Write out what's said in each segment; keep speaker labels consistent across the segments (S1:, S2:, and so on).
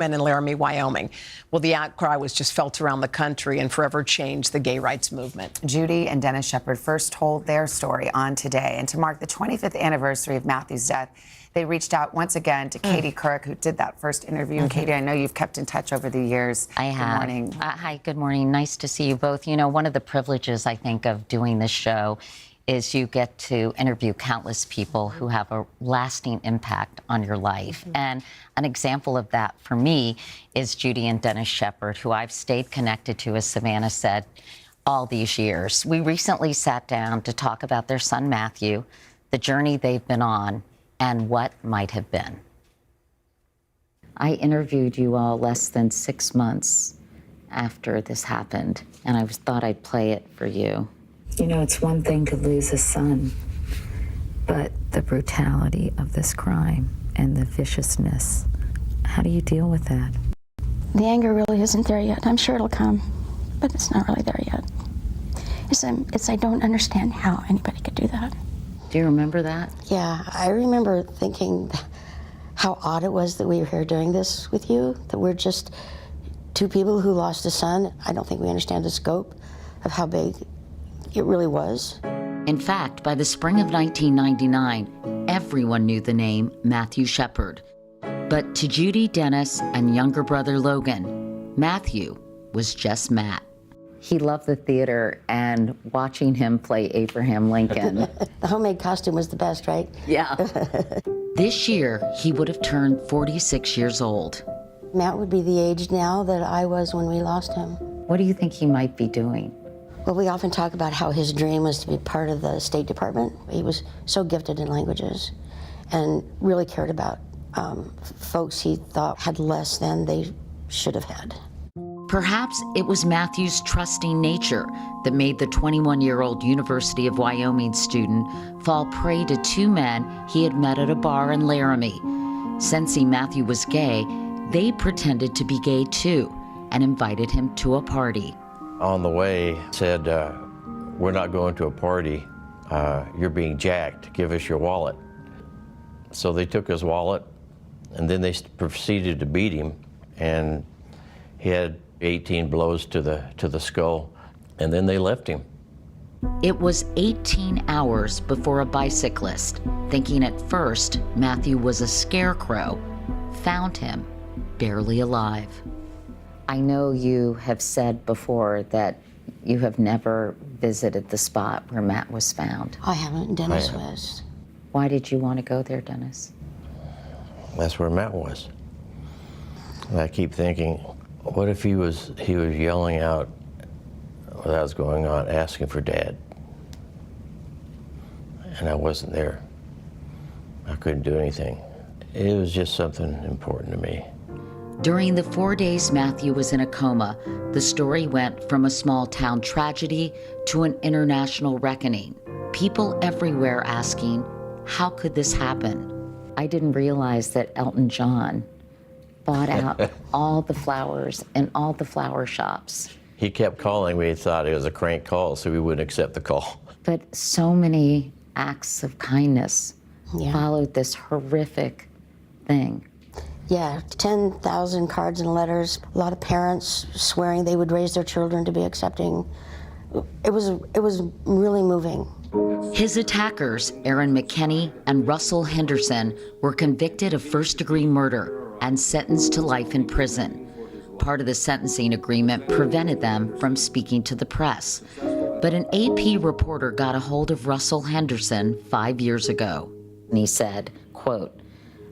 S1: in Laramie, Wyoming. Well, the outcry was just felt around the country and forever changed the gay rights movement.
S2: Judy and Dennis Shepard first told their story on Today. And to mark the 25th anniversary of Matthew's death, they reached out once again to Katie Couric, who did that first interview. And Katie, I know you've kept in touch over the years.
S3: I have.
S2: Good morning.
S3: Hi, good morning. Nice to see you both. You know, one of the privileges, I think, of doing this show is you get to interview countless people who have a lasting impact on your life. And an example of that for me is Judy and Dennis Shepard, who I've stayed connected to, as Savannah said, all these years. We recently sat down to talk about their son, Matthew, the journey they've been on, and what might have been. I interviewed you all less than 6 months after this happened, and I thought I'd play it for you.
S4: You know, it's one thing to lose a son, but the brutality of this crime and the viciousness, how do you deal with that?
S5: The anger really isn't there yet. I'm sure it'll come, but it's not really there yet. I don't understand how anybody could do that.
S3: Do you remember that?
S6: Yeah, I remember thinking how odd it was that we were here doing this with you, that we're just two people who lost a son. I don't think we understand the scope of how big it really was.
S3: In fact, by the spring of 1999, everyone knew the name Matthew Shepard. But to Judy, Dennis, and younger brother Logan, Matthew was just Matt. He loved the theater and watching him play Abraham Lincoln.
S6: The homemade costume was the best, right?
S3: Yeah. This year, he would have turned 46 years old.
S6: Matt would be the age now that I was when we lost him.
S3: What do you think he might be doing?
S6: Well, we often talk about how his dream was to be part of the State Department. He was so gifted in languages and really cared about folks he thought had less than they should have had.
S3: Perhaps it was Matthew's trusting nature that made the 21-year-old University of Wyoming student fall prey to two men he had met at a bar in Laramie. Sensing Matthew was gay, they pretended to be gay too and invited him to a party.
S7: On the way, said, we're not going to a party. You're being jacked. Give us your wallet. So they took his wallet, and then they proceeded to beat him, and he had 18 blows to the skull, and then they left him.
S3: It was 18 hours before a bicyclist, thinking at first Matthew was a scarecrow, found him barely alive. I know you have said before that you have never visited the spot where Matt was found.
S6: I haven't. Dennis was.
S3: Why did you want to go there, Dennis?
S7: That's where Matt was. And I keep thinking, what if he was yelling out what was going on, asking for Dad? And I wasn't there. I couldn't do anything. It was just something important to me.
S3: During the 4 days Matthew was in a coma, the story went from a small town tragedy to an international reckoning. People everywhere asking, how could this happen? I didn't realize that Elton John bought out all the flowers in all the flower shops.
S7: He kept calling. We thought it was a crank call, so we wouldn't accept the call.
S3: But so many acts of kindness followed this horrific thing.
S6: Yeah, 10,000 cards and letters. A lot of parents swearing they would raise their children to be accepting. It was really moving.
S3: His attackers, Aaron McKinney and Russell Henderson, were convicted of first-degree murder and sentenced to life in prison. Part of the sentencing agreement prevented them from speaking to the press. But an AP reporter got a hold of Russell Henderson 5 years ago. And he said, quote,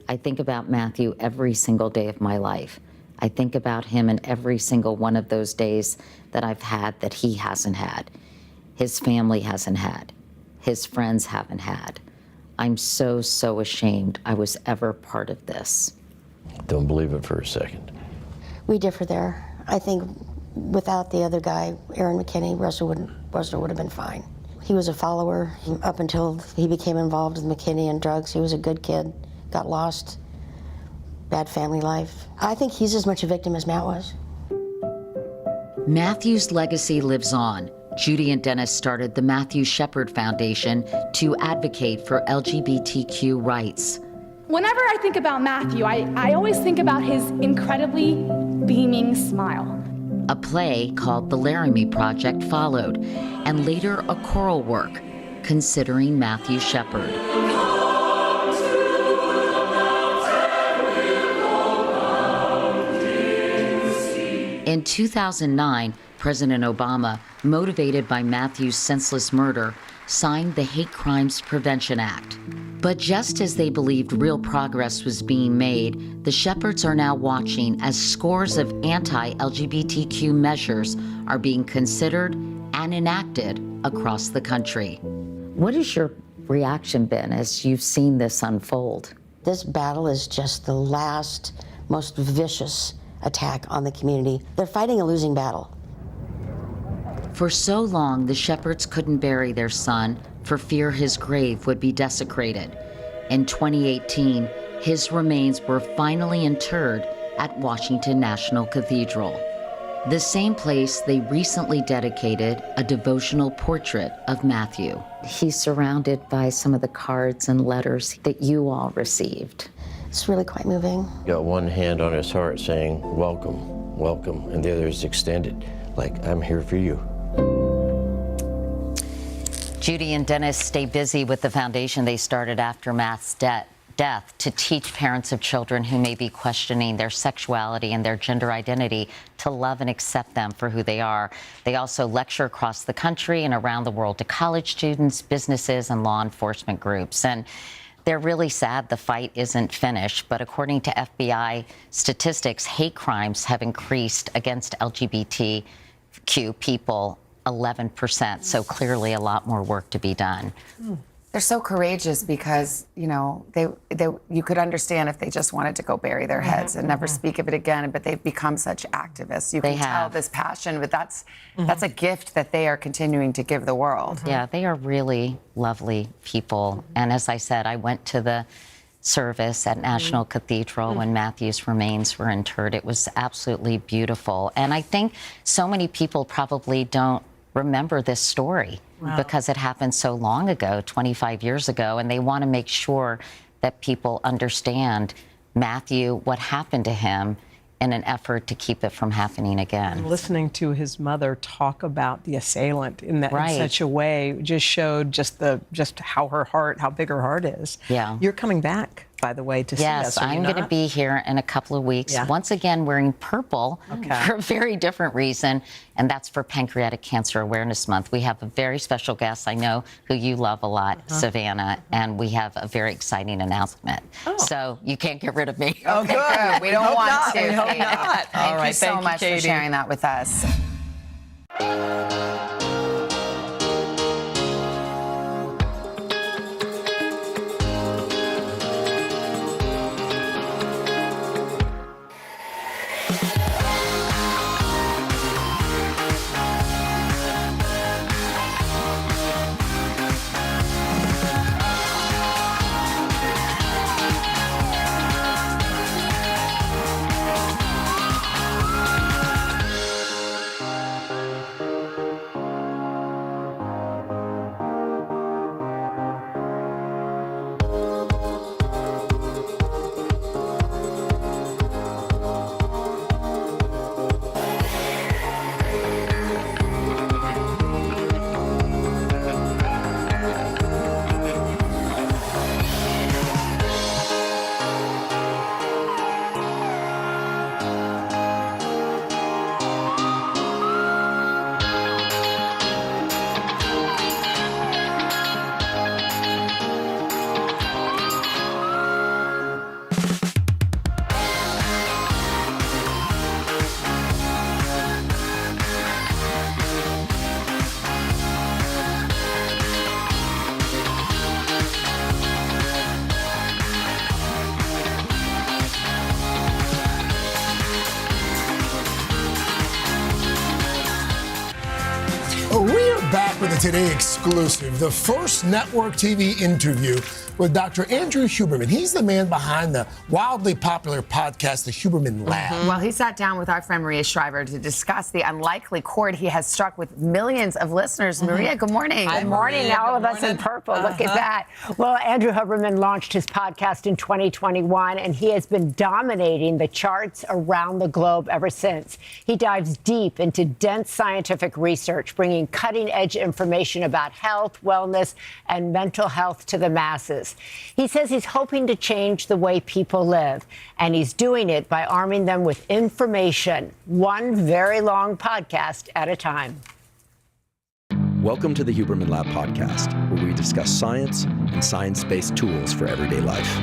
S3: I think about Matthew every single day of my life. I think about him in every single one of those days that I've had that he hasn't had. His family hasn't had. His friends haven't had. I'm so, so ashamed I was ever part of this.
S7: Don't believe it for a second.
S6: We differ there. I think without the other guy, Aaron McKinney, Russell would have been fine. He was a follower up until he became involved with McKinney and drugs. He was a good kid, got lost, bad family life. I think he's as much a victim as Matt was.
S3: Matthew's legacy lives on. Judy and Dennis started the Matthew Shepard Foundation to advocate for LGBTQ rights.
S8: Whenever I think about Matthew, I always think about his incredibly beaming smile.
S3: A play called The Laramie Project followed, and later a choral work, Considering Matthew Shepard. In 2009, President Obama, motivated by Matthew's senseless murder, signed the Hate Crimes Prevention Act. But just as they believed real progress was being made, the Shepards are now watching as scores of anti-LGBTQ measures are being considered and enacted across the country.
S4: What has your reaction been as you've seen this unfold?
S6: This battle is just the last, most vicious attack on the community. They're fighting a losing battle.
S3: For so long, the Shepards couldn't bury their son for fear his grave would be desecrated. In 2018, his remains were finally interred at Washington National Cathedral, the same place they recently dedicated a devotional portrait of Matthew.
S4: He's surrounded by some of the cards and letters that you all received.
S6: It's really quite moving.
S7: Got one hand on his heart saying, welcome, welcome, and the other is extended, like, I'm here for you.
S3: Judy and Dennis stay busy with the foundation they started after Matt's death to teach parents of children who may be questioning their sexuality and their gender identity to love and accept them for who they are. They also lecture across the country and around the world to college students, businesses, and law enforcement groups. And they're really sad the fight isn't finished, but according to FBI statistics, hate crimes have increased against LGBTQ people 11%, so clearly a lot more work to be done.
S2: They're so courageous because, you know, you could understand if they just wanted to go bury their heads and never speak of it again, but they've become such activists. You can tell this passion, but that's a gift that they are continuing to give the world.
S3: Yeah, they are really lovely people. And as I said, I went to the service at National Cathedral when Matthew's remains were interred. It was absolutely beautiful. And I think so many people probably don't remember this story because it happened so long ago, 25 years ago, and they want to make sure that people understand Matthew, what happened to him, in an effort to keep it from happening again.
S1: Listening to his mother talk about the assailant in such a way just showed just how big her heart is.
S3: Yeah.
S1: You're coming back, by the way, to see us.
S3: Yes, I'm going to be here in a couple of weeks.
S1: Yeah.
S3: Once again, wearing purple for a very different reason, and that's for Pancreatic Cancer Awareness Month. We have a very special guest I know who you love a lot, Savannah, and we have a very exciting announcement. So you can't get rid of me.
S2: Oh, good. We don't want to.
S1: We hope not.
S2: Thank you so much for sharing that with us.
S9: We are back with a Today exclusive, the first network TV interview with Dr. Andrew Huberman. He's the man behind the wildly popular podcast, The Huberman Lab.
S2: Well, he sat down with our friend Maria Shriver to discuss the unlikely chord he has struck with millions of listeners. Maria, good morning.
S10: Good morning, all of us in purple. Look at that. Well, Andrew Huberman launched his podcast in 2021, and he has been dominating the charts around the globe ever since. He dives deep into dense scientific research, bringing cutting-edge information about health, wellness, and mental health to the masses. He says he's hoping to change the way people live, and he's doing it by arming them with information, one very long podcast at a time.
S11: Welcome to the Huberman Lab podcast, where we discuss science and science-based tools for everyday life.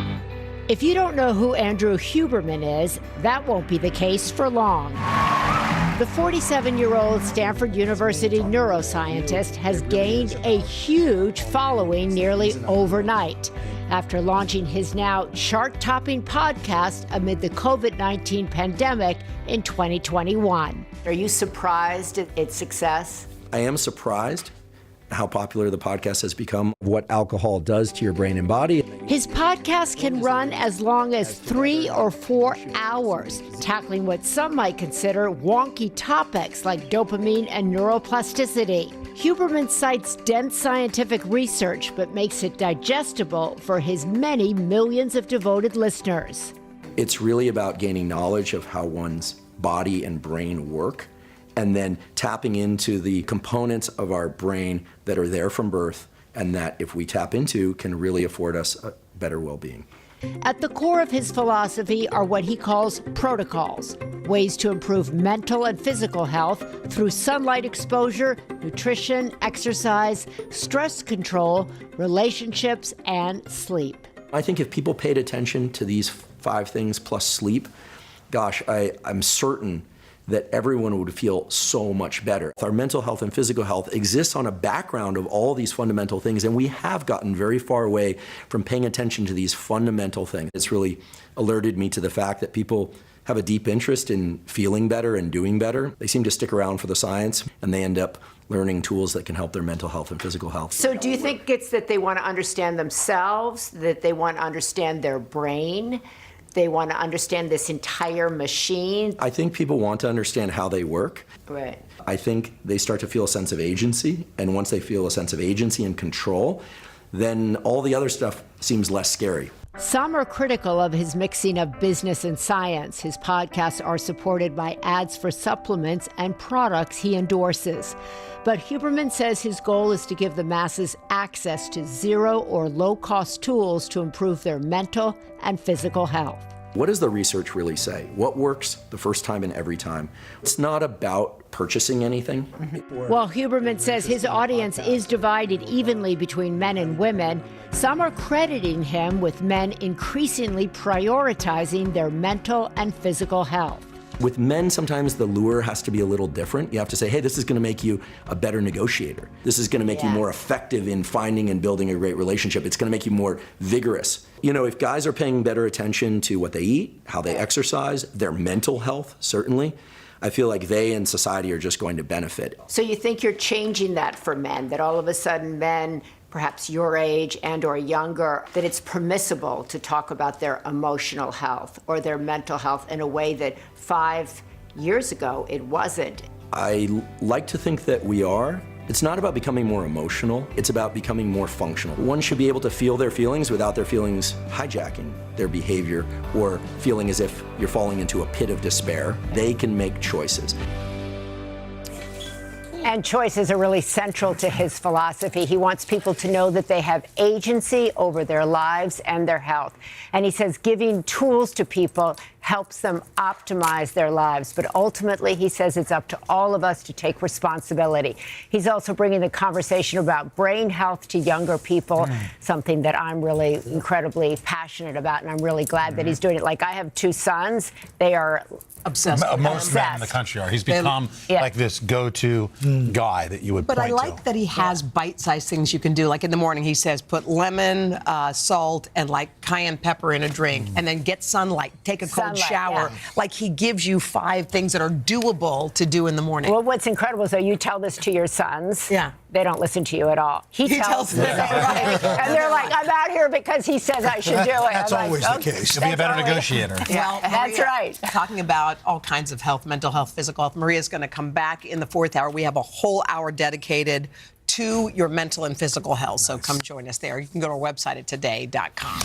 S10: If you don't know who Andrew Huberman is, that won't be the case for long. The 47-year-old Stanford University neuroscientist has gained a huge following nearly overnight after launching his now chart-topping podcast amid the COVID-19 pandemic in 2021. Are you surprised at its success?
S11: I am surprised how popular the podcast has become, what alcohol does to your brain and body.
S10: His podcast can run as long as 3 or 4 hours, tackling what some might consider wonky topics like dopamine and neuroplasticity. Huberman cites dense scientific research, but makes it digestible for his many millions of devoted listeners.
S11: It's really about gaining knowledge of how one's body and brain work, and then tapping into the components of our brain that are there from birth, and that if we tap into can really afford us a better well-being.
S10: At the core of his philosophy are what he calls protocols, ways to improve mental and physical health through sunlight exposure, nutrition, exercise, stress control, relationships, and sleep.
S11: I think if people paid attention to these 5 things plus sleep, gosh, I'm certain that everyone would feel so much better. Our mental health and physical health exists on a background of all these fundamental things, and we have gotten very far away from paying attention to these fundamental things. It's really alerted me to the fact that people have a deep interest in feeling better and doing better. They seem to stick around for the science, and they end up learning tools that can help their mental health and physical health.
S10: So do you think it's that they want to understand themselves, that they want to understand their brain? They want to understand this entire machine?
S11: I think people want to understand how they work.
S10: Right.
S11: I think they start to feel a sense of agency, and once they feel a sense of agency and control, then all the other stuff seems less scary.
S10: Some are critical of his mixing of business and science. His podcasts are supported by ads for supplements and products he endorses. But Huberman says his goal is to give the masses access to zero or low-cost tools to improve their mental and physical health.
S11: What does the research really say? What works the first time and every time? It's not about purchasing anything.
S10: While Huberman says his audience is divided evenly between men and women, some are crediting him with men increasingly prioritizing their mental and physical health.
S11: With men, sometimes the lure has to be a little different. You have to say, hey, this is going to make you a better negotiator. This is going to make you more effective in finding and building a great relationship. It's going to make you more vigorous. You know, if guys are paying better attention to what they eat, how they exercise, their mental health, certainly, I feel like they and society are just going to benefit.
S10: So you think you're changing that for men, that all of a sudden men, perhaps your age and or younger, that it's permissible to talk about their emotional health or their mental health in a way that 5 years ago it wasn't?
S11: I like to think that we are. It's not about becoming more emotional, it's about becoming more functional. One should be able to feel their feelings without their feelings hijacking their behavior or feeling as if you're falling into a pit of despair. They can make choices.
S10: And choices are really central to his philosophy. He wants people to know that they have agency over their lives and their health. And he says giving tools to people helps them optimize their lives. But ultimately, he says it's up to all of us to take responsibility. He's also bringing the conversation about brain health to younger people, something that I'm really incredibly passionate about, and I'm really glad that he's doing it. Like, I have 2 sons. They are obsessed.
S12: Most men in the country are. He's become like this go-to guy that you would point to.
S1: But I like that he has bite-sized things you can do. Like in the morning, he says, put lemon, salt, and like cayenne pepper in a drink, and then get sunlight, take a cold shower. Like, he gives you 5 things that are doable to do in the morning.
S10: Well, what's incredible is that you tell this to your sons.
S1: Yeah.
S10: they don't listen to you at all. He tells them, right? And they're like, I'm out here because he says I should do it.
S9: That's always the case.
S12: You'll be a better negotiator.
S1: Well,
S10: that's
S1: Maria,
S10: right.
S1: Talking about all kinds of health, mental health, physical health. Maria's going to come back in the 4th hour. We have a whole hour dedicated to your mental and physical health. So come join us there. You can go to our website at today.com.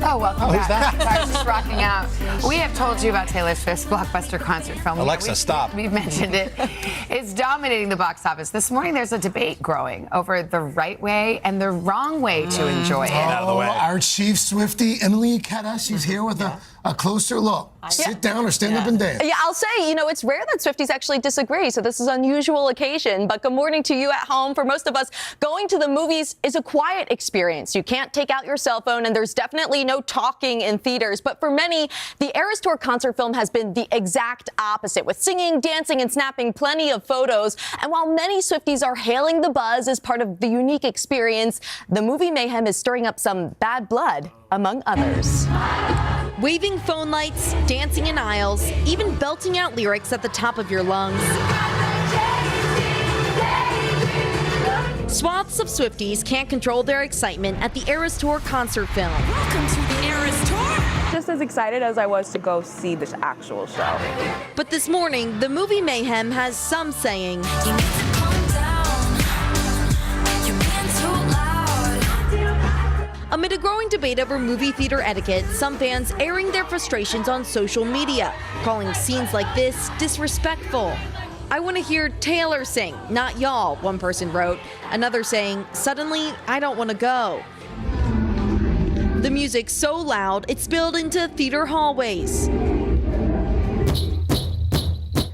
S2: Oh, welcome
S12: who's
S2: back.
S12: that?
S2: Sorry, just rocking out. We have told you about Taylor Swift's blockbuster concert film.
S12: Alexa, stop.
S2: We've mentioned it. It's dominating the box office. This morning, there's a debate growing over the right way and the wrong way to enjoy it.
S12: Out of the way.
S9: Our chief Swiftie, Emily Ketta, she's here with a closer look. Sit down or stand up and dance.
S13: Yeah, I'll say, it's rare that Swifties actually disagree, so this is an unusual occasion. But good morning to you at home. For most of us, going to the movies is a quiet experience. You can't take out your cell phone, and there's definitely no talking in theaters. But for many, the Eras Tour concert film has been the exact opposite, with singing, dancing, and snapping plenty of photos. And while many Swifties are hailing the buzz as part of the unique experience, the movie mayhem is stirring up some bad blood, among others. Waving phone lights, dancing in aisles, even belting out lyrics at the top of your lungs. Swaths of Swifties can't control their excitement at the Eras Tour concert film. Welcome to the Eras Tour!
S14: Just as excited as I was to go see this actual show.
S13: But this morning, the movie mayhem has some saying, amid a growing debate over movie theater etiquette, some fans airing their frustrations on social media, calling scenes like this disrespectful. I want to hear Taylor sing, not y'all, one person wrote. Another saying, suddenly, I don't want to go. The music's so loud, it spilled into theater hallways.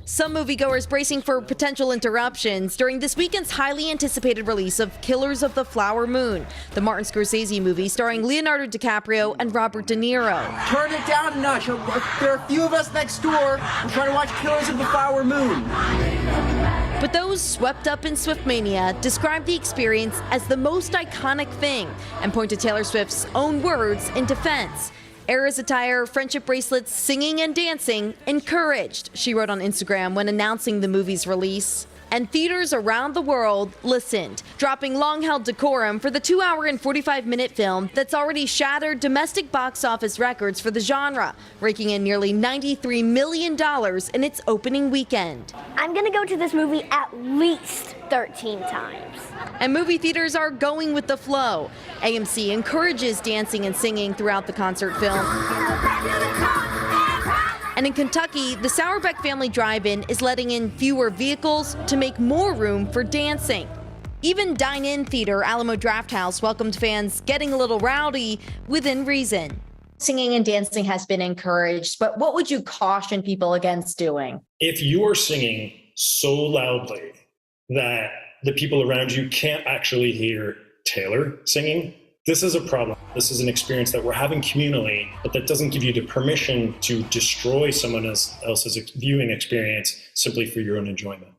S13: Some moviegoers bracing for potential interruptions during this weekend's highly anticipated release of Killers of the Flower Moon, the Martin Scorsese movie starring Leonardo DiCaprio and Robert De Niro.
S15: Turn it down a notch. There are a few of us next door. We're trying to watch Killers of the Flower Moon.
S13: But those swept up in Swiftmania describe the experience as the most iconic thing and point to Taylor Swift's own words in defense. Eras attire, friendship bracelets, singing and dancing, encouraged, she wrote on Instagram when announcing the movie's release. And theaters around the world listened, dropping long-held decorum for the 2-hour and 45-minute film that's already shattered domestic box office records for the genre, raking in nearly $93 million in its opening weekend.
S16: I'm gonna go to this movie at least 13 times.
S13: And movie theaters are going with the flow. AMC encourages dancing and singing throughout the concert film.
S17: And in Kentucky, the Sauerbeck Family Drive-In is letting in fewer vehicles to make more room for dancing. Even dine-in theater Alamo Drafthouse welcomed fans getting a little rowdy within reason.
S18: Singing and dancing has been encouraged, but what would you caution people against doing?
S19: If you are singing so loudly that the people around you can't actually hear Taylor singing, this is a problem. This is an experience that we're having communally, but that doesn't give you the permission to destroy someone else's viewing experience simply for your own enjoyment.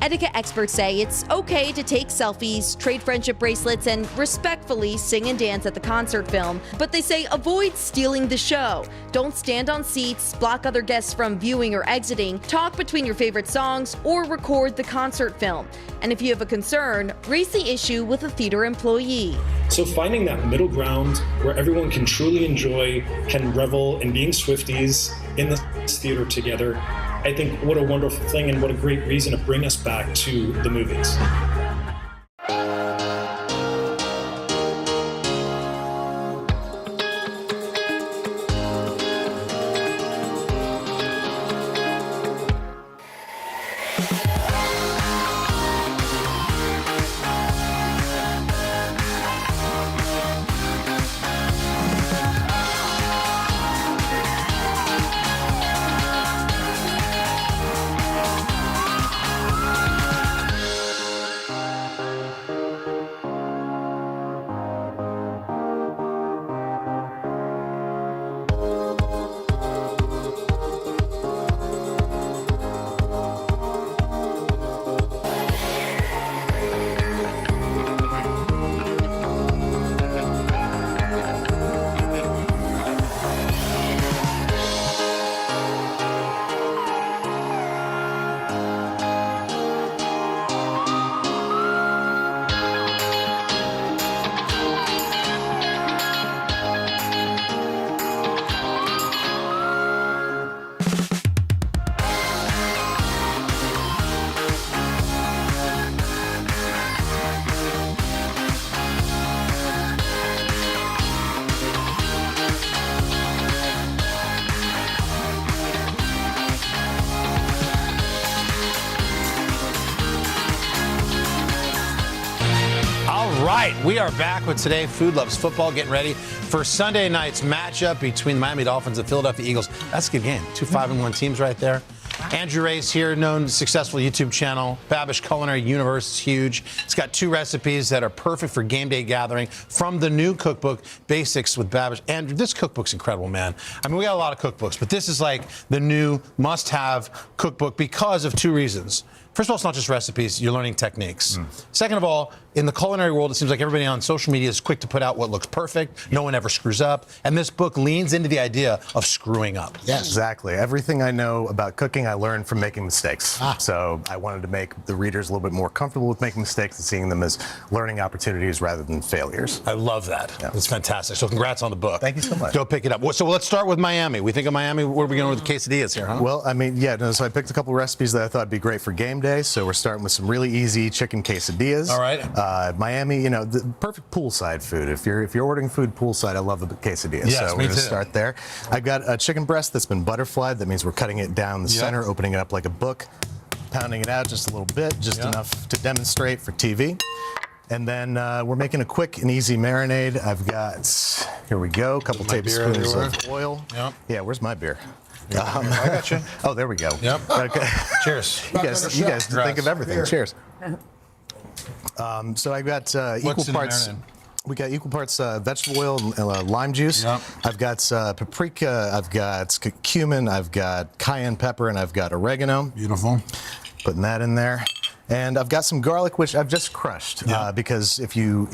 S17: Etiquette experts say it's okay to take selfies, trade friendship bracelets, and respectfully sing and dance at the concert film, but they say avoid stealing the show. Don't stand on seats, block other guests from viewing or exiting, talk between your favorite songs, or record the concert film. And if you have a concern, raise the issue with a theater employee.
S19: So finding that middle ground where everyone can truly enjoy, can revel in being Swifties in this theater together, I think what a wonderful thing and what a great reason to bring us back to the movies.
S12: We are back with Today Food Loves Football, getting ready for Sunday night's matchup between the Miami Dolphins and Philadelphia Eagles. That's a good game. Two 5-1 teams right there. Andrew Ray's here, known successful YouTube channel. Babish Culinary Universe is huge. It's got 2 recipes that are perfect for game day gathering from the new cookbook, Basics with Babish. Andrew, this cookbook's incredible, man. I mean, we got a lot of cookbooks, but this is like the new must-have cookbook because of 2 reasons. First of all, it's not just recipes, you're learning techniques. Second of all, in the culinary world, it seems like everybody on social media is quick to put out what looks perfect. No one ever screws up. And this book leans into the idea of screwing up.
S20: Yes, exactly. Everything I know about cooking, I learned from making mistakes. So I wanted to make the readers a little bit more comfortable with making mistakes and seeing them as learning opportunities rather than failures.
S12: I love that. Yeah. It's fantastic. So congrats on the book.
S20: Thank you so much.
S12: Go pick it up. So let's start with Miami. We think of Miami. Where are we going with the quesadillas here, huh?
S20: Well, I mean, so I picked a couple recipes that I thought would be great for game day. So we're starting with some really easy chicken quesadillas.
S12: All right.
S20: Miami, the perfect poolside food. If you're ordering food poolside, I love the quesadillas.
S12: Yes,
S20: so we're going to start there. I've got a chicken breast that's been butterflied. That means we're cutting it down the center, opening it up like a book, pounding it out just a little bit, just enough to demonstrate for TV. And then we're making a quick and easy marinade. I've got, here we go, a couple tablespoons of oil.
S12: Yep.
S20: Yeah, where's my beer?
S12: I got you.
S20: Oh, there we go.
S12: Yep. Okay. Cheers.
S20: You guys think of everything. Cheers. So I've got equal parts. We got equal parts vegetable oil and lime juice.
S12: Yep.
S20: I've got paprika. I've got cumin. I've got cayenne pepper, and I've got oregano.
S12: Beautiful.
S20: Putting that in there. And I've got some garlic, which I've just crushed, because if you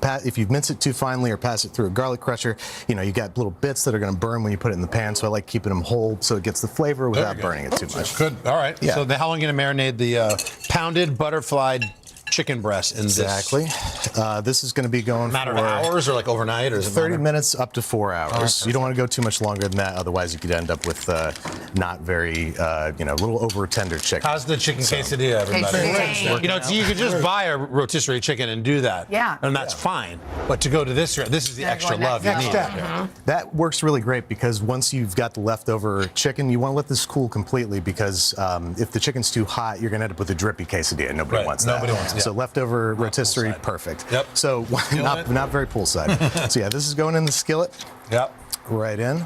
S20: mince it too finely or pass it through a garlic crusher, you got little bits that are going to burn when you put it in the pan. So I like keeping them whole so it gets the flavor without burning it too much.
S12: Good. All right.
S20: Yeah.
S12: So how long are you going to marinate the pounded butterflied chicken breast in
S20: Exactly. This is going to be going
S12: matter
S20: for
S12: of hours or like overnight, or is it
S20: 30
S12: matter?
S20: minutes up to 4 hours. You don't want to go too much longer than that, otherwise you could end up with not very, a little over tender chicken.
S12: How's the chicken quesadilla, everybody? So you could just buy a rotisserie chicken and do that.
S2: Yeah.
S12: And that's fine. But to go to this is the extra love you need.
S20: That works really great because once you've got the leftover chicken, you want to let this cool completely because if the chicken's too hot, you're going to end up with a drippy quesadilla. Nobody wants that.
S12: Nobody wants that.
S20: So leftover rotisserie, perfect.
S12: Yep.
S20: So not very poolside. So yeah, this is going in the skillet.
S12: Yep.
S20: Right in.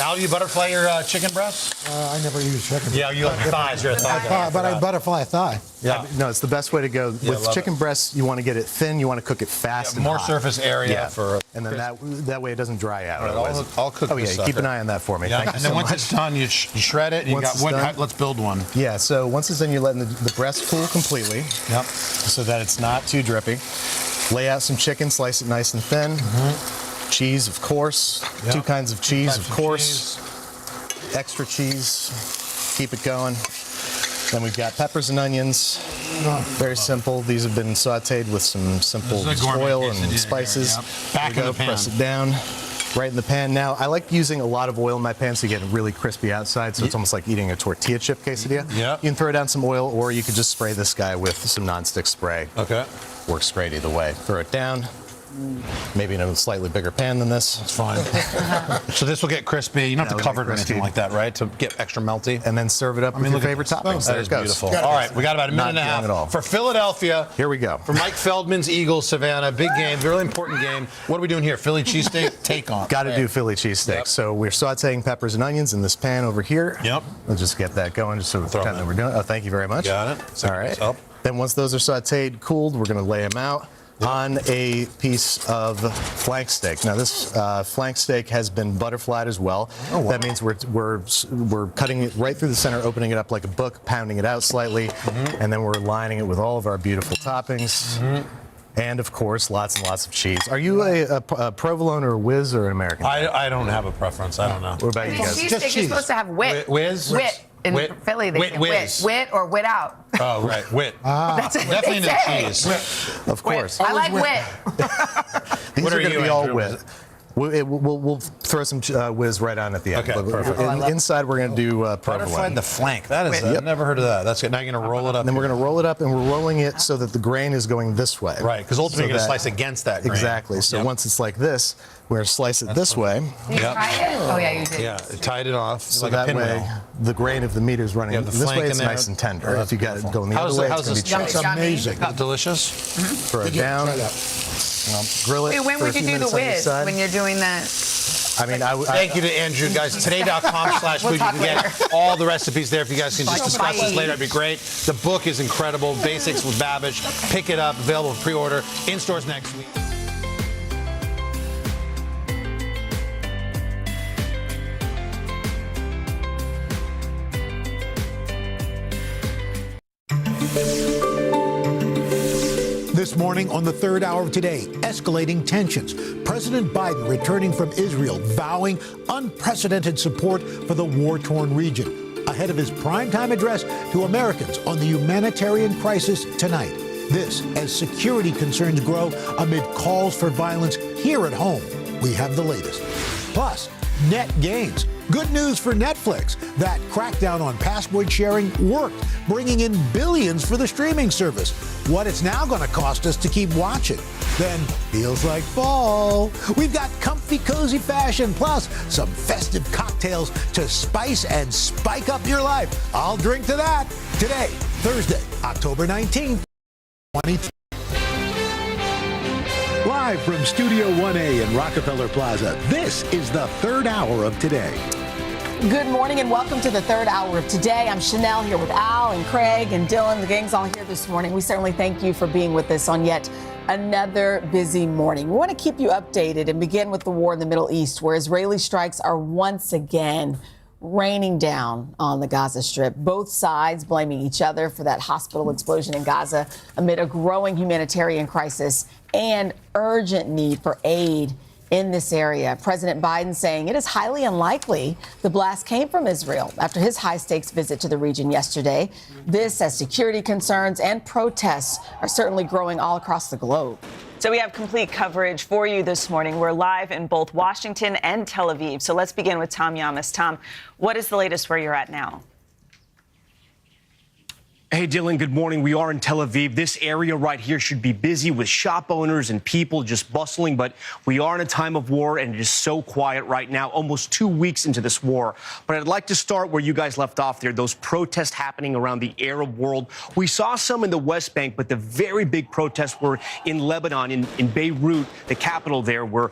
S12: Al, you butterfly your chicken breast?
S21: I never use chicken.
S12: Yeah, you like thighs. You're a thigh guy.
S21: But I butterfly a thigh.
S12: Yeah.
S20: No, it's the best way to go. With chicken breasts, you want to get it thin. You want to cook it fast.
S12: More
S20: and hot.
S12: surface area for.
S20: And then that way it doesn't dry out.
S12: Right, I'll cook this
S20: keep
S12: sucker.
S20: an eye on that for me.
S12: Yeah,
S20: Thank you
S12: and
S20: so
S12: then once
S20: much.
S12: it's done, you shred it. You got wood. Let's build one.
S20: Yeah. So once it's done, you're letting the breast cool completely.
S12: Yep.
S20: So that it's not too drippy. Lay out some chicken, slice it nice and thin. Cheese, of course.
S12: Yep.
S20: 2 kinds of cheese, of course. Extra cheese. Keep it going. Then we've got peppers and onions. Very simple. These have been sautéed with some simple oil and spices.
S12: Back in the pan.
S20: Press it down. Right in the pan. Now, I like using a lot of oil in my pan so you get a really crispy outside, so it's almost like eating a tortilla chip quesadilla.
S12: Yeah.
S20: You can throw down some oil, or you could just spray this guy with some nonstick spray.
S12: Okay.
S20: Works great either way. Throw it down. Maybe in a slightly bigger pan than this.
S12: That's fine. So this will get crispy. You don't have to cover it or anything like that, right? To get extra melty.
S20: And then serve it up with your favorite toppings.
S12: That is beautiful. All right, we got about a minute and a half for Philadelphia.
S20: Here we go.
S12: For Mike Feldman's Eagles, Savannah. Big game, really important game. What are we doing here? Philly cheesesteak? Take on.
S20: Got to do Philly cheesesteak. Yep. So we're sauteing peppers and onions in this pan over here.
S12: Yep.
S20: We'll just get that going just so we pretend that we're doing it. Oh, thank you very much.
S12: Got it.
S20: All right. Then once those are sauteed, cooled, we're going to lay them out on a piece of flank steak. Now this flank steak has been butterflied as well. Oh, wow. That means we're cutting it right through the center, opening it up like a book, pounding it out slightly, and then we're lining it with all of our beautiful toppings. And of course, lots and lots of cheese. Are you a provolone or a whiz or an American?
S12: I don't have a preference. I don't know.
S20: What about you guys?
S2: Cheesesteak, you're supposed to have wit.
S12: Whiz?
S2: Wit. In Philly, they say wit. Wit or wit out.
S12: Oh, right. Wit.
S2: That's what
S12: Definitely
S2: they
S12: into
S2: say.
S12: cheese.
S20: Of course.
S2: I like wit.
S20: These
S12: What
S20: are
S12: are
S20: going to
S12: you,
S20: be all
S12: Andrew?
S20: wit. We'll throw some whiz right on at the end.
S12: Okay,
S20: But
S12: perfect.
S20: inside, we're going to do provolone.
S12: Butterflied the flank. That is, I've never heard of that. That's good. Now you're going to roll it up.
S20: And then we're going to roll it up, and we're rolling it so that the grain is going this way.
S12: Right, because ultimately you're going to slice against that grain.
S20: Exactly. So once it's like this, we're going to slice it this way.
S2: You try it? Oh, yeah, you did.
S12: Yeah, it tied it off.
S20: So
S12: like a
S20: that
S12: pinwheel.
S20: way, the grain of the meat is running
S12: the
S20: this
S12: flank
S20: way. It's
S12: in there.
S20: nice and tender.
S12: Oh,
S20: If you got it going the
S12: how's
S20: other way,
S12: how's
S20: it's going to
S12: this?
S20: be chopped.
S21: amazing.
S12: Is it delicious?
S20: Throw it down. Grill it.
S2: Wait, when
S20: for a
S2: would you
S20: few
S2: do the
S20: minutes on each
S2: whiz?
S20: side.
S2: When you're doing that?
S20: I mean,
S12: Thank you to Andrew, guys. Today.com/food. You can get all the recipes there. If you guys can just discuss this later, it'd be great. The book is incredible. Basics with Babbage. Pick it up. Available for pre-order. In stores next week.
S21: This morning on the third hour of Today, escalating tensions. President Biden returning from Israel, vowing unprecedented support for the war-torn region, ahead of his primetime address to Americans on the humanitarian crisis tonight. This as security concerns grow amid calls for violence here at home. We have the latest. Plus, net gains. Good news for Netflix. That crackdown on password sharing worked, bringing in billions for the streaming service. What it's now going to cost us to keep watching. Then, feels like fall. We've got comfy, cozy fashion, plus some festive cocktails to spice and spike up your life. I'll drink to that. Today, Thursday, October 19th, 2020. Live from Studio 1A in Rockefeller Plaza, this is the third hour of Today.
S1: Good morning and welcome to the third hour of Today. I'm Chanel here with Al and Craig and Dylan. The gang's all here this morning. We certainly thank you for being with us on yet another busy morning. We want to keep you updated and begin with the war in the Middle East, where Israeli strikes are once again raining down on the Gaza Strip. Both sides blaming each other for that hospital explosion in Gaza amid a growing humanitarian crisis and urgent need for aid
S5: in this area. President Biden saying it is highly unlikely the blast came from Israel after his high-stakes visit to the region yesterday. This as security concerns and protests are certainly growing all across the globe.
S22: So we have complete coverage for you this morning. We're live in both Washington and Tel Aviv. So let's begin with Tom Yamas. Tom, what is the latest where you're at now?
S23: Hey, Dylan, good morning. We are in Tel Aviv. This area right here should be busy with shop owners and people just bustling, but we are in a time of war, and it is so quiet right now, almost 2 weeks into this war. But I'd like to start where you guys left off there, those protests happening around the Arab world. We saw some in the West Bank, but the very big protests were in Lebanon, in Beirut, the capital there, where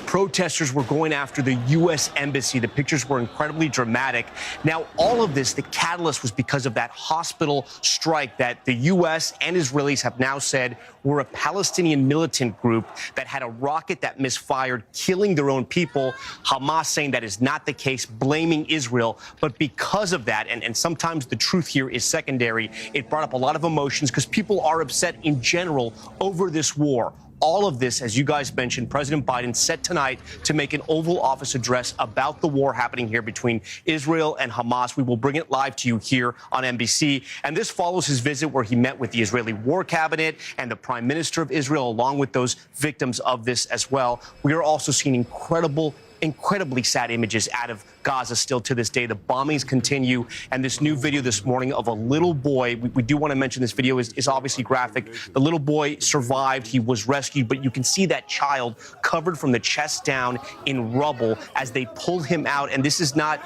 S23: protesters were going after the U.S. Embassy. The pictures were incredibly dramatic. Now, all of this, the catalyst was because of that hospital strike that the U.S. and Israelis have now said were a Palestinian militant group that had a rocket that misfired, killing their own people. Hamas saying that is not the case, blaming Israel. But because of that, and sometimes the truth here is secondary, it brought up a lot of emotions because people are upset in general over this war. All of this, as you guys mentioned, President Biden set tonight to make an Oval Office address about the war happening here between Israel and Hamas. We will bring it live to you here on NBC. And this follows his visit where he met with the Israeli War Cabinet and the Prime Minister of Israel, along with those victims of this as well. We are also seeing incredibly sad images out of Gaza still to this day. The bombings continue, and this new video this morning of a little boy, we do want to mention this video is obviously graphic. The little boy survived. He was rescued, but you can see that child covered from the chest down in rubble as they pulled him out. And this is not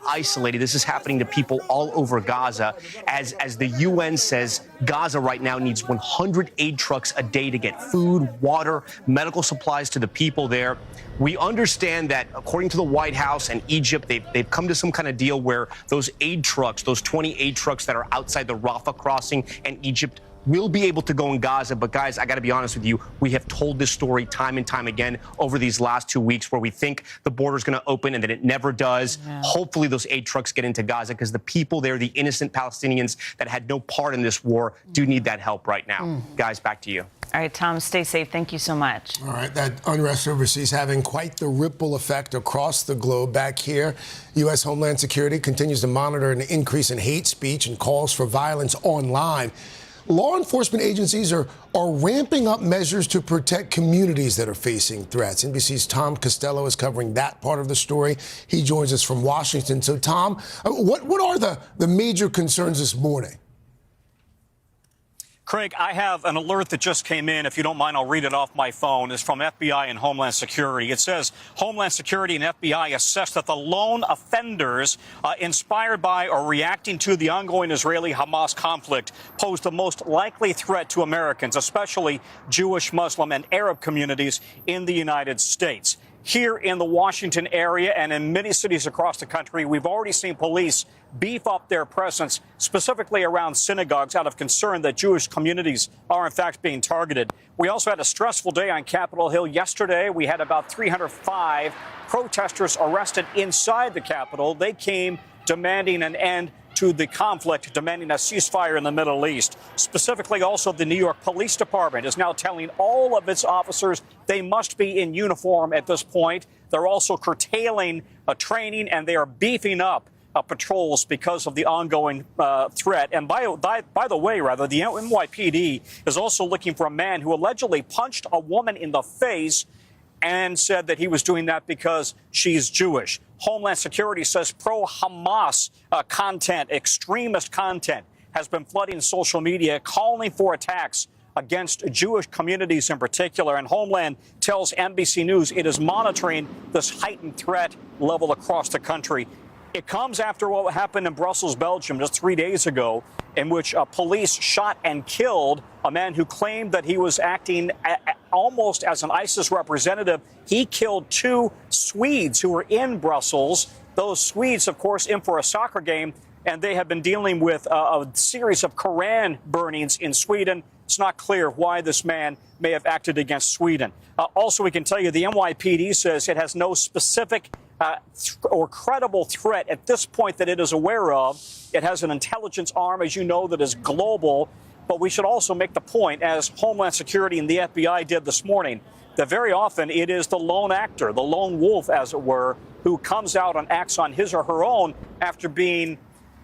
S23: isolated. This is happening to people all over Gaza. As the UN says, Gaza right now needs 100 aid trucks a day to get food, water, medical supplies to the people there. We understand that, according to the White House and Egypt, they've come to some kind of deal where those aid trucks, those 20 aid trucks that are outside the Rafah crossing and Egypt, will be able to go in Gaza. But guys, I got to be honest with you, we have told this story time and time again over these last 2 weeks where we think the border's going to open and then it never does. Yeah. Hopefully those aid trucks get into Gaza because the people there, the innocent Palestinians that had no part in this war, do need that help right now. Guys, back to you.
S22: All right, Tom, stay safe. Thank you so much.
S9: All right, that unrest overseas having quite the ripple effect across the globe. Back here, U.S. Homeland Security continues to monitor an increase in hate speech and calls for violence online. Law enforcement agencies are ramping up measures to protect communities that are facing threats. NBC's Tom Costello is covering that part of the story. He joins us from Washington. So, Tom, what are the major concerns this morning?
S24: Craig, I have an alert that just came in. If you don't mind, I'll read it off my phone. It's from FBI and Homeland Security. It says Homeland Security and FBI assess that the lone offenders inspired by or reacting to the ongoing Israeli-Hamas conflict pose the most likely threat to Americans, especially Jewish, Muslim, and Arab communities in the United States. Here in the Washington area and in many cities across the country, we've already seen police beef up their presence, specifically around synagogues, out of concern that Jewish communities are, in fact, being targeted. We also had a stressful day on Capitol Hill yesterday. We had about 305 protesters arrested inside the Capitol. They came demanding an end to the conflict, demanding a ceasefire in the Middle East. Specifically, also, the New York Police Department is now telling all of its officers they must be in uniform at this point. They're also curtailing training, and they are beefing up patrols because of the ongoing threat. And by the way, the NYPD is also looking for a man who allegedly punched a woman in the face and said that he was doing that because she's Jewish. Homeland Security says pro-Hamas content, extremist content, has been flooding social media, calling for attacks against Jewish communities in particular. And Homeland tells NBC News it is monitoring this heightened threat level across the country. It comes after what happened in Brussels, Belgium, just 3 days ago, in which police shot and killed a man who claimed that he was acting almost as an ISIS representative. He killed 2 Swedes who were in Brussels. Those Swedes, of course, in for a soccer game, and they have been dealing with a series of Koran burnings in Sweden. It's not clear why this man may have acted against Sweden. Also, we can tell you the NYPD says it has no specific or credible threat at this point that it is aware of. It has an intelligence arm, as you know, that is global. But we should also make the point, as Homeland Security and the FBI did this morning, that very often it is the lone actor, the lone wolf, as it were, who comes out and acts on his or her own after being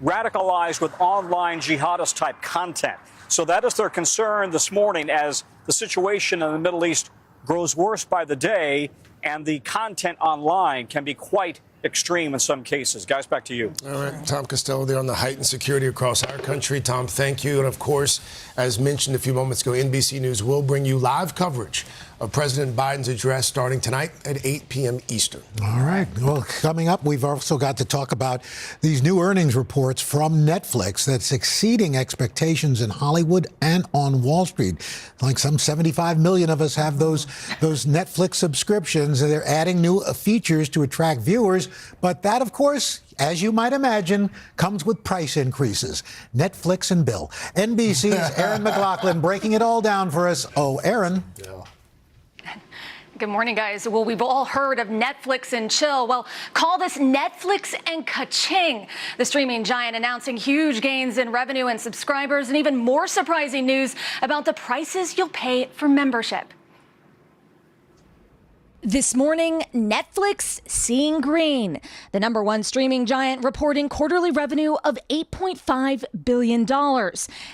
S24: radicalized with online jihadist type content. So that is their concern this morning as the situation in the Middle East grows worse by the day, and the content online can be quite extreme in some cases. Guys, back to you.
S9: All right, Tom Costello there on the heightened security across our country. Tom, thank you. And of course, as mentioned a few moments ago, NBC News will bring you live coverage of President Biden's address starting tonight at 8 p.m. Eastern.
S21: All right. Well, coming up, we've also got to talk about these new earnings reports from Netflix that's exceeding expectations in Hollywood and on Wall Street. Like some 75 million of us have those Netflix subscriptions, and they're adding new features to attract viewers. But that, of course, as you might imagine, comes with price increases. Netflix and Bill. NBC's Aaron McLaughlin breaking it all down for us. Oh, Aaron.
S4: Good morning, guys. Well, we've all heard of Netflix and chill. Well, call this Netflix and ka-ching. The streaming giant announcing huge gains in revenue and subscribers, and even more surprising news about the prices you'll pay for membership. This morning, Netflix seeing green. The #1 streaming giant reporting quarterly revenue of $8.5 billion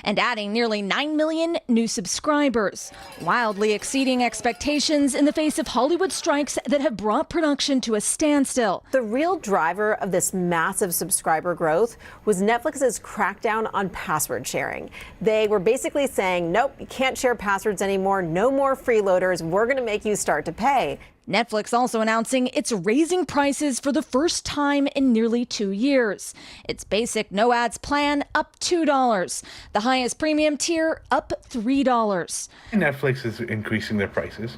S4: and adding nearly 9 million new subscribers, wildly exceeding expectations in the face of Hollywood strikes that have brought production to a standstill.
S6: The real driver of this massive subscriber growth was Netflix's crackdown on password sharing. They were basically saying, nope, you can't share passwords anymore, no more freeloaders, we're going to make you start to pay.
S4: Netflix also announcing it's raising prices for the first time in nearly 2 years. Its basic no ads plan up $2. The highest premium tier up $3.
S7: Netflix is increasing their prices.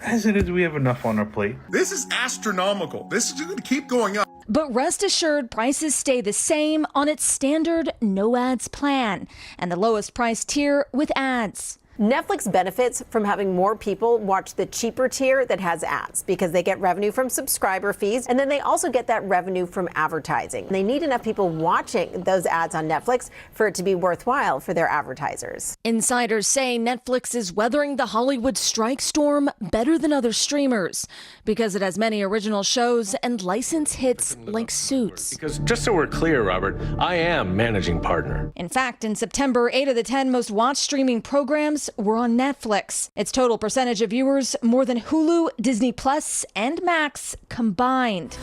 S7: As it is, we have enough on our plate.
S8: This is astronomical. This is going to keep going up.
S4: But rest assured, prices stay the same on its standard no ads plan and the lowest price tier with ads.
S6: Netflix benefits from having more people watch the cheaper tier that has ads because they get revenue from subscriber fees, and then they also get that revenue from advertising. They need enough people watching those ads on Netflix for it to be worthwhile for their advertisers.
S4: Insiders say Netflix is weathering the Hollywood strike storm better than other streamers because it has many original shows and license hits like Suits.
S25: Because just so we're clear, Robert, I am managing partner.
S4: In fact, in September, 8 of the 10 most watched streaming programs were on Netflix. Its total percentage of viewers more than Hulu, Disney Plus, and Max combined.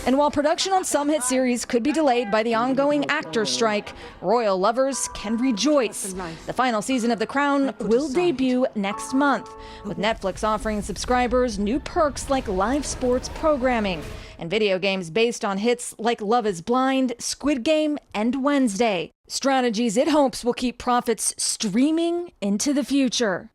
S4: And while production on some hit series could be delayed by the ongoing actors' strike, royal lovers can rejoice. The final season of The Crown will debut next month, with Netflix offering subscribers new perks like live sports programming and video games based on hits like Love is Blind, Squid Game, and Wednesday. Strategies it hopes will keep profits streaming into the future.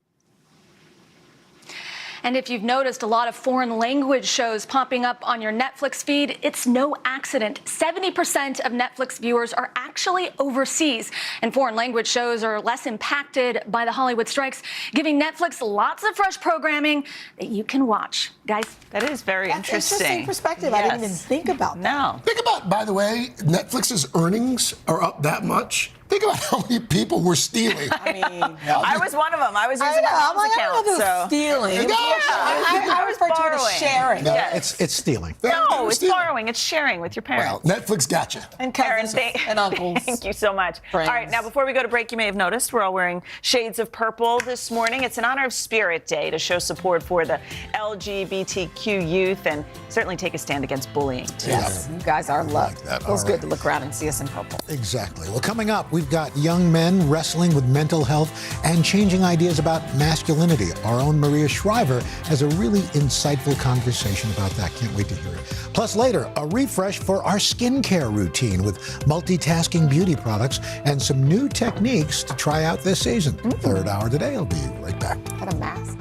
S4: And if you've noticed a lot of foreign language shows popping up on your Netflix feed, it's no accident. 70% of Netflix viewers are actually overseas, and foreign language shows are less impacted by the Hollywood strikes, giving Netflix lots of fresh programming that you can watch. Guys,
S22: that is very interesting
S6: perspective.
S22: Yes.
S6: I didn't even think about that.
S22: No.
S9: Think about, by the way, Netflix's earnings are up that much. Think about how many people were stealing.
S22: I mean, I was one of them. I was using my mom's account. So
S6: stealing.
S22: Yeah,
S6: I was
S22: borrowing.
S6: sharing.
S21: No,
S22: Yes.
S21: it's stealing.
S22: No, it's borrowing. It's sharing with your parents.
S9: Well, Netflix got you.
S6: And cousins and uncles.
S22: Thank you so much.
S6: Friends.
S22: All right, now before we go to break, you may have noticed we're all wearing shades of purple this morning. It's in honor of Spirit Day to show support for the LGBTQ youth and certainly take a stand against bullying, too.
S6: Yes, you guys are loved.
S21: that.
S6: Feels
S21: All
S6: good
S21: right.
S6: to look around and see us in purple.
S21: Exactly. Well, coming up, we've got young men wrestling with mental health and changing ideas about masculinity. Our own Maria Shriver has a really insightful conversation about that. Can't wait to hear it. Plus, later, a refresh for our skincare routine with multitasking beauty products and some new techniques to try out this season. Third hour today. I'll be right back.
S6: Got a mask.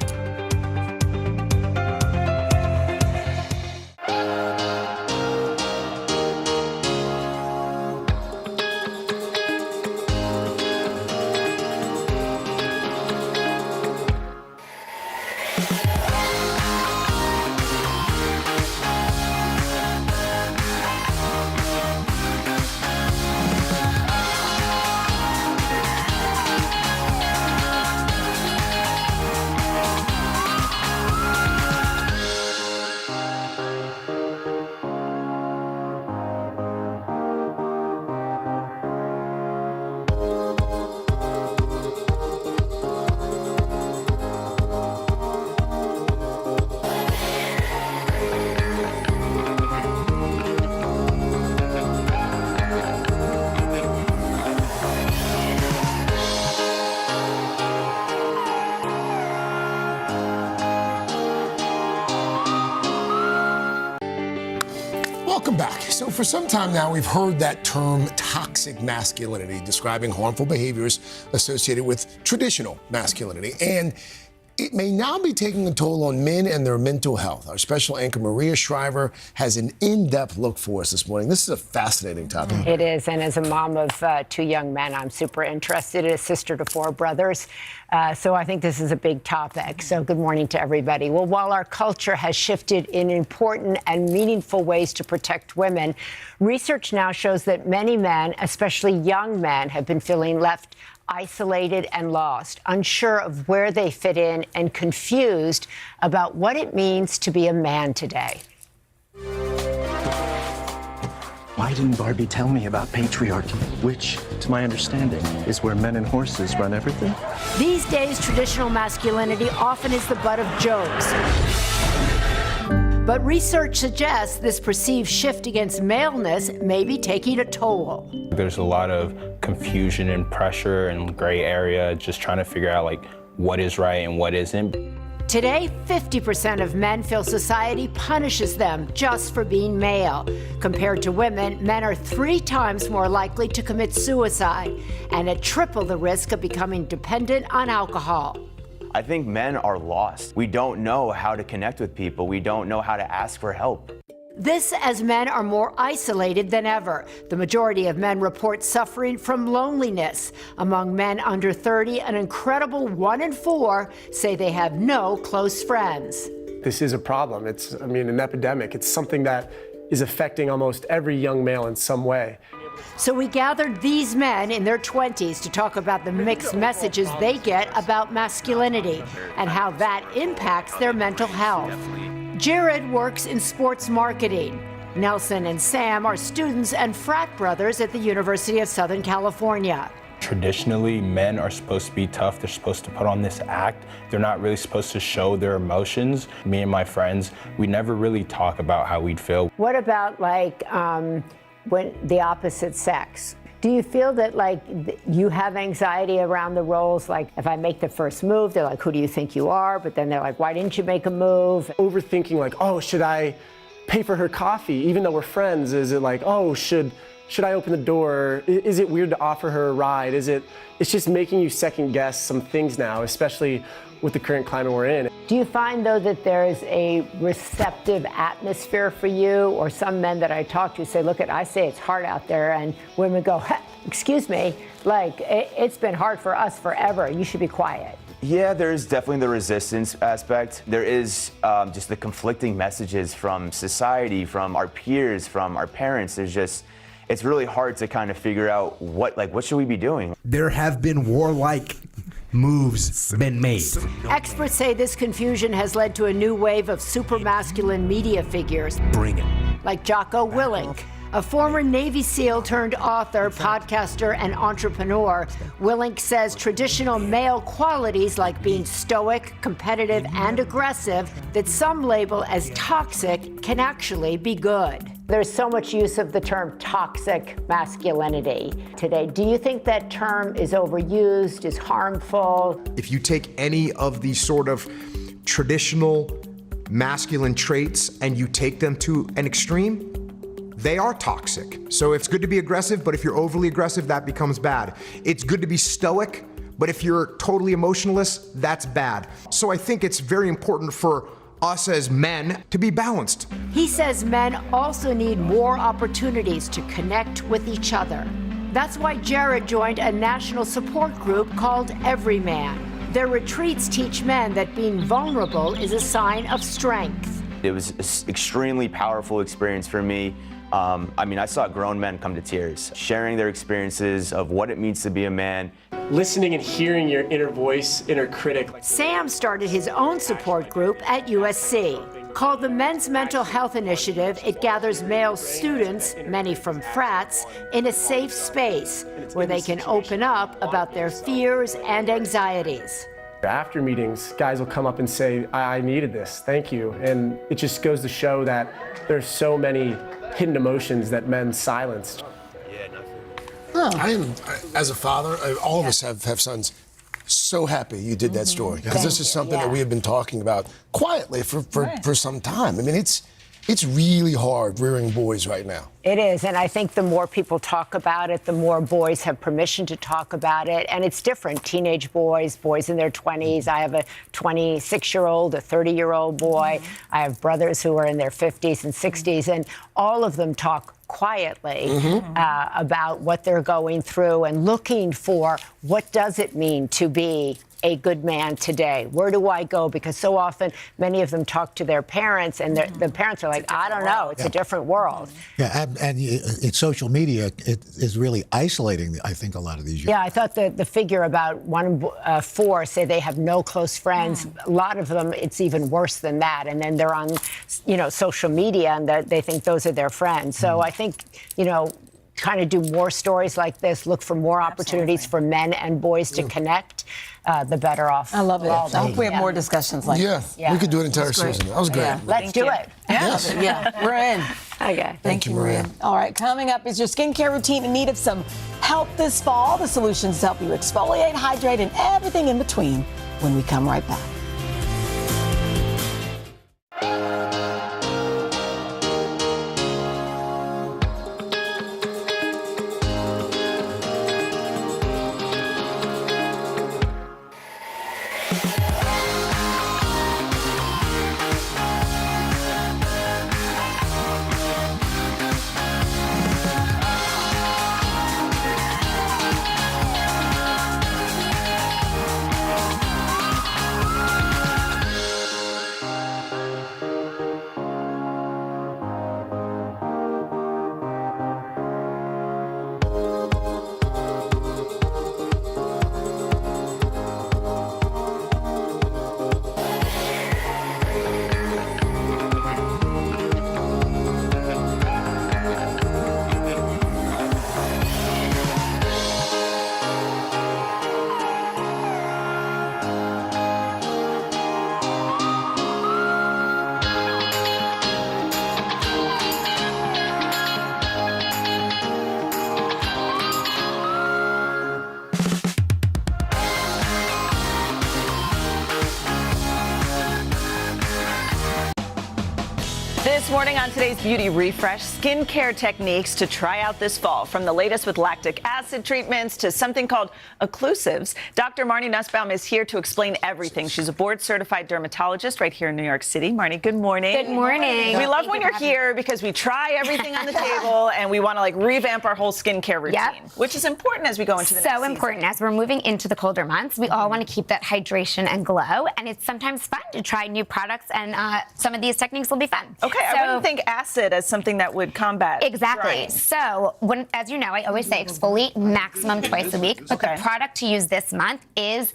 S9: So for some time now, we've heard that term toxic masculinity, describing harmful behaviors associated with traditional masculinity. And it may now be taking a toll on men and their mental health. Our special anchor, Maria Shriver, has an in-depth look for us this morning. This is a fascinating topic.
S3: It is, and as a mom of 2 young men, I'm super interested. A sister to 4 brothers. So I think this is a big topic. So good morning to everybody. Well, while our culture has shifted in important and meaningful ways to protect women, research now shows that many men, especially young men, have been feeling left isolated and lost, unsure of where they fit in, and confused about what it means to be a man today.
S10: Why didn't Barbie tell me about patriarchy, which, to my understanding, is where men and horses run everything?
S3: These days, traditional masculinity often is the butt of jokes. But research suggests this perceived shift against maleness may be taking a toll.
S11: There's a lot of confusion and pressure and gray area, just trying to figure out like what is right and what isn't.
S3: Today, 50% of men feel society punishes them just for being male. Compared to women, men are 3 times more likely to commit suicide and at triple the risk of becoming dependent on alcohol.
S14: I think men are lost. We don't know how to connect with people. We don't know how to ask for help.
S3: This as men are more isolated than ever. The majority of men report suffering from loneliness. Among men under 30, an incredible 1 in 4 say they have no close friends.
S15: This is a problem. It's, an epidemic. It's something that is affecting almost every young male in some way.
S3: So we gathered these men in their 20s to talk about the mixed messages they get about masculinity and how that impacts their mental health. Jared works in sports marketing. Nelson and Sam are students and frat brothers at the University of Southern California.
S11: Traditionally, men are supposed to be tough. They're supposed to put on this act. They're not really supposed to show their emotions. Me and my friends, we never really talk about how we'd feel.
S3: What about when the opposite sex? Do you feel that you have anxiety around the roles? Like if I make the first move, they're like, who do you think you are? But then they're like, why didn't you make a move?
S15: Overthinking like, oh, should I pay for her coffee? Even though we're friends, is it like, oh, should I open the door? Is it weird to offer her a ride? It's just making you second guess some things now, especially with the current climate we're in.
S3: Do you find, though, that there's a receptive atmosphere for you? Or some men that I talk to say, look, I say it's hard out there, and women go, excuse me, it's been hard for us forever. You should be quiet.
S14: Yeah, there's definitely the resistance aspect. There is just the conflicting messages from society, from our peers, from our parents. It's really hard to kind of figure out what should we be doing?
S26: There have been warlike moves been made.
S3: Experts say this confusion has led to a new wave of super masculine media figures.
S26: Bring it.
S3: Like Jocko Willink, a former Navy SEAL turned author, podcaster, and entrepreneur. Willink says traditional male qualities like being stoic, competitive, and aggressive that some label as toxic can actually be good. There's so much use of the term toxic masculinity today. Do you think that term is overused, is harmful?
S27: If you take any of these sort of traditional masculine traits and you take them to an extreme, they are toxic. So it's good to be aggressive, but if you're overly aggressive, that becomes bad. It's good to be stoic, but if you're totally emotionless, that's bad. So I think it's very important for us as men to be balanced.
S3: He says men also need more opportunities to connect with each other. That's why Jared joined a national support group called Everyman. Their retreats teach men that being vulnerable is a sign of strength.
S14: It was an extremely powerful experience for me. I saw grown men come to tears, sharing their experiences of what it means to be a man.
S15: Listening and hearing your inner voice, inner critic.
S3: Sam started his own support group at USC. Called the Men's Mental Health Initiative, it gathers male students, many from frats, in a safe space where they can open up about their fears and anxieties.
S15: After meetings, guys will come up and say, I needed this, thank you. And it just goes to show that there's so many hidden emotions that men silenced.
S9: I am, as a father, all of us have sons, so happy you did that story. Because this is something that we have been talking about quietly for some time. it's really hard rearing boys right now.
S3: It is, and I think the more people talk about it, the more boys have permission to talk about it, and it's different. Teenage boys, boys in their 20s. I have a 26-year-old, a 30-year-old boy. I have brothers who are in their 50s and 60s, and all of them talk quietly about what they're going through and looking for what does it mean to be a good man today? Where do I go? Because so often, many of them talk to their parents, and the parents are like, I don't know, it's a different world.
S21: Yeah, and it's social media, it is really isolating, I think, a lot of these young.
S3: Yeah, I thought the figure about 1 in 4 say they have no close friends. A lot of them, it's even worse than that. And then they're on, social media, and they think those are their friends. So I think, kind of do more stories like this, look for more opportunities for men and boys to connect, the better off.
S5: I love it. I
S3: all
S5: hope we have more discussions like this.
S9: We could do an entire season. That was great.
S5: Yeah.
S3: Let's do it.
S9: Yes.
S5: Yeah, we're in.
S3: Okay.
S5: Thank you, Maria. All right, coming up is your skincare routine in need of some help this fall. The solutions to help you exfoliate, hydrate, and everything in between when we come right back.
S22: This morning on today's Beauty Refresh, skincare techniques to try out this fall. From the latest with lactic acid treatments to something called occlusives. Dr. Marnie Nussbaum is here to explain everything. She's a board-certified dermatologist right here in New York City. Marnie, good morning.
S2: Good morning.
S22: We love when you're here because we try everything on the table and we want to revamp our whole skincare routine, which is important as we go into the next
S2: season. So important. As we're moving into the colder months, we all want to keep that hydration and glow, and it's sometimes fun to try new products, and some of these techniques will be fun.
S22: Okay,
S2: so,
S22: I wouldn't think acid as something that would combat
S2: Exactly.
S22: drying.
S2: So, as you know, I always say exfoliate maximum twice a week, but the product to use this month is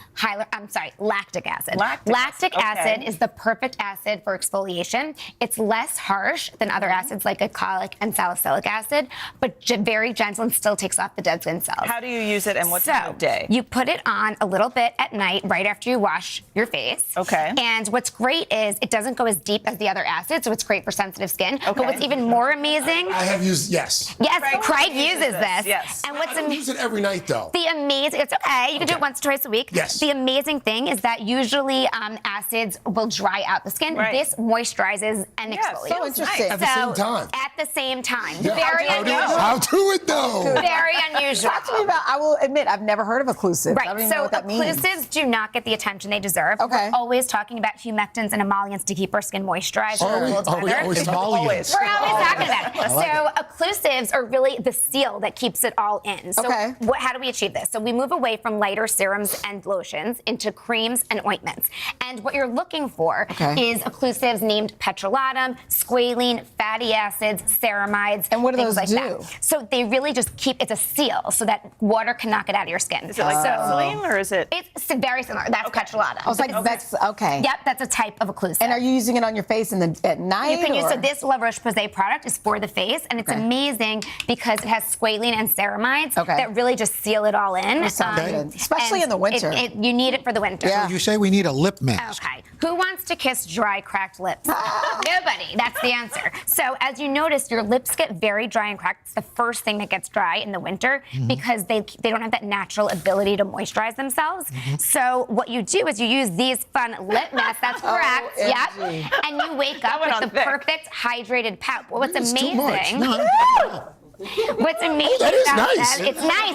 S2: lactic acid. Lactic acid is the perfect acid for exfoliation. It's less harsh than other acids like glycolic and salicylic acid, but very gentle and still takes off the dead skin cells.
S22: How do you use it and what time of day?
S2: You put it on a little bit at night, right after you wash your face.
S22: Okay.
S2: And what's great is it doesn't go as deep as the other acids, so it's great for sensitive skin. Okay. But what's even more amazing...
S9: I have used, yes.
S2: Yes, Craig uses this.
S22: Yes.
S2: And what's
S9: I don't use it every night, though.
S2: The amazing... It's okay. You can do it once or twice a week.
S9: Yes.
S2: The amazing thing is that usually acids will dry out the skin.
S22: Right.
S2: This moisturizes and exfoliates.
S5: So interesting.
S9: At the same time.
S2: At the same time.
S9: Yeah.
S2: Very unusual.
S9: How do it, though?
S2: Very unusual.
S5: Talk to me about, I will admit, I've never heard of occlusives.
S2: Right,
S5: I don't even
S2: so
S5: know what that means.
S2: occlusives do not get the attention they deserve.
S5: Okay.
S2: We're always talking about humectants and emollients to keep our skin moisturized.
S9: Are we always
S2: We're always talking about it. So occlusives are really the seal that keeps it all in. So how do we achieve this? So we move away from lighter serums and lotions into creams and ointments. And what you're looking for is occlusives named petrolatum, squalene, fatty acids, ceramides,
S5: and what do
S2: things
S5: those
S2: like
S5: do?
S2: that. So they really just keep, it's a seal so that water can knock it out of your skin.
S22: Is it like Vaseline or is it?
S2: It's very similar. That's petrolatum.
S5: I was like, that's okay.
S2: Yep, that's a type of occlusive.
S5: And are you using it on your face at night?
S2: You can use, so this La Roche-Posay product is for the face, and it's amazing because it has squalene and ceramides that really just seal it all in.
S5: That sounds good. Especially in the winter.
S2: You need it for the winter.
S21: So you say we need a lip mask.
S2: Okay. Who wants to kiss dry, cracked lips? Nobody. That's the answer. So as you notice, your lips get very dry and cracked. It's the first thing that gets dry in the winter because they don't have that natural ability to moisturize themselves. So what you do is you use these fun lip masks. That's correct. Yep. And you wake up with the perfect hydrated pout. Well, what's amazing? What's amazing
S9: that is
S2: about
S9: nice.
S2: them,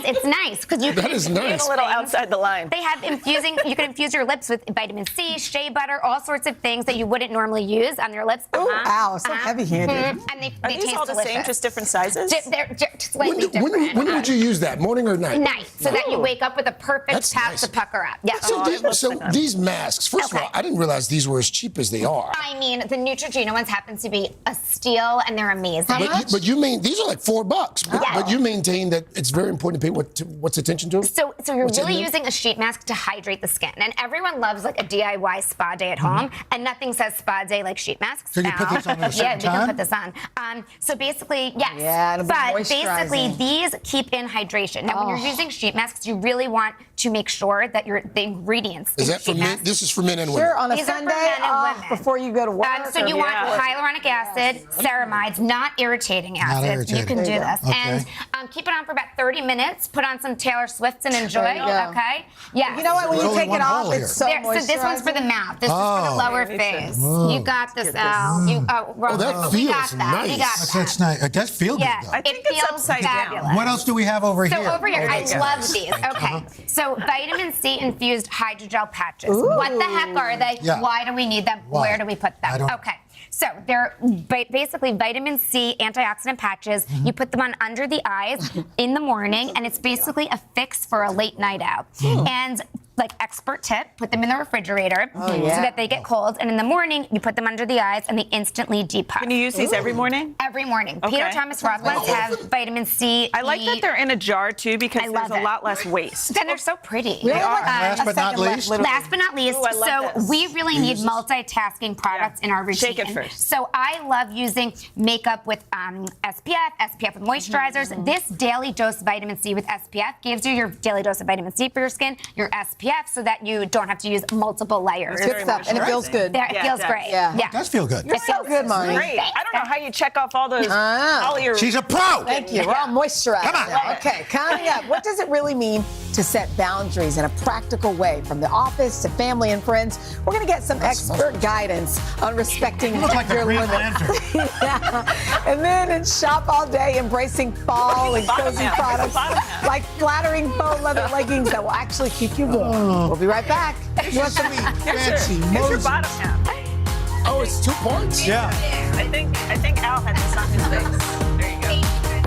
S2: it's nice because you can
S9: is nice.
S22: A little outside the line.
S2: They have you can infuse your lips with vitamin C, shea butter, all sorts of things that you wouldn't normally use on your lips.
S5: Ow, so heavy-handed.
S2: And
S22: Are
S2: they
S22: these
S2: taste
S22: all the same,
S2: delicious.
S22: just different sizes?
S2: They're slightly different.
S9: When would you use that? Morning or night?
S2: Night, so that you wake up with a perfect pout to pucker up. Yeah.
S9: So these masks, first of all, I didn't realize these were as cheap as they are.
S2: I mean, the Neutrogena ones happen to be a steal, and they're amazing.
S9: But you mean these are like $4? But you maintain that it's very important to pay what's attention to?
S2: So you're really using a sheet mask to hydrate the skin, and everyone loves like a DIY spa day at home, and nothing says spa day like sheet masks.
S21: So you put this on at a certain
S2: Yeah, we
S21: time?
S2: can put this on. So basically, yes.
S5: Yeah, it'll be
S2: but
S5: moisturizing.
S2: basically, these keep in hydration. Now, when you're using sheet masks, you really want to make sure that the ingredients.
S9: Is
S2: in
S9: that for
S2: sheet
S9: men?
S2: masks-
S9: This is for men and women.
S5: Sure, on a
S2: These are for
S5: Sunday
S2: men and women.
S5: before you go to work.
S2: So you want hyaluronic acid, ceramides, not irritating acids.
S21: irritating.
S2: You can do this.
S21: Okay.
S2: And keep it on for about 30 minutes. Put on some Taylor Swift and enjoy.
S5: There you go.
S2: Okay? Yeah.
S5: You know what? When you
S21: There's
S5: take
S21: only
S5: it
S21: one
S5: off,
S21: hole
S5: it's so
S2: So this one's for the mouth. This is for the lower face. You got this, Al. You,
S9: Oh, that
S2: we
S9: feels
S2: got that. We
S9: nice.
S2: got that.
S21: That's nice. It does feel good,
S2: Yeah,
S21: though.
S22: I think
S2: it
S22: it's
S2: feels
S22: upside down.
S2: fabulous.
S21: What else do we have over here?
S2: So over here, I
S22: go.
S2: love these. Okay, so vitamin C infused hydrogel patches. What the heck are they?
S21: Yeah.
S2: Why do we need them?
S21: Why?
S2: Where do we put them?
S21: I don't know.
S2: Okay. So they're basically vitamin C antioxidant patches. You put them on under the eyes in the morning, and it's basically a fix for a late night out. And like expert tip, put them in the refrigerator so that they get cold. And in the morning, you put them under the eyes, and they instantly depuff.
S22: Can you use these every morning?
S2: Every morning.
S22: Okay.
S2: Peter Thomas Roth ones have vitamin C.
S22: I like that they're in a jar too because
S2: I
S22: there's
S2: love
S22: a
S2: it.
S22: lot less waste.
S2: And they're so pretty.
S22: They are.
S21: Last but not least.
S2: Last but not least,
S22: Ooh, I love
S2: so
S22: this.
S2: we really need multitasking products in our routine.
S22: Shake it first.
S2: So I love using makeup with SPF with moisturizers. This daily dose of vitamin C with SPF gives you your daily dose of vitamin C for your skin, your SPF, so that you don't have to use multiple layers.
S5: Good stuff, and it feels good.
S2: It feels great.
S5: Yeah.
S21: It does feel good.
S5: You're so good, Marnie.
S22: Great. I don't know how you check off all those. All your.
S21: She's a pro.
S5: Thank you. We're all moisturized.
S21: Come on.
S5: now. Okay, coming up, what does it really mean to set boundaries in a practical way from the office to family and friends? We're going to get some expert guidance on respecting
S21: You look like a
S5: your
S21: Green
S5: limits.
S21: Lantern.
S5: Yeah. And then in Shop All Day, embracing fall and cozy products like flattering faux leather leggings that will actually keep you warm. We'll be right back.
S21: Fancy
S22: Here's your
S21: Moses.
S22: bottom half.
S9: Oh, it's 2 parts?
S21: Yeah.
S22: I think Al had this on his face.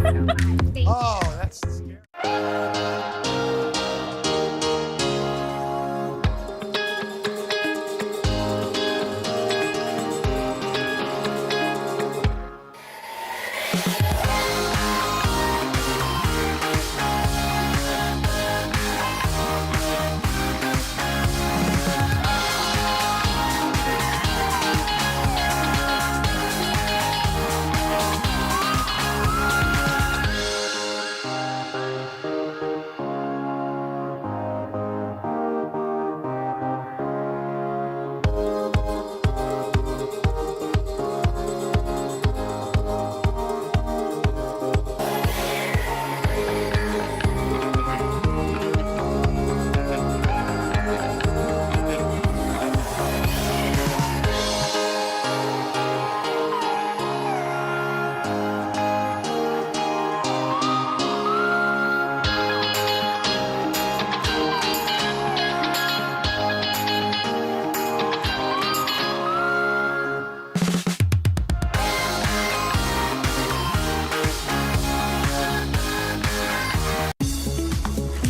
S22: There you go.
S21: Oh, that's scary.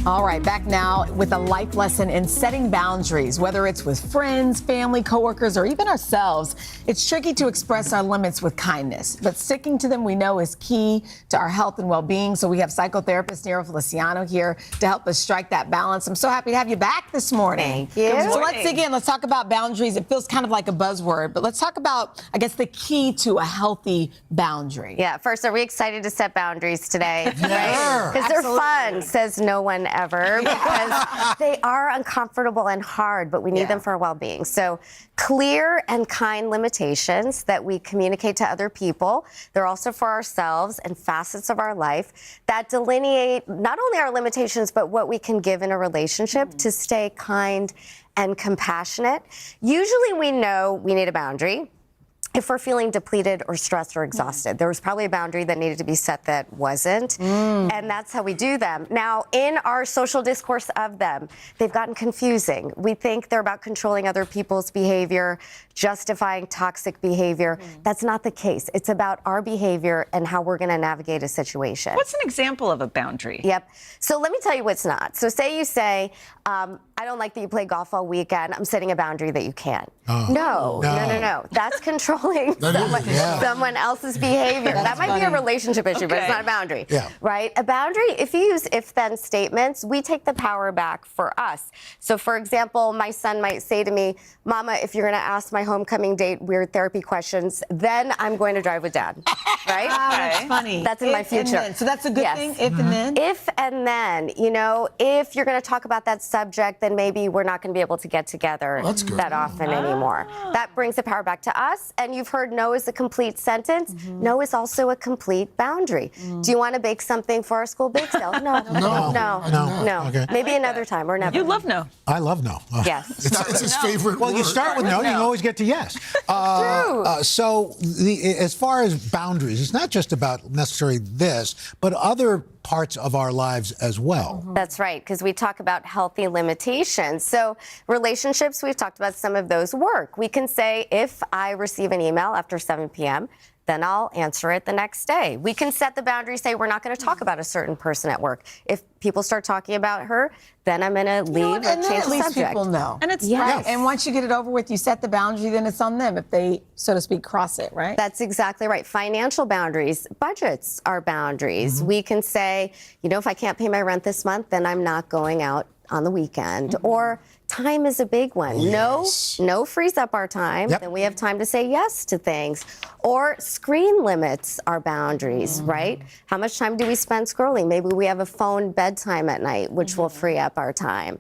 S5: All right, back now with a life lesson in setting boundaries, whether it's with friends, family, coworkers, or even ourselves. It's tricky to express our limits with kindness, but sticking to them we know is key to our health and well-being. So we have psychotherapist Nero Feliciano here to help us strike that balance. I'm so happy to have you back this morning.
S6: Thank you.
S5: So let's dig in. Let's talk about boundaries. It feels kind of like a buzzword, but let's talk about, I guess, the key to a healthy boundary.
S12: Yeah, first, are we excited to set boundaries today?
S21: Yeah.
S12: Because they're
S5: Absolutely.
S12: fun, says no one ever because they are uncomfortable and hard, but we need them for our well-being. So clear and kind limitations that we communicate to other people. They're also for ourselves and facets of our life that delineate not only our limitations, but what we can give in a relationship to stay kind and compassionate. Usually we know we need a boundary if we're feeling depleted or stressed or exhausted. There was probably a boundary that needed to be set that wasn't, and that's how we do them. Now, in our social discourse of them, they've gotten confusing. We think they're about controlling other people's behavior, justifying toxic behavior. That's not the case. It's about our behavior and how we're gonna navigate a situation.
S22: What's an example of a boundary?
S12: Yep. So let me tell you what's not. So say you say, I don't like that you play golf all weekend. I'm setting a boundary that you can't. No. That's controlling someone else's behavior. That might be a relationship issue, but it's not a boundary. Right? A boundary, if you use if-then statements, we take the power back for us. So for example, my son might say to me, Mama, if you're gonna ask my homecoming date weird therapy questions, then I'm going to drive with Dad. Right?
S5: That's funny.
S12: That's in my future.
S5: So that's a good thing, if and then?
S12: If and then, you know, if you're gonna talk about that subject, then maybe we're not gonna be able to get together that often anymore. That brings the power back to us. And you've heard no is a complete sentence. No is also a complete boundary. Do you want to bake something for our school bake sale? No.
S21: Okay.
S12: Maybe another time or never.
S22: You love no.
S21: I love no.
S12: Yes.
S9: It's his favorite
S21: Well,
S9: word.
S21: you start with no, you can always get to yes. So as far as boundaries, it's not just about necessarily this, but other parts of our lives as well.
S12: That's right, because we talk about healthy limitations. So relationships, we've talked about some of those work. We can say, if I receive an email after 7 p.m., then I'll answer it the next day. We can set the boundary, say we're not going to talk about a certain person at work. If people start talking about her, then I'm going to leave or
S5: and then
S12: change
S5: at
S12: the
S5: least
S12: subject.
S5: people know.
S12: And it's
S5: right. And once you get it over with, you set the boundary, then it's on them if they, so to speak, cross it, right?
S12: That's exactly right. Financial boundaries, budgets are boundaries. We can say, you know, if I can't pay my rent this month, then I'm not going out on the weekend. Or time is a big one. No frees up our time. Then we have time to say yes to things. Or screen limits our boundaries, right? How much time do we spend scrolling? Maybe we have a phone bedtime at night, which will free up our time.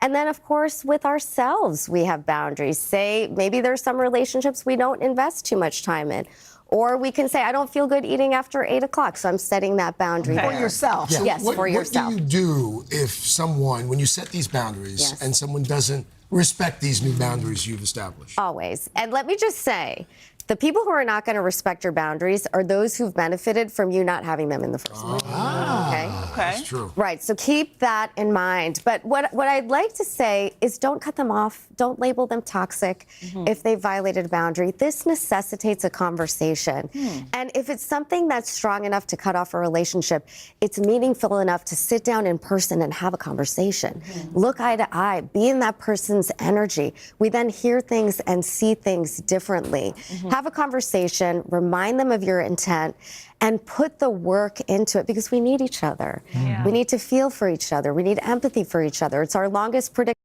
S12: And then, of course, with ourselves, we have boundaries. Say, maybe there's some relationships we don't invest too much time in. Or we can say, I don't feel good eating after 8 o'clock, so I'm setting that boundary there.
S5: For yourself.
S9: Yeah.
S12: Yes, for yourself.
S9: What do you do if someone, when you set these boundaries and someone doesn't respect these new boundaries you've established?
S12: Always. And let me just say, the people who are not going to respect your boundaries are those who've benefited from you not having them in the first place. Okay?
S9: That's true.
S12: Right. So keep that in mind. But what I'd like to say is don't cut them off. Don't label them toxic if they violated a boundary. This necessitates a conversation. And if it's something that's strong enough to cut off a relationship, it's meaningful enough to sit down in person and have a conversation. Look eye to eye. Be in that person's energy. We then hear things and see things differently. Have a conversation, remind them of your intent, and put the work into it because we need each other. We need to feel for each other. We need empathy for each other. It's our longest predicament.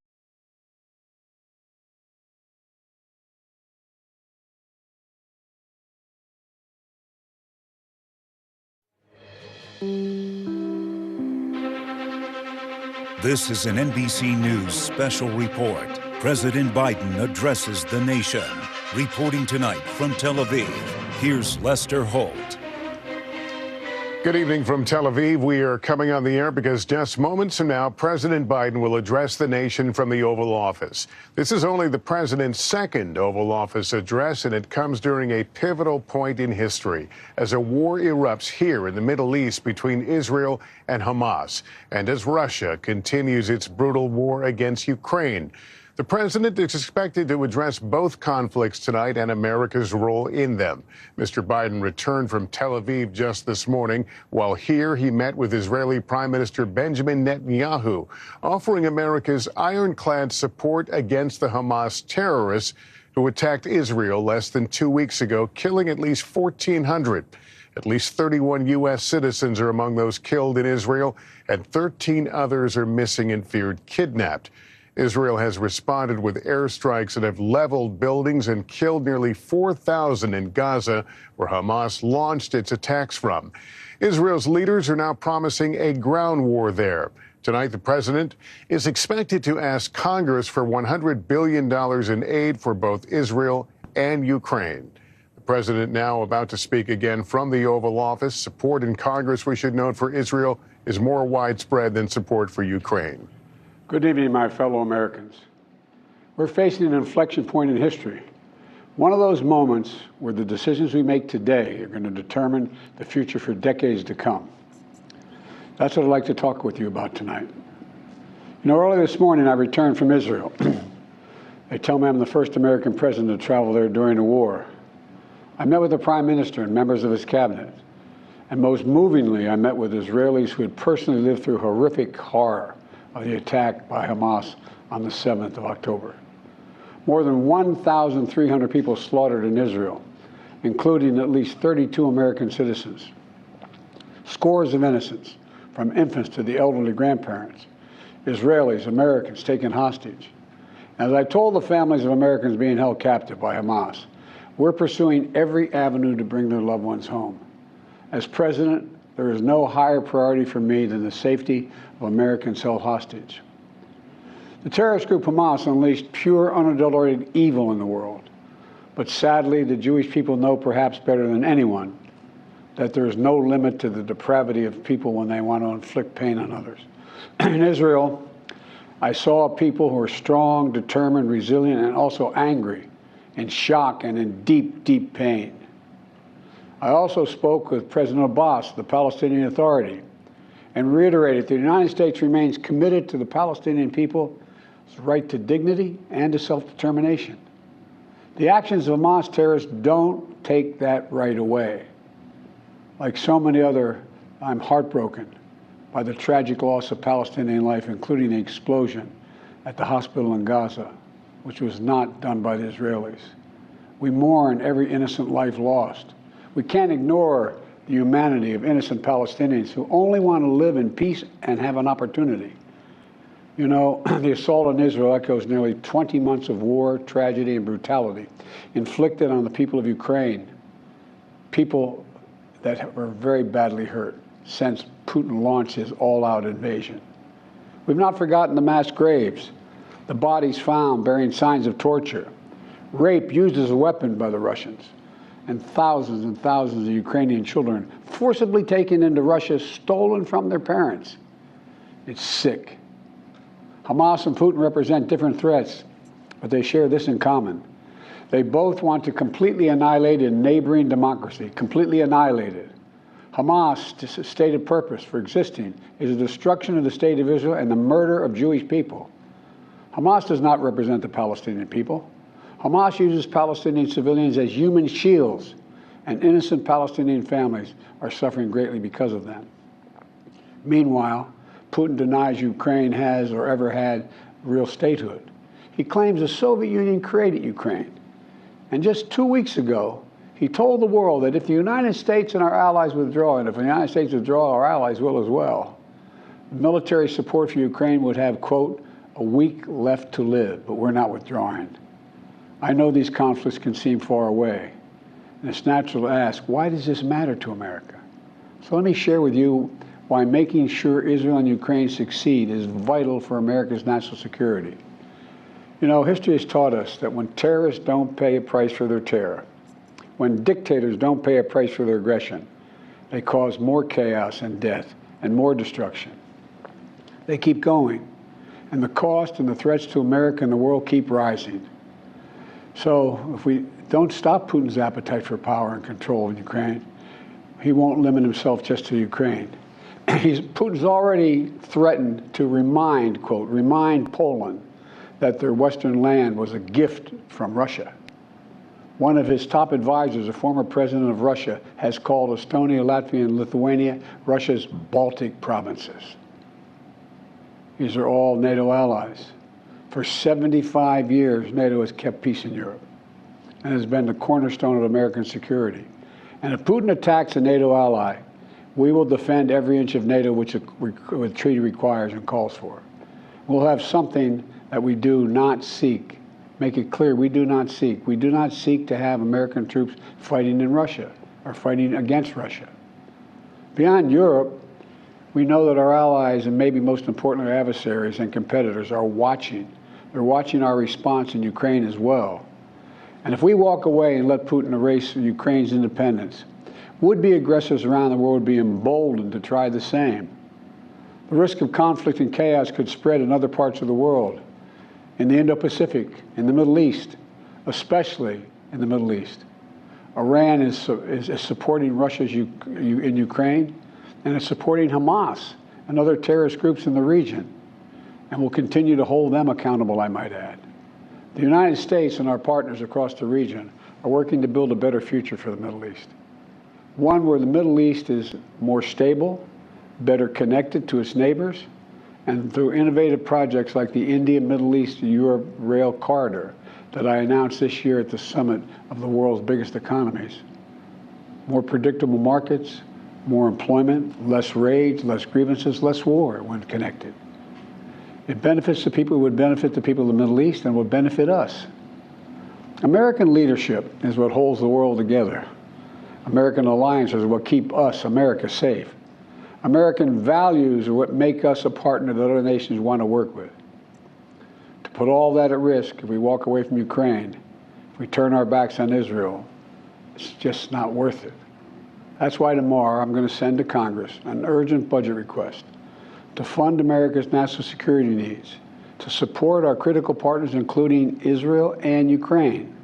S13: This is an NBC News special report. President Biden addresses the nation. Reporting tonight from Tel Aviv, here's Lester Holt.
S16: Good evening from Tel Aviv. We are coming on the air because just moments from now, President Biden will address the nation from the Oval Office. This is only the president's second Oval Office address, and it comes during a pivotal point in history as a war erupts here in the Middle East between Israel and Hamas, and as Russia continues its brutal war against Ukraine. The president is expected to address both conflicts tonight and America's role in them. Mr. Biden returned from Tel Aviv just this morning. While here, he met with Israeli Prime Minister Benjamin Netanyahu, offering America's ironclad support against the Hamas terrorists who attacked Israel less than 2 weeks ago, killing at least 1,400. At least 31 U.S. citizens are among those killed in Israel, and 13 others are missing and feared kidnapped. Israel has responded with airstrikes that have leveled buildings and killed nearly 4,000 in Gaza, where Hamas launched its attacks from. Israel's leaders are now promising a ground war there. Tonight, the president is expected to ask Congress for $100 billion in aid for both Israel and Ukraine. The president now about to speak again from the Oval Office. Support in Congress, we should note, for Israel is more widespread than support for Ukraine.
S1: Good evening, my fellow Americans. We're facing an inflection point in history. One of those moments where the decisions we make today are going to determine the future for decades to come. That's what I'd like to talk with you about tonight. You know, early this morning I returned from Israel. They tell me I'm the first American president to travel there during the war. I met with the Prime Minister and members of his cabinet. And most movingly, I met with Israelis who had personally lived through horrific horror of the attack by Hamas on the 7th of October. More than 1,300 people slaughtered in Israel, including at least 32 American citizens. Scores of innocents, from infants to the elderly grandparents, Israelis, Americans taken hostage. As I told the families of Americans being held captive by Hamas, we're pursuing every avenue to bring their loved ones home. As president, there is no higher priority for me than the safety of Americans held hostage. The terrorist group Hamas unleashed pure, unadulterated evil in the world. But sadly, the Jewish people know perhaps better than anyone that there is no limit to the depravity of people when they want to inflict pain on others. In Israel, I saw people who are strong, determined, resilient, and also angry, in shock and in deep, deep pain. I also spoke with President Abbas, the Palestinian Authority, and reiterated that the United States remains committed to the Palestinian people's right to dignity and to self-determination. The actions of Hamas terrorists don't take that right away. Like so many other, I'm heartbroken by the tragic loss of Palestinian life, including the explosion at the hospital in Gaza, which was not done by the Israelis. We mourn every innocent life lost. We can't ignore the humanity of innocent Palestinians who only want to live in peace and have an opportunity. You know, the assault on Israel echoes nearly 20 months of war, tragedy, and brutality inflicted on the people of Ukraine, people that were very badly hurt since Putin launched his all-out invasion. We've not forgotten the mass graves, the bodies found bearing signs of torture, rape used as a weapon by the Russians, and thousands of Ukrainian children forcibly taken into Russia, stolen from their parents. It's sick. Hamas and Putin represent different threats, but they share this in common. They both want to completely annihilate a neighboring democracy, completely annihilate it. Hamas' stated purpose for existing is the destruction of the state of Israel and the murder of Jewish people. Hamas does not represent the Palestinian people. Hamas uses Palestinian civilians as human shields, and innocent Palestinian families are suffering greatly because of them. Meanwhile, Putin denies Ukraine has or ever had real statehood. He claims the Soviet Union created Ukraine. And just 2 weeks ago, he told the world that if the United States and our allies withdraw, and if the United States withdraw, our allies will as well, military support for Ukraine would have, quote, a week left to live, but we're not withdrawing. I know these conflicts can seem far away, and it's natural to ask, why does this matter to America? So let me share with you why making sure Israel and Ukraine succeed is vital for America's national security. You know, history has taught us that when terrorists don't pay a price for their terror, when dictators don't pay a price for their aggression, they cause more chaos and death and more destruction. They keep going, and the cost and the threats to America and the world keep rising. So if we don't stop Putin's appetite for power and control in Ukraine, he won't limit himself just to Ukraine. Putin's already threatened to remind, quote, remind Poland that their Western land was a gift from Russia. One of his top advisors, a former president of Russia, has called Estonia, Latvia, and Lithuania Russia's Baltic provinces. These are all NATO allies. For 75 years, NATO has kept peace in Europe and has been the cornerstone of American security. And if Putin attacks a NATO ally, we will defend every inch of NATO which the treaty requires and calls for. We'll have something that we do not seek. Make it clear, we do not seek. We do not seek to have American troops fighting in Russia or fighting against Russia. Beyond Europe, We know that our allies, and maybe most importantly our adversaries and competitors, are watching. They're watching our response in Ukraine as well. And if we walk away and let Putin erase Ukraine's independence, would-be aggressors around the world would be emboldened to try the same. The risk of conflict and chaos could spread in other parts of the world, in the Indo-Pacific, in the Middle East, especially in the Middle East. Iran is supporting Russia in Ukraine, and is supporting Hamas and other terrorist groups in the region, and will continue to hold them accountable, I might add. The United States and our partners across the region are working to build a better future for the Middle East. One where the Middle East is more stable, better connected to its neighbors, and through innovative projects like the India-Middle East-Europe Rail Corridor that I announced this year at the summit of the world's biggest economies. More predictable markets, more employment, less rage, less grievances, less war when connected. It benefits the people, it would benefit the people of the Middle East, and would benefit us. American leadership is what holds the world together. American alliances are what keep us, America, safe. American values are what make us a partner that other nations want to work with. To put all that at risk, if we walk away from Ukraine, if we turn our backs on Israel, it's just not worth it. That's why tomorrow I'm going to send to Congress an urgent budget request to fund America's national security needs, to support our critical partners, including Israel and Ukraine.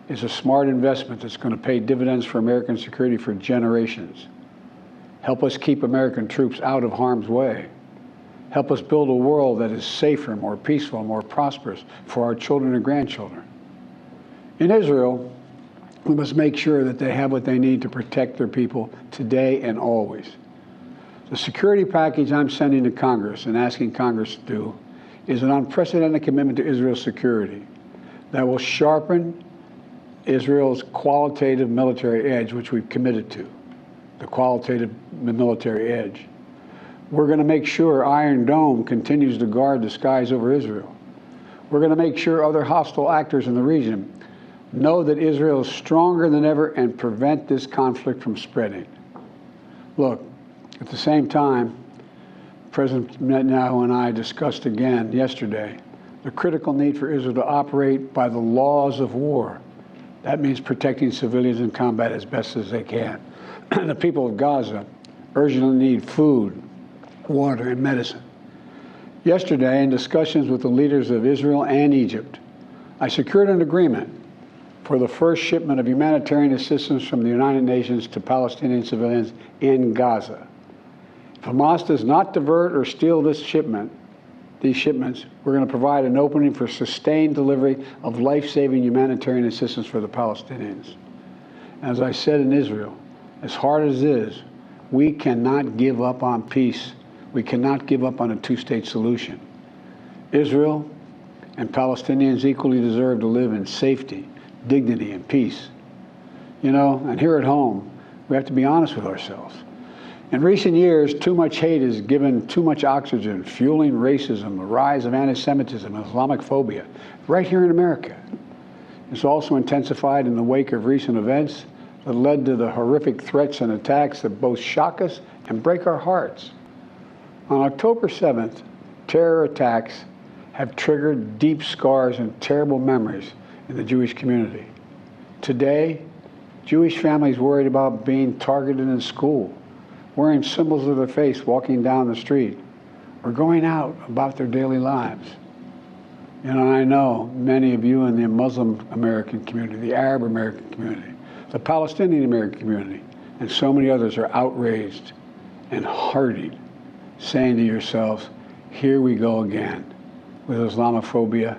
S1: It's a smart investment that's going to pay dividends for American security for generations. Help us keep American troops out of harm's way. Help us build a world that is safer, more peaceful, more prosperous for our children and grandchildren. In Israel, we must make sure that they have what they need to protect their people today and always. The security package I'm sending to Congress and asking Congress to do is an unprecedented commitment to Israel's security that will sharpen Israel's qualitative military edge, which we've committed to, the qualitative military edge. We're going to make sure Iron Dome continues to guard the skies over Israel. We're going to make sure other hostile actors in the region know that Israel is stronger than ever and prevent this conflict from spreading. Look, at the same time, President Netanyahu and I discussed again yesterday the critical need for Israel to operate by the laws of war. That means protecting civilians in combat as best as they can. The people of Gaza urgently need food, water, and medicine. Yesterday, in discussions with the leaders of Israel and Egypt, I secured an agreement for the first shipment of humanitarian assistance from the United Nations to Palestinian civilians in Gaza. If Hamas does not divert or steal these shipments, we're going to provide an opening for sustained delivery of life-saving humanitarian assistance for the Palestinians. As I said in Israel, as hard as it is, we cannot give up on peace. We cannot give up on a two-state solution. Israel and Palestinians equally deserve to live in safety, dignity, and peace. You know, and here at home, we have to be honest with ourselves. In recent years, too much hate has given too much oxygen, fueling racism, the rise of anti-Semitism, and Islamophobia, right here in America. It's also intensified in the wake of recent events that led to the horrific threats and attacks that both shock us and break our hearts. On October 7th, terror attacks have triggered deep scars and terrible memories in the Jewish community. Today, Jewish families worried about being targeted in school, wearing symbols of their faith, walking down the street, or going out about their daily lives. And I know many of you in the Muslim American community, the Arab American community, the Palestinian American community, and so many others are outraged and hurting, saying to yourselves, here we go again with Islamophobia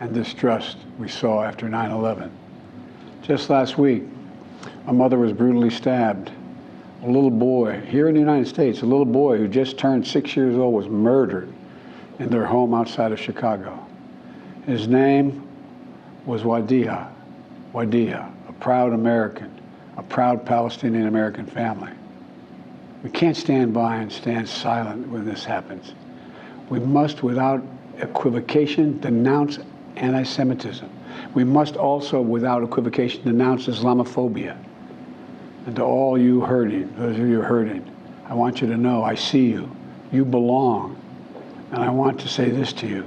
S1: and distrust we saw after 9/11. Just last week, a mother was brutally stabbed. A little boy, here in the United States, a little boy who just turned 6 years old was murdered in their home outside of Chicago. His name was Wadiha, a proud American, a proud Palestinian American family. We can't stand by and stand silent when this happens. We must, without equivocation, denounce anti-Semitism. We must also, without equivocation, denounce Islamophobia. And to all you hurting, those of you hurting, I want you to know I see you. You belong. And I want to say this to you.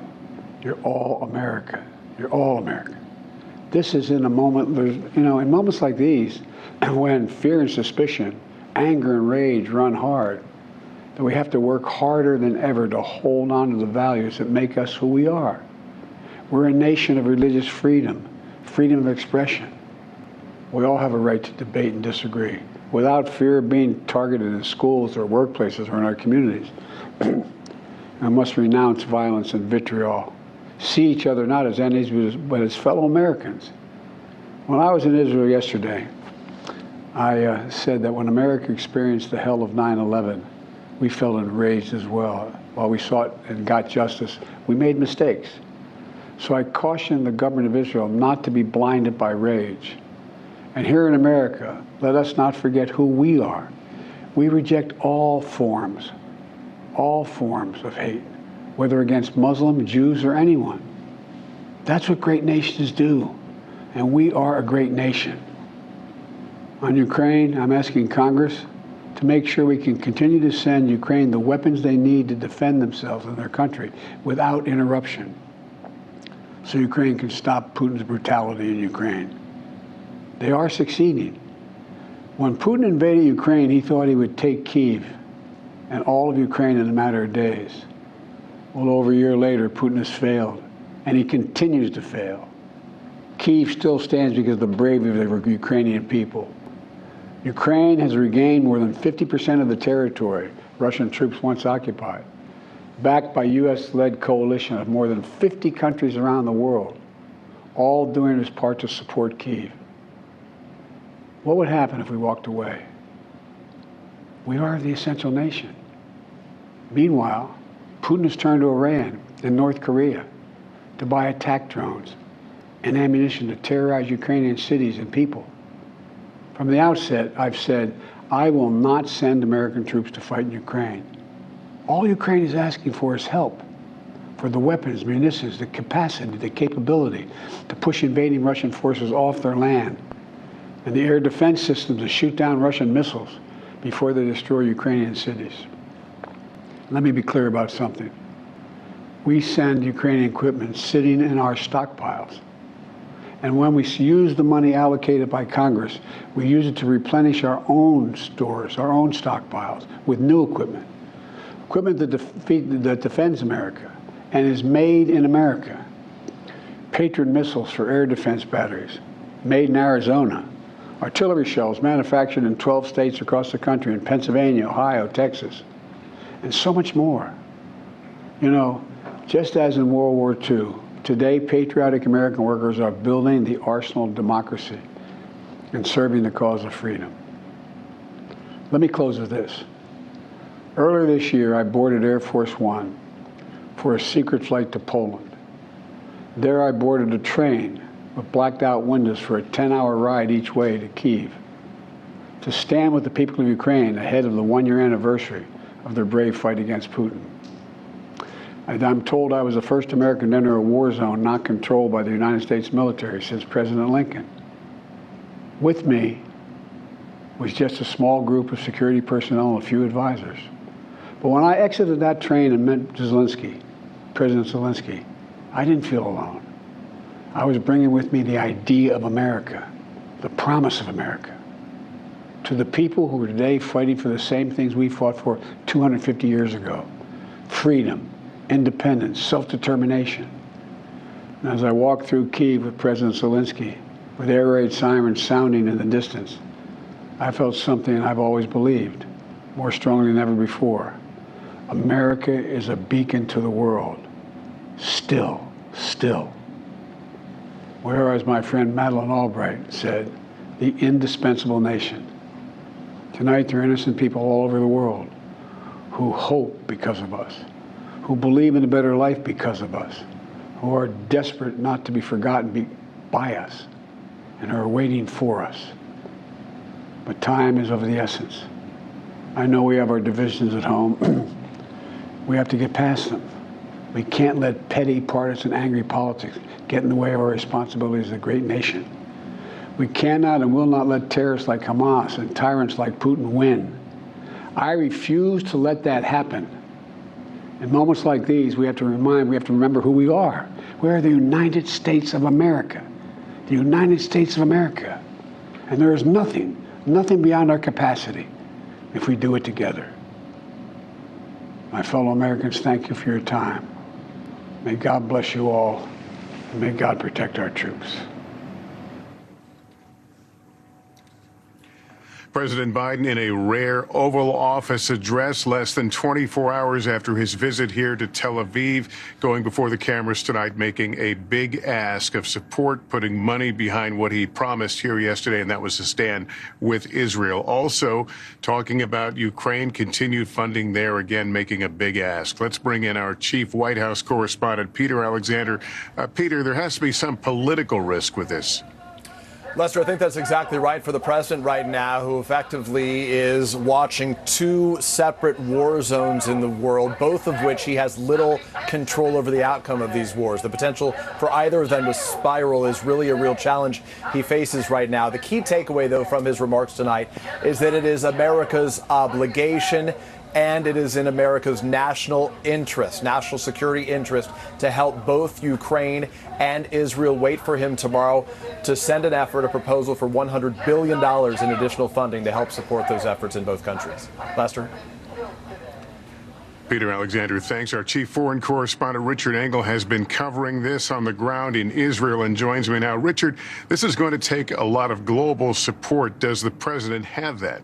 S1: You're all America. You're all America. This is in a moment, in moments like these, when fear and suspicion, anger and rage run hard, that we have to work harder than ever to hold on to the values that make us who we are. We're a nation of religious freedom, freedom of expression. We all have a right to debate and disagree without fear of being targeted in schools or workplaces or in our communities. We must renounce violence and vitriol. See each other not as enemies, but as fellow Americans. When I was in Israel yesterday, I said that when America experienced the hell of 9/11, we felt enraged as well. While we sought and got justice, we made mistakes. So I cautioned the government of Israel not to be blinded by rage. And here in America, let us not forget who we are. We reject all forms of hate, whether against Muslim, Jews, or anyone. That's what great nations do, and we are a great nation. On Ukraine, I'm asking Congress to make sure we can continue to send Ukraine the weapons they need to defend themselves and their country without interruption, so Ukraine can stop Putin's brutality in Ukraine. They are succeeding. When Putin invaded Ukraine, he thought he would take Kyiv and all of Ukraine in a matter of days. Well, over a year later, Putin has failed, and he continues to fail. Kyiv still stands because of the bravery of the Ukrainian people. Ukraine has regained more than 50% of the territory Russian troops once occupied, backed by U.S.-led coalition of more than 50 countries around the world, all doing its part to support Kyiv. What would happen if we walked away? We are the essential nation. Meanwhile, Putin has turned to Iran and North Korea to buy attack drones and ammunition to terrorize Ukrainian cities and people. From the outset, I've said, I will not send American troops to fight in Ukraine. All Ukraine is asking for is help for the weapons, munitions, the capacity, the capability to push invading Russian forces off their land, and the air defense systems to shoot down Russian missiles before they destroy Ukrainian cities. Let me be clear about something. We send Ukrainian equipment sitting in our stockpiles. And when we use the money allocated by Congress, we use it to replenish our own stores, our own stockpiles with new equipment. Equipment that defends America and is made in America. Patriot missiles for air defense batteries, made in Arizona. Artillery shells manufactured in 12 states across the country, in Pennsylvania, Ohio, Texas, and so much more. You know, just as in World War II, today patriotic American workers are building the arsenal of democracy and serving the cause of freedom. Let me close with this. Earlier this year, I boarded Air Force One for a secret flight to Poland. There I boarded a train with blacked out windows for a 10-hour ride each way to Kyiv, to stand with the people of Ukraine ahead of the one-year anniversary of their brave fight against Putin. I'm told I was the first American to enter a war zone not controlled by the United States military since President Lincoln. With me was just a small group of security personnel and a few advisors. But when I exited that train and met President Zelensky, I didn't feel alone. I was bringing with me the idea of America, the promise of America, to the people who are today fighting for the same things we fought for 250 years ago: freedom, independence, self-determination. And as I walked through Kyiv with President Zelensky, with air raid sirens sounding in the distance, I felt something I've always believed, more strongly than ever before. America is a beacon to the world. Still. Where, as my friend Madeleine Albright said, the indispensable nation. Tonight, there are innocent people all over the world who hope because of us, who believe in a better life because of us, who are desperate not to be forgotten by us, and are waiting for us. But time is of the essence. I know we have our divisions at home. We have to get past them. We can't let petty, partisan, angry politics get in the way of our responsibilities as a great nation. We cannot and will not let terrorists like Hamas and tyrants like Putin win. I refuse to let that happen. In moments like these, we have to remember who we are. We are the United States of America. The United States of America. And there is nothing beyond our capacity if we do it together. My fellow Americans, thank you for your time. May God bless you all, and may God protect our troops.
S16: President Biden in a rare Oval Office address less than 24 hours after his visit here to Tel Aviv, going before the cameras tonight, making a big ask of support, putting money behind what he promised here yesterday, and that was to stand with Israel. Also talking about Ukraine, continued funding there, again making a big ask. Let's bring in our chief White House correspondent, Peter Alexander. Peter, there has to be some political risk with this.
S7: Lester, I think that's exactly right for the president right now, who effectively is watching two separate war zones in the world, both of which he has little control over the outcome of these wars. The potential for either of them to spiral is really a real challenge he faces right now. The key takeaway, though, from his remarks tonight is that it is America's obligation and it is in America's national interest, national security interest, to help both Ukraine and Israel. Wait for him tomorrow to send an effort, a proposal for $100 billion in additional funding to help support those efforts in both countries. Lester?
S16: Peter Alexander, thanks. Our chief foreign correspondent, Richard Engel, has been covering this on the ground in Israel and joins me now. Richard, this is going to take a lot of global support. Does the president have that?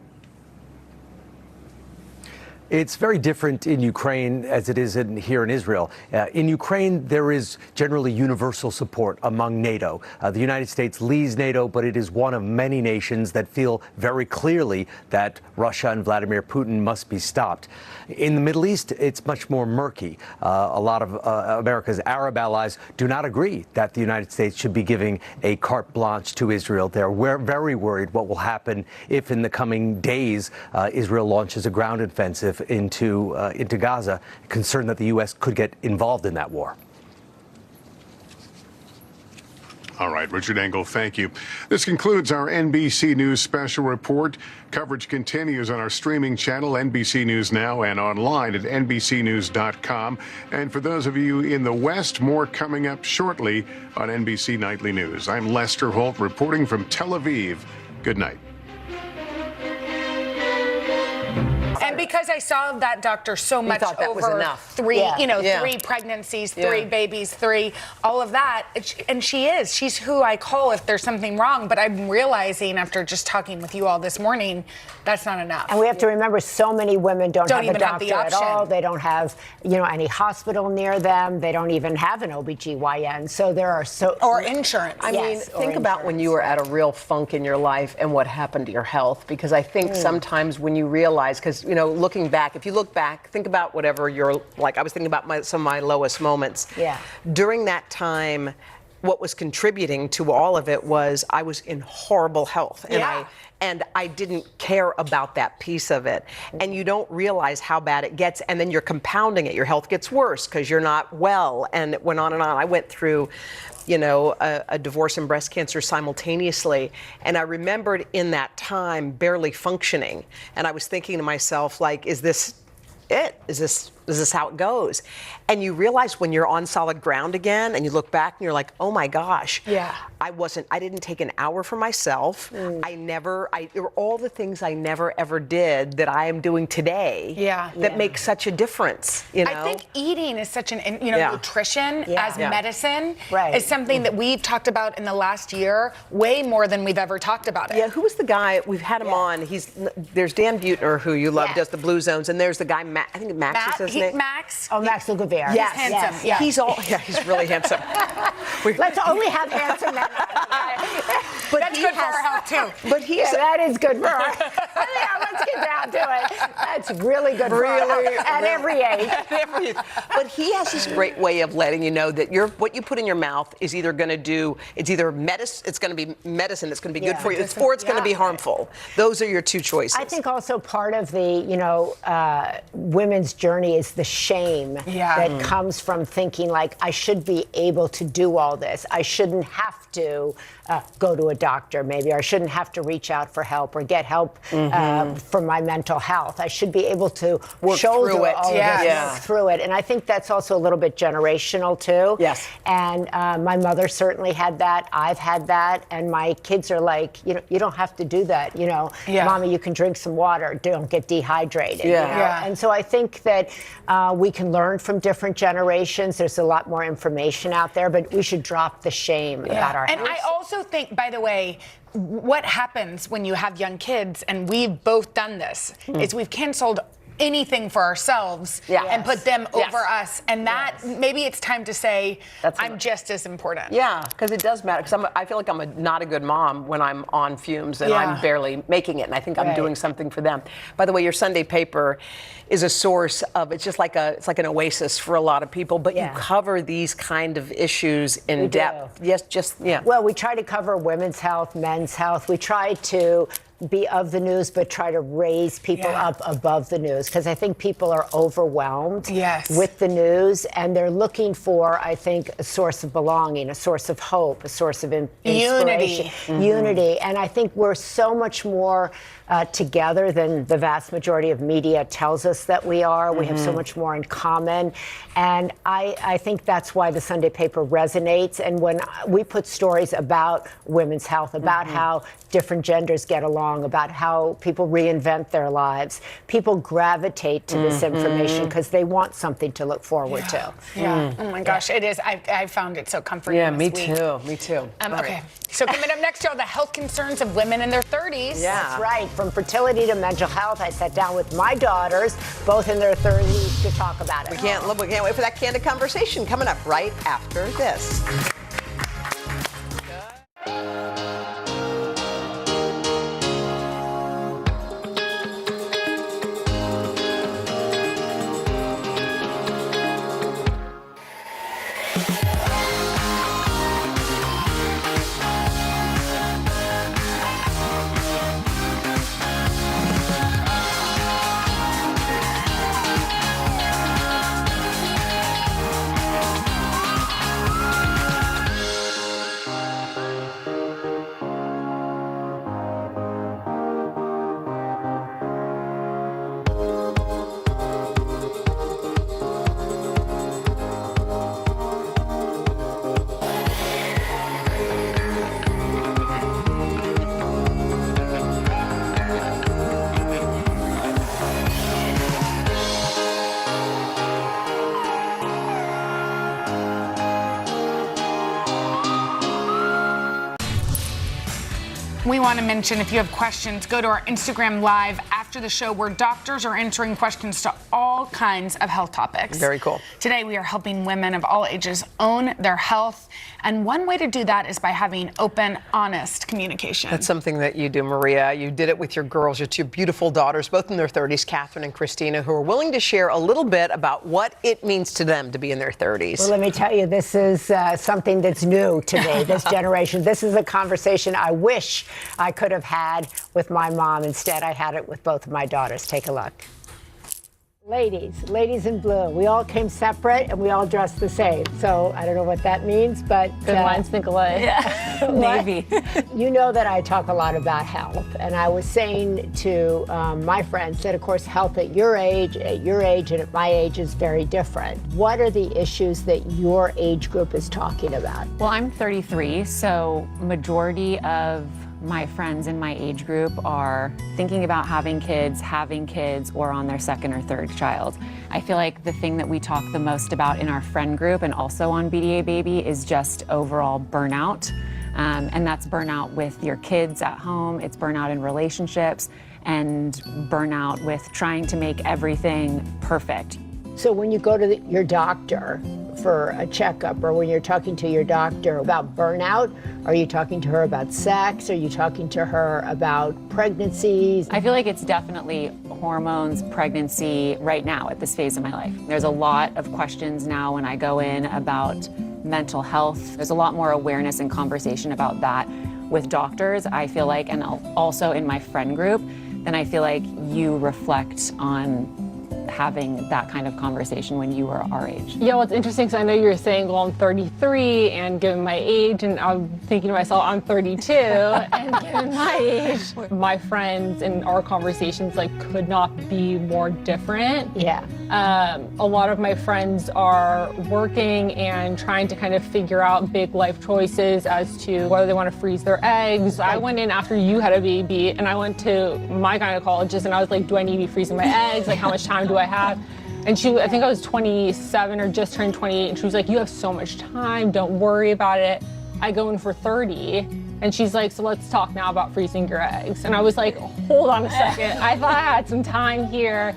S17: It's very different in Ukraine as it is here in Israel. In Ukraine, there is generally universal support among NATO. The United States leads NATO, but it is one of many nations that feel very clearly that Russia and Vladimir Putin must be stopped. In the Middle East, it's much more murky. A lot of America's Arab allies do not agree that the United States should be giving a carte blanche to Israel. They're very worried what will happen if in the coming days Israel launches a ground offensive into Gaza, concerned that the U.S. could get involved in that war.
S16: All right, Richard Engel, thank you. This concludes our NBC News special report. Coverage continues on our streaming channel, NBC News Now, and online at NBCnews.com. And for those of you in the West, more coming up shortly on NBC Nightly News. I'm Lester Holt reporting from Tel Aviv. Good night.
S18: And because I saw that doctor so much over three pregnancies, three babies, all of that. And she's who I call if there's something wrong. But I'm realizing after just talking with you all this morning, that's not enough.
S3: And we have to remember so many women don't have
S18: even
S3: a doctor
S18: have the
S3: at all.
S18: option.
S3: They don't have, any hospital near them. They don't even have an OBGYN. So there are
S18: or insurance.
S19: I mean, think about when you were at a real funk in your life and what happened to your health. Because I think sometimes when you realize, because, looking back, if you look back, think about whatever you're like. I was thinking about some of my lowest moments.
S3: Yeah.
S19: During that time, what was contributing to all of it was I was in horrible health. And I didn't care about that piece of it. And you don't realize how bad it gets. And then you're compounding it. Your health gets worse because you're not well. And it went on and on. I went through, a divorce and breast cancer simultaneously. And I remembered in that time barely functioning. And I was thinking to myself, like, is this it? Is this how it goes? And you realize when you're on solid ground again and you look back and you're like, oh my gosh.
S18: Yeah.
S19: I didn't take an hour for myself. There were all the things I never ever did that I am doing today that make such a difference,
S18: I think eating is such an, nutrition as medicine is something that we've talked about in the last year way more than we've ever talked about it.
S19: Yeah, who was the guy, we've had him on, there's Dan Buettner, who you love, does the Blue Zones, and there's the guy, I think Max is his name.
S18: Max?
S3: Oh, Max Lugavere.
S19: Yes.
S18: He's handsome.
S19: Yeah. He's really handsome.
S3: Let's only have handsome men.
S18: But that's good for our health too.
S19: But
S3: that is good for our health. Let's get down to it. That's really good for our health at every age.
S19: But he has this great way of letting you know that what you put in your mouth is either going to do, it's either medicine, it's going to be medicine, it's going to be good for you, or it's going to be harmful. Those are your two choices.
S3: I think also part of the, women's journey is the shame that comes from thinking like, I should be able to do all this. I shouldn't have to go to a doctor, maybe, or I shouldn't have to reach out for help or get help for my mental health. I should be able to shoulder
S19: through it.
S3: all of this, work through it. And I think that's also a little bit generational too.
S19: Yes.
S3: And my mother certainly had that. I've had that. And my kids are like, you don't have to do that. Mommy, you can drink some water. Don't get dehydrated. And so I think that we can learn from different generations. There's a lot more information out there, but we should drop the shame about our
S18: And
S3: health.
S18: I also think, by the way, what happens when you have young kids, and we've both done this, is we've canceled anything for ourselves and put them over us. And that maybe it's time to say, I'm just as important.
S19: Yeah, because it does matter. Because I feel like I'm not a good mom when I'm on fumes and I'm barely making it. And I think I'm doing something for them. By the way, your Sunday paper is a source of, it's like an oasis for a lot of people. But you cover these kind of issues in depth. Yes,
S3: Well, we try to cover women's health, men's health. We try to be of the news, but try to raise people up above the news, because I think people are overwhelmed with the news, and they're looking for, I think, a source of belonging, a source of hope, a source of inspiration, unity. And I think we're so much more together than the vast majority of media tells us that we are. We have so much more in common. And I think that's why the Sunday paper resonates. And when we put stories about women's health, about how different genders get along, about how people reinvent their lives, people gravitate to this information because they want something to look forward to.
S18: Oh my gosh, it is. I found it so comforting.
S19: Yeah, me
S18: this week.
S19: too. Me too.
S18: Okay, so coming up next are the health concerns of women in their 30s.
S3: That's right. From fertility to mental health, I sat down with my daughters, both in their 30s, to talk about it.
S19: We can't wait for that candid conversation coming up right after this.
S18: We want to mention, if you have questions, go to our Instagram Live after the show, where doctors are answering questions to all kinds of health topics.
S19: Very cool.
S18: Today, we are helping women of all ages own their health. And one way to do that is by having open, honest communication.
S19: That's something that you do, Maria. You did it with your girls, your two beautiful daughters, both in their 30s, Catherine and Christina, who are willing to share a little bit about what it means to them to be in their 30s.
S3: Well, let me tell you, this is something that's new to me, this generation. This is a conversation I wish I could have had with my mom. Instead, I had it with both of my daughters. Take a look. Ladies in blue. We all came separate and we all dressed the same. So I don't know what that means, but
S4: good lines think alike.
S3: Yeah, maybe. You know that I talk a lot about health, and I was saying to my friends that, of course, health at your age, and at my age is very different. What are the issues that your age group is talking about?
S4: Well, I'm 33, so majority of my friends in my age group are thinking about having kids, or on their second or third child. I feel like the thing that we talk the most about in our friend group and also on BDA Baby is just overall burnout. And that's burnout with your kids at home, it's burnout in relationships, and burnout with trying to make everything perfect.
S3: So when you go to your doctor for a checkup, or when you're talking to your doctor about burnout, are you talking to her about sex? Are you talking to her about pregnancies?
S4: I feel like it's definitely hormones, pregnancy right now at this phase of my life. There's a lot of questions now when I go in about mental health. There's a lot more awareness and conversation about that with doctors, I feel like, and also in my friend group. Then I feel like you reflect on having that kind of conversation when you were our age.
S8: Yeah, well, it's interesting because I know you were saying, well, I'm 33, and given my age, and I'm thinking to myself, I'm 32, and given my age, my friends and our conversations like could not be more different.
S3: Yeah.
S8: A lot of my friends are working and trying to kind of figure out big life choices as to whether they want to freeze their eggs. I went in after you had a baby, and I went to my gynecologist, and I was like, do I need to be freezing my eggs? Like, how much time do I have? And I think I was 27 or just turned 28, and she was like, you have so much time, don't worry about it. I go in for 30, and she's like, so let's talk now about freezing your eggs. And I was like, hold on a second, I thought I had some time here.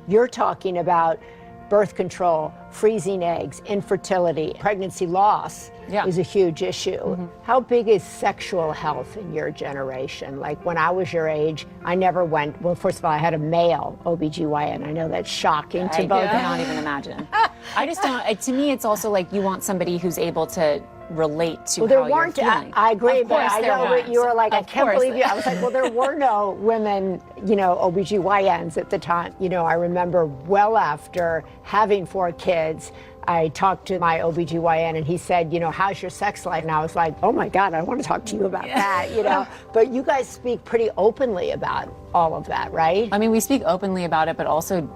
S3: You're talking about birth control, freezing eggs, infertility, pregnancy loss is a huge issue. How big is sexual health in your generation? Like when I was your age, I never went, well, first of all, I had a male OBGYN. I know that's shocking to both.
S4: I cannot even imagine. I just don't, to me, it's also like you want somebody who's able to relate to how you're feeling.
S3: I agree,
S4: Of
S3: but
S4: course
S3: I
S4: there
S3: know
S4: was.
S3: that you were like, I
S4: Of
S3: can't
S4: course.
S3: believe you. I was like, well, there were no women, OBGYNs at the time. I remember well after having 4 kids, I talked to my OBGYN and he said, how's your sex life? And I was like, oh my God, I want to talk to you about that, But you guys speak pretty openly about all of that, right?
S4: I mean, we speak openly about it, but also,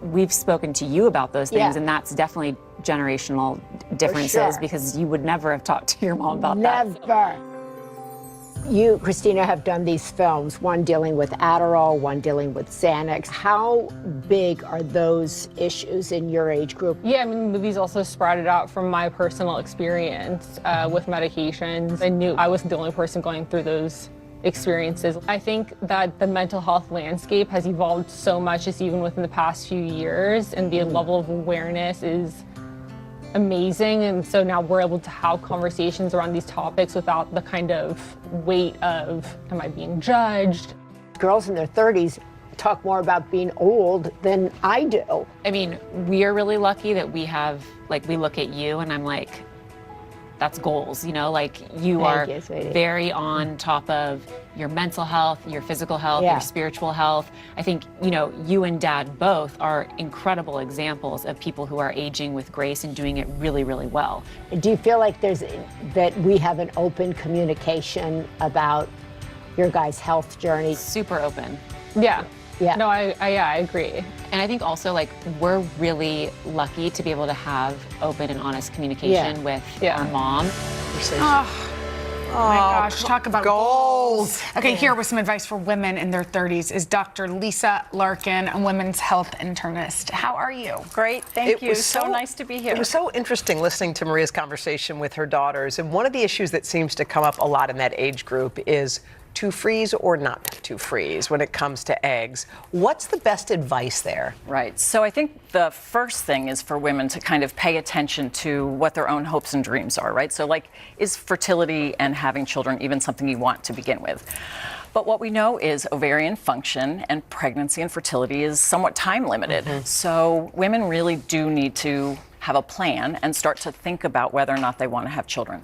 S4: we've spoken to you about those things,
S3: Yeah.
S4: and that's definitely generational differences
S3: sure.
S4: because you would never have talked to your mom about that.
S3: Never. You, Christina, have done these films, one dealing with Adderall, one dealing with Xanax. How big are those issues in your age group?
S8: Yeah, I mean, the movies also sprouted out from my personal experience with medications. I knew I wasn't the only person going through those experiences. I think that the mental health landscape has evolved so much just even within the past few years, and the level of awareness is amazing. And so now we're able to have conversations around these topics without the kind of weight of, am I being judged?
S3: Girls in their 30s talk more about being old than I do.
S4: I mean, we are really lucky that we have, we look at you and I'm like, that's goals, you
S3: Thank
S4: are
S3: you, sweetie.
S4: very on top of your mental health, your physical health,
S3: Yeah.
S4: your spiritual health. I think, you and Dad both are incredible examples of people who are aging with grace and doing it really, really well.
S3: Do you feel like that we have an open communication about your guys' health journey?
S4: Super open.
S8: Yeah.
S3: Yeah.
S8: No, I agree.
S4: And I think also we're really lucky to be able to have open and honest communication with our mom.
S18: Oh my gosh, talk about goals. Okay, here with some advice for women in their 30s is Dr. Lisa Larkin, a women's health internist. How are you?
S22: Great, thank you. So nice to be here.
S19: It was so interesting listening to Maria's conversation with her daughters. And one of the issues that seems to come up a lot in that age group is to freeze or not to freeze when it comes to eggs. What's the best advice there?
S22: Right. So I think the first thing is for women to kind of pay attention to what their own hopes and dreams are, right? So is fertility and having children even something you want to begin with? But what we know is ovarian function and pregnancy and fertility is somewhat time limited. So women really do need to have a plan and start to think about whether or not they want to have children.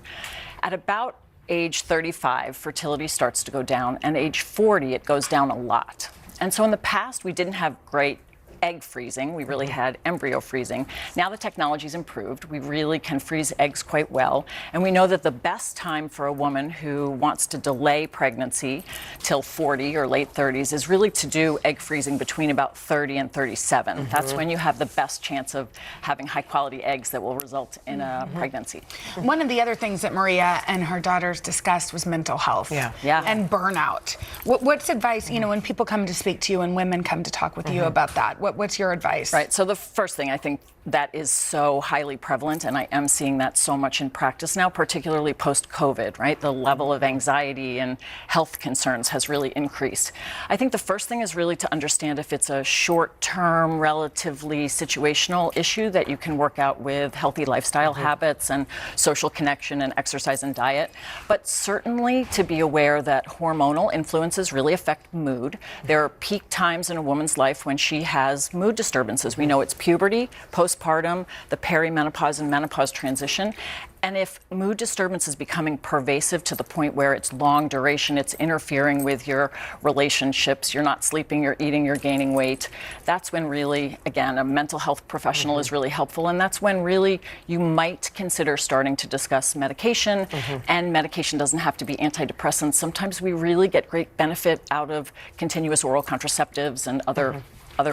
S22: At about age 35, fertility starts to go down, and age 40, it goes down a lot. And so in the past, we didn't have great egg freezing. We really had embryo freezing. Now the technology's improved. We really can freeze eggs quite well. And we know that the best time for a woman who wants to delay pregnancy till 40 or late 30s is really to do egg freezing between about 30 and 37. That's when you have the best chance of having high quality eggs that will result in a pregnancy.
S18: One of the other things that Maria and her daughters discussed was mental health and burnout. What's advice, when people come to speak to you and women come to talk with you about that? What's your advice?
S22: Right. So the first thing I think that is so highly prevalent, and I am seeing that so much in practice now, particularly post-COVID, right? The level of anxiety and health concerns has really increased. I think the first thing is really to understand if it's a short-term, relatively situational issue that you can work out with healthy lifestyle habits and social connection and exercise and diet. But certainly to be aware that hormonal influences really affect mood. There are peak times in a woman's life when she has mood disturbances. We know it's puberty, postpartum,
S10: postpartum, the perimenopause and menopause transition. And if mood disturbance is becoming pervasive to the point where it's long duration, it's interfering with your relationships, you're not sleeping, you're eating, you're gaining weight, that's when really, again, a mental health professional is really helpful. And that's when really you might consider starting to discuss medication. And medication doesn't have to be antidepressants. Sometimes we really get great benefit out of continuous oral contraceptives and other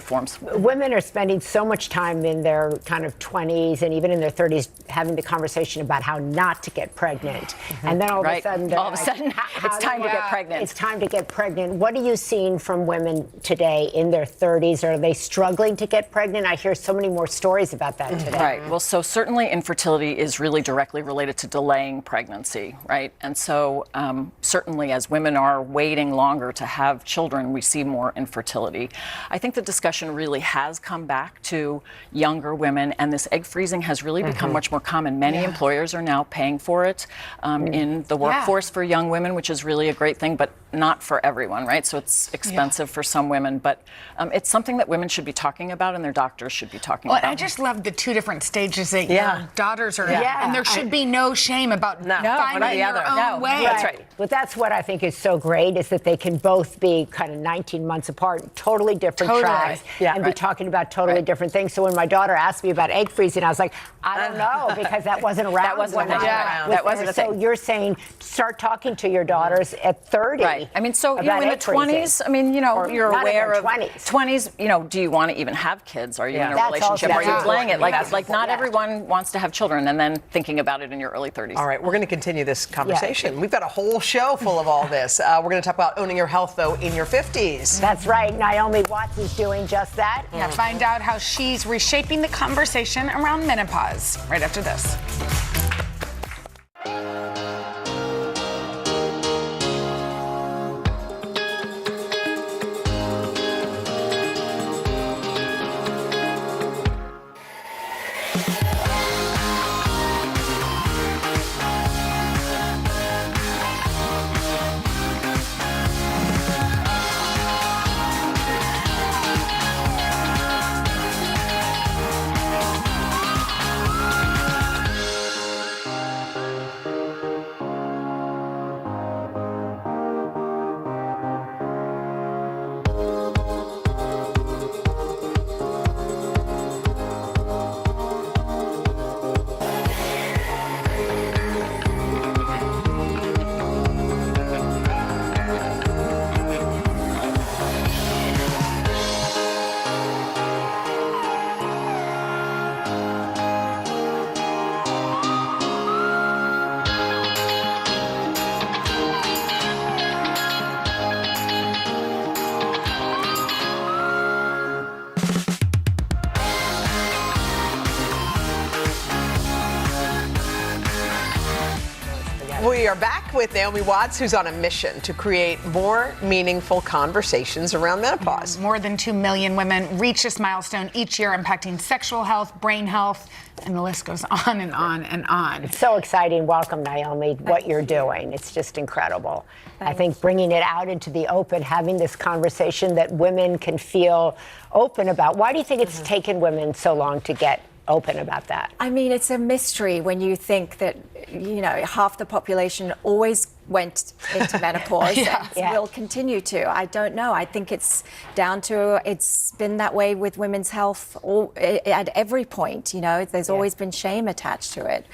S10: forms.
S3: Women are spending so much time in their kind of 20s and even in their 30s having the conversation about how not to get pregnant. And then all of a sudden,
S10: it's time to get pregnant.
S3: It's time to get pregnant. What are you seeing from women today in their 30s? Are they struggling to get pregnant? I hear so many more stories about that today.
S10: Right. Well, so certainly infertility is really directly related to delaying pregnancy, right? And so certainly as women are waiting longer to have children, we see more infertility. I think the discussion really has come back to younger women, and this egg freezing has really become much more common. Many employers are now paying for it in the workforce for young women, which is really a great thing, but not for everyone, right? So it's expensive for some women, but it's something that women should be talking about and their doctors should be talking about.
S18: I just love the two different stages that your daughters are in. And there should be no shame about finding your own way.
S3: That's right. But that's what I think is so great, is that they can both be kind of 19 months apart, totally different tracks, and be talking about totally different things. So when my daughter asked me about egg freezing, I was like, I don't know, because that wasn't around.
S10: That wasn't around. That wasn't a thing.
S3: So you're saying start talking to your daughters at 30.
S10: Right. I mean, so, in the 20s, I mean, you're aware of 20s, do you want to even have kids? Are you in a relationship? Are you playing it? Like not everyone wants to have children, and then thinking about it in your early 30s.
S19: All right, we're going to continue this conversation. We've got a whole show full of all this. We're going to talk about owning your health, though, in your 50s.
S3: That's right. Naomi Watts is doing just that.
S18: Find out how she's reshaping the conversation around menopause right after this.
S19: We are back with Naomi Watts, who's on a mission to create more meaningful conversations around menopause.
S18: More than 2 million women reach this milestone each year, impacting sexual health, brain health, and the list goes on and on and on.
S3: It's so exciting. Welcome, Naomi, what you're doing. It's just incredible. I think bringing it out into the open, having this conversation that women can feel open about. Why do you think it's taken women so long to get open about that?
S11: I mean, it's a mystery when you think that, half the population always went into menopause and will continue to. I don't know. I think it's down to, it's been that way with women's health at every point. There's always been shame attached to it,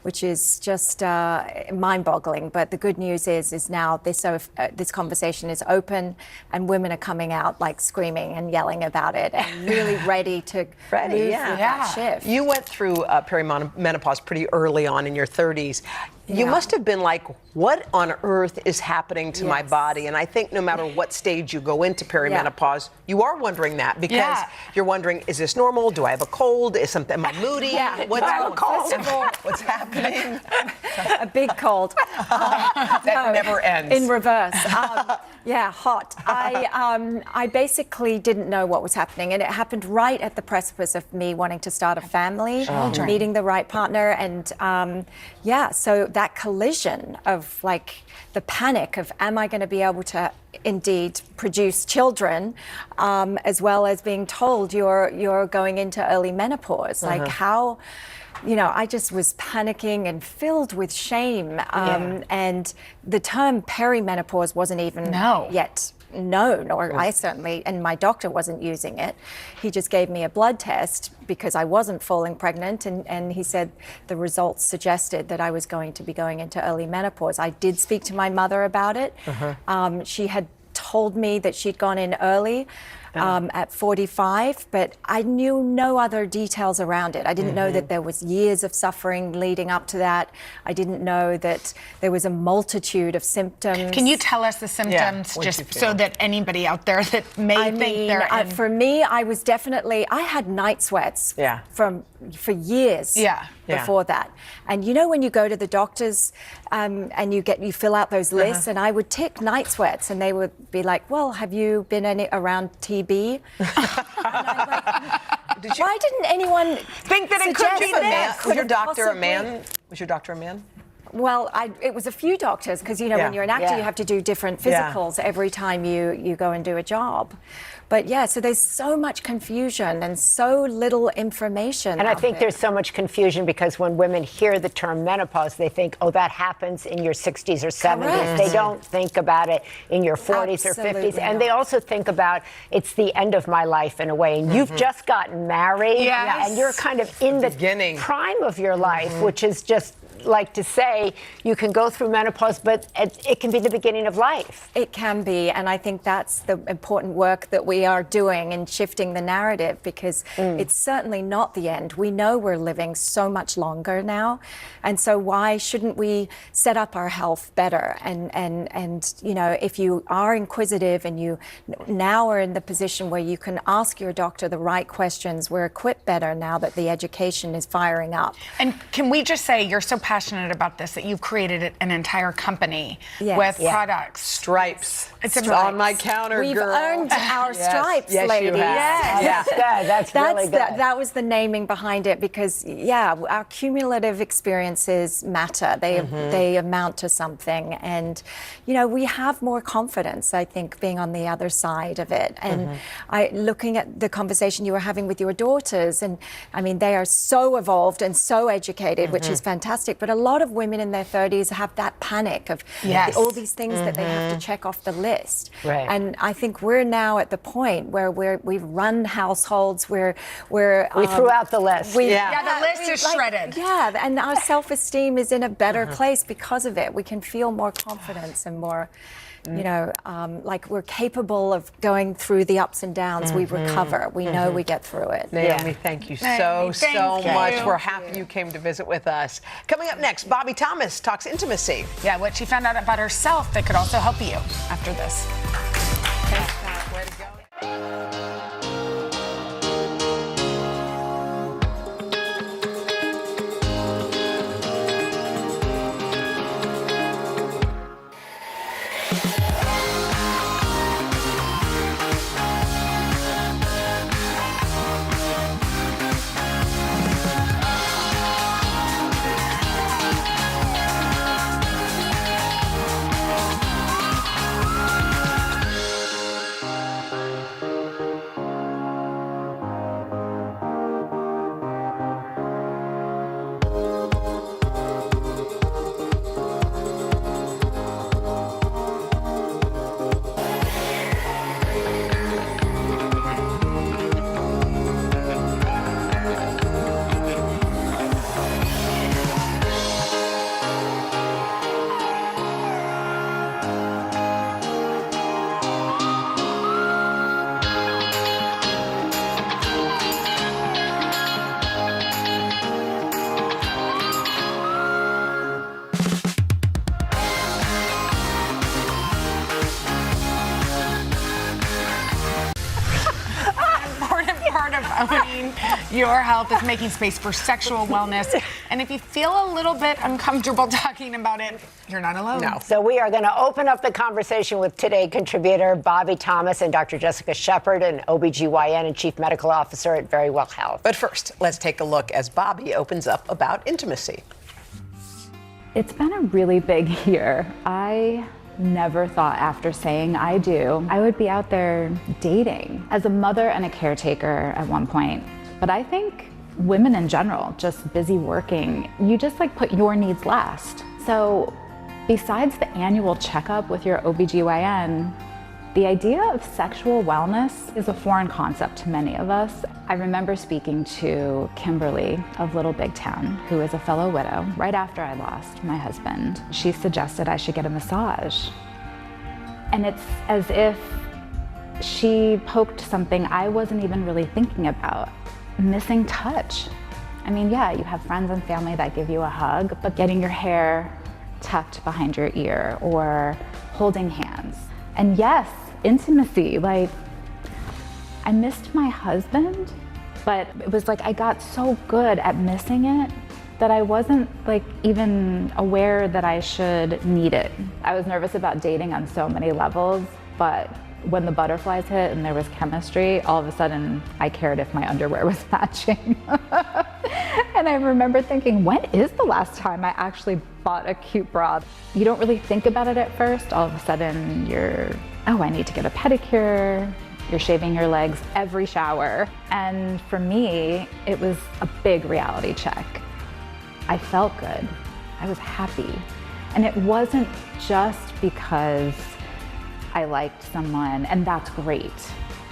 S11: which is just mind-boggling. But the good news is now this conversation is open, and women are coming out like screaming and yelling about it, and really ready to move through that shift.
S19: You went through perimenopause pretty early on in your 30s. You must have been like, what on earth is happening to my body? And I think no matter what stage you go into perimenopause, you are wondering that, because you're wondering, is this normal? Do I have a cold? Am I moody? What's happening?
S11: A big cold.
S19: That never ends.
S11: In reverse. Yeah, hot. I basically didn't know what was happening, and it happened right at the precipice of me wanting to start a family, meeting the right partner, and so that collision of like the panic of, am I going to be able to indeed produce children, as well as being told you're going into early menopause, like how. I just was panicking and filled with shame. And the term perimenopause wasn't even yet known, or I certainly, and my doctor wasn't using it. He just gave me a blood test because I wasn't falling pregnant, and he said the results suggested that I was going to be going into early menopause. I did speak to my mother about it. She had told me that she'd gone in early. At 45, but I knew no other details around it. I didn't know that there was years of suffering leading up to that. I didn't know that there was a multitude of symptoms.
S18: Can you tell us the symptoms just so that anybody out there that may think they're in...
S11: For me, I had night sweats for years before that. And when you go to the doctors and you fill out those lists, and I would tick night sweats, and they would be like, well, have you been around TB? Why didn't anyone
S18: think that it could be this?
S19: Was your doctor a man? Was your doctor a man?
S11: Well, it was a few doctors, because when you're an actor, you have to do different physicals every time you go and do a job. But so there's so much confusion and so little information.
S3: And I think there's so much confusion because when women hear the term menopause, they think, oh, that happens in your 60s or 70s.
S11: Correct.
S3: They don't think about it in your 40s or 50s. And they also think about it's the end of my life in a way. And you've just gotten married, and you're kind of in the prime of your life, which is just like to say you can go through menopause, but it can be the beginning of life.
S11: It can be, and I think that's the important work that we are doing in shifting the narrative, because it's certainly not the end. We know we're living so much longer now, and so why shouldn't we set up our health better? And if you are inquisitive and you now are in the position where you can ask your doctor the right questions, we're equipped better now that the education is firing up.
S18: And can we just say you're so passionate about this that you've created an entire company with products.
S19: Stripes. It's on my counter,
S11: We've
S19: girl.
S11: earned our stripes,
S19: yes,
S11: ladies.
S19: You have.
S3: That's really good.
S11: That was the naming behind it, because our cumulative experiences matter. They amount to something, and we have more confidence, I think, being on the other side of it. And looking at the conversation you were having with your daughters, and I mean, they are so evolved and so educated, which is fantastic. But a lot of women in their 30s have that panic of all these things that they have to check off the list.
S3: Right.
S11: And I think we're now at the point where we've run households, we
S3: threw out the list.
S11: The
S18: list is shredded.
S11: And our self-esteem is in a better place because of it. We can feel more confidence and more, like we're capable of going through the ups and downs. We recover. We know we get through it.
S19: Naomi, thank you so much. We're happy you came to visit with us. Coming up next, Bobby Thomas talks intimacy.
S18: Yeah, what she found out about herself that could also help you after this.
S19: Thanks, Pat. Way to go. Owning your health is making space for sexual wellness
S18: And if you feel a little bit uncomfortable talking about it, you're not alone.
S3: No. So we are going to open up the conversation with Today contributor Bobby Thomas and Dr. Jessica Shepard, an OBGYN and Chief Medical Officer at Very Well Health.
S19: But first, let's take a look as Bobby opens up about intimacy.
S14: It's been a really big year. I never thought after saying I do, I would be out there dating as a mother and a caretaker at one point. But I think women in general, just busy working, you just like put your needs last. So besides the annual checkup with your OBGYN, the idea of sexual wellness is a foreign concept to many of us. I remember speaking to Kimberly of Little Big Town, who is a fellow widow, right after I lost my husband. She suggested I should get a massage. And it's as if she poked something I wasn't even really thinking about, missing touch. I mean, yeah, you have friends and family that give you a hug, but getting your hair tucked behind your ear or holding hands. And yes, intimacy, like I missed my husband, but it was like I got so good at missing it that I wasn't like even aware that I should need it. I was nervous about dating on so many levels, but when the butterflies hit and there was chemistry, all of a sudden I cared if my underwear was matching. And I remember thinking, when is the last time I actually bought a cute bra? You don't really think about it at first. All of a sudden I need to get a pedicure. You're shaving your legs every shower. And for me, it was a big reality check. I felt good. I was happy. And it wasn't just because I liked someone, and that's great.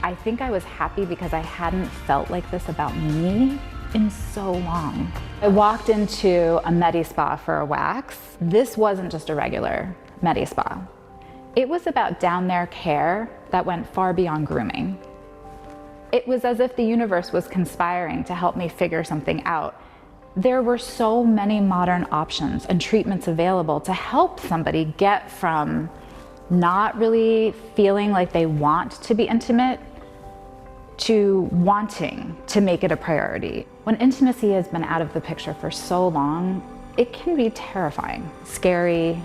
S14: I think I was happy because I hadn't felt like this about me in so long. I walked into a Medi Spa for a wax. This wasn't just a regular Medi Spa. It was about down there care that went far beyond grooming. It was as if the universe was conspiring to help me figure something out. There were so many modern options and treatments available to help somebody get from not really feeling like they want to be intimate to wanting to make it a priority. When intimacy has been out of the picture for so long, it can be terrifying, scary.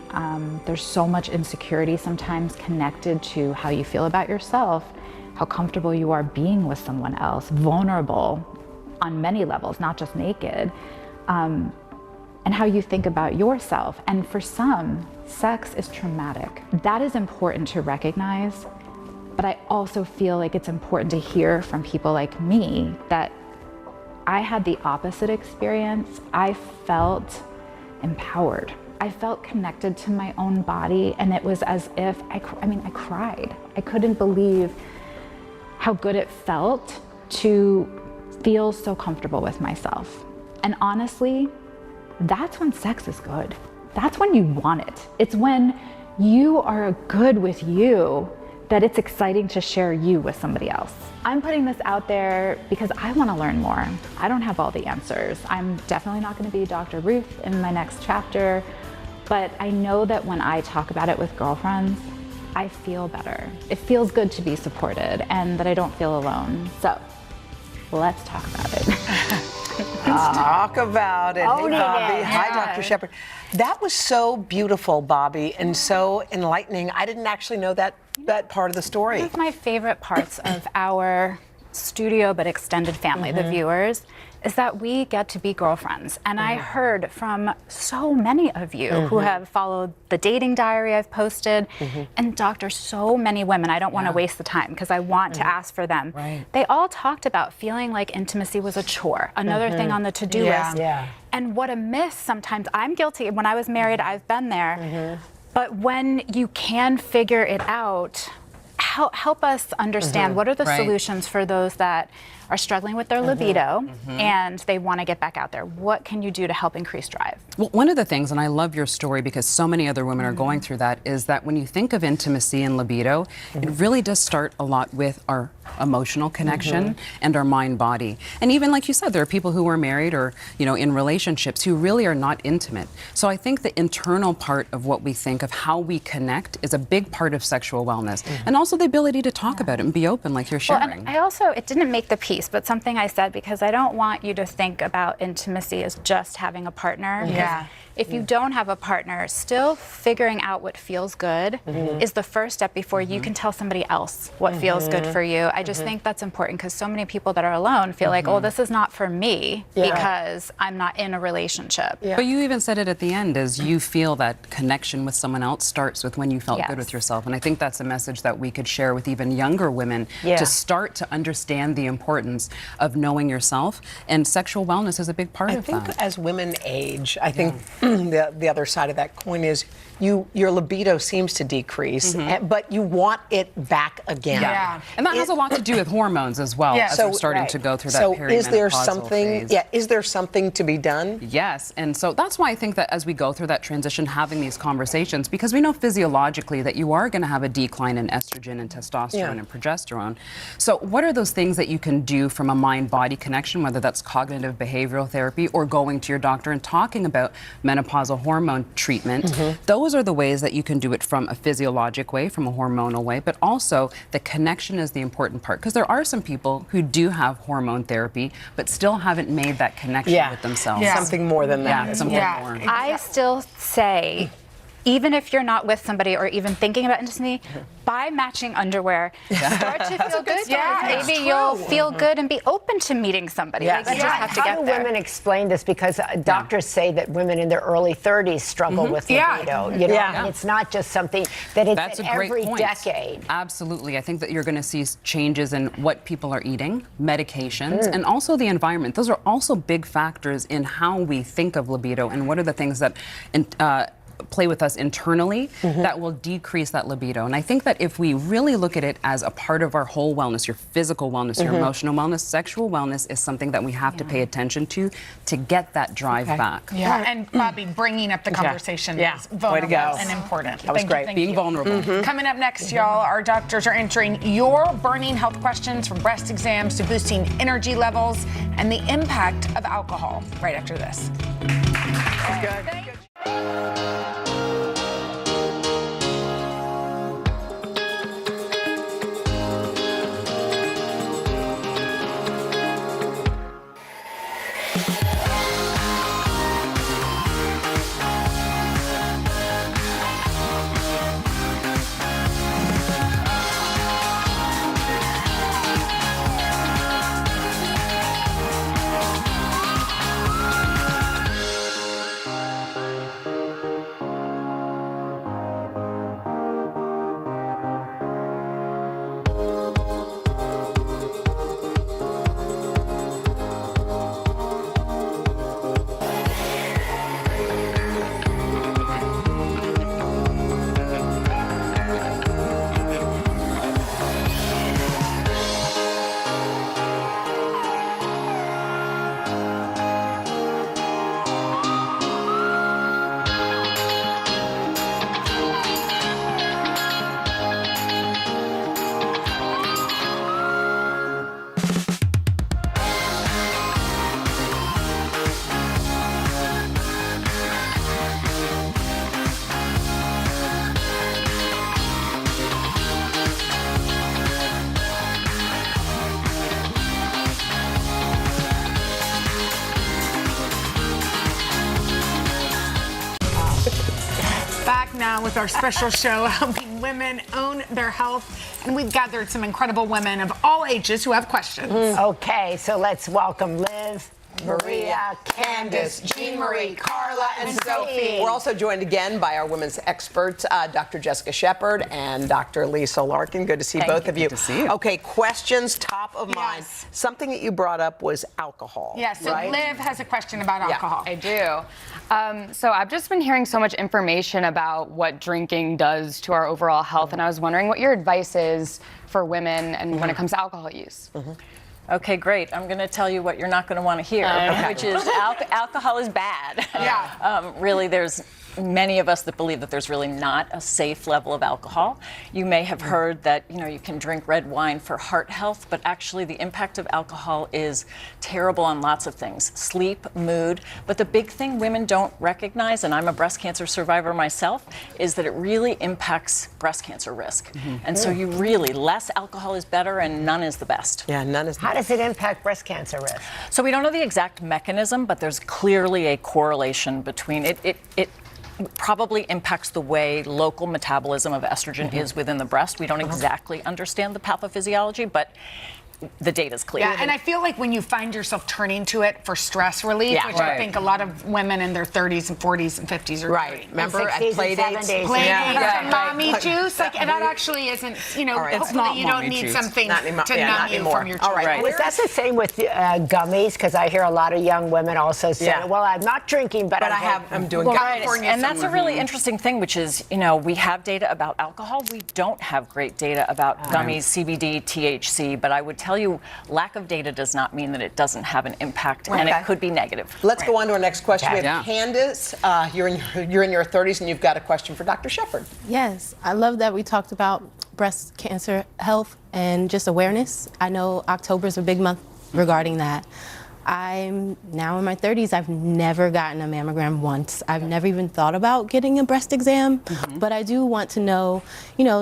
S14: There's so much insecurity sometimes connected to how you feel about yourself, how comfortable you are being with someone else, vulnerable on many levels, not just naked, and how you think about yourself. And for some, sex is traumatic. That is important to recognize, but I also feel like it's important to hear from people like me that I had the opposite experience. I felt empowered. I felt connected to my own body, and it was as if, I cried. I couldn't believe how good it felt to feel so comfortable with myself. And honestly, that's when sex is good. That's when you want it. It's when you are good with you that it's exciting to share you with somebody else. I'm putting this out there because I want to learn more. I don't have all the answers. I'm definitely not going to be Dr. Ruth in my next chapter, but I know that when I talk about it with girlfriends, I feel better. It feels good to be supported and that I don't feel alone. So let's talk about it.
S19: Talk about it. Hey,
S3: Owning
S19: Bobby.
S3: it.
S19: Hi,
S3: Yeah.
S19: Dr. Shepard. That was so beautiful, Bobby, and so enlightening. I didn't actually know that part of the story.
S14: One of my favorite parts of our studio but extended family, the viewers, is that we get to be girlfriends. And I heard from so many of you who have followed the dating diary I've posted, and so many women, I don't want to waste the time because I want to ask for them. They all talked about feeling like intimacy was a chore, another thing on the to-do list. And what a myth sometimes, I'm guilty. When I was married, I've been there. But when you can figure it out, help us understand what are the solutions for those that are struggling with their libido and they want to get back out there. What can you do to help increase drive?
S20: Well, one of the things, and I love your story because so many other women are going through that, is that when you think of intimacy and libido, it really does start a lot with our emotional connection and our mind-body. And even like you said, there are people who are married or, in relationships who really are not intimate. So I think the internal part of what we think of how we connect is a big part of sexual wellness. And also the ability to talk about it and be open like you're sharing.
S14: Well, and I also, it didn't make the piece
S2: piece, but something I said, because I don't want you to think about intimacy as just having a partner.
S18: Yeah.
S2: If you don't have a partner, still figuring out what feels good is the first step before you can tell somebody else what feels good for you. I just think that's important because so many people that are alone feel like, oh, this is not for me because I'm not in a relationship.
S20: But you even said it at the end, is you feel that connection with someone else starts with when you felt good with yourself. And I think that's a message that we could share with even younger women to start to understand the importance of knowing yourself. And sexual wellness is a big part of that.
S19: I think as women age, I think the other side of that coin is your libido seems to decrease, but you want it back again.
S20: Yeah. And that has a lot to do with hormones as well, as we're starting to go through that perimenopausal
S19: is there something
S20: phase.
S19: is there something to be done?
S20: Yes, and so that's why I think that as we go through that transition, having these conversations, because we know physiologically that you are going to have a decline in estrogen and testosterone and progesterone. So what are those things that you can do from a mind-body connection, whether that's cognitive behavioral therapy or going to your doctor and talking about menopausal hormone treatment? Those are the ways that you can do it from a physiologic way, from a hormonal way, but also the connection is the important part, because there are some people who do have hormone therapy but still haven't made that connection with themselves.
S19: Something more than that.
S20: Something more.
S2: I still say, even if you're not with somebody or even thinking about intimacy, buy matching underwear. Start to feel good. Maybe you'll feel good and be open to meeting somebody. Like, you just have to
S3: How
S2: get
S3: do
S2: there.
S3: women explain this? Because doctors say that women in their early 30s struggle with libido. You know, and it's not just something that it's
S20: That's
S3: at
S20: a great
S3: every
S20: point.
S3: decade.
S20: Absolutely. I think that you're going to see changes in what people are eating, medications, and also the environment. Those are also big factors in how we think of libido and what are the things that play with us internally that will decrease that libido. And I think that if we really look at it as a part of our whole wellness, your physical wellness, your emotional wellness, sexual wellness is something that we have to pay attention to get that drive back.
S18: Yeah, and Bobby, bringing up the conversation is vulnerable and important.
S19: That was great.
S20: Being vulnerable.
S18: Coming up next, y'all, our doctors are answering your burning health questions, from breast exams to boosting energy levels and the impact of alcohol, right after this.
S19: Good.
S18: Back now with our special show, helping women own their health. And we've gathered some incredible women of all ages who have questions.
S3: Okay, so let's welcome Liz, Maria, Candace, Jean Marie, Carla, and Sophie.
S19: We're also joined again by our women's experts, Dr. Jessica Shepard and Dr. Lisa Larkin. Good to see both of you.
S20: Good to see you.
S19: Okay, questions top of mind. Something that you brought up was alcohol.
S18: Yes, so Liv has a question about alcohol.
S15: I do. So I've just been hearing so much information about what drinking does to our overall health, and I was wondering what your advice is for women and when it comes to alcohol use.
S10: Okay, great. I'm going to tell you what you're not going to want to hear, which is alcohol is bad.
S18: Yeah.
S10: Really, there's many of us that believe that there's really not a safe level of alcohol. You may have heard that, you can drink red wine for heart health, but actually the impact of alcohol is terrible on lots of things, sleep, mood. But the big thing women don't recognize, and I'm a breast cancer survivor myself, is that it really impacts breast cancer risk. And so you really, less alcohol is better and none is the best.
S19: Yeah, none is.
S3: How does it impact breast cancer risk?
S10: So we don't know the exact mechanism, but there's clearly a correlation between it. It probably impacts the way local metabolism of estrogen is within the breast. We don't exactly understand the pathophysiology, but the data's clear.
S18: Yeah, and I feel like when you find yourself turning to it for stress relief, which I think a lot of women in their 30s and 40s and 50s are doing.
S19: Remember at play dates?
S18: Mommy juice, and that actually isn't, hopefully you don't need something to numb you from your children.
S3: All right. Well, that's the same with gummies, because I hear a lot of young women also say, well, I'm not drinking, but
S19: I'm doing
S10: California. And that's a really interesting thing, which is, we have data about alcohol. We don't have great data about gummies, CBD, THC, but I would tell you, lack of data does not mean that it doesn't have an impact, and it could be negative.
S19: Let's go on to our next question. We have Candace. You're in your 30s, and you've got a question for Dr. Shepard.
S6: Yes, I love that we talked about breast cancer health and just awareness. I know October is a big month regarding that. I'm now in my 30s. I've never gotten a mammogram once. I've never even thought about getting a breast exam, but I do want to know,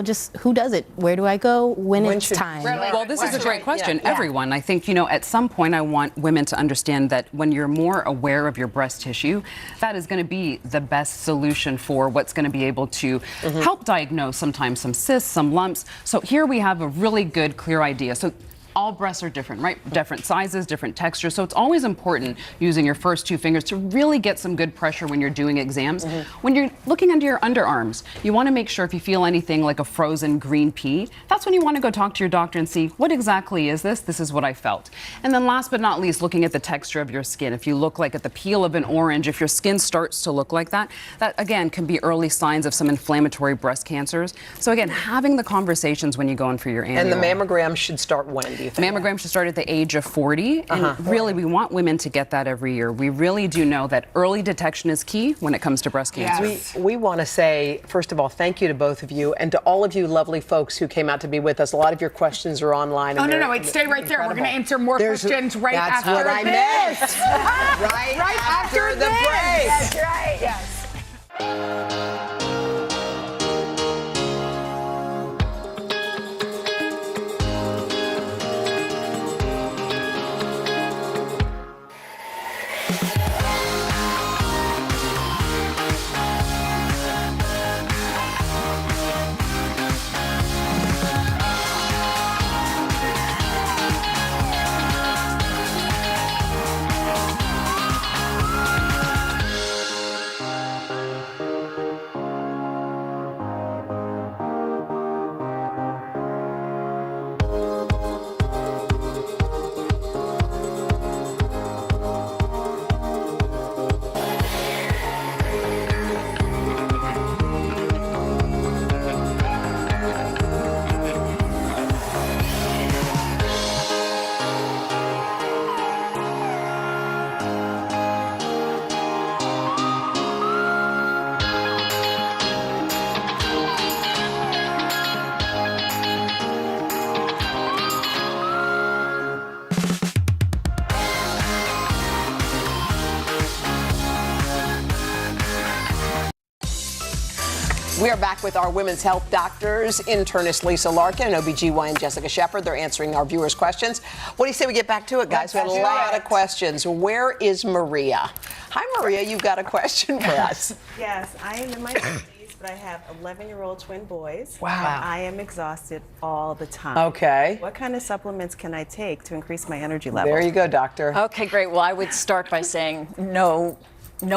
S6: just who does it? Where do I go? When it's time?
S20: Well, this is a great question. Everyone. I think, at some point I want women to understand that when you're more aware of your breast tissue, that is going to be the best solution for what's going to be able to help diagnose sometimes some cysts, some lumps. So here we have a really good, clear idea. So all breasts are different, right? Different sizes, different textures. So it's always important using your first two fingers to really get some good pressure when you're doing exams. When you're looking under your underarms, you want to make sure if you feel anything like a frozen green pea, that's when you want to go talk to your doctor and see what exactly is this? This is what I felt. And then last but not least, looking at the texture of your skin. If you look like at the peel of an orange, if your skin starts to look like that, that again can be early signs of some inflammatory breast cancers. So again, having the conversations when you go in for your annual.
S19: And the mammogram should start when, do you think?
S20: Mammogram should start at the age of 40. And really, we want women to get that every year. We really do know that early detection is key when it comes to breast cancer.
S19: We want to say, first of all, thank you to both of you and to all of you lovely folks who came out to be with us. A lot of your questions are online.
S18: Oh, no, wait, stay right there. We're going to answer more questions right after this.
S19: That's what I meant. right after the break.
S3: That's right, yes.
S19: We are back with our women's health doctors, internist Lisa Larkin and OBGYN Jessica Shepard. They're answering our viewers' questions. What do you say we get back to it, guys? We had a lot of questions. Where is Maria? Hi, Maria. You've got a question for us.
S21: Yes, I am in my 50s, but I have 11-year-old twin boys.
S19: Wow.
S21: I am exhausted all the time.
S19: Okay.
S21: What kind of supplements can I take to increase my energy level?
S19: There you go, doctor.
S10: Okay, great. Well, I would start by saying no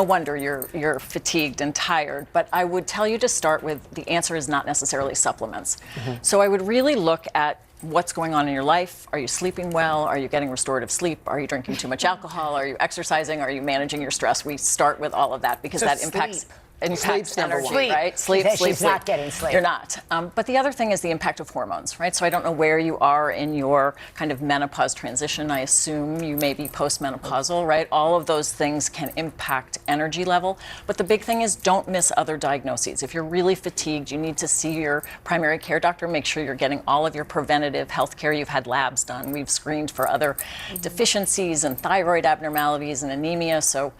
S10: wonder you're fatigued and tired, but I would tell you to start with the answer is not necessarily supplements. So I would really look at what's going on in your life. Are you sleeping well? Are you getting restorative sleep? Are you drinking too much alcohol? Are you exercising? Are you managing your stress? We start with all of that because that impacts impacts
S19: Sleep's number
S10: energy,
S19: one.
S10: right? Sleep,
S3: She says
S10: sleep,
S3: she's
S10: sleep.
S3: not getting sleep.
S10: You're not. But the other thing is the impact of hormones, right? So I don't know where you are in your kind of menopause transition. I assume you may be postmenopausal, right? All of those things can impact energy level. But the big thing is don't miss other diagnoses. If you're really fatigued, you need to see your primary care doctor. Make sure you're getting all of your preventative health care. You've had labs done. We've screened for other deficiencies and thyroid abnormalities and anemia. So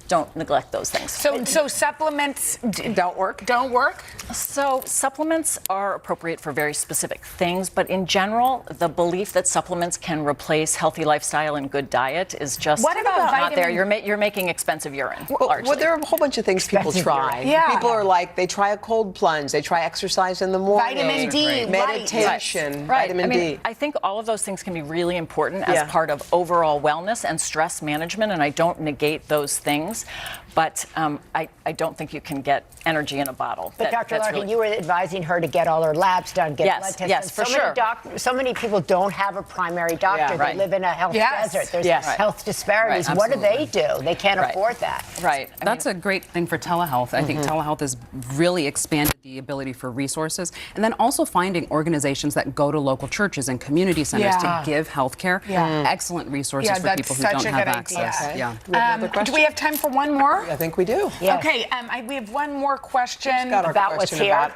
S10: don't neglect those things.
S18: So supplements
S19: don't work?
S18: Don't work?
S10: So supplements are appropriate for very specific things, but in general, the belief that supplements can replace healthy lifestyle and good diet is just
S18: What about
S10: not there.
S18: vitamin-
S10: You're making expensive urine,
S19: Well,
S10: largely.
S19: there are a whole bunch of things people
S10: Expensive
S19: try.
S10: urine. Yeah.
S19: People are like, they try a cold plunge, they try exercise in the morning.
S18: Vitamin D, light.
S19: meditation,
S10: Right.
S19: vitamin
S10: I mean,
S19: D.
S10: I think all of those things can be really important as
S19: Yeah.
S10: part of overall wellness and stress management, and I don't negate those things, but I don't think you can get energy in a bottle.
S3: But Dr. Larkin, you were advising her to get all her labs done, get
S10: Yes,
S3: blood tests
S10: yes,
S3: done.
S10: for sure.
S3: So many people don't have a primary doctor.
S10: Yeah,
S3: They
S10: right.
S3: live in a health
S18: Yes.
S3: desert. There's
S10: Yes.
S3: health disparities.
S20: Right,
S3: What do they do? They can't
S10: Right.
S3: afford that.
S10: Right.
S20: That's a great thing for telehealth. I think telehealth has really expanded the ability for resources. And then also finding organizations that go to local churches and community centers
S18: Yeah.
S20: to give health care.
S18: Yeah.
S20: Excellent resources
S18: Yeah,
S20: for
S18: that's
S20: people who
S18: such
S20: don't
S18: a
S20: have
S18: good
S20: access.
S18: idea.
S20: Yeah.
S19: Do we have another
S18: Do
S19: question?
S18: we have time for one more?
S19: I think we do.
S3: Yes.
S18: Okay, we have one more question.
S19: Who's got a
S3: About what's
S19: question
S3: here?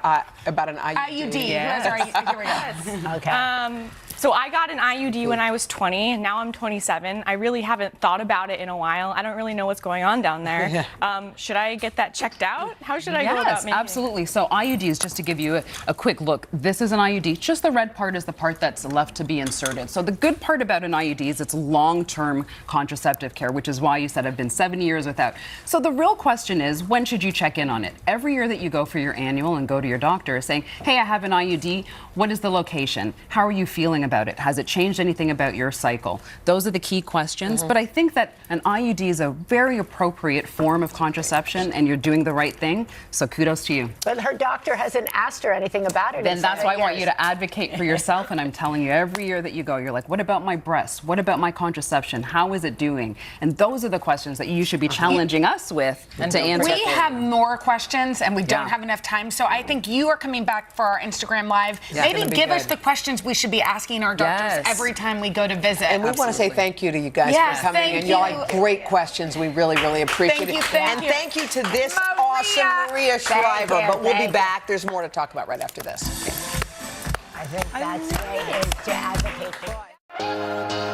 S19: about an IUD.
S18: IUD.
S15: Yes.
S18: Here we go.
S3: Okay.
S15: So I got an IUD when I was 20, and now I'm 27. I really haven't thought about it in a while. I don't really know what's going on down there. Should I get that checked out? How should I go about
S20: Yes,
S15: making
S20: absolutely. So IUDs, just to give you a quick look, this is an IUD. Just the red part is the part that's left to be inserted. So the good part about an IUD is it's long-term contraceptive care, which is why you said I've been 7 years without. So the real question is, when should you check in on it? Every year that you go for your annual and go to your doctor saying, hey, I have an IUD. What is the location? How are you feeling about it? Has it changed anything about your cycle? Those are the key questions. But I think that an IUD is a very appropriate form of contraception, and you're doing the right thing. So kudos to you.
S3: But her doctor hasn't asked her anything about it.
S20: Then
S3: in
S20: that's
S3: 7
S20: why I want
S3: years.
S20: you to advocate for yourself. And I'm telling you, every year that you go, you're like, what about my breasts? What about my contraception? How is it doing? And those are the questions that you should be challenging us with to answer.
S18: We have more questions and we don't
S20: Yeah.
S18: have enough time. So I think you are coming back for our Instagram Live.
S19: Yeah,
S18: Maybe
S19: gonna be
S18: give us
S19: good.
S18: the questions we should be asking our doctors
S20: Yes.
S18: every time we go to visit.
S19: And we want to say thank you to you guys
S18: Yes,
S19: for coming.
S18: thank
S19: And y'all
S18: you.
S19: had great questions. We really, really appreciate
S18: Thank
S19: it.
S18: you, thank
S19: and
S18: you.
S19: thank you to this
S18: Maria.
S19: awesome Maria Shriver.
S3: you,
S19: But we'll be
S3: thank you.
S19: back. There's more to talk about right after this.
S3: I think that's right, is to advocate for.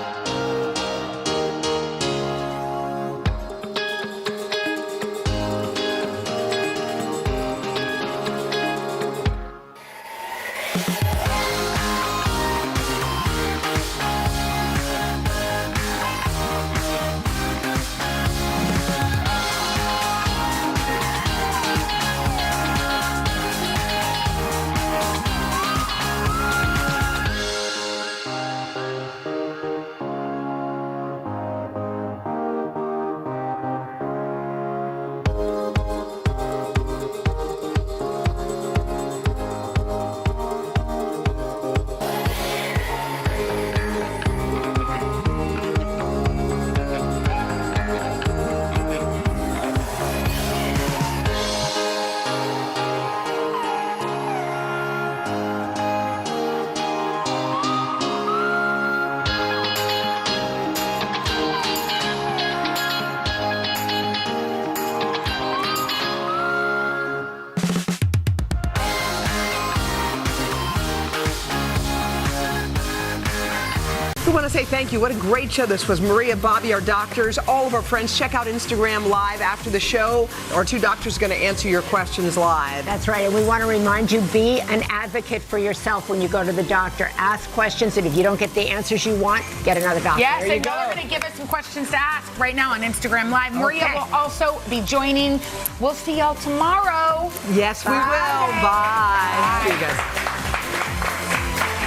S19: We want to say thank you. What a great show this was. Maria, Bobby, our doctors, all of our friends. Check out Instagram Live after the show. Our two doctors are going to answer your questions live.
S3: That's right. And we want to remind you, be an advocate for yourself when you go to the doctor. Ask questions, and if you don't get the answers you want, get another doctor.
S18: Yes,
S3: There you
S18: and
S3: go.
S18: y'all are going to give us some questions to ask right now on Instagram Live. Maria
S3: Okay.
S18: will also be joining. We'll see y'all tomorrow.
S19: Yes, we will. Bye. See you guys.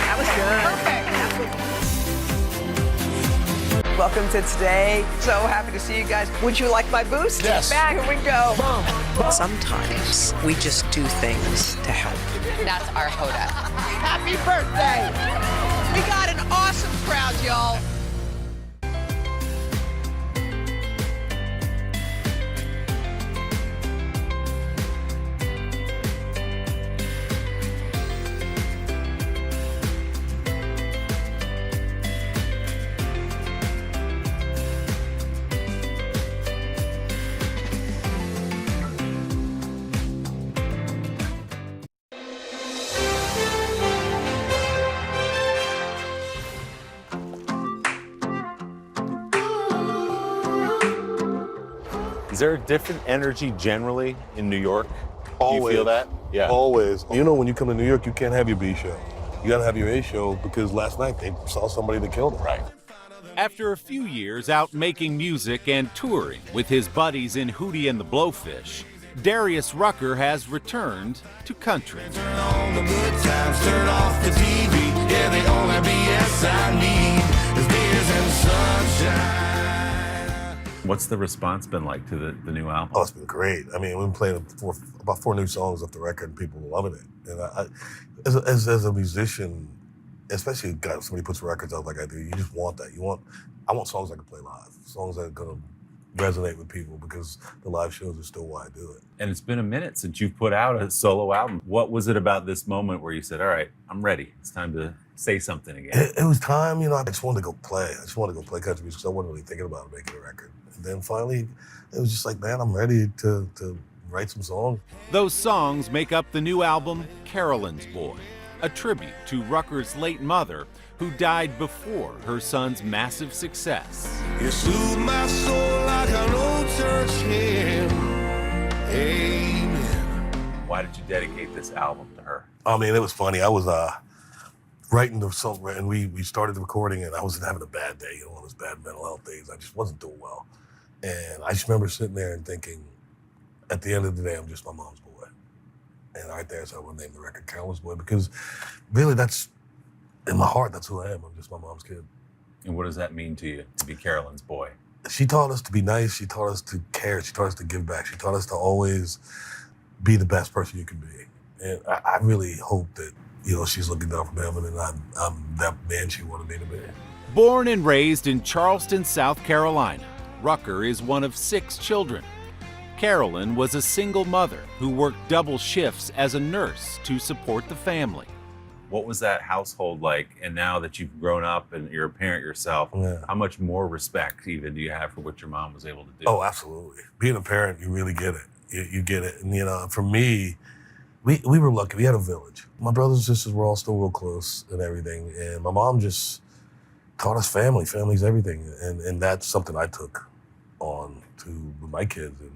S19: That was good.
S18: Perfect.
S19: Welcome to today. So happy to see you guys. Would you like my boost?
S5: Yes.
S19: Back. Here we go.
S9: Sometimes we just do things to help.
S23: That's our Hoda.
S9: Happy birthday! We got an awesome crowd, y'all.
S5: Is there a different energy generally in New York?
S12: Always.
S5: Do you feel that? Yeah.
S12: Always. You know, when you come to New York, you can't have your B show. You gotta have your A show because last night they saw somebody that killed him.
S5: Right.
S23: After a few years out making music and touring with his buddies in Hootie and the Blowfish, Darius Rucker has returned to country.
S24: Turn on the good times, turn off the TV. Yeah, the only BS I need is beers and sunshine.
S5: What's the response been like to the new album?
S12: Oh, it's been great. I mean, we've been playing about 4 new songs off the record, and people are loving it. And I as a musician, especially if somebody puts records out like I do, you just want that. I want songs I can play live, songs that are gonna resonate with people because the live shows are still why I do it.
S5: And it's been a minute since you've put out a solo album. What was it about this moment where you said, all right, I'm ready. It's time to say something again?
S12: It was time, I just wanted to go play. I just wanted to go play country music because I wasn't really thinking about making a record. And then finally, it was just like, man, I'm ready to write some songs.
S23: Those songs make up the new album, Carolyn's Boy, a tribute to Rucker's late mother, who died before her son's massive success.
S24: You soothe my soul like an old church hymn. Amen.
S5: Why did you dedicate this album to her?
S12: I mean, it was funny. I was writing the song, and we started the recording, and I was having a bad day, one of those bad mental health days. I just wasn't doing well. And I just remember sitting there and thinking, at the end of the day, I'm just my mom's boy. And right there, so I want to name the record Carolyn's Boy, because really that's, in my heart, that's who I am. I'm just my mom's kid.
S5: And what does that mean to you, to be Carolyn's boy?
S12: She taught us to be nice. She taught us to care. She taught us to give back. She taught us to always be the best person you can be. And I really hope that, she's looking down from heaven and I'm that man she wanted me to be.
S23: Born and raised in Charleston, South Carolina, Rucker is one of 6 children. Carolyn was a single mother who worked double shifts as a nurse to support the family.
S5: What was that household like? And now that you've grown up and you're a parent yourself, how much more respect even do you have for what your mom was able to do?
S12: Oh, absolutely. Being a parent, you really get it. You get it. And, for me, we were lucky. We had a village. My brothers and sisters were all still real close and everything. And my mom just taught us family. Family's everything. And that's something I took on to my kids and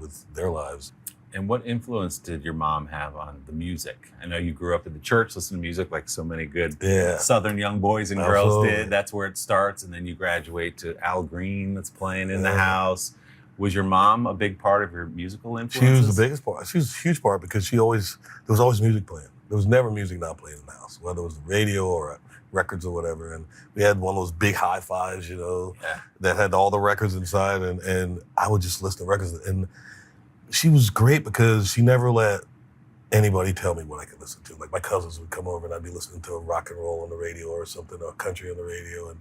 S12: with their lives.
S5: And what influence did your mom have on the music? I know you grew up in the church, listening to music like so many good Southern young boys and girls did. That's where it starts. And then you graduate to Al Green that's playing in the house. Was your mom a big part of your musical influences?
S12: She was the biggest part. She was a huge part because there was always music playing. There was never music not playing in the house, whether it was the radio or records or whatever. And we had one of those big hi-fis, that had all the records inside. And I would just listen to records. And she was great because she never let anybody tell me what I could listen to. Like my cousins would come over and I'd be listening to rock and roll on the radio or something, or country on the radio.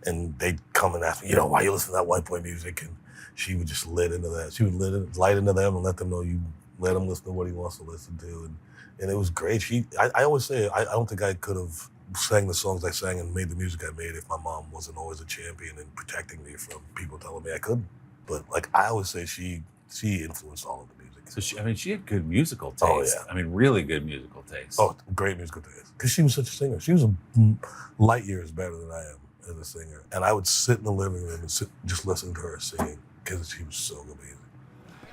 S12: And they'd come and ask me, why you listen to that white boy music? And she would just lit into that. She would light into them and let them know you let him listen to what he wants to listen to. And it was great. I always say, I don't think I could have sang the songs I sang and made the music I made if my mom wasn't always a champion and protecting me from people telling me I couldn't. But I always say she influenced all of the music.
S5: So she had good musical taste.
S12: Oh, yeah.
S5: Really good musical taste.
S12: Oh, great musical taste. Because she was such a singer. She was light years better than I am as a singer. And I would sit in the living room and just listen to her singing because she was so amazing.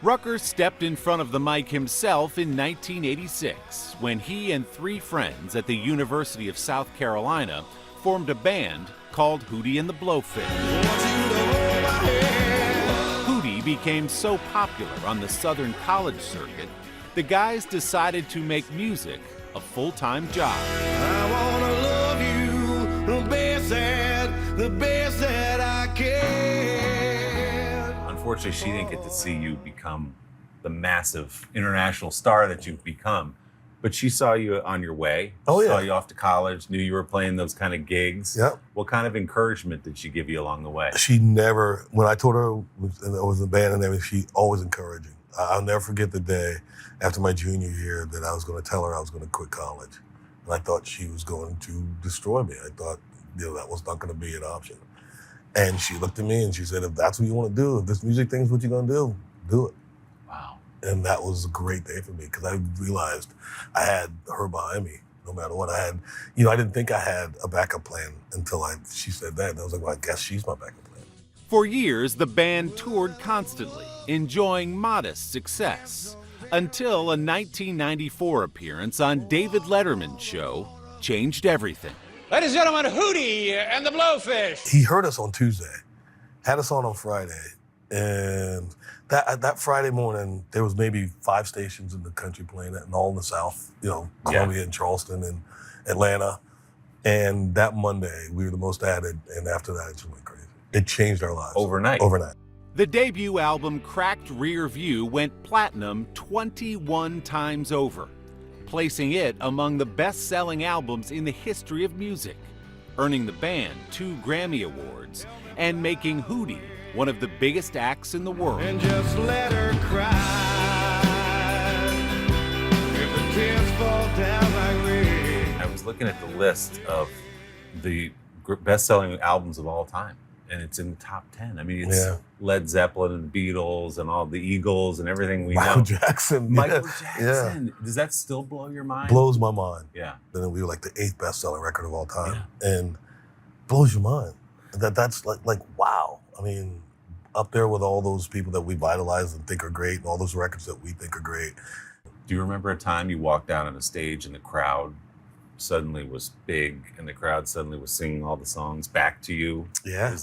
S23: Rucker stepped in front of the mic himself in 1986 when he and 3 friends at the University of South Carolina formed a band called Hootie and the Blowfish. Hootie became so popular on the Southern college circuit, the guys decided to make music a full-time job.
S24: I wanna love you the best that I can.
S5: Unfortunately, she didn't get to see you become the massive international star that you've become. But she saw you on your way. Saw you off to college, knew you were playing those kind of gigs.
S12: Yep.
S5: What kind of encouragement did she give you along the way?
S12: She never, when I told her it was a band and everything, she always encouraging. I'll never forget the day after my junior year that I was going to tell her I was going to quit college. And I thought she was going to destroy me. I thought, that was not going to be an option. And she looked at me and she said, if that's what you want to do, if this music thing is what you're going to do it.
S5: Wow.
S12: And that was a great day for me because I realized I had her behind me no matter what. I had, I didn't think I had a backup plan until she said that. And I was like, well, I guess she's my backup plan.
S23: For years, the band toured constantly, enjoying modest success, until a 1994 appearance on David Letterman's show changed everything.
S1: Ladies and gentlemen, Hootie and the Blowfish.
S12: He heard us on Tuesday, had us on Friday, and that Friday morning, there was maybe 5 stations in the country playing it, and all in the South, Columbia and Charleston and Atlanta. And that Monday, we were the most added, and after that, it just went crazy. It changed our lives.
S5: Overnight.
S23: The debut album, Cracked Rear View, went platinum 21 times over, placing it among the best-selling albums in the history of music, earning the band 2 Grammy Awards, and making Hootie one of the biggest acts in the world.
S24: And just let her cry. If the tears fall down like rain.
S5: I was looking at the list of the best-selling albums of all time, and it's in the top 10. I mean, it's Led Zeppelin and the Beatles and all the Eagles and everything we know.
S12: Michael Jackson.
S5: Michael Jackson. Does that still blow your mind?
S12: Blows my mind.
S5: Yeah.
S12: Then we were like the 8th best-selling record of all time, and blows your mind. That's like wow. I mean, up there with all those people that we vitalize and think are great, and all those records that we think are great.
S5: Do you remember a time you walked out on a stage and the crowd suddenly was big, and the crowd suddenly was singing all the songs back to you?
S12: Yeah.
S5: Was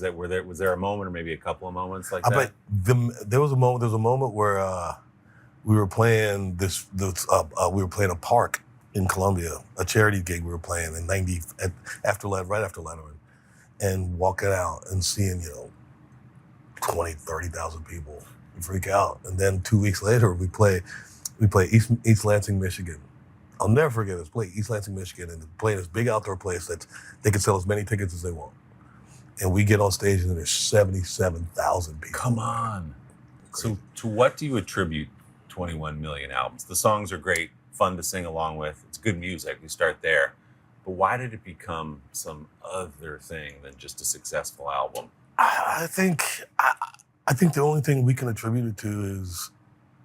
S5: there a moment, or maybe a couple of moments like
S12: I
S5: that?
S12: bet there was a moment where we were playing we were playing a park in Columbia, a charity gig we were playing in right after Letterman, and walking out and seeing 20, 30,000 people freak out, and then 2 weeks later we play East Lansing, Michigan. I'll never forget this. Play East Lansing, Michigan, and play this big outdoor place that they can sell as many tickets as they want. And we get on stage and there's 77,000 people.
S5: Come on. So to what do you attribute 21 million albums? The songs are great, fun to sing along with. It's good music. We start there. But why did it become some other thing than just a successful album?
S12: I think the only thing we can attribute it to is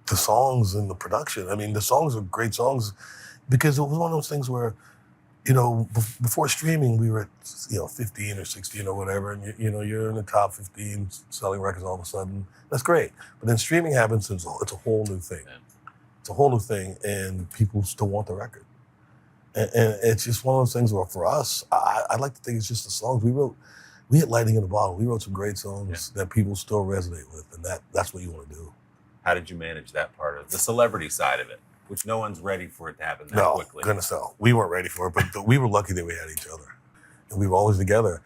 S12: the songs and the production. I mean, the songs are great songs because it was one of those things where, before streaming, we were at 15 or 16 or whatever, and you're in the top 15 selling records all of a sudden. That's great. But then streaming happens, and it's a whole new thing. It's a whole new thing, and people still want the record. And it's just one of those things where, for us, I like to think it's just the songs we hit lightning in a bottle. We wrote some great songs that people still resonate with, and that's what you want to do.
S5: How did you manage that part of the celebrity side of it, which no one's ready for it to happen that quickly?
S12: No, goodness no. We weren't ready for it, but we were lucky that we had each other, and we were always together,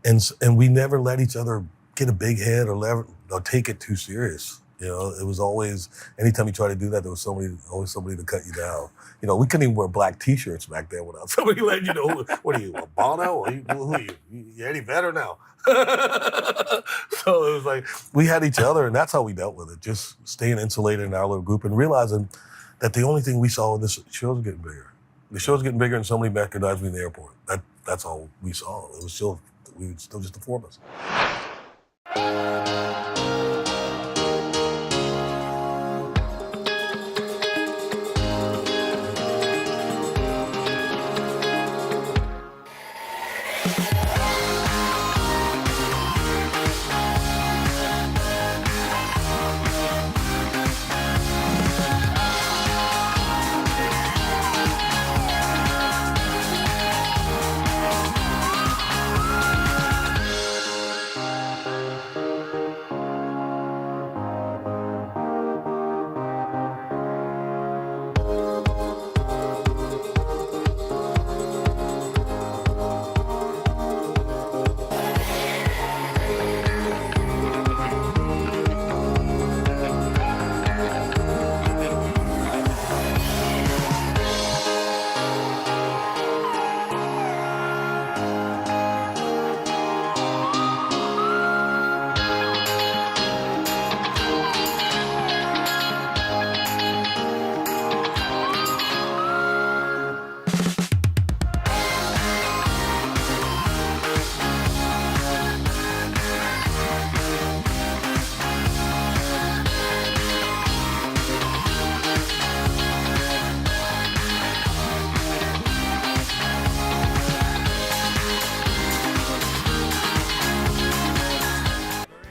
S12: and we never let each other get a big head or take it too serious. It was always, anytime you try to do that, there was always somebody to cut you down. We couldn't even wear black T-shirts back then without somebody letting you know, what are you, a Bono? Who are you? You Eddie Vedder now? So it was like, we had each other, and that's how we dealt with it, just staying insulated in our little group and realizing that the only thing we saw was the show's getting bigger. The show's getting bigger, and somebody recognized me in the airport. That's all we saw. It was still just the 4 of us.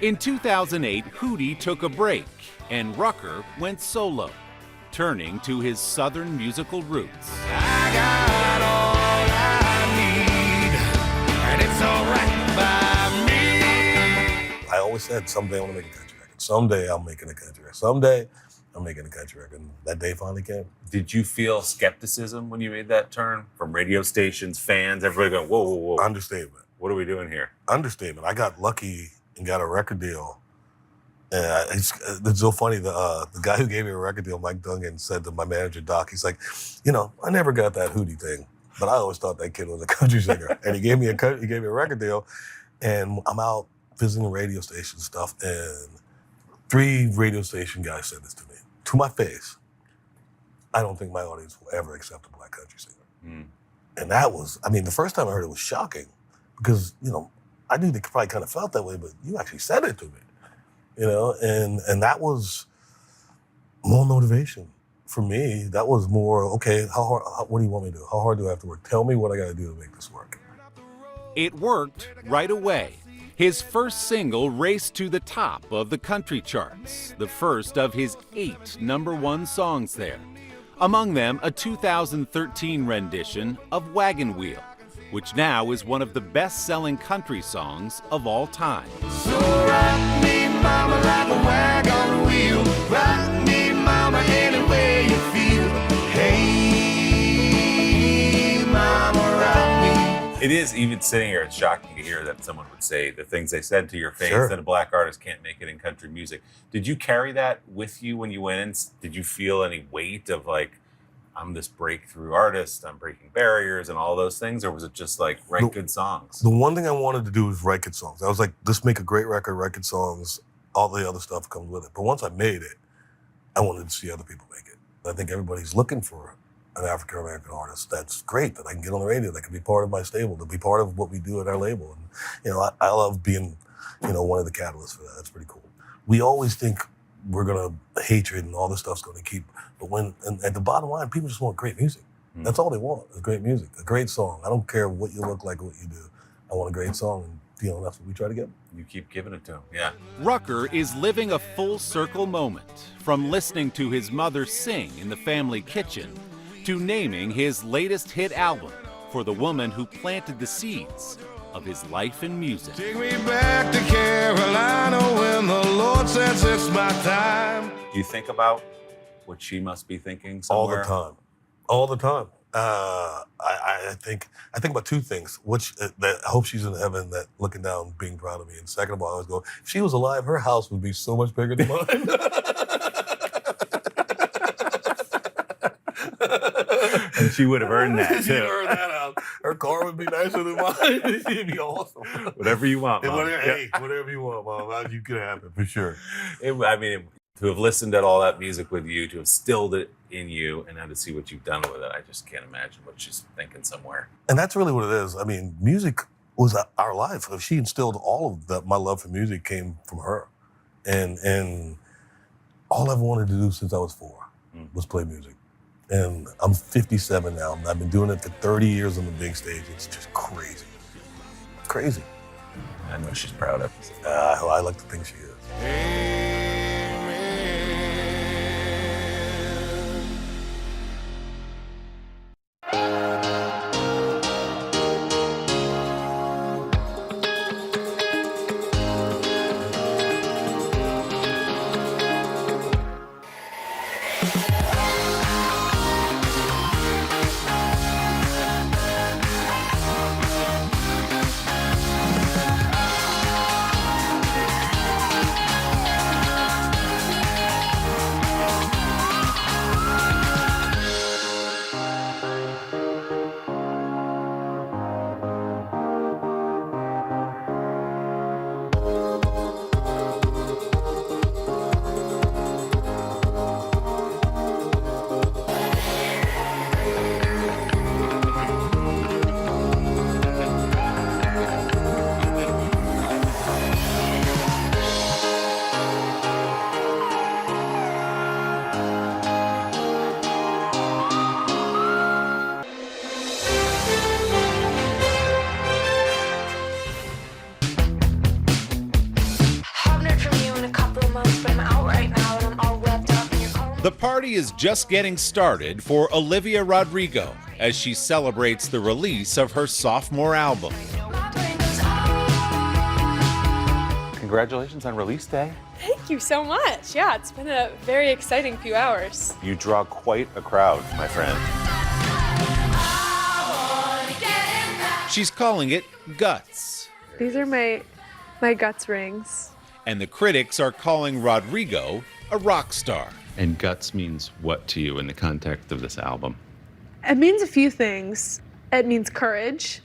S23: In 2008, Hootie took a break and Rucker went solo, turning to his Southern musical roots.
S24: I got all I need, and it's all right by me.
S12: I always said, someday I want to make a country record. Someday I'm making a country record. Someday I'm making a country record. And that day finally came.
S5: Did you feel skepticism when you made that turn? From radio stations, fans, everybody going, whoa, whoa, whoa.
S12: Understatement.
S5: What are we doing here?
S12: Understatement. I got lucky and got a record deal. And it's so funny, the guy who gave me a record deal, Mike Dungan, said to my manager, Doc, he's like, you know, I never got that Hootie thing, but I always thought that kid was a country singer. And he gave me a record deal, and I'm out visiting radio station stuff, and 3 radio station guys said this to me, to my face, I don't think my audience will ever accept a black country singer. And that was, I mean, the first time I heard it was shocking, because, you know, I knew they probably kind of felt that way, but you actually said it to me. You know, and that was more motivation for me. That was more, okay, what do you want me to do? How hard do I have to work? Tell me what I got to do to make this work.
S23: It worked right away. His first single raced to the top of the country charts, the first of his 8 #1 songs there. Among them, a 2013 rendition of Wagon Wheel, which now is one of the best-selling country songs of all time.
S24: So rock me, mama, like a wagon wheel. Rock me, mama, any way you feel. Hey, mama, rock me.
S5: It is, even sitting here, it's shocking to hear that someone would say the things they said to your face,
S12: Sure.
S5: that a black artist can't make it in country music. Did you carry that with you when you went in? Did you feel any weight of like, I'm this breakthrough artist, I'm breaking barriers and all those things? Or was it just like, write good songs?
S12: The one thing I wanted to do was write good songs. I was like, let's make a great record, write good songs, all the other stuff comes with it. But once I made it, I wanted to see other people make it. I think everybody's looking for an African-American artist that's great, that I can get on the radio, that can be part of my stable, to be part of what we do at our label. And, you know, I love being, you know, one of the catalysts for that. That's pretty cool. We always think we're gonna hatred and all this stuff's gonna keep, but when, and at the bottom line, people just want great music. That's all they want, is great music, a great song. I don't care what you look like, what you do. I want a great song, and you know, that's what we try to get.
S5: You keep giving it to him, yeah.
S23: Rucker is living a full circle moment, from listening to his mother sing in the family kitchen to naming his latest hit album for the woman who planted the seeds of his life and music.
S24: Take me back to Carolina when the Lord says it's my time.
S5: Do you think about what she must be thinking somewhere?
S12: All the time. I think about 2 things. That I hope she's in heaven, that looking down, being proud of me. And second of all, I always go, if she was alive, her house would be so much bigger than mine.
S5: And she would have earned that too.
S12: She'd earned that out. Her car would be nicer than mine. She'd be awesome.
S5: Whatever you want, Mom.
S12: Whatever you want, Mom. You can have it for sure.
S5: I mean, to have listened to all that music with you, to have stilled it in you, and now to see what you've done with it, I just can't imagine what she's thinking somewhere.
S12: And that's really what it is. I mean, music was our life. She instilled all of that. My love for music came from her. And all I've wanted to do since I was 4 was play music. And I'm 57 now. And I've been doing it for 30 years on the big stage. It's just crazy. Crazy.
S5: I know she's proud of you.
S12: I like to think she is.
S23: party is just getting started for Olivia Rodrigo as she celebrates the release of her sophomore album.
S5: Congratulations on release day.
S7: Thank you so much. Yeah, it's been a very exciting few hours.
S5: You draw quite a crowd, my friend.
S23: She's calling it Guts.
S7: These are my Guts rings.
S23: And the critics are calling Rodrigo a rock star.
S5: And Guts means what to you in the context of this album?
S7: It means a few things. It means courage.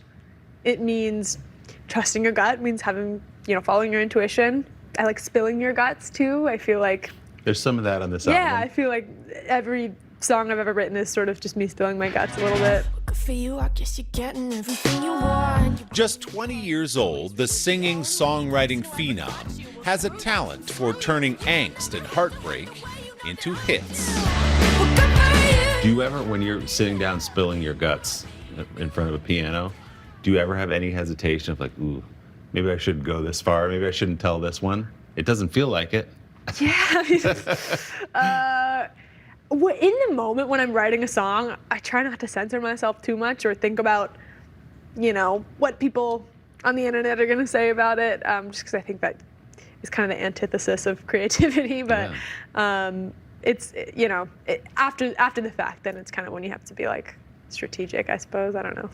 S7: It means trusting your gut. It means having, following your intuition. I like spilling your guts too. I feel like
S5: there's some of that on this
S7: album.
S5: album.
S7: Yeah, I feel like every song I've ever written is sort of just me spilling my guts a little bit.
S24: For you, I guess you're getting everything you want.
S23: Just 20 years old, the singing, songwriting phenom has a talent for turning angst and heartbreak into hits.
S5: Do you ever, when you're sitting down spilling your guts in front of a piano, do you ever have any hesitation of like, ooh, maybe I shouldn't go this far, maybe I shouldn't tell this one? It doesn't feel like it.
S7: Yeah. In the moment when I'm writing a song, I try not to censor myself too much or think about, what people on the internet are going to say about it, just because I think that is kind of the antithesis of creativity. But it's, after the fact, then it's kind of when you have to be like strategic, I suppose. I don't know.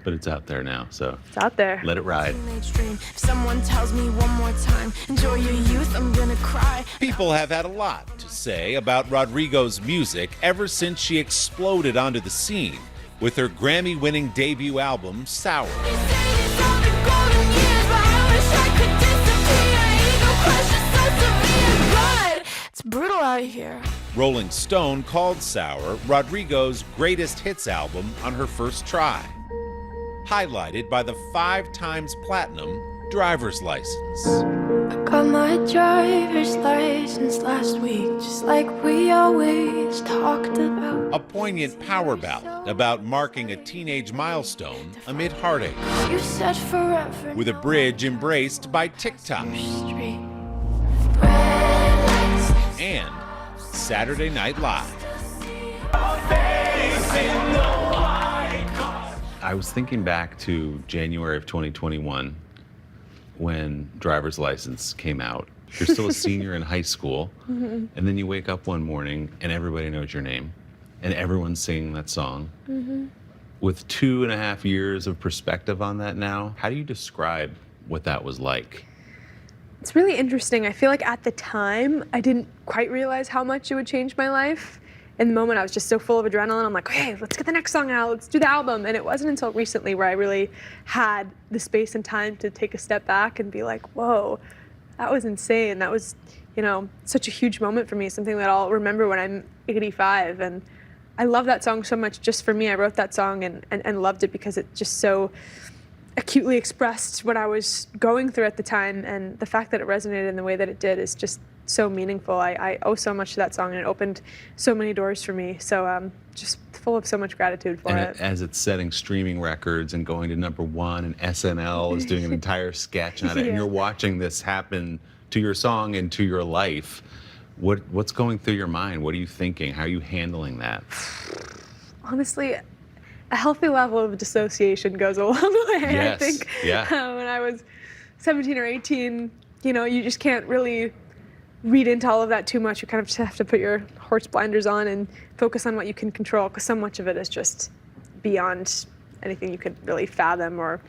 S5: But it's out there now, so
S7: it's out there.
S5: Let it ride.
S24: If someone tells me one more time, enjoy your youth, I'm gonna cry.
S23: People have had a lot to say about Rodrigo's music ever since she exploded onto the scene with her Grammy-winning debut album, Sour.
S24: It's brutal out here.
S23: Rolling Stone called Sour Rodrigo's greatest hits album on her first try, highlighted by the 5 times platinum driver's license.
S24: I got my driver's license last week, just like we always talked about.
S23: A poignant power ballad about marking a teenage milestone amid heartache.
S24: You said forever.
S23: With a bridge embraced by TikTok. And Saturday Night Live.
S5: I was thinking back to January of 2021 when driver's license came out. You're still a senior in high school, and then you wake up one morning and everybody knows your name, and everyone's singing that song. With 2.5 years of perspective on that now, how do you describe what that was like?
S7: It's really interesting. I feel like at the time, I didn't quite realize how much it would change my life. In the moment, I was just so full of adrenaline. I'm like, okay, let's get the next song out. Let's do the album. And it wasn't until recently where I really had the space and time to take a step back and be like, whoa, that was insane. That was, such a huge moment for me, something that I'll remember when I'm 85. And I love that song so much just for me. I wrote that song and loved it because it just so acutely expressed what I was going through at the time, and the fact that it resonated in the way that it did is just so meaningful. I owe so much to that song, and it opened so many doors for me. So just full of so much gratitude for it.
S5: As it's setting streaming records and going to #1, and SNL is doing an entire sketch on it, and you're watching this happen to your song and to your life. What's going through your mind? What are you thinking? How are you handling that?
S7: Honestly, a healthy level of dissociation goes a long way.
S5: Yes.
S7: I think
S5: Yeah.
S7: When I was 17 or 18, you just can't really read into all of that too much. You kind of just have to put your horse blinders on and focus on what you can control, because so much of it is just beyond anything you could really fathom or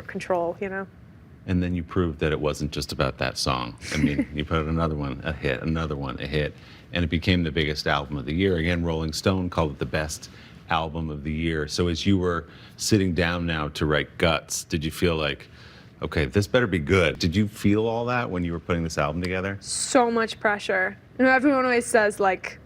S7: control,
S5: And then you proved that it wasn't just about that song. I mean, you put another one a hit, another one a hit, and it became the biggest album of the year. Again, Rolling Stone called it the best album of the year. So as you were sitting down now to write Guts, did you feel like, okay, this better be good? Did you feel all that when you were putting this album together?
S7: So much pressure. Everyone always says, like,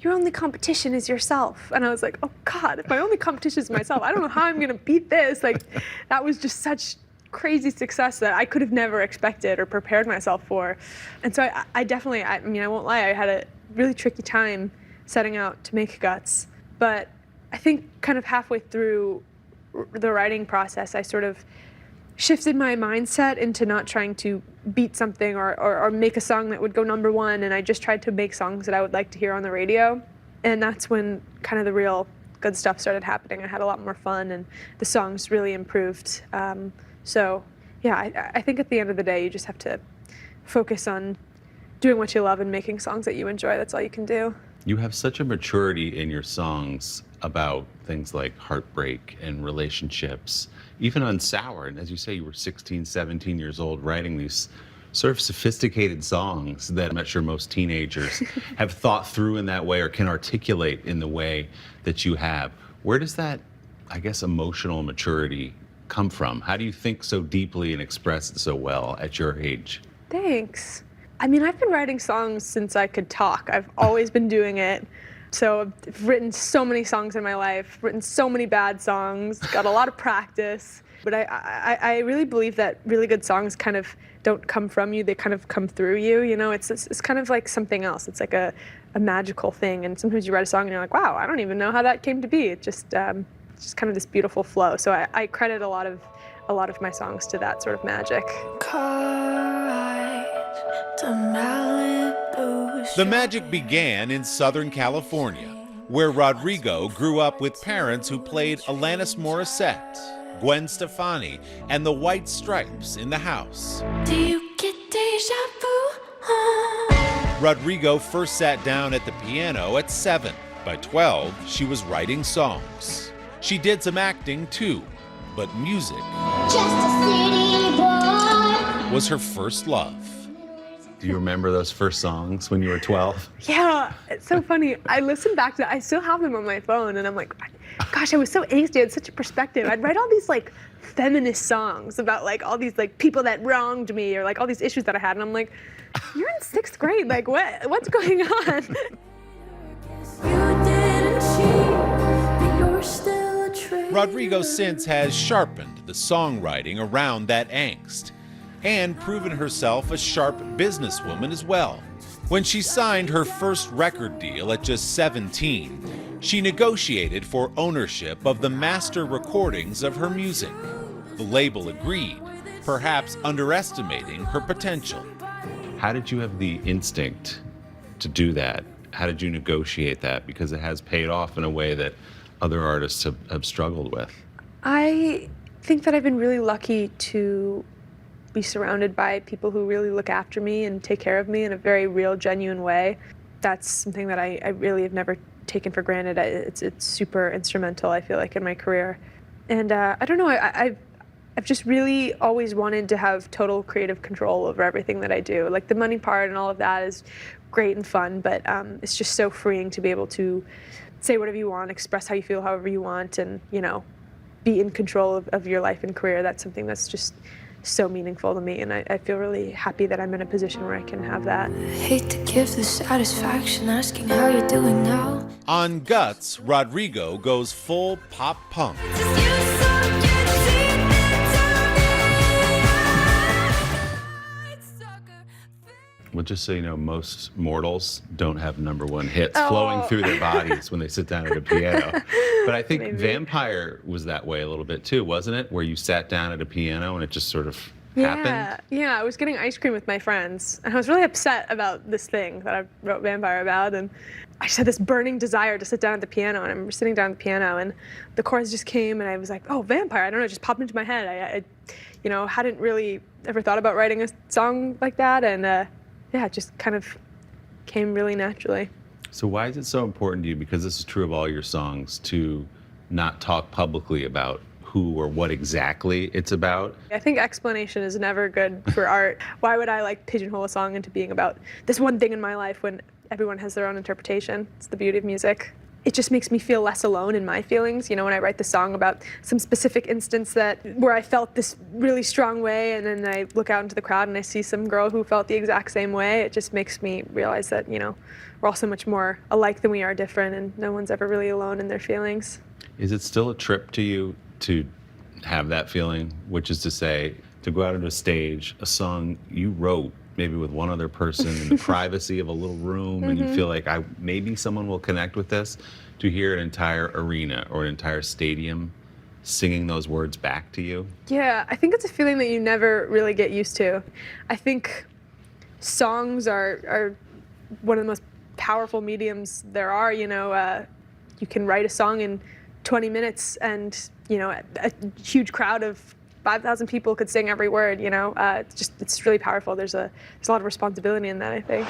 S7: your only competition is yourself. And I was like, oh God, if my only competition is myself, I don't know how I'm gonna beat this. Like, that was just such crazy success that I could have never expected or prepared myself for. And so I definitely, I won't lie, I had a really tricky time setting out to make Guts. But I think kind of halfway through the writing process, I sort of shifted my mindset into not trying to beat something or make a song that would go #1, and I just tried to make songs that I would like to hear on the radio. And that's when kind of the real good stuff started happening. I had a lot more fun, and the songs really improved. So yeah, I think at the end of the day, you just have to focus on doing what you love and making songs that you enjoy. That's all you can do.
S5: You have such a maturity in your songs about things like heartbreak and relationships, even on Sour. And as you say, you were 16, 17 years old writing these sort of sophisticated songs that I'm not sure most teenagers have thought through in that way or can articulate in the way that you have. Where does that, I guess, emotional maturity come from? How do you think so deeply and express it so well at your age?
S7: Thanks. I mean, I've been writing songs since I could talk. I've always been doing it. So I've written so many songs in my life, written so many bad songs, got a lot of practice. But I really believe that really good songs kind of don't come from you, they kind of come through you. You know, it's kind of like something else. It's like a magical thing. And sometimes you write a song and you're like, wow, I don't even know how that came to be. It's just kind of this beautiful flow. So I credit a lot of my songs to that sort of magic.
S23: The magic began in Southern California, where Rodrigo grew up with parents who played Alanis Morissette, Gwen Stefani, and the White Stripes in the house.
S8: Do you get deja vu?
S23: Rodrigo first sat down at the piano at 7. By 12, she was writing songs. She did some acting too, but music was her first love.
S5: Do you remember those first songs when you were 12?
S7: Yeah, it's so funny. I listen back to it. I still have them on my phone, and I'm like, gosh, I was so angsty. I had such a perspective. I'd write all these like feminist songs about like all these like people that wronged me or like all these issues that I had, and I'm like, you're in 6th grade. Like, what's going on?
S23: Rodrigo since has sharpened the songwriting around that angst and proven herself a sharp businesswoman as well. When she signed her first record deal at just 17, she negotiated for ownership of the master recordings of her music. The label agreed, perhaps underestimating her potential.
S5: How did you have the instinct to do that? How did you negotiate that? Because it has paid off in a way that other artists have struggled with.
S7: I think that I've been really lucky to be surrounded by people who really look after me and take care of me in a very real, genuine way. That's something that I really have never taken for granted. It's super instrumental, I feel like, in my career. And I don't know, I've just really always wanted to have total creative control over everything that I do. Like the money part and all of that is great and fun, but it's just so freeing to be able to say whatever you want, express how you feel however you want, and, you know, be in control of your life and career. That's something that's just so meaningful to me, and I feel really happy that I'm in a position where I can have that.
S8: I hate to give the satisfaction asking how you're doing now.
S23: On Guts, Rodrigo goes full pop punk.
S5: Well, just so you know, most mortals don't have #1 hits flowing through their bodies when they sit down at a piano. But I think
S7: Maybe.
S5: Vampire was that way a little bit too, wasn't it? Where you sat down at a piano and it just sort of happened?
S7: Yeah, I was getting ice cream with my friends, and I was really upset about this thing that I wrote Vampire about, and I just had this burning desire to sit down at the piano, and I remember sitting down at the piano, and the chorus just came, and I was like, oh, Vampire, I don't know, it just popped into my head. I you know, hadn't really ever thought about writing a song like that, and yeah, it just kind of came really naturally.
S5: So why is it so important to you, because this is true of all your songs, to not talk publicly about who or what exactly it's about?
S7: I think explanation is never good for art. Why would I like pigeonhole a song into being about this one thing in my life when everyone has their own interpretation? It's the beauty of music. It just makes me feel less alone in my feelings. You know, when I write the song about some specific instance where I felt this really strong way, and then I look out into the crowd and I see some girl who felt the exact same way, it just makes me realize that, you know, we're all so much more alike than we are different, and no one's ever really alone in their feelings.
S5: Is it still a trip to you to have that feeling, which is to say, to go out on a stage, a song you wrote maybe with one other person in the privacy of a little room, and you feel like maybe someone will connect with this, to hear an entire arena or an entire stadium singing those words back to you?
S7: Yeah, I think it's a feeling that you never really get used to. I think songs are one of the most powerful mediums there are. You know, you can write a song in 20 minutes and, you know, a huge crowd of 5,000 people could sing every word, you know. It's really powerful. There's a lot of responsibility in that, I think.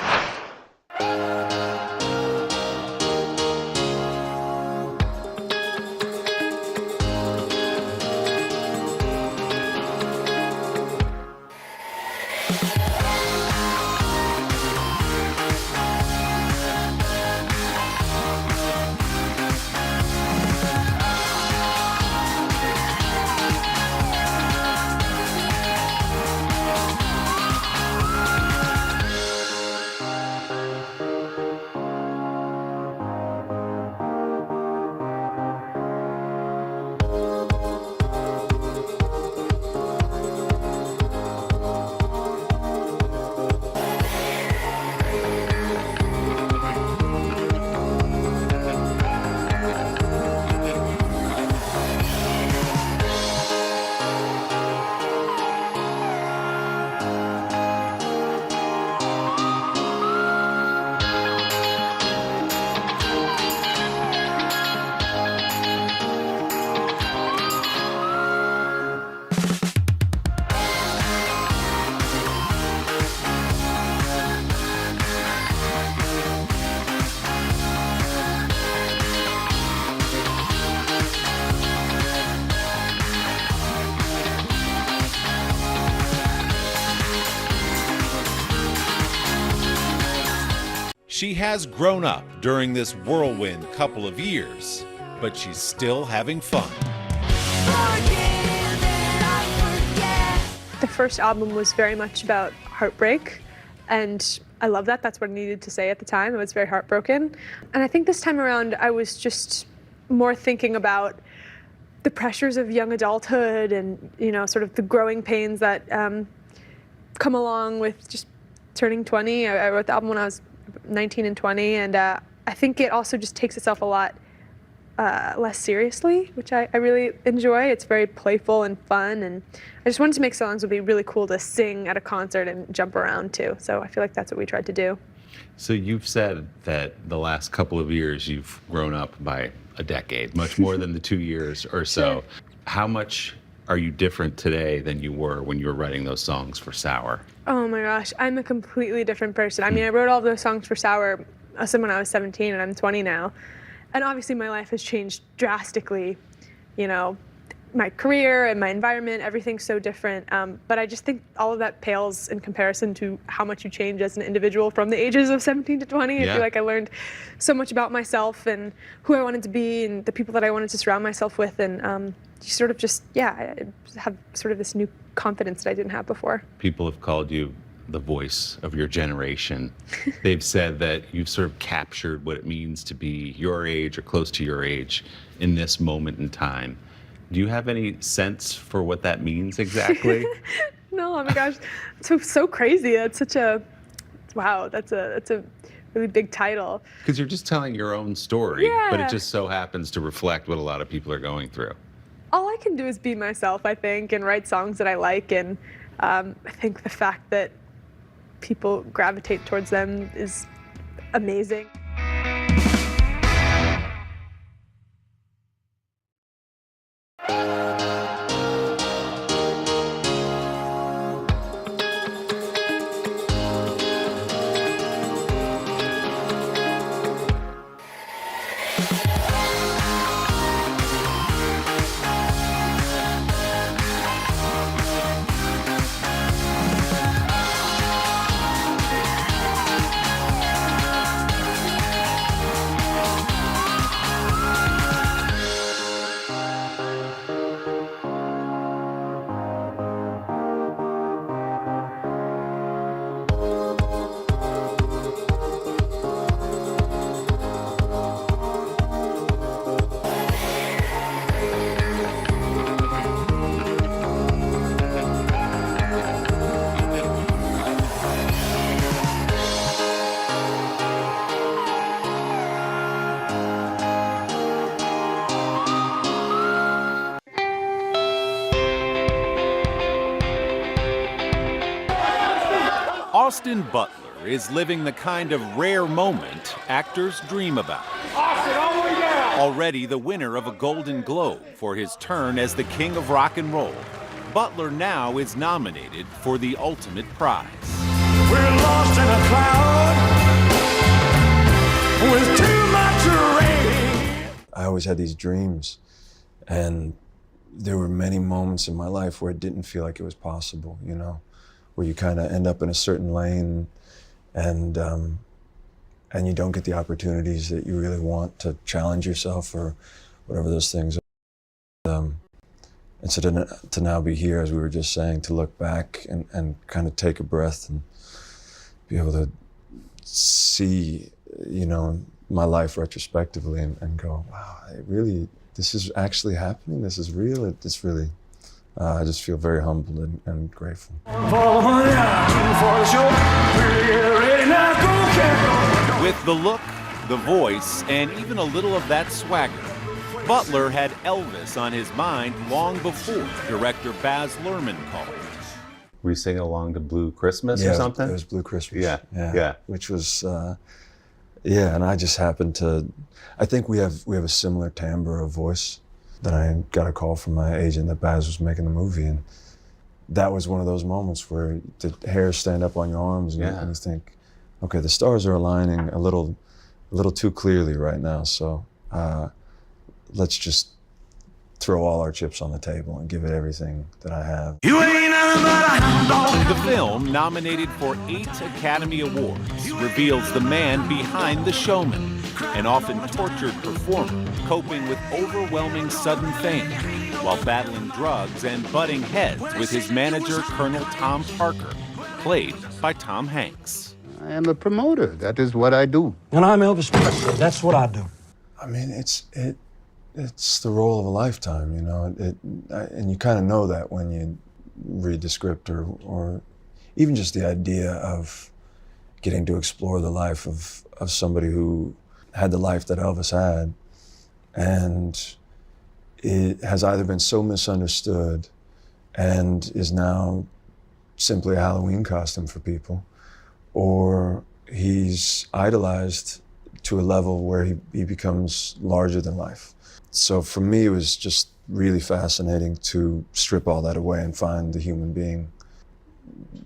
S23: She has grown up during this whirlwind couple of years, but she's still having fun.
S7: The first album was very much about heartbreak, and I love that. That's what I needed to say at the time. I was very heartbroken. And I think this time around, I was just more thinking about the pressures of young adulthood and, you know, sort of the growing pains that come along with just turning 20. I wrote the album when I was 19 and 20, and I think it also just takes itself a lot less seriously, which I really enjoy. It's very playful and fun, and I just wanted to make songs that would be really cool to sing at a concert and jump around to. So I feel like that's what we tried to do.
S5: So you've said that the last couple of years you've grown up by a decade, much more than the 2 years or so.
S7: Sure.
S5: How much are you different today than you were when you were writing those songs for Sour?
S7: Oh my gosh, I'm a completely different person. I mean, I wrote all those songs for Sour when I was 17, and I'm 20 now. And obviously my life has changed drastically. You know, my career and my environment, everything's so different. But I just think all of that pales in comparison to how much you change as an individual from the ages of 17 to 20. I feel like I learned so much about myself and who I wanted to be and the people that I wanted to surround myself with. And you sort of just, I have sort of this new confidence that I didn't have before.
S5: People have called you the voice of your generation. They've said that you've sort of captured what it means to be your age or close to your age in this moment in time. Do you have any sense for what that means exactly?
S7: No, oh my gosh, it's so crazy. That's such a, wow, that's a really big title.
S5: Because you're just telling your own story,
S7: Yeah.
S5: but it just so happens to reflect what a lot of people are going through.
S7: All I can do is be myself, I think, and write songs that I like. And I think the fact that people gravitate towards them is amazing.
S23: Austin Butler Butler is living the kind of rare moment actors dream about. Already the winner of a Golden Globe for his turn as the king of rock and roll, Butler now is nominated for the ultimate prize.
S24: We're lost in a cloud with too much rain.
S4: I always had these dreams, and there were many moments in my life where it didn't feel like it was possible, you know, where you kind of end up in a certain lane and you don't get the opportunities that you really want to challenge yourself or whatever those things are. And so to now be here, as we were just saying, to look back and kind of take a breath and be able to see, you know, my life retrospectively and go, wow, this is actually happening. This is real. It's really, I just feel very humbled and grateful.
S23: With the look, the voice, and even a little of that swagger, Butler had Elvis on his mind long before director Baz Luhrmann called.
S5: Were you singing along to Blue Christmas or something?
S4: It was Blue Christmas.
S5: Yeah.
S4: Which was, and I just happened to, I think we have a similar timbre of voice. Then I got a call from my agent that Baz was making the movie, and that was one of those moments where the hairs stand up on your arms and you think, okay, the stars are aligning a little too clearly right now, so let's just throw all our chips on the table and give it everything that I have.
S24: You ain't nothing but a hound dog.
S23: The film, nominated for 8 Academy Awards, reveals the man behind the showman, an often tortured performer coping with overwhelming sudden fame while battling drugs and butting heads with his manager, Colonel Tom Parker, played by Tom Hanks.
S13: I am a promoter. That is what I do.
S16: And I'm Elvis Presley. That's what I do.
S4: I mean, it's the role of a lifetime, you know, and you kind of know that when you read the script or even just the idea of getting to explore the life of somebody who had the life that Elvis had, and it has either been so misunderstood and is now simply a Halloween costume for people, or he's idolized to a level where he becomes larger than life. So for me, it was just really fascinating to strip all that away and find the human being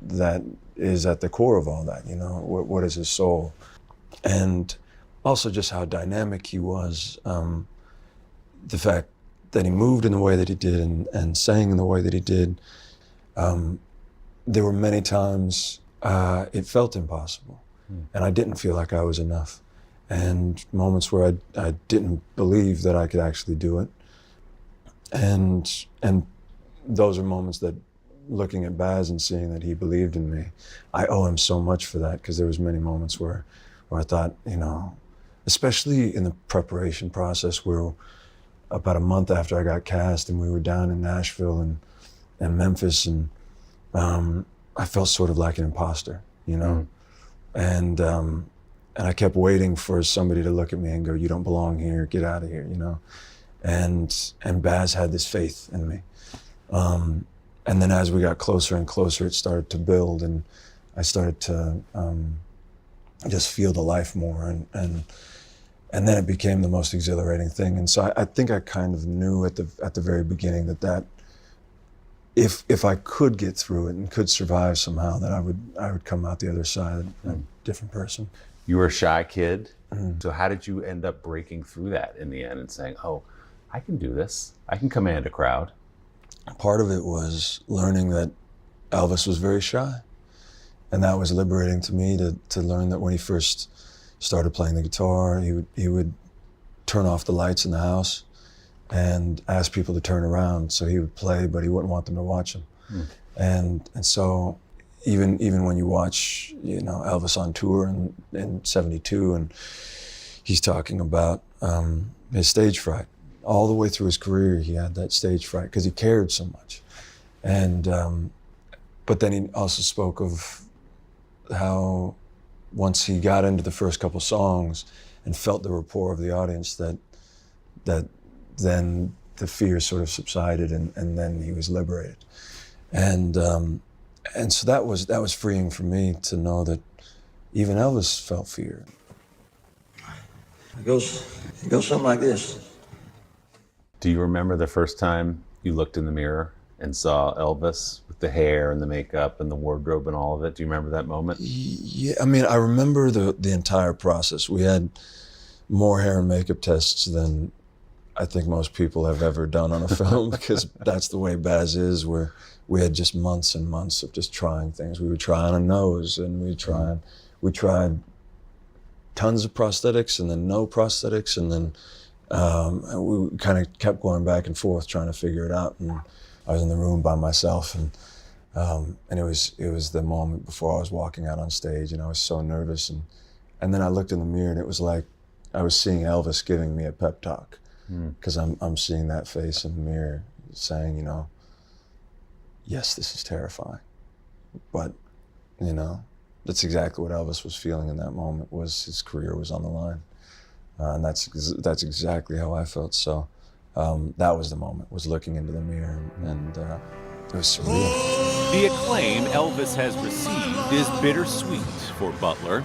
S4: that is at the core of all that, you know, what is his soul? And also just how dynamic he was. The fact that he moved in the way that he did and sang in the way that he did. There were many times it felt impossible, and I didn't feel like I was enough. And moments where I didn't believe that I could actually do it. And those are moments that, looking at Baz and seeing that he believed in me, I owe him so much for that, because there was many moments where I thought, you know, especially in the preparation process, where about a month after I got cast and we were down in Nashville and Memphis, and I felt sort of like an imposter, you know? And I kept waiting for somebody to look at me and go, you don't belong here, get out of here, you know? And Baz had this faith in me. And then as we got closer and closer, it started to build, and I started to just feel the life more, and then it became the most exhilarating thing. And so I think I kind of knew at the very beginning that if I could get through it and could survive somehow, that I would come out the other side a different person.
S5: You were a shy kid, so how did you end up breaking through that in the end and saying, oh, I can do this, I can command a crowd?
S4: Part of it was learning that Elvis was very shy, and that was liberating to me to learn that when he first started playing the guitar, he would turn off the lights in the house and ask people to turn around, so he would play, but he wouldn't want them to watch him. And so even when you watch, you know, Elvis on tour in 72, and he's talking about his stage fright. All the way through his career, he had that stage fright because he cared so much. And but then he also spoke of how once he got into the first couple songs and felt the rapport of the audience, that then the fear sort of subsided, and then he was liberated. And so that was freeing for me to know that even Elvis felt fear.
S16: It goes something like this.
S5: Do you remember the first time you looked in the mirror and saw Elvis with the hair and the makeup and the wardrobe and all of it? Do you remember that moment?
S4: Yeah, I mean, I remember the entire process. We had more hair and makeup tests than I think most people have ever done on a film, because that's the way Baz is, where we had just months and months of just trying things. We would try on a nose, and we tried tons of prosthetics and then no prosthetics, and then we kind of kept going back and forth trying to figure it out. And I was in the room by myself, and it was the moment before I was walking out on stage, and I was so nervous. And then I looked in the mirror, and it was like I was seeing Elvis giving me a pep talk, because I'm seeing that face in the mirror saying, you know, yes, this is terrifying, but you know, that's exactly what Elvis was feeling in that moment. Was his career was on the line, and that's exactly how I felt. So that was the moment. Was looking into the mirror, and it was surreal.
S23: The acclaim Elvis has received is bittersweet for Butler,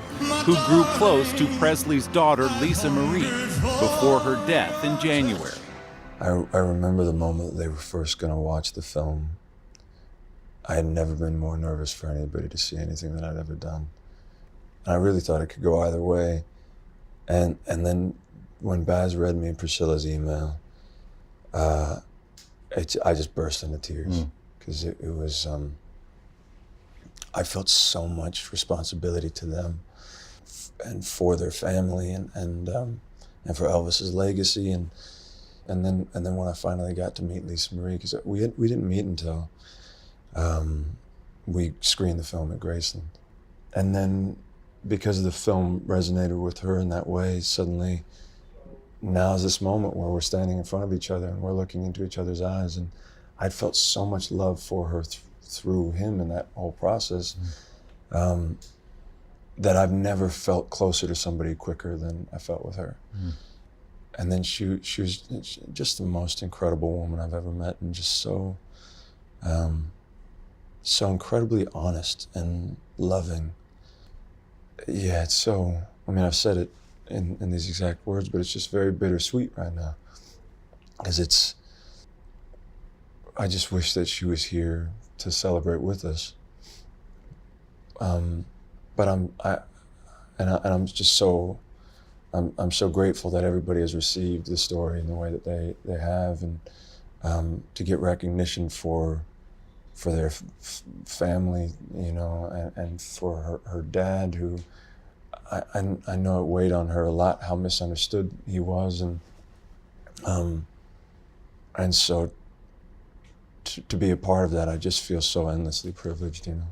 S23: who grew close to Presley's daughter, Lisa Marie, before her death in January.
S4: I remember the moment that they were first going to watch the film. I had never been more nervous for anybody to see anything that I'd ever done. And I really thought it could go either way. And then when Baz read me Priscilla's email, I just burst into tears, because it was, I felt so much responsibility to them and for their family and for Elvis's legacy. And then when I finally got to meet Lisa Marie, because we didn't meet until we screened the film at Graceland. And then because the film resonated with her in that way, suddenly now's this moment where we're standing in front of each other and we're looking into each other's eyes. And I'd felt so much love for her through him in that whole process, that I've never felt closer to somebody quicker than I felt with her. And then she was just the most incredible woman I've ever met, and just so incredibly honest and loving. Yeah, it's so, I mean, I've said it in these exact words, but it's just very bittersweet right now. Because I just wish that she was here to celebrate with us. But I'm just so, I'm so grateful that everybody has received the story in the way that they have, and to get recognition for their family, you know, and for her dad, who I know it weighed on her a lot how misunderstood he was, and so to be a part of that, I just feel so endlessly privileged, you know.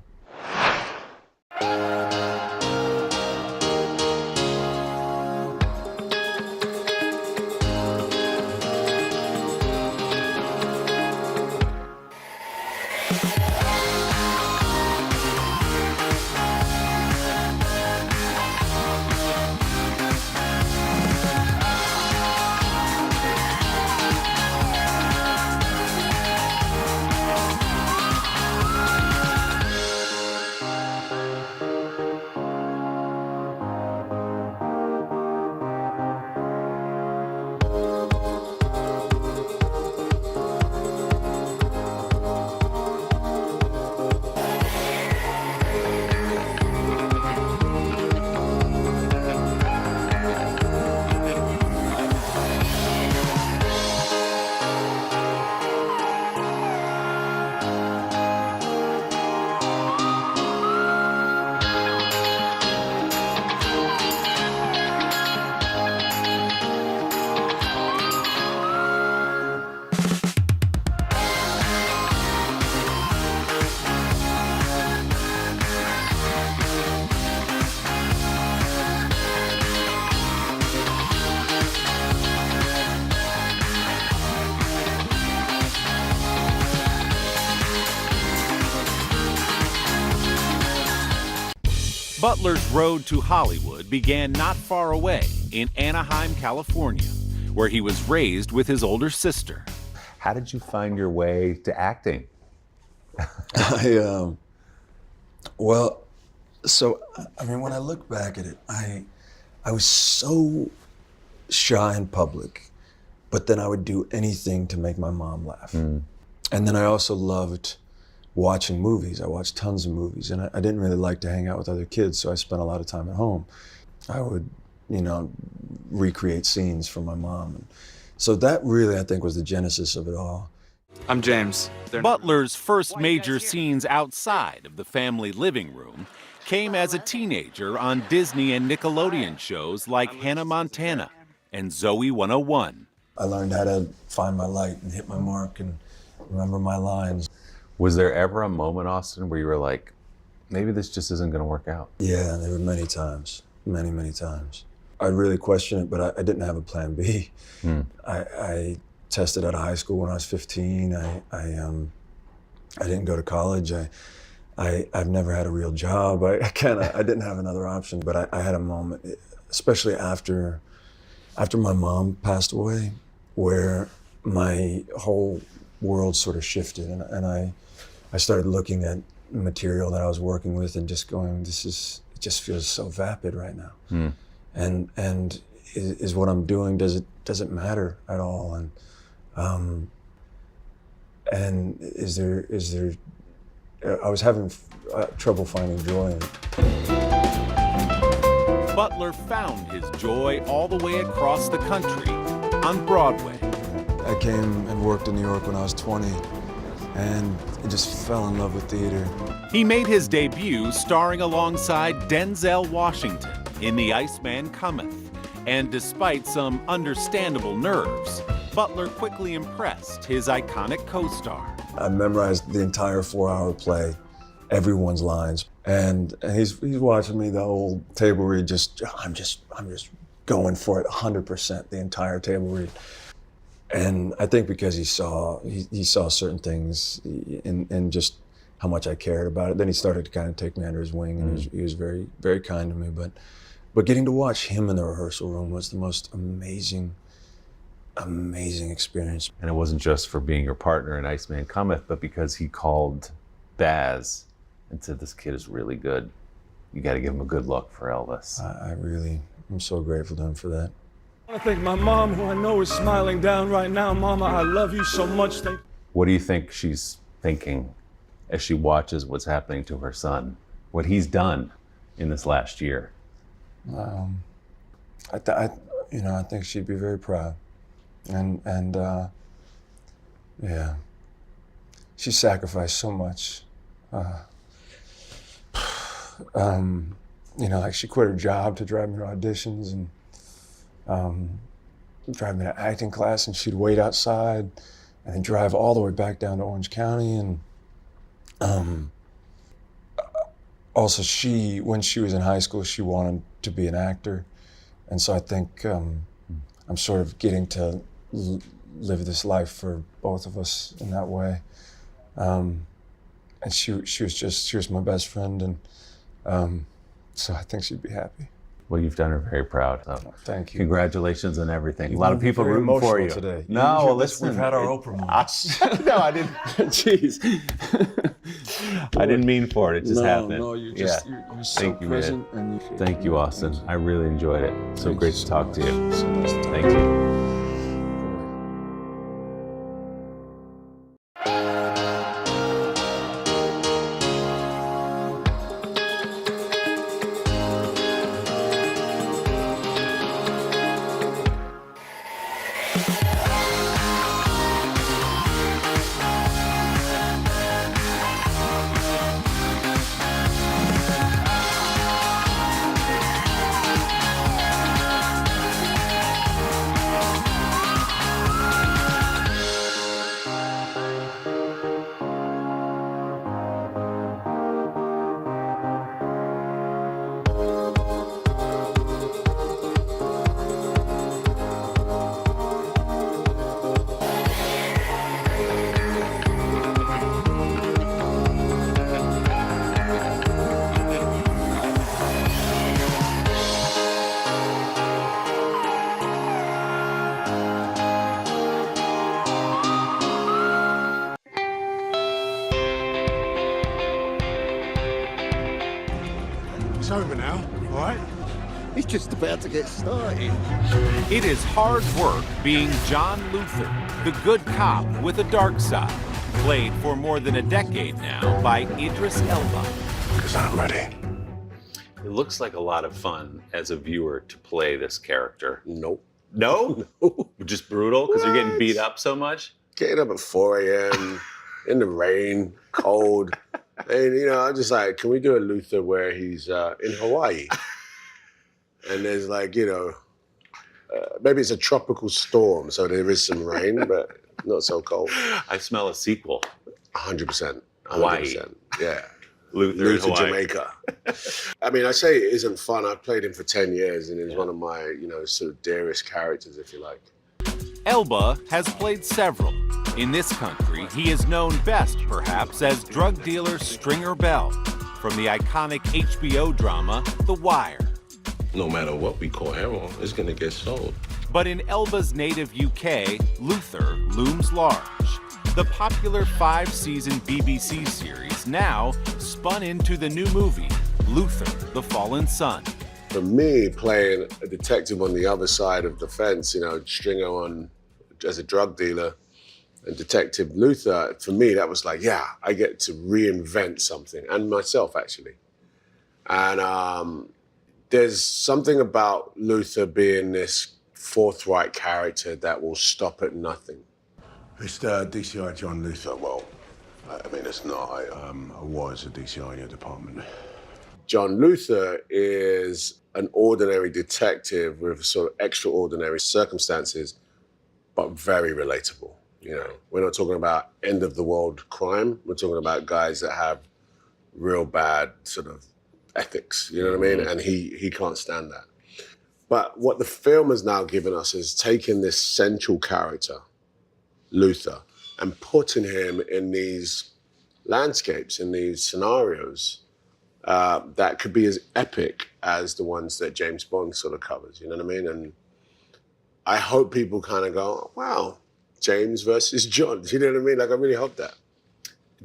S23: Butler's road to Hollywood began not far away in Anaheim, California, where he was raised with his older sister.
S5: How did you find your way to acting?
S4: Well, So, I mean, when I look back at it, I was so shy in public, but then I would do anything to make my mom laugh. And then I also loved watching movies. I watched tons of movies, and I didn't really like to hang out with other kids, so I spent a lot of time at home. I would, recreate scenes for my mom. And so that really, I think, was the genesis of it all.
S1: I'm James.
S23: Butler's first major scenes outside of the family living room came as a teenager on Disney and Nickelodeon shows like Hannah Montana and Zoe 101.
S4: I learned how to find my light and hit my mark and remember my lines.
S5: Was there ever a moment, Austin, where you were like, maybe this just isn't going to work out?
S4: Yeah, there were many times, many times. I really questioned it, but I didn't have a plan B. I tested out of high school when I was 15. I didn't go to college. I've never had a real job. I didn't have another option, but I had a moment, especially after my mom passed away, where my whole world sort of shifted, and I started looking at material that I was working with and just going, it just feels so vapid right now. And is what I'm doing, does it matter at all? And is there I was having trouble finding joy in it.
S23: Butler found his joy all the way across the country on Broadway.
S4: I came and worked in New York when I was 20, and I just fell in love with theater.
S23: He made his debut starring alongside Denzel Washington in The Iceman Cometh, and despite some understandable nerves, Butler quickly impressed his iconic co-star.
S4: I memorized the entire 4-hour play, everyone's lines, and he's watching me the whole table read. I'm just going for it 100% the entire table read. And I think because he saw certain things in just how much I cared about it. Then he started to kind of take me under his wing, and he was very, very kind to me. But getting to watch him in the rehearsal room was the most amazing experience.
S5: And it wasn't just for being your partner in Iceman Cometh, but because he called Baz and said, this kid is really good. You got to give him a good look for Elvis.
S4: I'm so grateful to him for that.
S11: I want to thank my mom, who I know is smiling down right now. Mama, I love you so much.
S5: What do you think she's thinking as she watches what's happening to her son, what he's done in this last year?
S4: I think she'd be very proud, and yeah, she sacrificed so much. Like she quit her job to drive me to auditions and drive me to acting class, and she'd wait outside and then drive all the way back down to Orange County. And also when she was in high school, she wanted to be an actor. And so I think I'm sort of getting to live this life for both of us in that way. And she was my best friend, and so I think she'd be happy.
S5: Well, you've done her very proud. So
S4: thank you.
S5: Congratulations on everything.
S4: You've
S5: a lot of
S4: been
S5: people
S4: very
S5: rooting for you.
S4: Today.
S5: No, well, listen.
S4: We've had our Oprah moments.
S5: No, I didn't. Jeez. I didn't mean for it. It just happened.
S4: No, you're so
S5: Thank you,
S4: present.
S5: man. Thank you, Austin. I really enjoyed it. So great to talk to you.
S4: So nice to talk
S5: Thank you.
S24: over now, all right?
S13: He's just about to get started.
S23: It is hard work being John Luther, the good cop with a dark side, played for more than a decade now by Idris Elba.
S24: Because I'm ready.
S5: It looks like a lot of fun as a viewer to play this character.
S2: Nope.
S5: No?
S2: No.
S5: Just brutal because you're getting beat up so much?
S2: Getting up at 4 a.m. in the rain, cold. And, you know, I'm just like, can we do a Luther where he's in Hawaii? And there's like, you know, maybe it's a tropical storm, so there is some rain, but not so cold.
S5: I smell a sequel.
S2: 100%.
S5: Hawaii.
S2: Yeah.
S5: Luther Hawaii.
S2: Jamaica. I mean, I say it isn't fun. I've played him for 10 years, and he's one of my, you know, sort of dearest characters, if you like.
S23: Elba has played several. In this country, he is known best, perhaps, as drug dealer Stringer Bell from the iconic HBO drama The Wire.
S24: No matter what we call heroin, it's gonna get sold.
S23: But in Elba's native UK, Luther looms large. The popular 5-season BBC series now spun into the new movie, Luther, the Fallen Son.
S2: For me, playing a detective on the other side of the fence, you know, Stringer on as a drug dealer, and Detective Luther, for me, that was like, yeah, I get to reinvent something, and myself, actually. And there's something about Luther being this forthright character that will stop at nothing.
S24: Mr. DCI John Luther, well, I mean, it's not. I was a DCI in your department.
S2: John Luther is an ordinary detective with sort of extraordinary circumstances, but very relatable. You know, we're not talking about end of the world crime. We're talking about guys that have real bad sort of ethics, you know what I mean? And he can't stand that. But what the film has now given us is taking this central character, Luther, and putting him in these landscapes, in these scenarios that could be as epic as the ones that James Bond sort of covers, you know what I mean? And I hope people kind of go, wow, James versus John, you know what I mean? Like, I really hope that.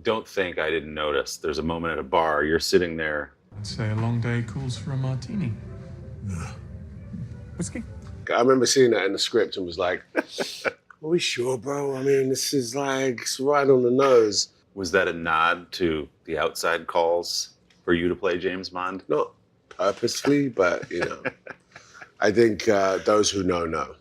S5: Don't think I didn't notice. There's a moment at a bar, you're sitting there.
S11: I'd say a long day calls for a martini. Whiskey?
S2: I remember seeing that in the script and was like, are we sure, bro? I mean, this is like, it's right on the nose.
S5: Was that a nod to the outside calls for you to play James Bond?
S2: Not purposely, but, you know, I think those who know.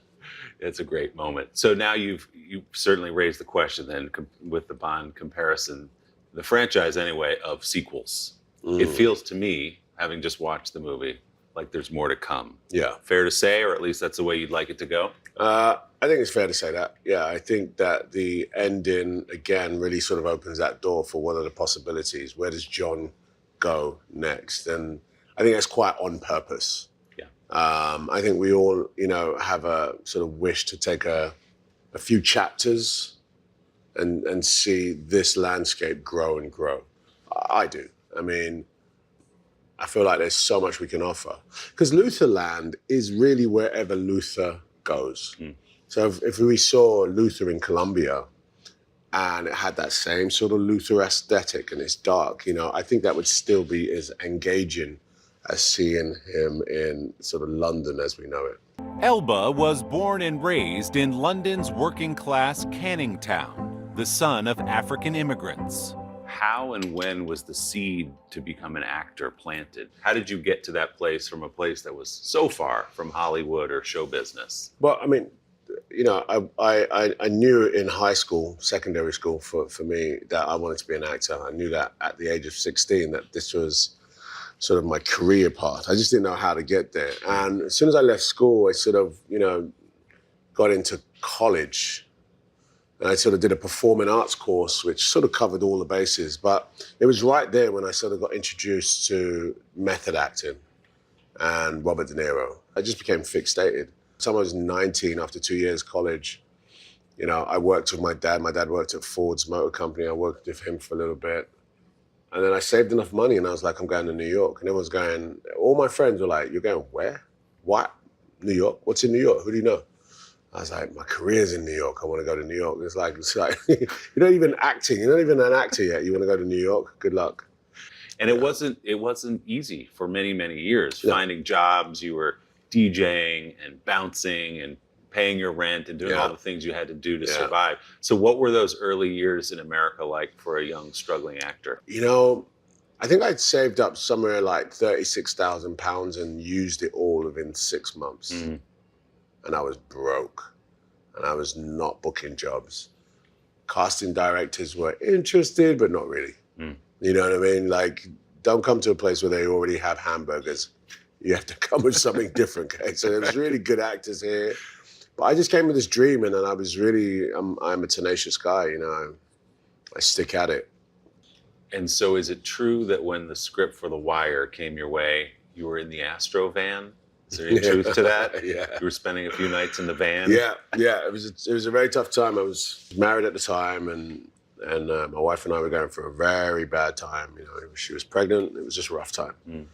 S5: It's a great moment. So now you've certainly raised the question then with the Bond comparison, the franchise anyway, of sequels. It feels to me, having just watched the movie, like there's more to come.
S2: Yeah.
S5: Fair to say, or at least that's the way you'd like it to go?
S2: I think it's fair to say that. Yeah, I think that the ending, again, really sort of opens that door for what are the possibilities. Where does John go next? And I think that's quite on purpose.
S5: Yeah.
S2: I think we all, you know, have a sort of wish to take a few chapters and see this landscape grow and grow. I do. I mean, I feel like there's so much we can offer. Because Lutherland is really wherever Luther goes. So if we saw Luther in Colombia and it had that same sort of Luther aesthetic and it's dark, you know, I think that would still be as engaging as seeing him in sort of London as we know it.
S23: Elba was born and raised in London's working-class Canning Town, the son of African immigrants.
S5: How and when was the seed to become an actor planted? How did you get to that place from a place that was so far from Hollywood or show business?
S2: Well, I mean, you know, I knew in high school, secondary school for me, that I wanted to be an actor. I knew that at the age of 16 that this was sort of my career path. I just didn't know how to get there. And as soon as I left school, I sort of, you know, got into college. And I sort of did a performing arts course, which sort of covered all the bases. But it was right there when I sort of got introduced to method acting and Robert De Niro. I just became fixated. So I was 19 after 2 years college. You know, I worked with my dad. My dad worked at Ford's Motor Company. I worked with him for a little bit. And then I saved enough money and I was like, I'm going to New York. And everyone's going, all my friends were like, you're going where? What? New York? What's in New York? Who do you know? I was like, my career's in New York. I want to go to New York. It's like you're not even acting. You're not even an actor yet. You want to go to New York? Good luck.
S5: And it wasn't easy for many, many years. Finding jobs, you were DJing and bouncing and paying your rent and doing all the things you had to do to survive. So what were those early years in America like for a young struggling actor?
S2: You know, I think I'd saved up somewhere like £36,000 and used it all within 6 months. And I was broke and I was not booking jobs. Casting directors were interested, but not really. You know what I mean? Like, don't come to a place where they already have hamburgers. You have to come with something different. Okay? So there's really good actors here. But I just came with this dream, and then I was really, I'm a tenacious guy, you know. I stick at it.
S5: And so is it true that when the script for The Wire came your way, you were in the Astro van? Is there any truth to that?
S2: Yeah.
S5: You were spending a few nights in the van?
S2: Yeah. It was a very tough time. I was married at the time, and my wife and I were going through a very bad time. You know, she was pregnant. It was just a rough time.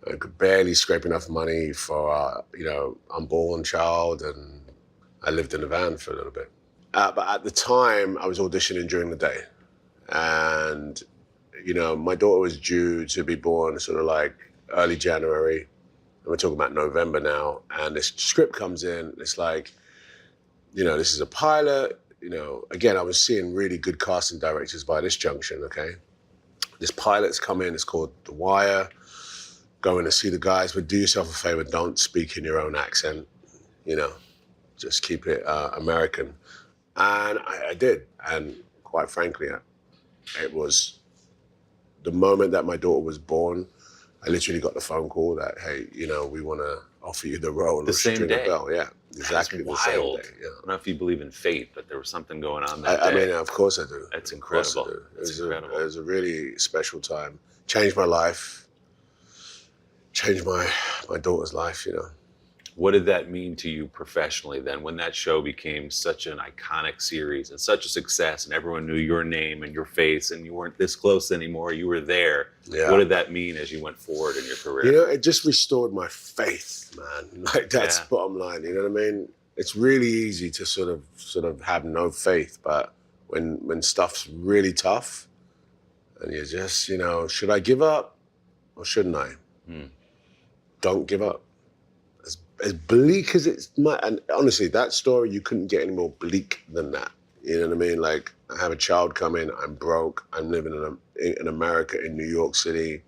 S2: I could barely scrape enough money for our, you know, unborn child, and I lived in a van for a little bit. But at the time, I was auditioning during the day. And, you know, my daughter was due to be born sort of like early January. And we're talking about November now. And this script comes in. It's like, you know, this is a pilot. You know, again, I was seeing really good casting directors by this junction, okay? This pilot's come in. It's called The Wire. Go in and see the guys, but do yourself a favor. Don't speak in your own accent, you know. Just keep it American. And I did. And quite frankly, it was the moment that my daughter was born, I literally got the phone call that, hey, you know, we want to offer you the role
S5: The
S2: of
S5: same
S2: Stringer
S5: day?
S2: Bell. Yeah, exactly the same
S5: Wild.
S2: day. Yeah.
S5: I don't know if you believe in fate, but there was something going on that
S2: I
S5: day.
S2: mean, of course I do.
S5: That's
S2: Of course I
S5: incredible.
S2: do.
S5: It's incredible.
S2: It was a really special time. Changed my life. Changed my daughter's life, you know.
S5: What did that mean to you professionally then, when that show became such an iconic series and such a success and everyone knew your name and your face and you weren't this close anymore, you were there.
S2: Yeah.
S5: What did that mean as you went forward in your career?
S2: You know, it just restored my faith, man. Like, that's the bottom line, you know what I mean? It's really easy to sort of have no faith, but when stuff's really tough and you're just, you know, should I give up or shouldn't I? Don't give up. As bleak as it's and honestly, that story, you couldn't get any more bleak than that. You know what I mean? Like, I have a child come in, I'm broke, I'm living in America, in New York City.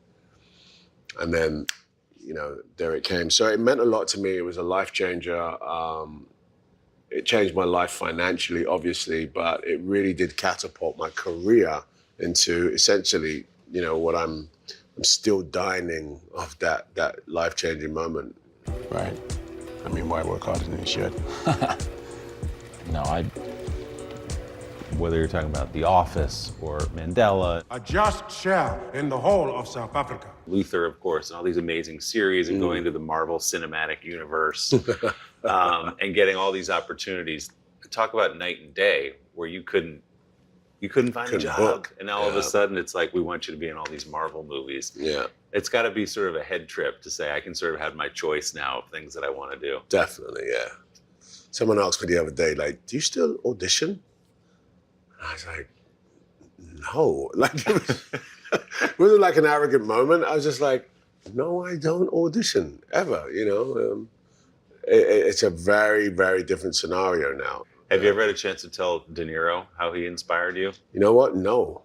S2: And then, you know, there it came. So it meant a lot to me. It was a life changer. It changed my life financially, obviously, but it really did catapult my career into essentially, you know, what I'm still dining off that life-changing moment.
S6: Right. I mean, why work harder than you should?
S5: No, whether you're talking about The Office or Mandela.
S14: A just share in the whole of South Africa.
S5: Luther, of course, and all these amazing series and going to the Marvel Cinematic Universe and getting all these opportunities. Talk about night and day where you couldn't find a job.
S2: Book.
S5: And now all of a sudden it's like, we want you to be in all these Marvel movies.
S2: Yeah.
S5: It's got to be sort of a head trip to say, I can sort of have my choice now of things that I want to do.
S2: Definitely, yeah. Someone asked me the other day, like, do you still audition? And I was like, no. Like, it wasn't like an arrogant moment. I was just like, no, I don't audition ever, you know? It's a very, very different scenario now.
S5: Have you ever had a chance to tell De Niro how he inspired you?
S2: You know what? No.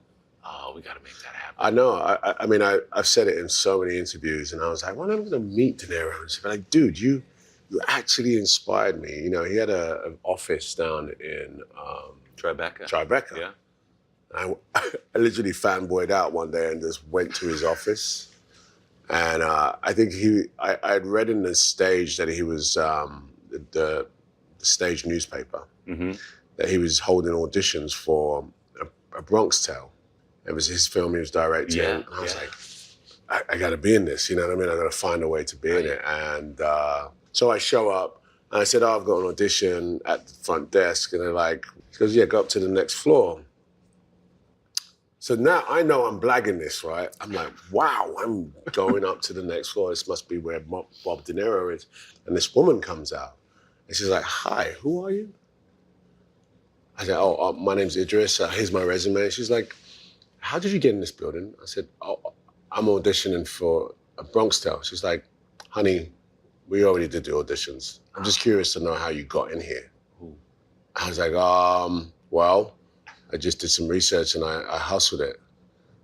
S5: Oh, we got to make that happen.
S2: I know. I mean, I've said it in so many interviews, and I was like, when am I going to meet De Niro? And she'd be like, dude, you actually inspired me. You know, he had an office down in
S5: Tribeca.
S2: Yeah. I literally fanboyed out one day and just went to his office. And I think I had read in the stage that he was the stage newspaper, that he was holding auditions for a Bronx Tale. It was his film he was directing.
S5: Yeah,
S2: and I was like, I got to be in this, you know what I mean? I got to find a way to be in it. And so I show up and I said, oh, I've got an audition at the front desk. And they're like, he goes, yeah, go up to the next floor. So now I know I'm blagging this, right? I'm like, wow, I'm going up to the next floor. This must be where Bob De Niro is. And this woman comes out and she's like, hi, who are you? I said, my name's Idris. Here's my resume. She's like, how did you get in this building? I said, I'm auditioning for a Bronx Tale. She's like, honey, we already did the auditions. I'm just curious to know how you got in here. I was like, well, I just did some research and I hustled it.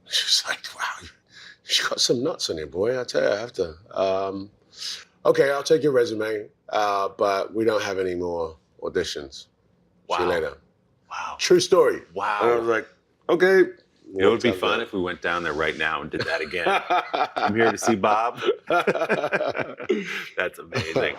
S2: She was like, wow, you got some nuts on you, boy. I tell you, I have to. Okay, I'll take your resume, but we don't have any more auditions.
S5: Wow.
S2: See you later.
S5: Wow.
S2: True story.
S5: Wow.
S2: And I was like, okay.
S5: It would be fun if we went down there right now and did that again. I'm here to see Bob. That's amazing.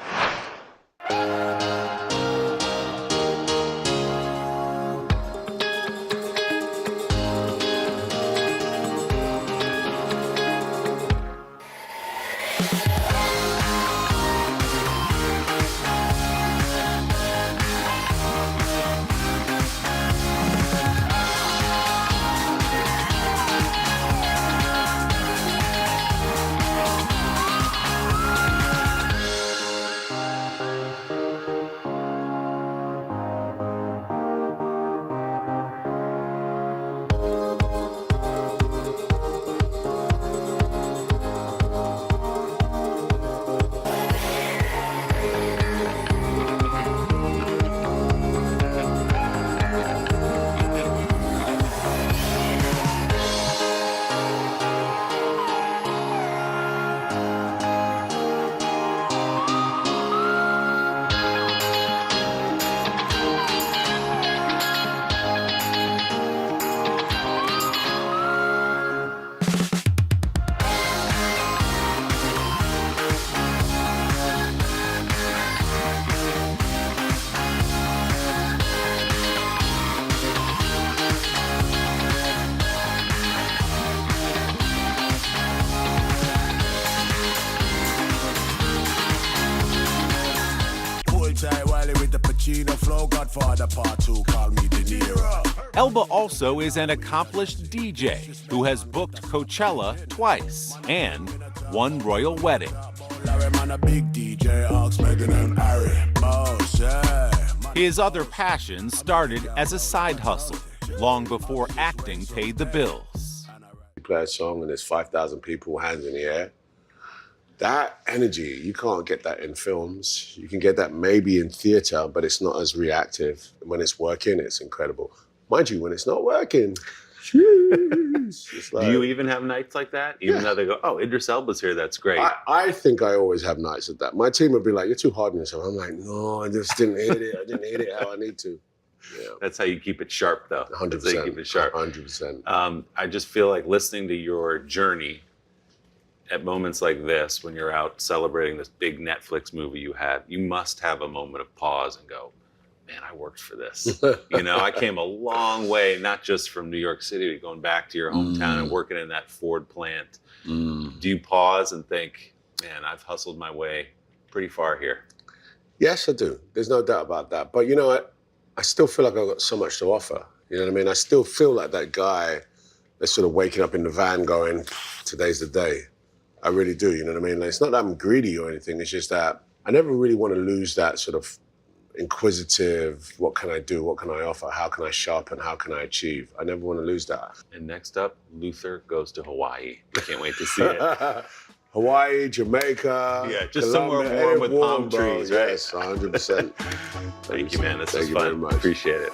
S5: Elba also is an accomplished DJ who has booked Coachella twice and one royal wedding. His other passion started as a side hustle, long before acting paid the bills.
S2: You play a song and there's 5,000 people, hands in the air. That energy, you can't get that in films. You can get that maybe in theater, but it's not as reactive. When it's working, it's incredible. Mind you, when it's not working, it's like,
S5: do you even have nights like that? Even though they go, oh, Idris Elba's here, that's great.
S2: I think I always have nights like that. My team would be like, you're too hard on yourself. I'm like, no, I just didn't hit it. I didn't hit it how I need to. Yeah.
S5: That's how you keep it sharp, though.
S2: 100%.
S5: That's how you keep it sharp.
S2: 100%.
S5: I just feel like listening to your journey at moments like this, when you're out celebrating this big Netflix movie you had, you must have a moment of pause and go, man, I worked for this. You know, I came a long way, not just from New York City, going back to your hometown and working in that Ford plant. Do you pause and think, man, I've hustled my way pretty far here?
S2: Yes, I do. There's no doubt about that. But you know what? I still feel like I've got so much to offer. You know what I mean? I still feel like that guy that's sort of waking up in the van going, today's the day. I really do, you know what I mean? Like, it's not that I'm greedy or anything, it's just that I never really want to lose that sort of inquisitive, what can I do, what can I offer, how can I sharpen, how can I achieve? I never want to lose that.
S5: And next up, Luther goes to Hawaii. I can't wait to see it.
S2: Hawaii, Jamaica,
S5: yeah, just
S2: Colombia,
S5: somewhere warm with palm
S2: bro.
S5: trees, right?
S2: Yes, 100%.
S5: Thank you, man. This was
S2: Thank you
S5: fun.
S2: very much.
S5: Appreciate it.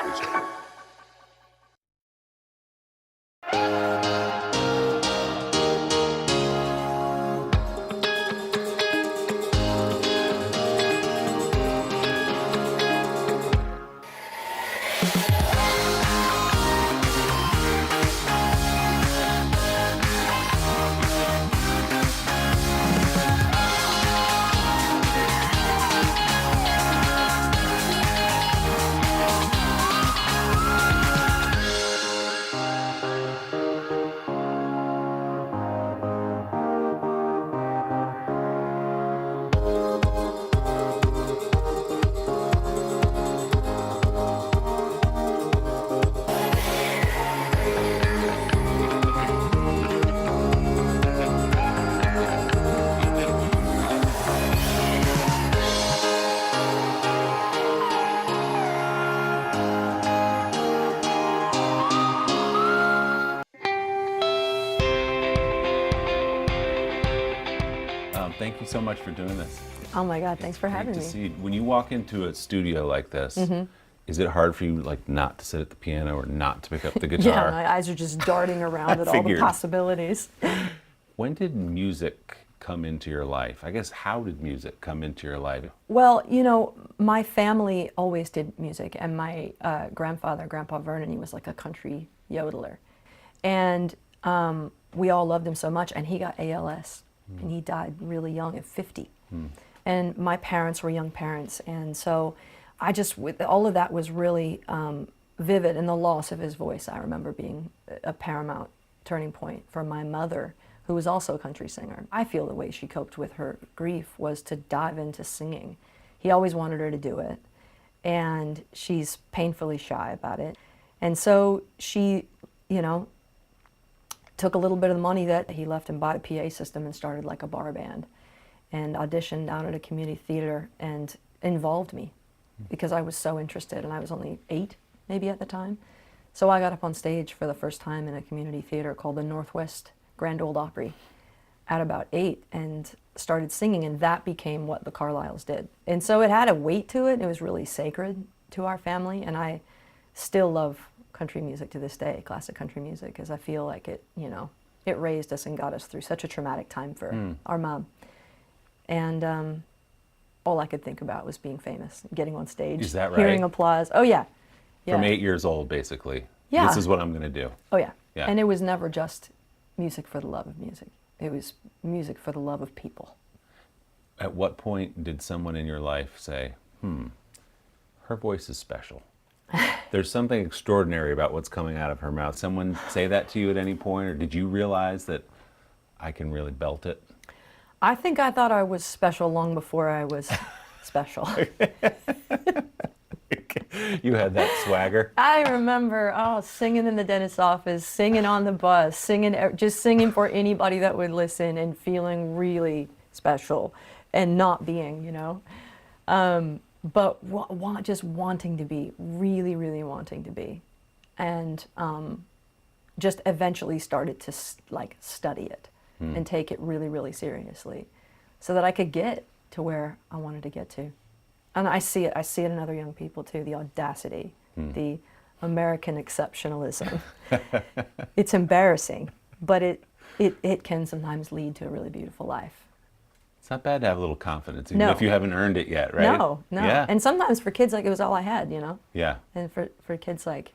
S5: thank you so much for doing this.
S10: Oh my God, thanks for having me.
S5: To see you. When you walk into a studio like this, is it hard for you like not to sit at the piano or not to pick up the guitar?
S10: Yeah, my eyes are just darting around at all the possibilities.
S5: When did music come into your life? I guess, how did music come into your life?
S10: Well, you know, my family always did music, and my grandfather, Grandpa Vernon, he was like a country yodeler. And we all loved him so much, and he got ALS, and he died really young at 50. And my parents were young parents, and so I just, all of that was really vivid, and the loss of his voice, I remember being a paramount turning point for my mother, who was also a country singer. I feel the way she coped with her grief was to dive into singing. He always wanted her to do it, and she's painfully shy about it. And so she, you know, took a little bit of the money that he left and bought a PA system and started like a bar band and auditioned down at a community theater and involved me because I was so interested, and I was only 8 maybe at the time. So I got up on stage for the first time in a community theater called the Northwest Grand Ole Opry at about 8 and started singing, and that became what the Carliles did. And so it had a weight to it. It was really sacred to our family, and I still love country music to this day, classic country music, because I feel like it, you know, it raised us and got us through such a traumatic time for our mom. And all I could think about was being famous, getting on stage,
S5: Is that right?
S10: hearing applause. Oh yeah.
S5: From 8 years old, basically.
S10: Yeah.
S5: This is what I'm going to do.
S10: Oh yeah.
S5: Yeah.
S10: And it was never just music for the love of music. It was music for the love of people.
S5: At what point did someone in your life say, her voice is special? There's something extraordinary about what's coming out of her mouth. Someone say that to you at any point, or did you realize that I can really belt it?
S10: I think I thought I was special long before I was special.
S5: You had that swagger?
S10: I remember, singing in the dentist's office, singing on the bus, just singing for anybody that would listen and feeling really special and not being, you know. But just wanting to be, really, really wanting to be. And just eventually started to study it and take it really, really seriously so that I could get to where I wanted to get to. And I see it in other young people too, the audacity, the American exceptionalism. It's embarrassing, but it can sometimes lead to a really beautiful life.
S5: It's not bad to have a little confidence, even if you haven't earned it yet, right?
S10: No.
S5: Yeah.
S10: And sometimes for kids, like, it was all I had, you know?
S5: Yeah.
S10: And for kids like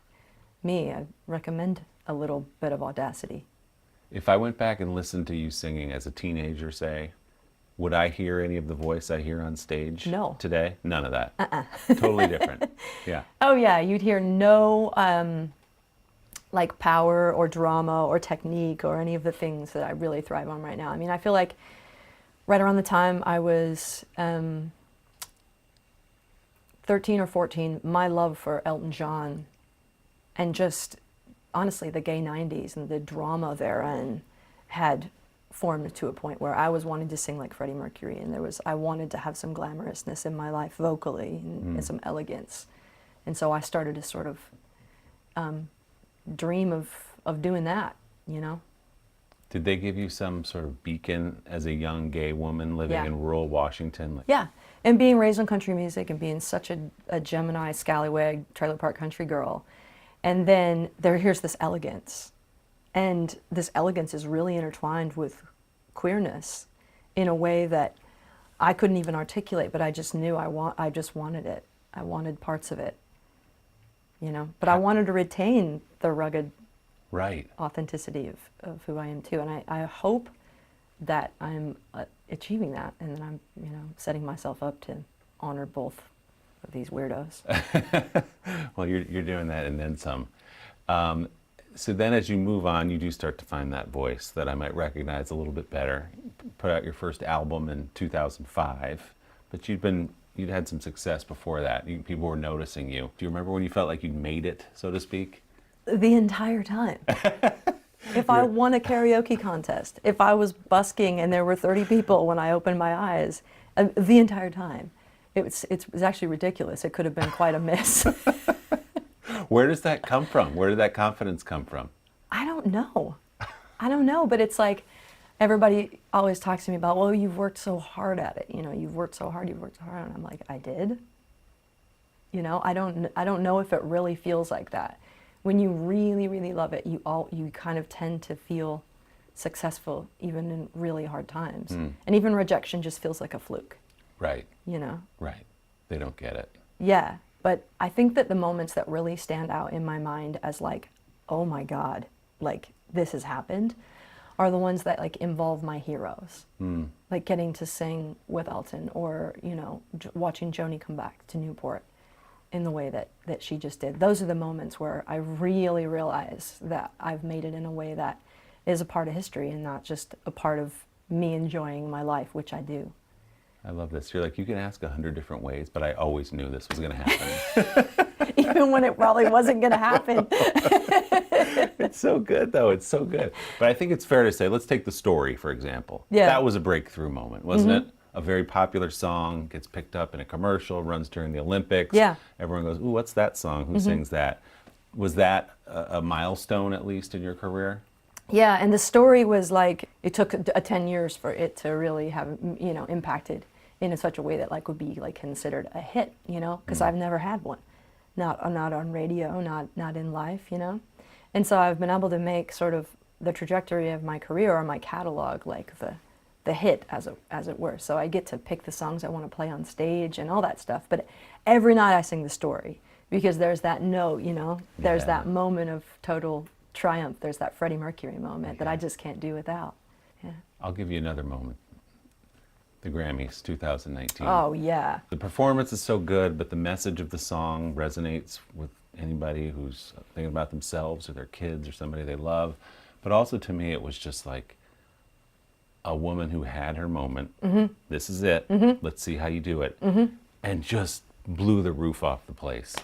S10: me, I recommend a little bit of audacity.
S5: If I went back and listened to you singing as a teenager, say, would I hear any of the voice I hear on stage today? None of that. Totally different. Yeah.
S10: Oh yeah, you'd hear no like power or drama or technique or any of the things that I really thrive on right now. I mean, I feel like right around the time I was 13 or 14, my love for Elton John and just honestly the gay 90s and the drama therein had formed to a point where I was wanting to sing like Freddie Mercury, and I wanted to have some glamorousness in my life vocally and some elegance. And so I started to sort of dream of doing that, you know?
S5: Did they give you some sort of beacon as a young gay woman living in rural Washington?
S10: Yeah, and being raised on country music and being such a Gemini, scallywag, trailer park country girl. And then here's this elegance. And this elegance is really intertwined with queerness in a way that I couldn't even articulate, but I just knew I just wanted it. I wanted parts of it, you know? But I wanted to retain the rugged authenticity of who I am too. And I hope that I'm achieving that, and that I'm, you know, setting myself up to honor both of these weirdos.
S5: Well, you're doing that and then some. So then as you move on, you do start to find that voice that I might recognize a little bit better. Put out your first album in 2005, but you'd had some success before that. People were noticing you. Do you remember when you felt like you'd made it, so to speak?
S10: The entire time. If I won a karaoke contest, if I was busking and there were 30 people when I opened my eyes, the entire time. It was actually ridiculous. It could have been quite a miss.
S5: Where does that come from? Where did that confidence come from?
S10: I don't know. But it's like, everybody always talks to me about, well, you've worked so hard at it. You know, you've worked so hard. And I'm like, I did. You know, I don't know if it really feels like that. When you really, really love it, you kind of tend to feel successful even in really hard times. And even rejection just feels like a fluke.
S5: Right.
S10: You know?
S5: Right. They don't get it.
S10: Yeah. But I think that the moments that really stand out in my mind as like, oh my God, like this has happened, are the ones that like involve my heroes. Like getting to sing with Elton, or, you know, watching Joni come back to Newport in the way that she just did. Those are the moments where I really realize that I've made it in a way that is a part of history and not just a part of me enjoying my life, which I do.
S5: I love this. You're like, you can ask 100 different ways, but I always knew this was going to happen.
S10: Even when it probably wasn't going to happen.
S5: It's so good, though. It's so good. But I think it's fair to say, let's take The Story, for example.
S10: Yeah.
S5: That was a breakthrough moment, wasn't it? A very popular song, gets picked up in a commercial, runs during the Olympics.
S10: Yeah.
S5: Everyone goes, ooh, what's that song? Who sings that? Was that a milestone, at least, in your career?
S10: Yeah, and The Story was like, it took 10 years for it to really have, you know, impacted in such a way that like would be like considered a hit, you know, because I've never had one. Not on radio, not in life, you know. And so I've been able to make sort of the trajectory of my career or my catalog like the hit, as it were. So I get to pick the songs I want to play on stage and all that stuff. But every night I sing The Story because there's that note, you know, there's that moment of total triumph. There's that Freddie Mercury moment that I just can't do without. Yeah.
S5: I'll give you another moment. The Grammys 2019.
S10: Oh, yeah.
S5: The performance is so good, but the message of the song resonates with anybody who's thinking about themselves or their kids or somebody they love. But also to me, it was just like a woman who had her moment. This is it. Let's see how you do it. And just blew the roof off the place.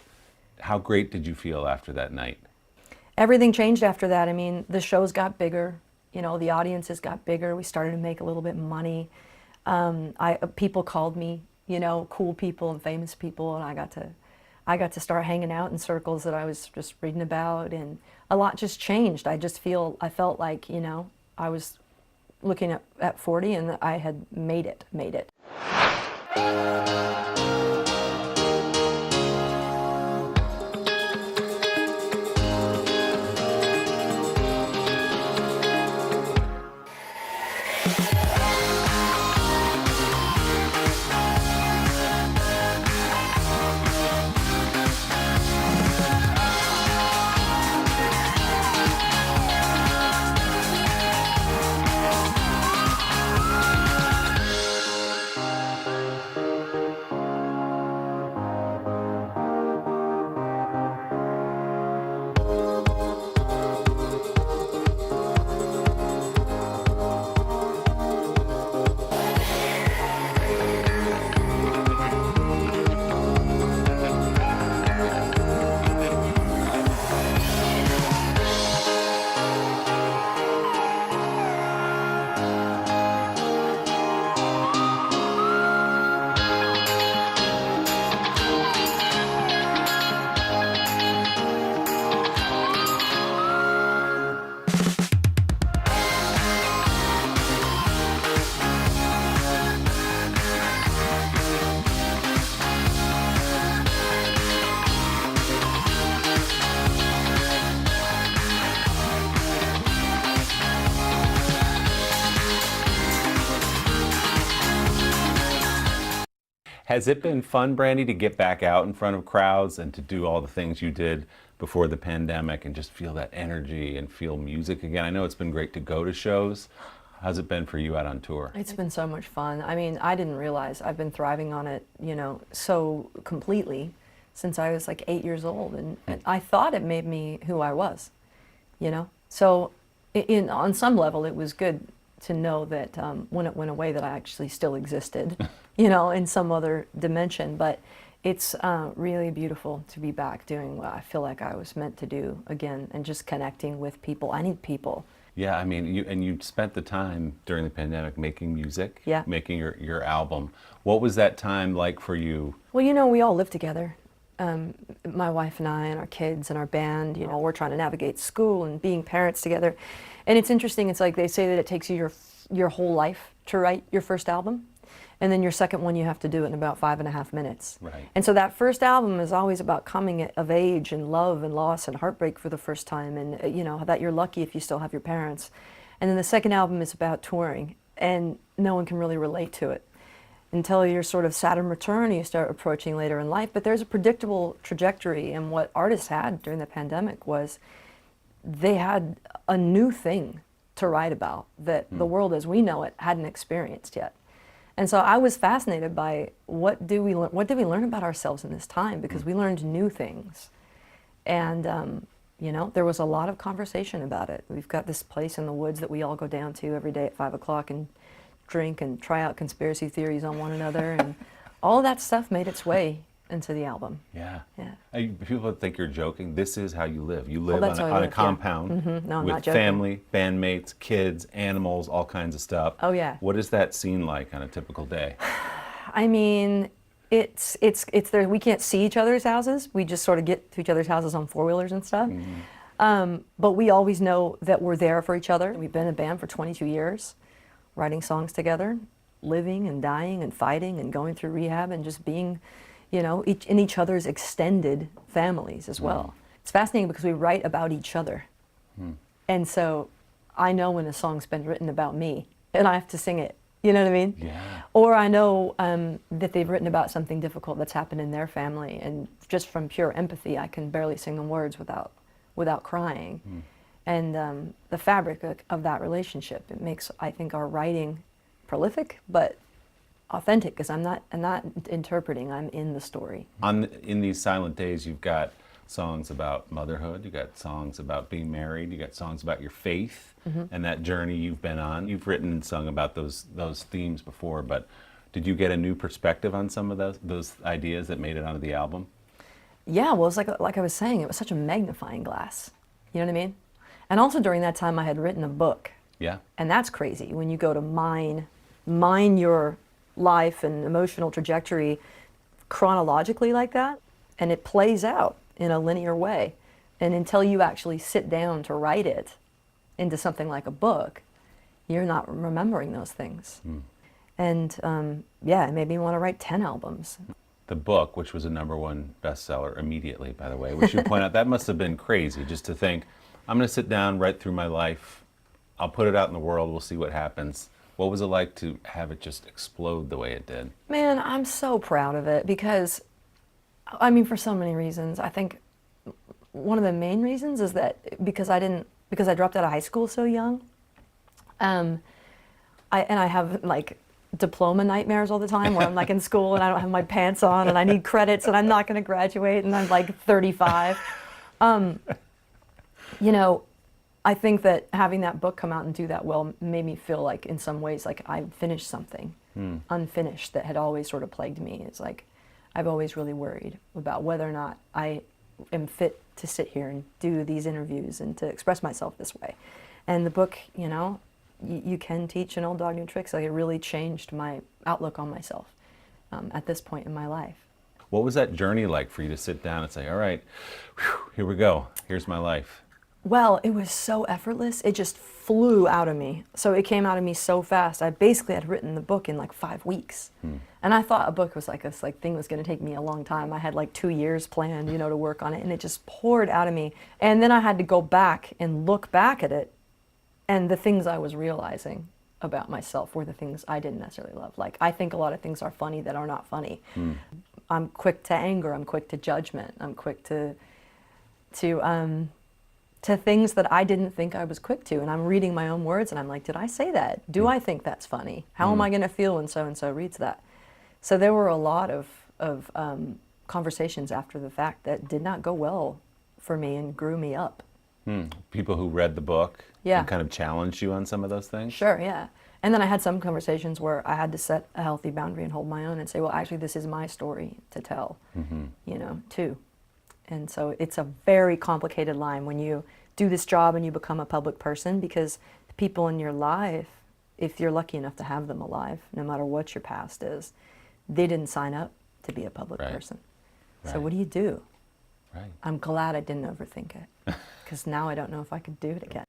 S5: How great did you feel after that night?
S10: Everything changed after that. I mean, the shows got bigger. You know, the audiences got bigger. We started to make a little bit of money. People called me, you know, cool people and famous people, and I got to start hanging out in circles that I was just reading about, and a lot just changed. I felt like, you know, I was looking at 40 and I had made it.
S5: Has it been fun, Brandi, to get back out in front of crowds and to do all the things you did before the pandemic and just feel that energy and feel music again? I know it's been great to go to shows. How's it been for you out on tour?
S10: It's been so much fun. I mean, I didn't realize I've been thriving on it, you know, so completely since I was like 8 years old, and I thought it made me who I was, you know. So on some level, it was good to know that when it went away that I actually still existed, you know, in some other dimension. But it's really beautiful to be back doing what I feel like I was meant to do again, and just connecting with people. I need people.
S5: Yeah, I mean, you spent the time during the pandemic making music, making your album. What was that time like for you?
S10: Well, you know, we all live together. My wife and I and our kids and our band, you know, we're trying to navigate school and being parents together. And it's interesting, it's like they say that it takes you your whole life to write your first album. And then your second one, you have to do it in about 5.5 minutes.
S5: Right.
S10: And so that first album is always about coming of age and love and loss and heartbreak for the first time, and you know, that you're lucky if you still have your parents. And then the second album is about touring, and no one can really relate to it until you're sort of Saturn return and you start approaching later in life. But there's a predictable trajectory, and what artists had during the pandemic was they had a new thing to write about that the world as we know it hadn't experienced yet. And so I was fascinated by what did we learn about ourselves in this time, because we learned new things. And you know, there was a lot of conversation about it. We've got this place in the woods that we all go down to every day at 5 o'clock and drink and try out conspiracy theories on one another, and all that stuff made its way into the album.
S5: Yeah.
S10: Yeah.
S5: People think you're joking. This is how you live. You live
S10: that's how I
S5: on a
S10: live, yeah.
S5: compound
S10: No, I'm
S5: with
S10: not joking.
S5: family, bandmates, kids, animals, all kinds of stuff.
S10: Oh, yeah.
S5: What is that scene like on a typical day?
S10: I mean, it's there. We can't see each other's houses. We just sort of get to each other's houses on four-wheelers and stuff. But we always know that we're there for each other. We've been in a band for 22 years, writing songs together, living and dying and fighting and going through rehab and just being, you know, in each other's extended families as well. It's fascinating because we write about each other. And so I know when a song's been written about me and I have to sing it. You know what I mean?
S5: Yeah.
S10: Or I know that they've written about something difficult that's happened in their family, and just from pure empathy, I can barely sing them words without crying. And the fabric of that relationship, it makes, I think, our writing prolific, but authentic, because I'm not interpreting, I'm in the story.
S5: In these silent days, you've got songs about motherhood, you got songs about being married, you got songs about your faith and that journey you've been on. You've written and sung about those themes before, but did you get a new perspective on some of those ideas that made it onto the album?
S10: Yeah, well, it's like I was saying, it was such a magnifying glass. You know what I mean? And also during that time, I had written a book.
S5: Yeah.
S10: And that's crazy when you go to mine your life and emotional trajectory chronologically like that, and it plays out in a linear way. And until you actually sit down to write it into something like a book, you're not remembering those things. And yeah, it made me want to write 10 albums.
S5: The book, which was a #1 bestseller immediately, by the way, which you point out, that must have been crazy just to think, I'm going to sit down, write through my life, I'll put it out in the world, we'll see what happens. What was it like to have it just explode the way it did?
S10: Man, I'm so proud of it because, I mean, for so many reasons. I think one of the main reasons is that because I dropped out of high school so young, I have like diploma nightmares all the time where I'm like in school and I don't have my pants on and I need credits and I'm not going to graduate and I'm like 35. You know, I think that having that book come out and do that well made me feel like in some ways like I finished something unfinished that had always sort of plagued me. It's like I've always really worried about whether or not I am fit to sit here and do these interviews and to express myself this way. And the book, you know, you can teach an old dog new tricks. Like it really changed my outlook on myself at this point in my life.
S5: What was that journey like for you to sit down and say, all right, whew, here we go, here's my life?
S10: Well, it was so effortless. It just flew out of me. So it came out of me so fast. I basically had written the book in like 5 weeks. And I thought a book was like this thing was going to take me a long time. I had like 2 years planned, you know, to work on it, and it just poured out of me. And then I had to go back and look back at it, and the things I was realizing about myself were the things I didn't necessarily love. Like I think a lot of things are funny that are not funny. I'm quick to anger. I'm quick to judgment. I'm quick to things that I didn't think I was quick to. And I'm reading my own words and I'm like, did I say that? Do I think that's funny? How am I going to feel when so-and-so reads that? So there were a lot of conversations after the fact that did not go well for me and grew me up.
S5: People who read the book
S10: Yeah.
S5: and kind of challenged you on some of those things?
S10: Sure, yeah. And then I had some conversations where I had to set a healthy boundary and hold my own and say, well, actually, this is my story to tell, you know, too. And so it's a very complicated line when you do this job and you become a public person, because the people in your life, if you're lucky enough to have them alive, no matter what your past is, they didn't sign up to be a public person. So what do you do? I'm glad I didn't overthink it, because now I don't know if I could do it again.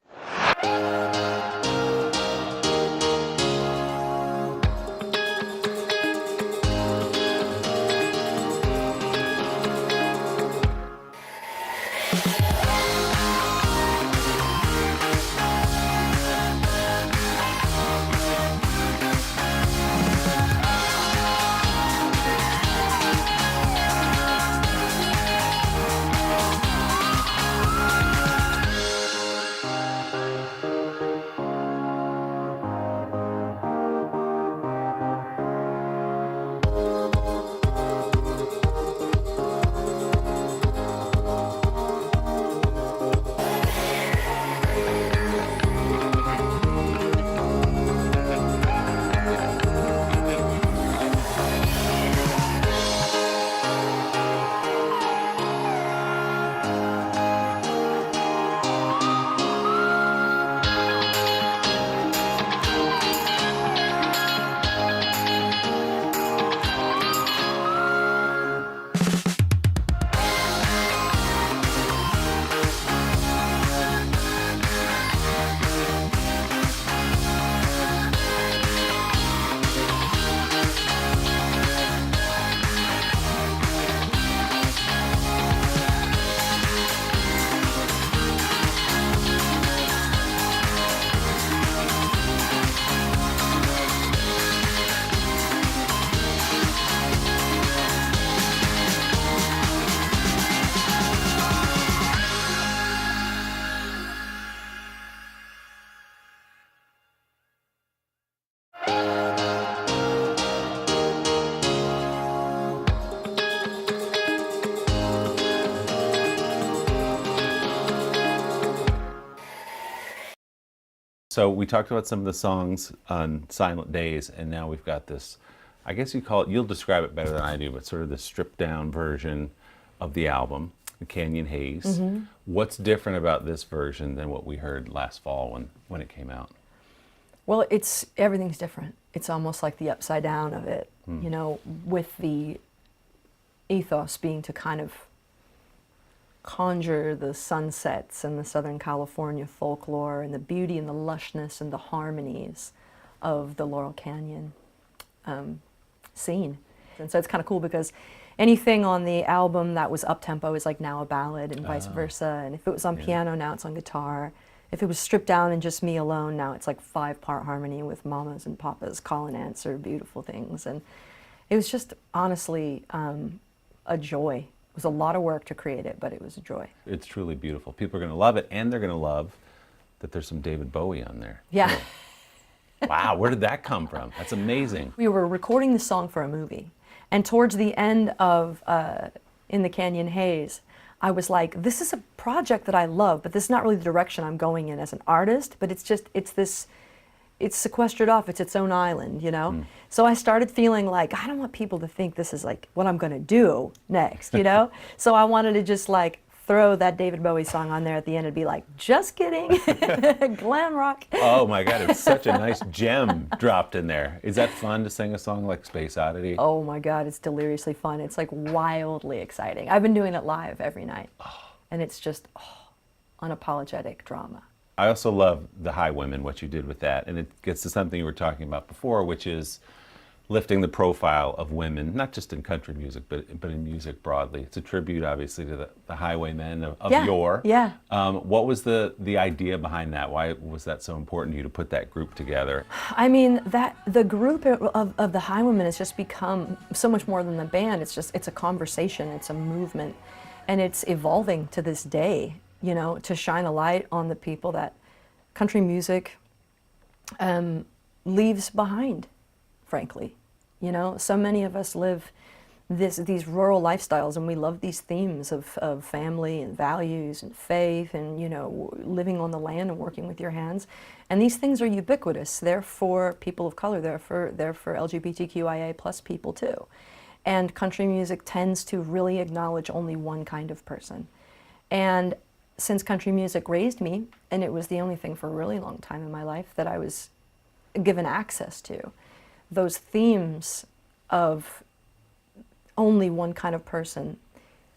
S5: So we talked about some of the songs on Silent Days, and now we've got this, I guess you call it, you'll describe it better than I do, but sort of the stripped down version of the album, The Canyon Haze.
S10: Mm-hmm.
S5: What's different about this version than what we heard last fall when it came out?
S10: Well, everything's different. It's almost like the upside down of it, you know, with the ethos being to kind of conjure the sunsets and the Southern California folklore and the beauty and the lushness and the harmonies of the Laurel Canyon scene. And so it's kind of cool because anything on the album that was up-tempo is like now a ballad and vice versa. And if it was on piano, now it's on guitar. If it was stripped down and just me alone, now it's like 5-part harmony with mamas and papas, call and answer, beautiful things. And it was just honestly a joy. It was a lot of work to create it, but it was a joy.
S5: It's truly beautiful. People are going to love it, and they're going to love that there's some David Bowie on there.
S10: Yeah.
S5: Wow, where did that come from? That's amazing.
S10: We were recording the song for a movie, and towards the end of In the Canyon Haze, I was like, this is a project that I love, but this is not really the direction I'm going in as an artist, but it's sequestered off, it's its own island, you know? So I started feeling like, I don't want people to think this is like what I'm gonna do next, you know? So I wanted to just like throw that David Bowie song on there at the end and be like, just kidding, glam rock.
S5: Oh my God, it's such a nice gem dropped in there. Is that fun to sing a song like Space Oddity?
S10: Oh my God, it's deliriously fun. It's like wildly exciting. I've been doing it live every night. And it's just unapologetic drama.
S5: I also love The Highwomen, what you did with that. And it gets to something you were talking about before, which is lifting the profile of women, not just in country music, but in music broadly. It's a tribute, obviously, to the highwaymen of yore.
S10: Yeah.
S5: What was the idea behind that? Why was that so important to you to put that group together?
S10: I mean, the group of the Highwomen has just become so much more than the band. It's a conversation, it's a movement, and it's evolving to this day, you know, to shine a light on the people that country music leaves behind, frankly. You know, so many of us live these rural lifestyles, and we love these themes of family and values and faith and, you know, living on the land and working with your hands. And these things are ubiquitous. They're for people of color. They're for LGBTQIA plus people too. And country music tends to really acknowledge only one kind of person. And since country music raised me, and it was the only thing for a really long time in my life that I was given access to, those themes of only one kind of person,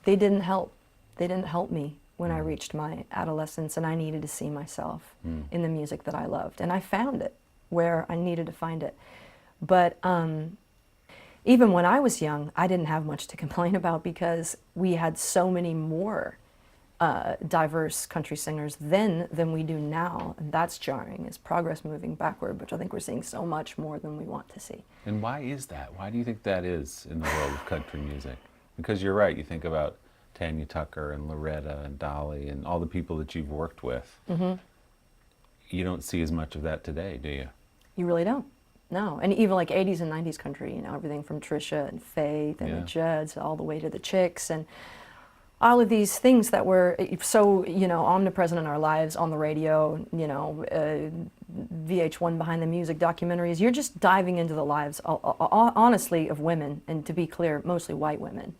S10: they didn't help. They didn't help me when I reached my adolescence, and I needed to see myself in the music that I loved. And I found it where I needed to find it. But even when I was young, I didn't have much to complain about because we had so many more diverse country singers then than we do now, and that's jarring. Is progress moving backward, which I think we're seeing so much more than we want to see.
S5: And why is that? Why do you think that is in the world of country music? Because you're right, you think about Tanya Tucker and Loretta and Dolly and all the people that you've worked with. You don't see as much of that today, do you?
S10: You really don't. No, and even like 80s and 90s country, you know, everything from Trisha and Faith and the Judds all the way to the Chicks and all of these things that were so, you know, omnipresent in our lives, on the radio, you know, VH1 Behind the Music documentaries. You're just diving into the lives, honestly, of women, and to be clear, mostly white women.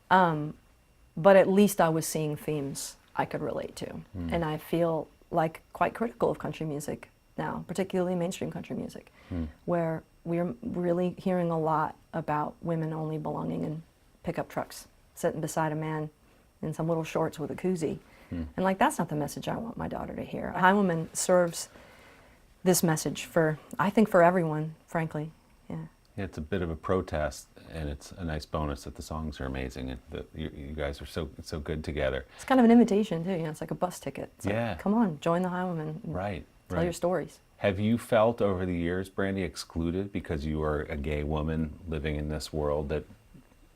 S10: But at least I was seeing themes I could relate to. And I feel like quite critical of country music now, particularly mainstream country music, where we're really hearing a lot about women only belonging in pickup trucks, sitting beside a man in some little shorts with a koozie. And like, that's not the message I want my daughter to hear. Highwoman serves this message for, I think, for everyone, frankly. Yeah,
S5: it's a bit of a protest, and it's a nice bonus that the songs are amazing and that you guys are so good together.
S10: It's kind of an invitation too, you know, it's like a bus ticket. It's
S5: like,
S10: come on, join the Highwoman.
S5: Right.
S10: Tell your stories.
S5: Have you felt over the years, Brandi, excluded because you are a gay woman living in this world that,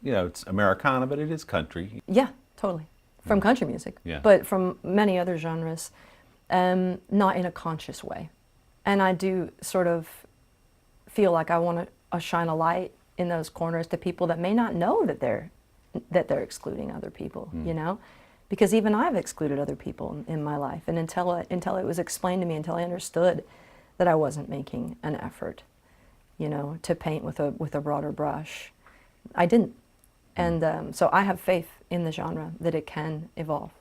S5: you know, it's Americana, but it is country?
S10: Yeah, totally. From country music,
S5: yeah.
S10: But from many other genres, not in a conscious way. And I do sort of feel like I want to shine a light in those corners to people that may not know that they're excluding other people, you know? because even I've excluded other people in my life, and until it was explained to me, until I understood that I wasn't making an effort, you know, to paint with a broader brush, I didn't. And so I have faith in the genre that it can evolve.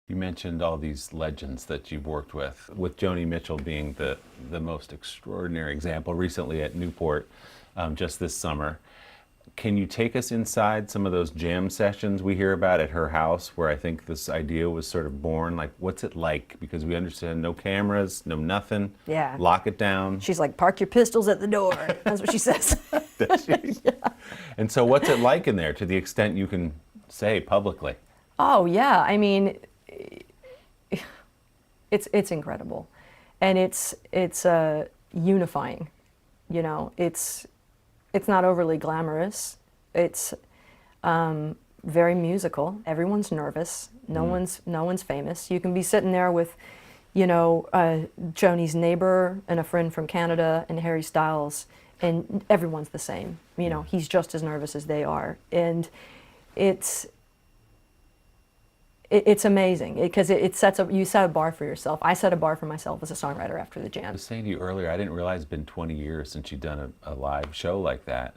S5: You mentioned all these legends that you've worked with Joni Mitchell being the most extraordinary example recently at Newport just this summer. Can you take us inside some of those jam sessions we hear about at her house where I think this idea was sort of born? Like, what's it like? Because we understand no cameras, no nothing.
S10: Yeah.
S5: Lock it down.
S10: She's like, park your pistols at the door. That's what she says.
S5: Does she? Yeah. And so what's it like in there to the extent you can say publicly?
S10: Oh, yeah. I mean, it's incredible. And it's unifying. You know, it's not overly glamorous. It's very musical. Everyone's nervous. No one's famous. You can be sitting there with, you know, Joni's neighbor and a friend from Canada and Harry Styles, and everyone's the same. You know, he's just as nervous as they are, and it's amazing because you set a bar for yourself. I set a bar for myself as a songwriter after the jam.
S5: I was saying to you earlier, I didn't realize it's been 20 years since you'd done a live show like that.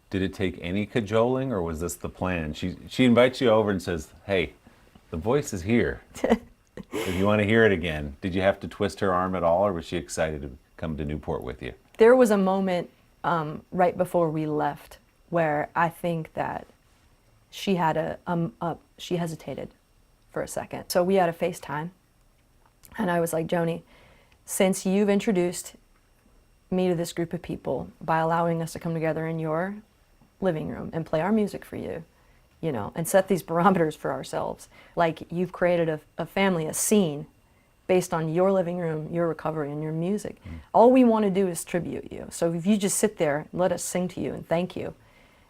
S5: Did it take any cajoling, or was this the plan? She invites you over and says, hey, the voice is here. If you want to hear it again. Did you have to twist her arm at all, or was she excited to come to Newport with you?
S10: There was a moment right before we left where I think that she had she hesitated for a second. So we had a FaceTime, and I was like, Joni, since you've introduced me to this group of people by allowing us to come together in your living room and play our music for you, you know, and set these barometers for ourselves, like you've created a family, a scene based on your living room, your recovery, and your music. All we want to do is tribute you. So if you just sit there and let us sing to you and thank you.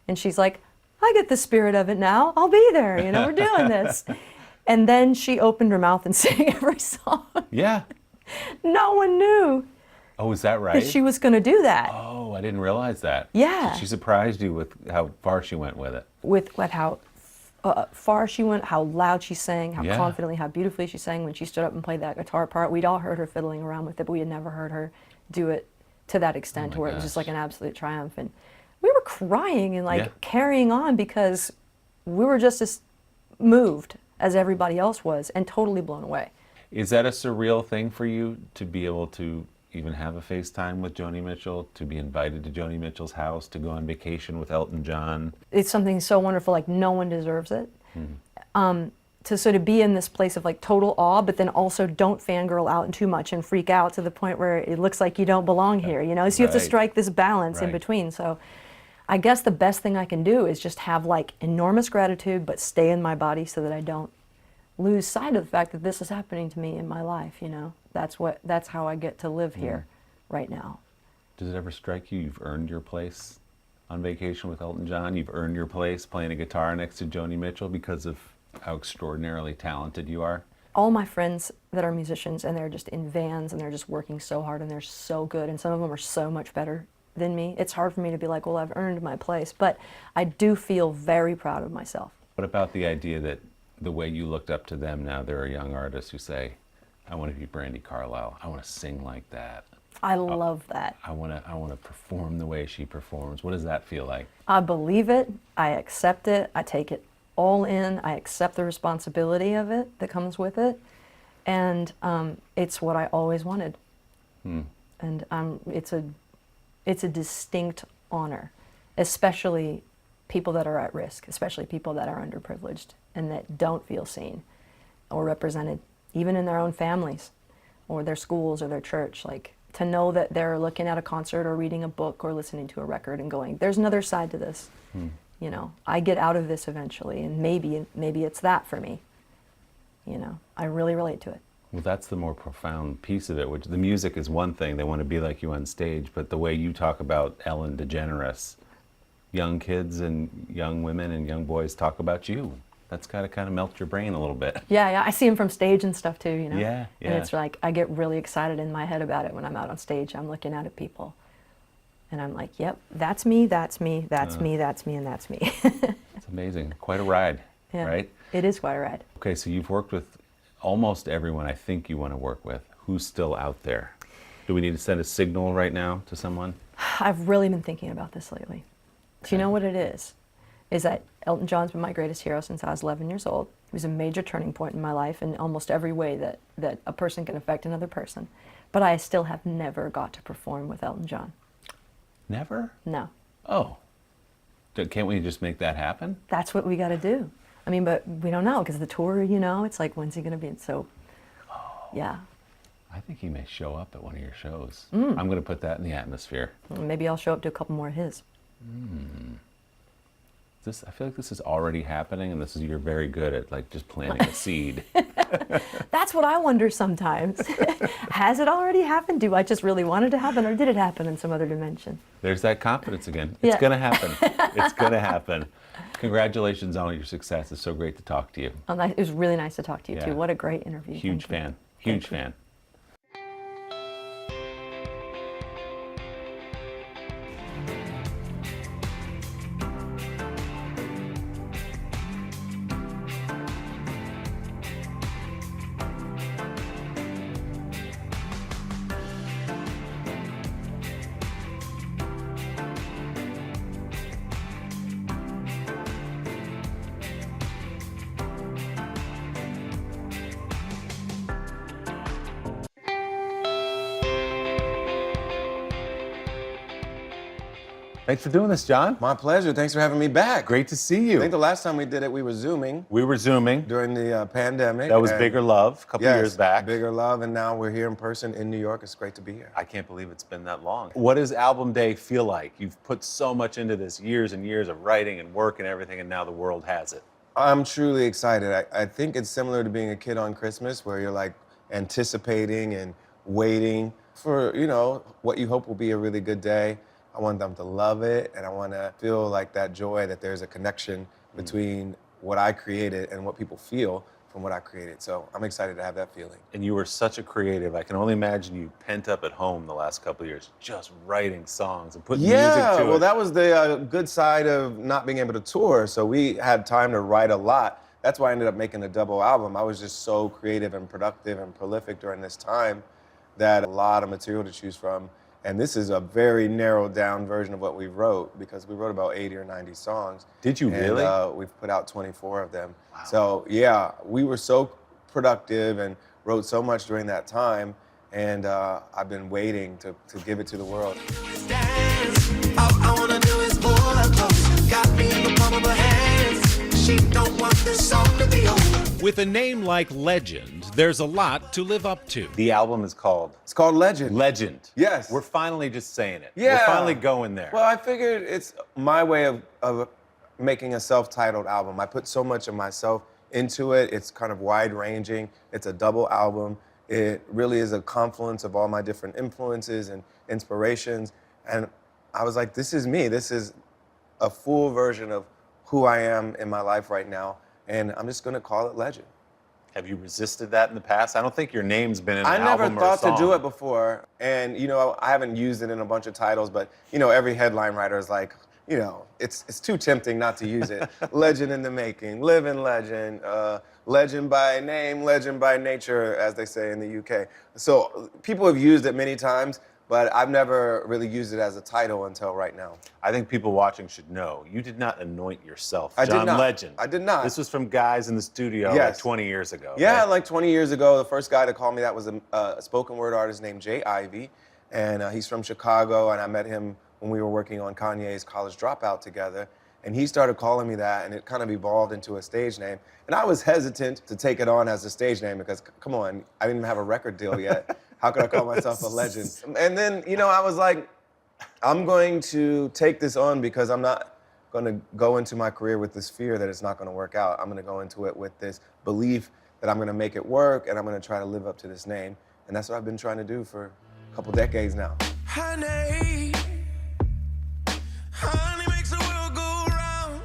S10: And she's like, I get the spirit of it now. I'll be there, you know, we're doing this. And then she opened her mouth and sang every song.
S5: Yeah.
S10: No one knew.
S5: Oh, is that right?
S10: That she was going to do that.
S5: Oh, I didn't realize that.
S10: Yeah.
S5: She surprised you with how far she went with it.
S10: With how far she went, how loud she sang, how confidently, how beautifully she sang when she stood up and played that guitar part. We'd all heard her fiddling around with it, but we had never heard her do it to that extent, to where it was just like an absolute triumph. And we were crying and like carrying on because we were just as moved as everybody else was, and totally blown away.
S5: Is that a surreal thing for you to be able to even have a FaceTime with Joni Mitchell, to be invited to Joni Mitchell's house, to go on vacation with Elton John?
S10: It's something so wonderful, like no one deserves it. To sort of be in this place of like total awe, but then also don't fangirl out too much and freak out to the point where it looks like you don't belong here, you know? So you have to strike this balance in between. So I guess the best thing I can do is just have like enormous gratitude, but stay in my body so that I don't lose sight of the fact that this is happening to me in my life, you know? That's how I get to live here right now.
S5: Does it ever strike you you've earned your place on vacation with Elton John. You've earned your place playing a guitar next to Joni Mitchell because of how extraordinarily talented you are.
S10: All my friends that are musicians, and they're just in vans, and they're just working so hard, and they're so good, and some of them are so much better than me. It's hard for me to be like, well, I've earned my place, but I do feel very proud of myself.
S5: What about the idea that the way you looked up to them, now there are young artists who say, I want to be Brandi Carlile, I want to sing like that.
S10: I love that.
S5: I want to perform the way she performs. What does that feel like?
S10: I believe it, I accept it, I take it all in, I accept the responsibility of it that comes with it, and it's what I always wanted. And it's a distinct honor, especially people that are at risk, especially people that are underprivileged and that don't feel seen or represented, even in their own families or their schools or their church. Like, to know that they're looking at a concert or reading a book or listening to a record and going, there's another side to this. You know, I get out of this eventually, and maybe it's that for me. You know, I really relate to it.
S5: Well, that's the more profound piece of it, which the music is one thing, they want to be like you on stage, but the way you talk about Ellen DeGeneres, young kids and young women and young boys talk about you. That's got to kind of melt your brain a little bit.
S10: Yeah, I see them from stage and stuff too, you know?
S5: Yeah.
S10: And it's like, I get really excited in my head about it when I'm out on stage. I'm looking out at people. And I'm like, yep, that's me, that's me, that's me, that's me, and that's me.
S5: It's amazing. Quite a ride, right?
S10: It is quite a ride.
S5: Okay, so you've worked with almost everyone I think you want to work with. Who's still out there? Do we need to send a signal right now to someone?
S10: I've really been thinking about this lately. Do you know what it is? Is that Elton John's been my greatest hero since I was 11 years old. He was a major turning point in my life in almost every way that a person can affect another person. But I still have never got to perform with Elton John.
S5: Never?
S10: No.
S5: Oh. Can't we just make that happen?
S10: That's what we got to do. I mean, but we don't know, because the tour, you know, it's like, when's he going to be? And so, yeah.
S5: I think he may show up at one of your shows. I'm going to put that in the atmosphere.
S10: Maybe I'll show up to a couple more of his.
S5: I feel like this is already happening, and you're very good at like just planting a seed.
S10: That's what I wonder sometimes. Has it already happened? Do I just really want it to happen, or did it happen in some other dimension?
S5: There's that confidence again. It's going to happen. It's going to happen. Congratulations on your success. It's so great to talk to you.
S10: It was really nice to talk to you too. What a great interview.
S5: Huge fan. Huge fan. Thanks for doing this, John.
S4: My pleasure. Thanks for having me back.
S5: Great to see you.
S4: I think the last time we did it, we were Zooming.
S5: We were Zooming.
S4: During the pandemic.
S5: That was Bigger Love a couple years back.
S4: Bigger Love, and now we're here in person in New York. It's great to be here.
S5: I can't believe it's been that long. What does album day feel like? You've put so much into this, years and years of writing and work and everything, and now the world has it.
S4: I'm truly excited. I think it's similar to being a kid on Christmas, where you're like anticipating and waiting for, you know, what you hope will be a really good day. I want them to love it, and I want to feel like that joy, that there's a connection between what I created and what people feel from what I created. So I'm excited to have that feeling.
S5: And you were such a creative. I can only imagine you pent up at home the last couple of years, just writing songs and putting music to it.
S4: Yeah, well, that was the good side of not being able to tour. So we had time to write a lot. That's why I ended up making a double album. I was just so creative and productive and prolific during this time that a lot of material to choose from. And this is a very narrowed down version of what we wrote, because we wrote about 80 or 90 songs.
S5: Did you really?
S4: We've put out 24 of them.
S5: Wow.
S4: So yeah, we were so productive and wrote so much during that time. And I've been waiting to give it to the world.
S24: All I wanna do is pull her close. Got me in the palm of her hands. She don't want this song to be over.
S23: With a name like Legend, there's a lot to live up to.
S5: The album is called?
S4: It's called Legend.
S5: Legend.
S4: Yes.
S5: We're finally just saying it.
S4: Yeah.
S5: We're finally going there.
S4: Well, I figured it's my way of making a self-titled album. I put so much of myself into it. It's kind of wide-ranging. It's a double album. It really is a confluence of all my different influences and inspirations. And I was like, this is me. This is
S15: a full version of who I am in my life right now, and I'm just gonna call it Legend.
S5: Have you resisted that in the past? I don't think your name's been in an
S15: I never
S5: album or a
S15: thought to
S5: song.
S15: do it before, and I haven't used it in a bunch of titles, but every headline writer is like, it's too tempting not to use it. Legend in the making, living legend, legend by name, legend by nature, as they say in the UK. So people have used it many times, but I've never really used it as a title until right now.
S5: I think people watching should know, you did not anoint yourself
S15: I
S5: John
S15: did not.
S5: Legend.
S15: I did not.
S5: This was from guys in the studio like
S15: Yes.
S5: 20 years ago.
S15: Yeah,
S5: right?
S15: like 20 years ago, the first guy to call me that was a spoken word artist named Jay Ivey, and he's from Chicago, and I met him when we were working on Kanye's College Dropout together, and he started calling me that, and it kind of evolved into a stage name. And I was hesitant to take it on as a stage name because, come on, I didn't even have a record deal yet. How could I call myself a legend? And then, I was like, I'm going to take this on because I'm not going to go into my career with this fear that it's not going to work out. I'm going to go into it with this belief that I'm going to make it work, and I'm going to try to live up to this name. And that's what I've been trying to do for a couple decades now.
S24: Honey, honey makes the world go round.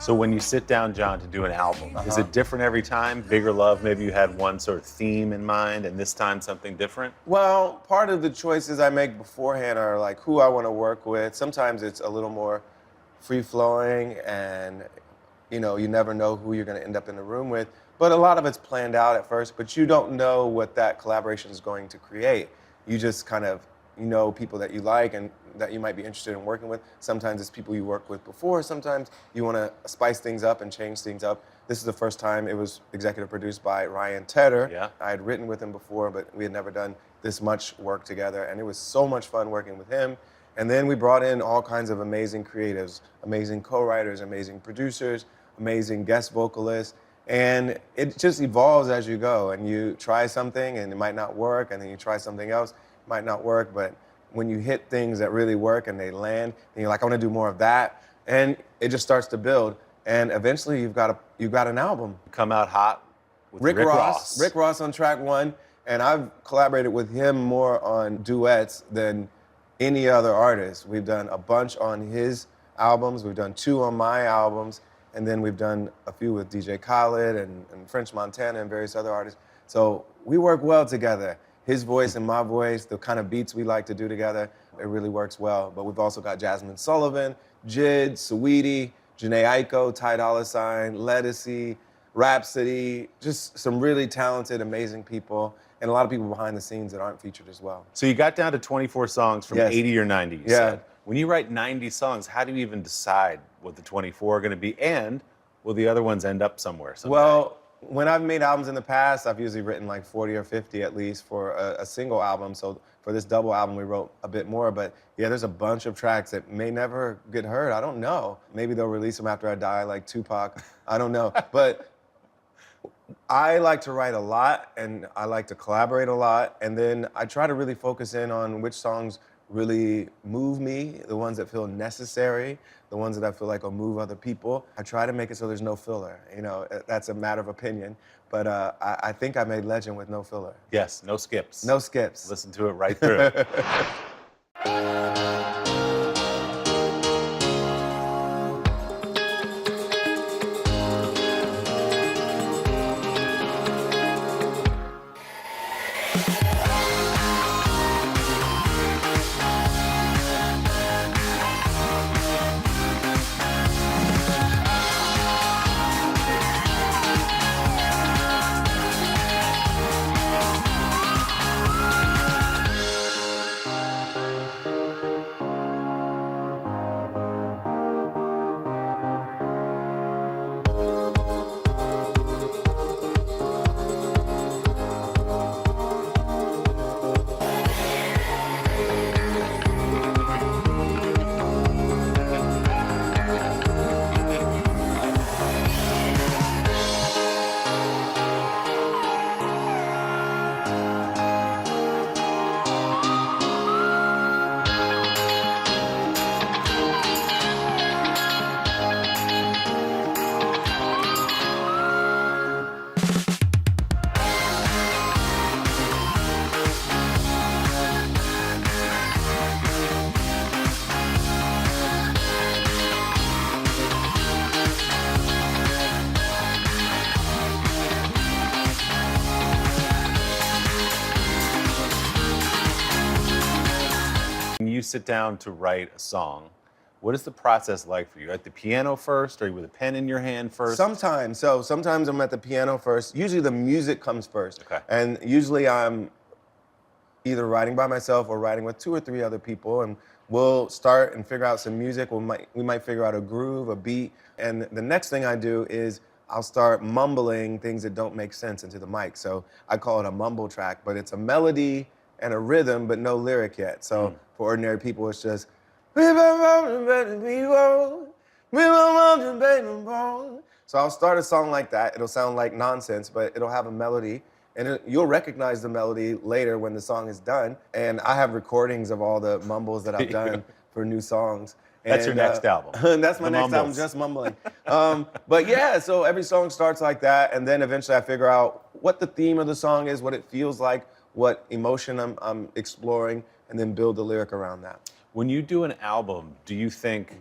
S5: So when you sit down, John, to do an album, is it different every time? Bigger Love, maybe you had one sort of theme in mind, and this time something different?
S15: Well, part of the choices I make beforehand are like who I want to work with. Sometimes it's a little more free-flowing, and you never know who you're going to end up in the room with. But a lot of it's planned out at first, but you don't know what that collaboration is going to create. You just kind of people that you like and that you might be interested in working with. Sometimes it's people you worked with before. Sometimes you want to spice things up and change things up. This is the first time it was executive produced by Ryan Tedder.
S5: Yeah.
S15: I had written with him before, but we had never done this much work together, and it was so much fun working with him. And then we brought in all kinds of amazing creatives, amazing co-writers, amazing producers, amazing guest vocalists, and it just evolves as you go, and you try something and it might not work, and then you try something else, it might not work, but when you hit things that really work and they land, and you're like, I want to do more of that, and it just starts to build, and eventually you've got an album.
S5: Come out hot with
S15: Rick Ross. Rick Ross on track one, and I've collaborated with him more on duets than any other artist. We've done a bunch on his albums, we've done 2 on my albums, and then we've done a few with DJ Khaled and French Montana and various other artists. So we work well together. His voice and my voice, the kind of beats we like to do together, it really works well. But we've also got Jasmine Sullivan, Jid, Saweetie, Janae Aiko, Ty Dolla $ign, Ledisi, Rhapsody, just some really talented, amazing people, and a lot of people behind the scenes that aren't featured as well.
S5: So you got down to 24 songs from
S15: Yes.
S5: 80 or 90, you
S15: Yeah.
S5: said. When you write 90 songs, how do you even decide what the 24 are going to be? And will the other ones end up somewhere someday?
S15: Well, when I've made albums in the past, I've usually written like 40 or 50 at least for a single album. So for this double album, we wrote a bit more. But yeah, there's a bunch of tracks that may never get heard. I don't know. Maybe they'll release them after I die, like Tupac. I don't know. But I like to write a lot, and I like to collaborate a lot. And then I try to really focus in on which songs really move me, the ones that feel necessary, the ones that I feel like will move other people. I try to make it so there's no filler. That's a matter of opinion, but I think I made Legend with no filler.
S5: Yes, no skips.
S15: No skips.
S5: Listen to it right through. sit down to write a song, what is the process like for you? At the piano first, or are you with a pen in your hand first?
S15: Sometimes. So sometimes I'm at the piano first. Usually the music comes first.
S5: Okay.
S15: And usually I'm either writing by myself or writing with 2 or 3 other people, and we'll start and figure out some music. We might figure out a groove, a beat, and the next thing I do is I'll start mumbling things that don't make sense into the mic. So I call it a mumble track, but it's a melody and a rhythm, but no lyric yet. So for ordinary people, it's just, so I'll start a song like that. It'll sound like nonsense, but it'll have a melody. And you'll recognize the melody later when the song is done. And I have recordings of all the mumbles that I've done for new songs.
S5: That's your next album.
S15: That's my next album, just mumbling. But yeah, so every song starts like that. And then eventually I figure out what the theme of the song is, what it feels like, what emotion I'm exploring, and then build the lyric around that.
S5: When you do an album, do you think,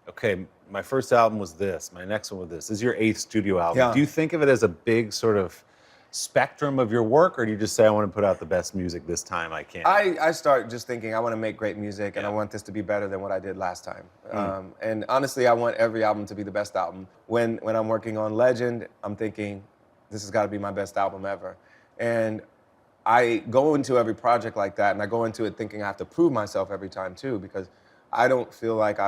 S5: okay, my first album was this, my next one was this is your 8th studio album.
S15: Yeah.
S5: Do you think of it as a big sort of spectrum of your work, or do you just say, I want to put out the best music this time I can?
S15: I start just thinking, I want to make great music, and I want this to be better than what I did last time. And honestly, I want every album to be the best album. When I'm working on Legend, I'm thinking, this has got to be my best album ever. And I go into every project like that, and I go into it thinking I have to prove myself every time too, because I don't feel like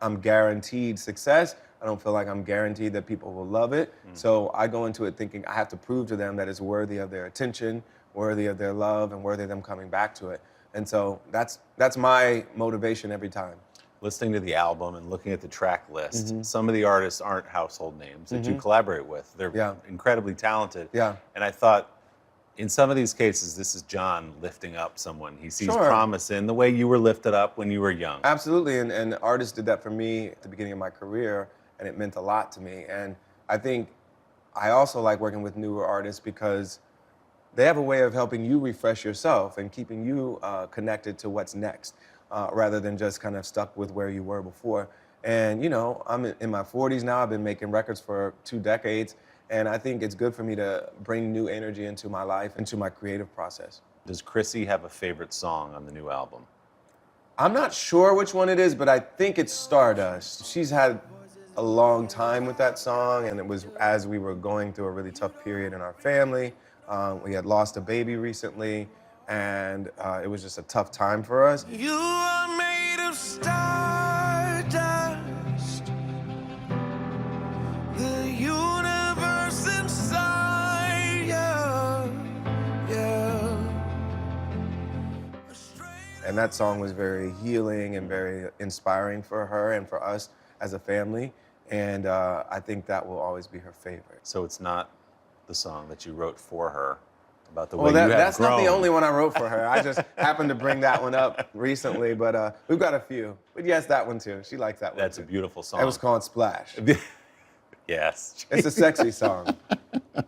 S15: I'm guaranteed success. I don't feel like I'm guaranteed that people will love it. So I go into it thinking I have to prove to them that it's worthy of their attention, worthy of their love, and worthy of them coming back to it. And so that's my motivation every time.
S5: Listening to the album and looking at the track list, some of the artists aren't household names that you collaborate with. They're incredibly talented.
S15: Yeah.
S5: And I thought, in some of these cases, this is John lifting up someone he sees promise in, the way you were lifted up when you were young.
S15: Absolutely, and artists did that for me at the beginning of my career, and it meant a lot to me. And I think I also like working with newer artists because they have a way of helping you refresh yourself and keeping you connected to what's next, rather than just kind of stuck with where you were before. And you know, I'm in my 40s now. I've been making records for 2 decades. And I think it's good for me to bring new energy into my life, into my creative process.
S5: Does Chrissy have a favorite song on the new album?
S15: I'm not sure which one it is, but I think it's Stardust. She's had a long time with that song, and it was as we were going through a really tough period in our family. We had lost a baby recently, and it was just a tough time for us.
S24: You are made of stardust. The universe inside you. Yeah.
S15: And that song was very healing and very inspiring for her and for us as a family. And I think that will always be her favorite.
S5: So it's not the song that you wrote for her about the way
S15: Well,
S5: you have
S15: that's
S5: grown.
S15: not the only one I wrote for her. I just happened to bring that one up recently, but we've got a few. But yes, that one too. She likes that one.
S5: That's
S15: too.
S5: a beautiful song.
S15: It was called Splash.
S5: Yes.
S15: It's a sexy song.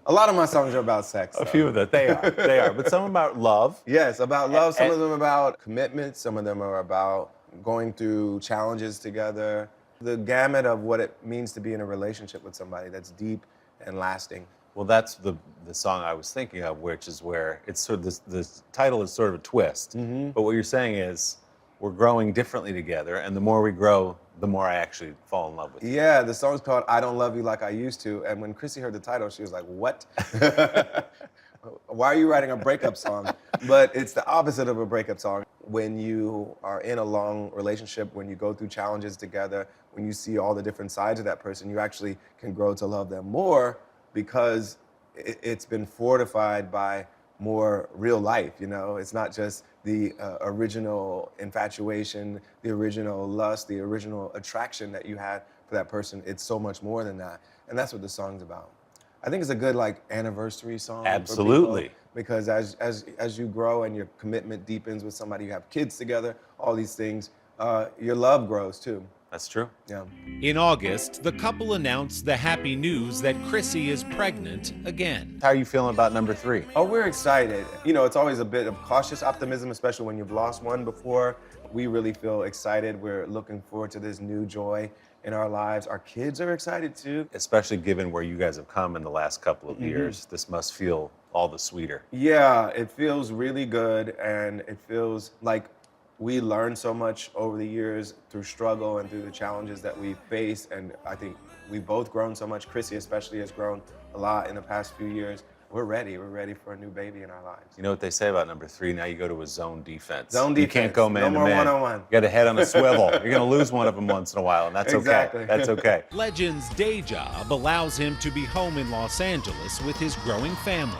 S15: A lot of my songs are about sex.
S5: A few of them, they are. But some about love.
S15: Yes, about love. Some of them about commitment. Some of them are about going through challenges together. The gamut of what it means to be in a relationship with somebody that's deep and lasting.
S5: Well, that's the song I was thinking of, which is where it's sort of the title is sort of a twist. But what you're saying is we're growing differently together, and the more we grow, the more I actually fall in love with you.
S15: Yeah, the song's called I Don't Love You Like I Used To. And when Chrissy heard the title, she was like, what? Why are you writing a breakup song? But it's the opposite of a breakup song. When you are in a long relationship, when you go through challenges together, when you see all the different sides of that person, you actually can grow to love them more because it's been fortified by more real life, you know? It's not just the original infatuation, the original lust, the original attraction that you had for that person. It's so much more than that. And that's what the song's about. I think it's a good like anniversary song.
S5: Absolutely.
S15: For people, because as you grow and your commitment deepens with somebody, you have kids together, all these things, your love grows too.
S5: That's true.
S15: Yeah.
S23: In August, the couple announced the happy news that Chrissy is pregnant again.
S5: How are you feeling about number 3?
S15: Oh, we're excited. You know, it's always a bit of cautious optimism, especially when you've lost one before. We really feel excited. We're looking forward to this new joy in our lives. Our kids are excited too.
S5: Especially given where you guys have come in the last couple of years, this must feel all the sweeter.
S15: Yeah, it feels really good, and it feels like we learned so much over the years through struggle and through the challenges that we face, and I think we've both grown so much. Chrissy especially has grown a lot in the past few years. We're ready for a new baby in our lives.
S5: You know what they say about number 3? Now you go to a zone defense.
S15: Zone
S5: You
S15: defense.
S5: can't go man
S15: No
S5: to
S15: more
S5: man.
S15: one-on-one.
S5: You got a head on a swivel. You're going to lose one of them once in a while, and that's
S15: Exactly.
S5: okay. That's okay.
S23: Legend's day job allows him to be home in Los Angeles with his growing family.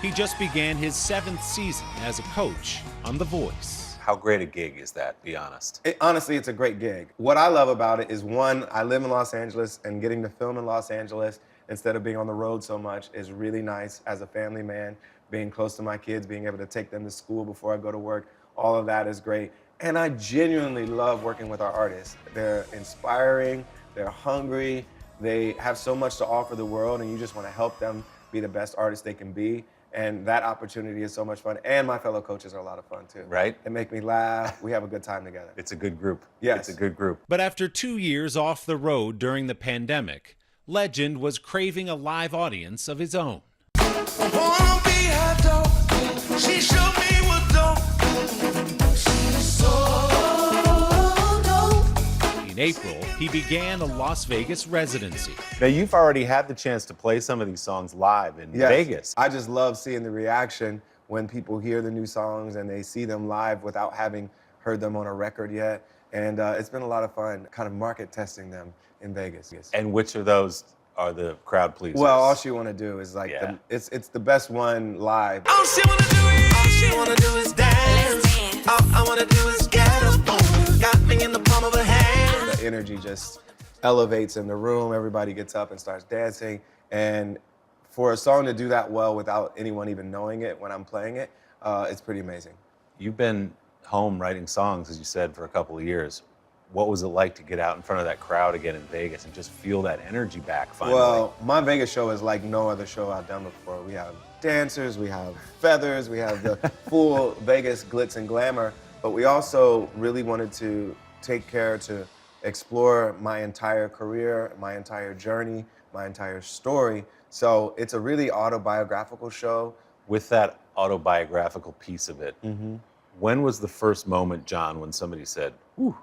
S23: He just began his 7th season as a coach on The Voice.
S5: How great a gig is that, be honest?
S15: Honestly, it's a great gig. What I love about it is, one, I live in Los Angeles, and getting to film in Los Angeles instead of being on the road so much is really nice as a family man. Being close to my kids, being able to take them to school before I go to work, all of that is great. And I genuinely love working with our artists. They're inspiring, they're hungry, they have so much to offer the world, and you just want to help them be the best artists they can be. And that opportunity is so much fun. And my fellow coaches are a lot of fun too.
S5: Right?
S15: They make me laugh. We have a good time together.
S5: It's a good group.
S15: Yes.
S5: It's a good group.
S23: But after 2 years off the road during the pandemic, Legend was craving a live audience of his own.
S24: She showed me what dope. She's so dope.
S23: In April, he began a Las Vegas residency.
S5: Now, you've already had the chance to play some of these songs live in
S15: Yes.
S5: Vegas.
S15: I just love seeing the reaction when people hear the new songs and they see them live without having heard them on a record yet. And it's been a lot of fun kind of market testing them in Vegas.
S5: And which of those are the crowd pleasers?
S15: Well, All She Wanna Do is like, it's the best one live.
S24: All she wanna do is dance. All I wanna do is get up. Got me in the palm of her hand.
S15: The energy just elevates in the room. Everybody gets up and starts dancing. And for a song to do that well without anyone even knowing it when I'm playing it, it's pretty amazing.
S5: You've been home writing songs, as you said, for a couple of years. What was it like to get out in front of that crowd again in Vegas and just feel that energy back finally?
S15: Well, my Vegas show is like no other show I've done before. We have dancers, we have feathers, we have the full Vegas glitz and glamour, but we also really wanted to take care to explore my entire career, my entire journey, my entire story. So it's a really autobiographical show.
S5: With that autobiographical piece of it, when was the first moment, John, when somebody said, "Ooh,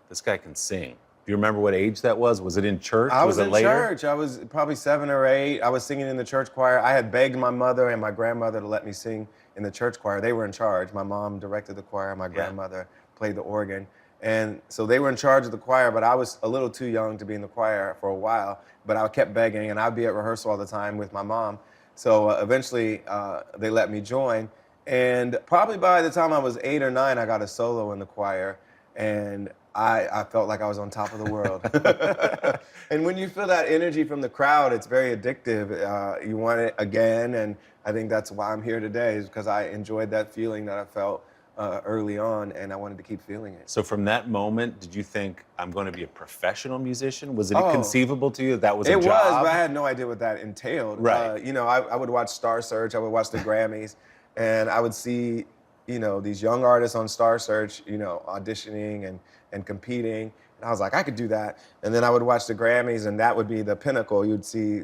S5: this guy can sing"? Do you remember what age that was? Was it in church?
S15: I was
S5: it
S15: in
S5: later?
S15: church. I was probably 7 or 8. I was singing in the church choir. I had begged my mother and my grandmother to let me sing in the church choir. They were in charge. My mom directed the choir. My grandmother played the organ. And so they were in charge of the choir, but I was a little too young to be in the choir for a while. But I kept begging, and I'd be at rehearsal all the time with my mom. So eventually they let me join. And probably by the time I was 8 or 9, I got a solo in the choir. And I felt like I was on top of the world. And when you feel that energy from the crowd, it's very addictive. You want it again, and I think that's why I'm here today, is because I enjoyed that feeling that I felt early on, and I wanted to keep feeling it.
S5: So from that moment, did you think, I'm going to be a professional musician? Was it conceivable to you that was a job?
S15: It was, but I had no idea what that entailed.
S5: Right.
S15: I would watch Star Search, I would watch the Grammys, and I would see, these young artists on Star Search, auditioning and competing. And I was like, I could do that. And then I would watch the Grammys, and that would be the pinnacle. You'd see,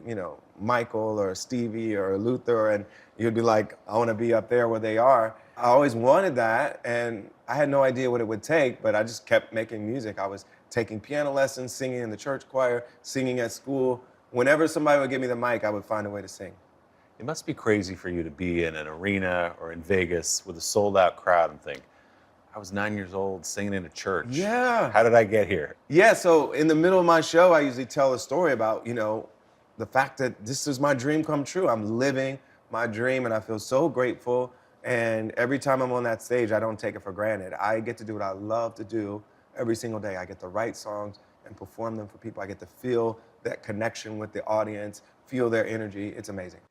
S15: Michael or Stevie or Luther, and you'd be like, I want to be up there where they are. I always wanted that, and I had no idea what it would take, but I just kept making music. I was taking piano lessons, singing in the church choir, singing at school. Whenever somebody would give me the mic, I would find a way to sing.
S5: It must be crazy for you to be in an arena or in Vegas with a sold-out crowd and think, I was 9 years old singing in a church.
S15: Yeah.
S5: How did I get here?
S15: Yeah, so in the middle of my show, I usually tell a story about, the fact that this is my dream come true. I'm living my dream, and I feel so grateful. And every time I'm on that stage, I don't take it for granted. I get to do what I love to do every single day. I get to write songs and perform them for people. I get to feel that connection with the audience, feel their energy. It's amazing.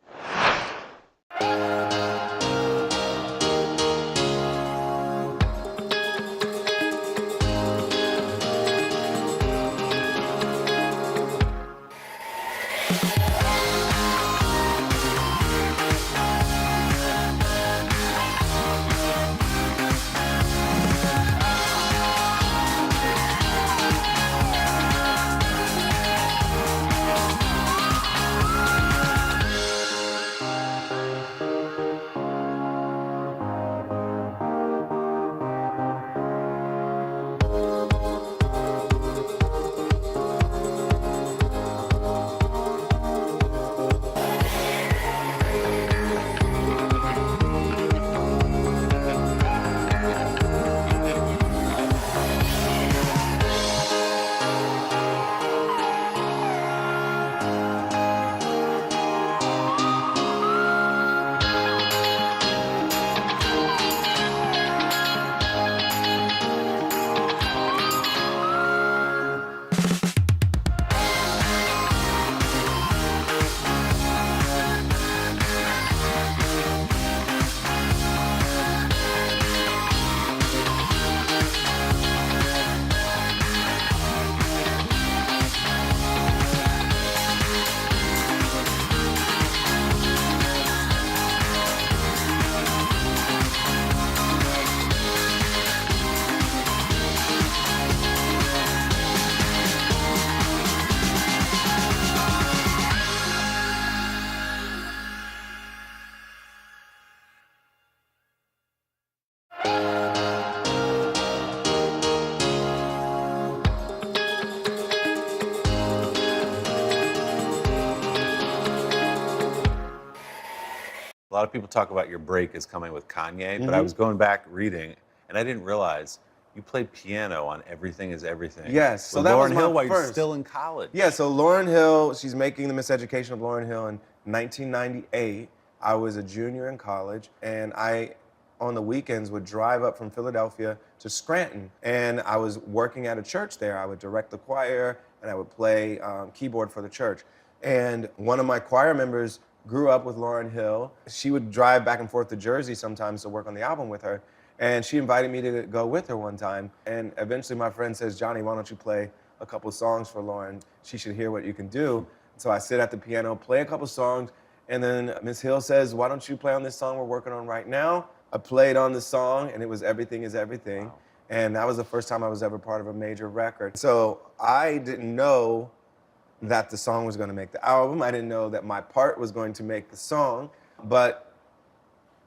S5: lot of people talk about your break as coming with Kanye, but I
S15: Mhm.
S5: was going back reading, and I didn't realize you played piano on Everything Is Everything.
S15: Yes, so
S5: with
S15: that
S5: Lauryn
S15: was my
S5: Hill while you're
S15: first.
S5: still in college.
S15: Yeah, so Lauryn Hill, she's making the Miseducation of Lauryn Hill in 1998. I was a junior in college, and I, on the weekends, would drive up from Philadelphia to Scranton, and I was working at a church there. I would direct the choir, and I would play keyboard for the church. And one of my choir members grew up with Lauryn Hill. She would drive back and forth to Jersey sometimes to work on the album with her. And she invited me to go with her one time. And eventually my friend says, Johnny, why don't you play a couple songs for Lauryn? She should hear what you can do. So I sit at the piano, play a couple songs, and then Miss Hill says, why don't you play on this song we're working on right now? I played on the song, and it was Everything Is Everything. Wow. And that was the first time I was ever part of a major record. So I didn't know that the song was going to make the album. I didn't know that my part was going to make the song. But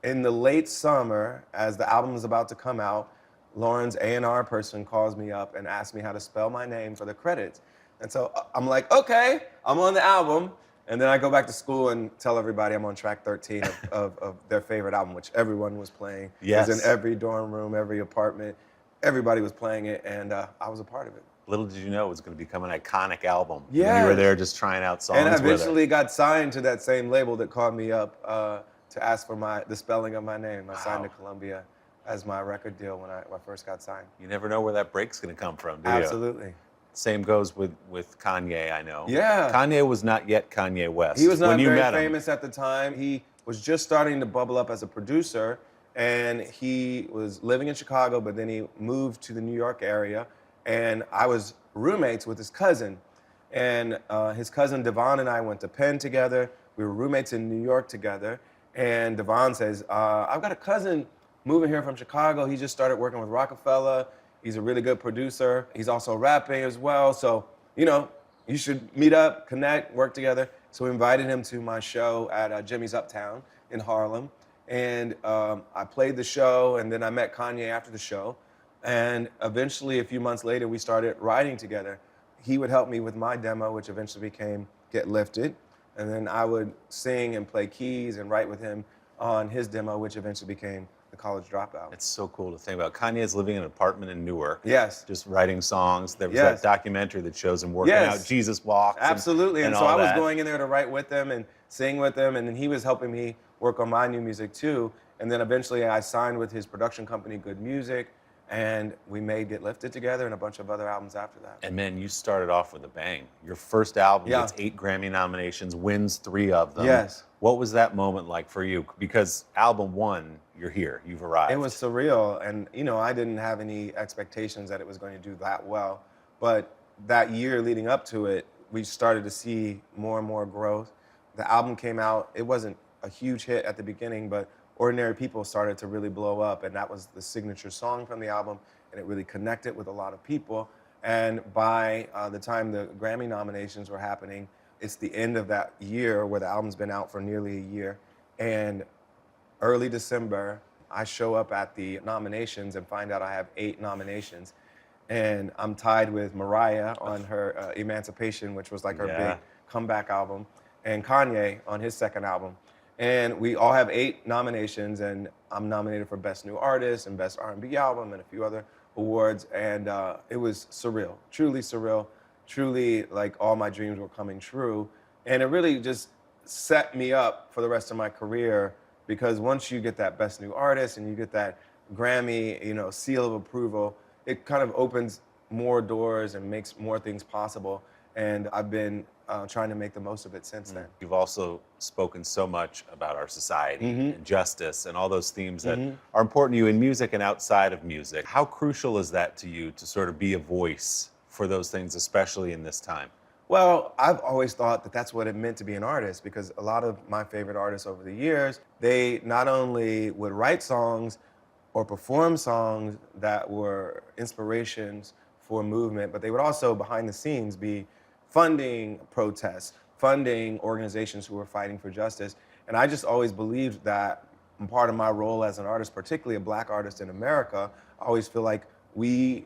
S15: in the late summer, as the album was about to come out, Lauryn's A&R person calls me up and asks me how to spell my name for the credits. And so I'm like, okay, I'm on the album. And then I go back to school and tell everybody I'm on track 13 of their favorite album, which everyone was playing.
S5: Yes.
S15: It was in every dorm room, every apartment. Everybody was playing it, and I was a part of it.
S5: Little did you know it was going to become an iconic album.
S15: Yeah.
S5: You were there just trying out songs
S15: And I
S5: with her.
S15: eventually got signed to that same label that called me up to ask for the spelling of my name. I signed to Columbia as my record deal when I first got signed.
S5: You never know where that break's going to come from, do you?
S15: Absolutely.
S5: Same goes with Kanye, I know.
S15: Yeah.
S5: Kanye was not yet Kanye West.
S15: He was not
S5: when you
S15: very
S5: met him.
S15: famous at the time. He was just starting to bubble up as a producer, and he was living in Chicago, but then he moved to the New York area, and I was roommates with his cousin. And his cousin Devon and I went to Penn together. We were roommates in New York together. And Devon says, I've got a cousin moving here from Chicago. He just started working with Rockefeller. He's a really good producer. He's also rapping as well. So, you know, you should meet up, connect, work together. So we invited him to my show at Jimmy's Uptown in Harlem. And I played the show, and then I met Kanye after the show. And eventually, a few months later, we started writing together. He would help me with my demo, which eventually became Get Lifted. And then I would sing and play keys and write with him on his demo, which eventually became The College Dropout.
S5: It's so cool to think about. Kanye's living in an apartment in Newark.
S15: Yes.
S5: Just writing songs. There was
S15: Yes.
S5: that documentary that shows him working out Jesus Walks.
S15: Absolutely. And so
S5: all
S15: I was
S5: that.
S15: going in there to write with him and sing with him. And then he was helping me work on my new music too. And then eventually I signed with his production company, Good Music. And we made Get Lifted together and a bunch of other albums after that.
S5: And man, you started off with a bang. Your first album gets 8 Grammy nominations, wins 3 of them.
S15: Yes.
S5: What was that moment like for you? Because album 1, you're here, you've arrived.
S15: It was surreal. And, you know, I didn't have any expectations that it was going to do that well. But that year leading up to it, we started to see more and more growth. The album came out, it wasn't a huge hit at the beginning, but Ordinary People started to really blow up, and that was the signature song from the album, and it really connected with a lot of people. And by the time the Grammy nominations were happening, it's the end of that year where the album's been out for nearly a year. And early December, I show up at the nominations and find out I have 8 nominations. And I'm tied with Mariah on her Emancipation, which was like her big comeback album, and Kanye on his second album. And we all have 8 nominations, and I'm nominated for Best New Artist and Best R&B Album and a few other awards. And it was surreal, truly like all my dreams were coming true. And it really just set me up for the rest of my career, because once you get that Best New Artist and you get that Grammy, you know, seal of approval, it kind of opens more doors and makes more things possible. And I've been trying to make the most of it since then.
S5: You've also spoken so much about our society and justice and all those themes that are important to you in music and outside of music. How crucial is that to you to sort of be a voice for those things, especially in this time?
S15: Well, I've always thought that that's what it meant to be an artist, because a lot of my favorite artists over the years, they not only would write songs or perform songs that were inspirations for movement, but they would also, behind the scenes, be funding protests, funding organizations who were fighting for justice. And I just always believed that part of my role as an artist, particularly a Black artist in America, I always feel like we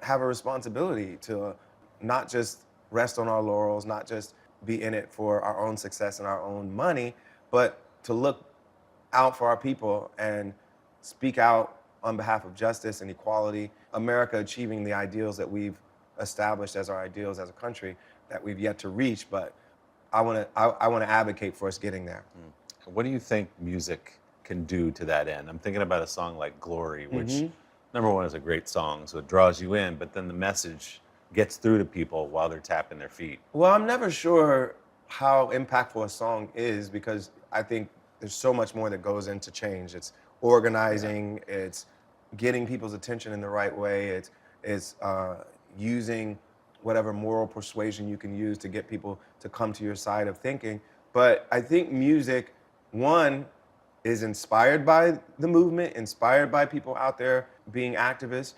S15: have a responsibility to not just rest on our laurels, not just be in it for our own success and our own money, but to look out for our people and speak out on behalf of justice and equality. America achieving the ideals that we've established as our ideals as a country that we've yet to reach, but I want to advocate for us getting there.
S5: What do you think music can do to that end? I'm thinking about a song like Glory, which number one is a great song, so it draws you in, but then the message gets through to people while they're tapping their feet.
S15: Well, I'm never sure how impactful a song is because I think there's so much more that goes into change. It's organizing, it's getting people's attention in the right way, it's using whatever moral persuasion you can use to get people to come to your side of thinking. But I think music, one, is inspired by the movement, inspired by people out there being activists.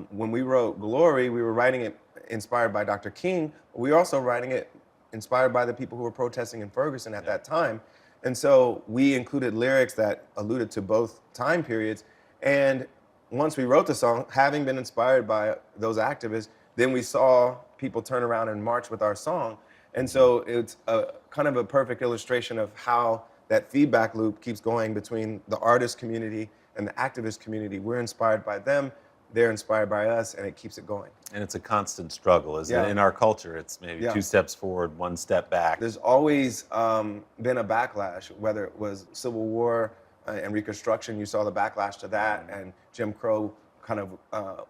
S15: When we wrote Glory, we were writing it inspired by Dr. King. We were also writing it inspired by the people who were protesting in Ferguson at that time. And so we included lyrics that alluded to both time periods. And once we wrote the song, having been inspired by those activists, then we saw people turn around and march with our song. And so it's a kind of a perfect illustration of how that feedback loop keeps going between the artist community and the activist community. We're inspired by them, they're inspired by us, and it keeps it going.
S5: And it's a constant struggle, isn't it? In our culture, it's maybe 2 steps forward, 1 step back.
S15: There's always been a backlash, whether it was Civil War and Reconstruction, you saw the backlash to that, and Jim Crow kind of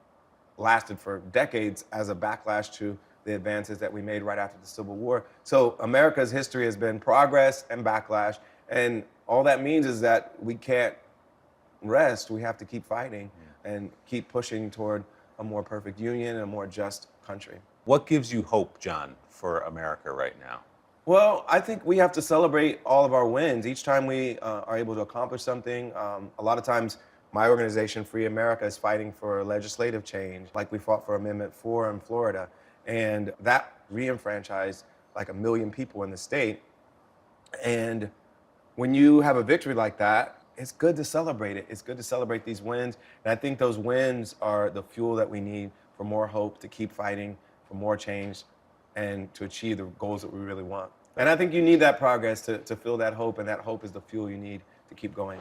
S15: lasted for decades as a backlash to the advances that we made right after the Civil War. So America's history has been progress and backlash, and all that means is that we can't rest. We have to keep fighting and keep pushing toward a more perfect union and a more just country.
S5: What gives you hope, John, for America right now?
S15: Well, I think we have to celebrate all of our wins. Each time we are able to accomplish something, a lot of times my organization, Free America, is fighting for legislative change, like we fought for Amendment 4 in Florida. And that re-enfranchised like 1 million people in the state. And when you have a victory like that, it's good to celebrate it. It's good to celebrate these wins. And I think those wins are the fuel that we need for more hope, to keep fighting for more change, and to achieve the goals that we really want. And I think you need that progress to feel that hope, and that hope is the fuel you need to keep going.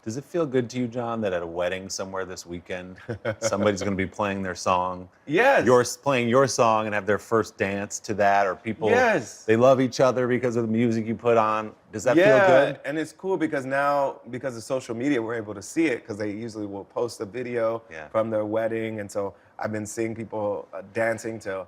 S5: Does it feel good to you, John, that at a wedding somewhere this weekend, somebody's going to be playing their song?
S15: Yes.
S5: You're playing your song and have their first dance to that, or people, they love each other because of the music you put on. Does that feel good?
S15: And it's cool because now, because of social media, we're able to see it, because they usually will post a video from their wedding. And so I've been seeing people dancing to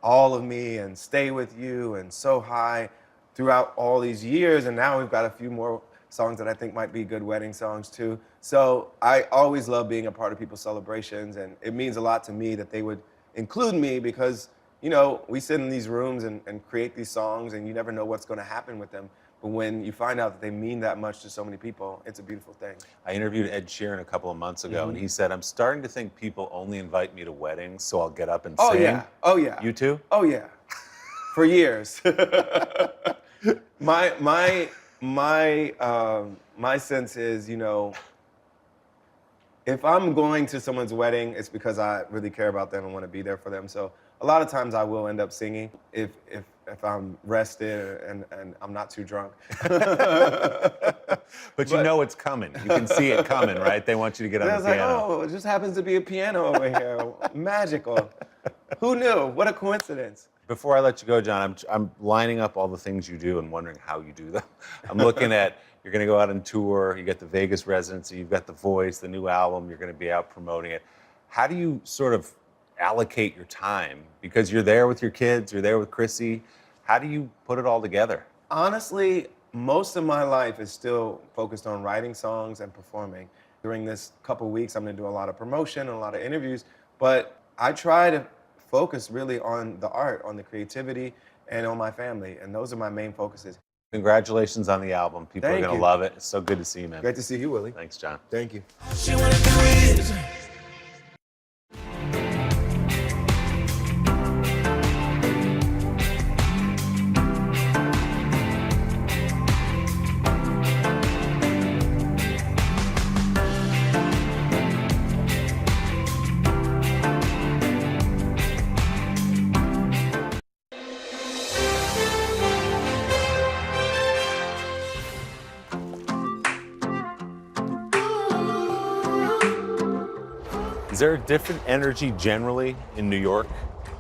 S15: All of Me and Stay With You and So High throughout all these years. And now we've got a few more songs that I think might be good wedding songs too. So I always love being a part of people's celebrations, and it means a lot to me that they would include me, because, you know, we sit in these rooms and create these songs, and you never know what's going to happen with them. But when you find out that they mean that much to so many people, it's a beautiful thing.
S5: I interviewed Ed Sheeran a couple of months ago, and he said, I'm starting to think people only invite me to weddings, so I'll get up and sing.
S15: Yeah. Oh, yeah.
S5: You too?
S15: Oh, yeah. For years. My My sense is, you know, if I'm going to someone's wedding, it's because I really care about them and want to be there for them. So a lot of times I will end up singing if I'm rested and I'm not too drunk.
S5: But you know it's coming. You can see it coming, right? They want you to get on the piano.
S15: Like, oh, it just happens to be a piano over here. Magical. Who knew? What a coincidence.
S5: Before I let you go, John, I'm lining up all the things you do and wondering how you do them. I'm looking at, you're going to go out on tour, you got the Vegas residency, you've got The Voice, the new album, you're going to be out promoting it. How do you sort of allocate your time? Because you're there with your kids, you're there with Chrissy. How do you put it all together?
S15: Honestly, most of my life is still focused on writing songs and performing. During this couple weeks, I'm going to do a lot of promotion and a lot of interviews, but I try to focus really on the art, on the creativity, and on my family, and those are my main focuses.
S5: Congratulations on the album. People are going to love it. It's so good to see you, man.
S15: Great to see you, Willie.
S5: Thanks, John.
S15: Thank you.
S5: Is there a different energy generally in New York?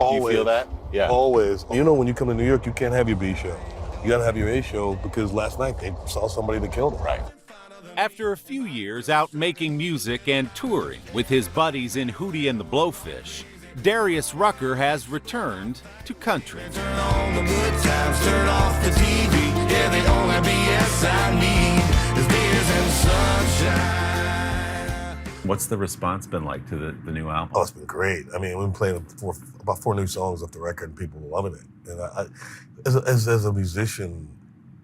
S12: Always.
S5: Do you feel that? Yeah.
S12: Always. You know, when you come to New York, you can't have your B show. You gotta have your A show because last night they saw somebody that killed him.
S5: Right.
S23: After a few years out making music and touring with his buddies in Hootie and the Blowfish, Darius Rucker has returned to country.
S24: Turn on the good times, turn off the TV. Yeah, the only BS I need is beers and sunshine.
S5: What's the response been like to the new album?
S12: Oh, it's been great. I mean, we've been playing about 4 new songs off the record, and people are loving it. And I as a musician,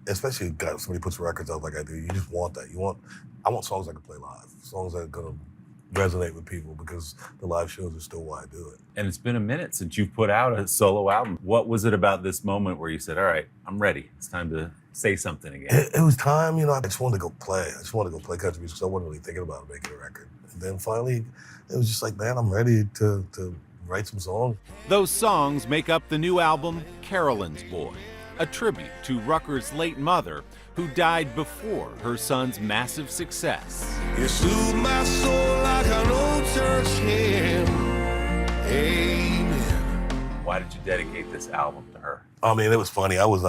S12: especially if somebody puts records out like I do, you just want that. I want songs I can play live, songs that are gonna resonate with people because the live shows are still why I do it.
S5: And it's been a minute since you've put out a solo album. What was it about this moment where you said, all right, I'm ready. It's time to say something again?
S12: It was time, you know, I just wanted to go play. I just wanted to go play country music because I wasn't really thinking about making a record. And then finally, it was just like, man, I'm ready to write some songs.
S23: Those songs make up the new album, Carolyn's Boy, a tribute to Rucker's late mother, who died before her son's massive success.
S24: You soothe my soul like an old church hymn. Amen.
S5: Why did you dedicate this album to her?
S12: I mean, it was funny. I was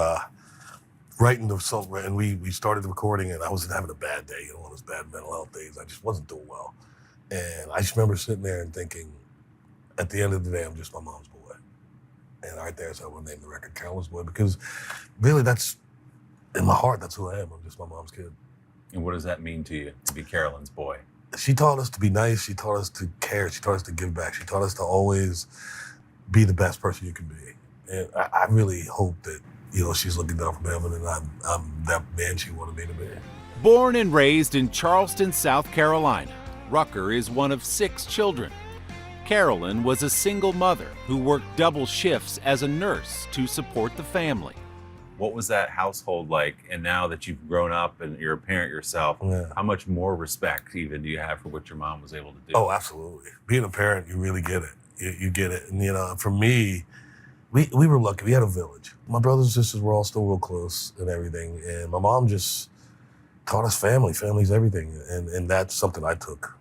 S12: writing the song, and we started recording, and I was having a bad day, you know, one of those bad mental health days. I just wasn't doing well. And I just remember sitting there and thinking, at the end of the day, I'm just my mom's boy. And right there, so I want to name the record Carolyn's Boy, because really that's, in my heart, that's who I am. I'm just my mom's kid.
S5: And what does that mean to you, to be Carolyn's boy?
S12: She taught us to be nice. She taught us to care. She taught us to give back. She taught us to always be the best person you can be. And I really hope that, you know, she's looking down from heaven and I'm that man she wanted me to be.
S23: Born and raised in Charleston, South Carolina, Rucker is one of 6 children. Carolyn was a single mother who worked double shifts as a nurse to support the family.
S5: What was that household like? And now that you've grown up and you're a parent yourself, how much more respect even do you have for what your mom was able to do?
S12: Oh, absolutely. Being a parent, you really get it. You get it. And, you know, for me, we were lucky. We had a village. My brothers and sisters were all still real close and everything. And my mom just taught us family. Family's everything. And that's something I took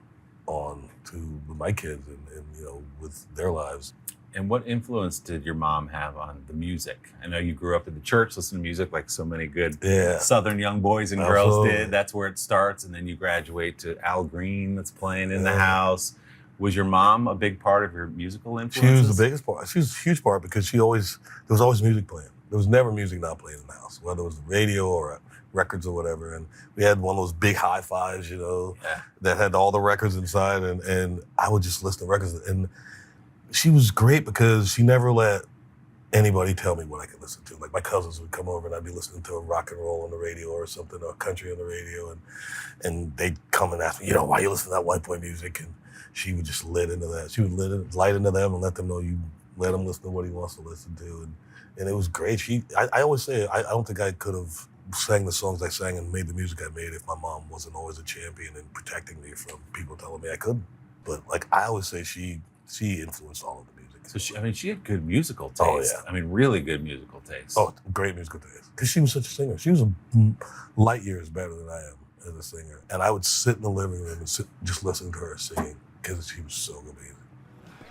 S12: on to my kids and you know, with their lives.
S5: And what influence did your mom have on the music? I know you grew up in the church, listening to music like so many good Southern young boys and girls did. That's where it starts. And then you graduate to Al Green that's playing in the house. Was your mom a big part of your musical influences?
S12: She was the biggest part. She was a huge part because there was always music playing. There was never music not playing in the house, whether it was the radio or records or whatever. And we had one of those big hi-fis, you know, that had all the records inside. And I would just listen to records. And she was great because she never let anybody tell me what I could listen to. Like my cousins would come over and I'd be listening to rock and roll on the radio or something, or country on the radio. And they'd come and ask me, you know, why you listen to that white boy music? And she would just light into that. She would light into them and let them know you let him listen to what he wants to listen to. And it was great. I always say, I don't think I could have sang the songs I sang and made the music I made if my mom wasn't always a champion and protecting me from people telling me I couldn't. But like I always say, she influenced all of the music.
S5: So she had good musical taste.
S12: Oh, yeah.
S5: I mean, really good musical taste.
S12: Oh, great musical taste. Because she was such a singer. She was light years better than I am as a singer. And I would sit in the living room and just listen to her singing because she was so amazing.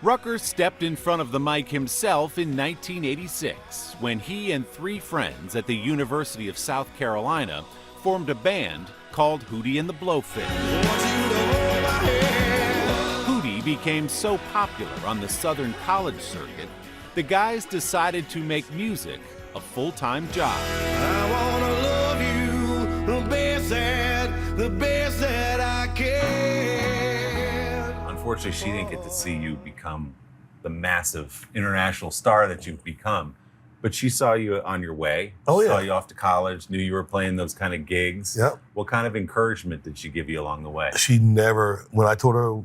S23: Rucker stepped in front of the mic himself in 1986 when he and 3 friends at the University of South Carolina formed a band called Hootie and the Blowfish. Hootie became so popular on the Southern college circuit, the guys decided to make music a full-time job.
S24: I wanna love you the best that I can.
S5: Unfortunately, she didn't get to see you become the massive international star that you've become. But she saw you on your way.
S12: Oh, yeah.
S5: Saw you off to college, knew you were playing those kind of gigs.
S12: Yep.
S5: What kind of encouragement did she give you along the way?
S12: She never, when I told her I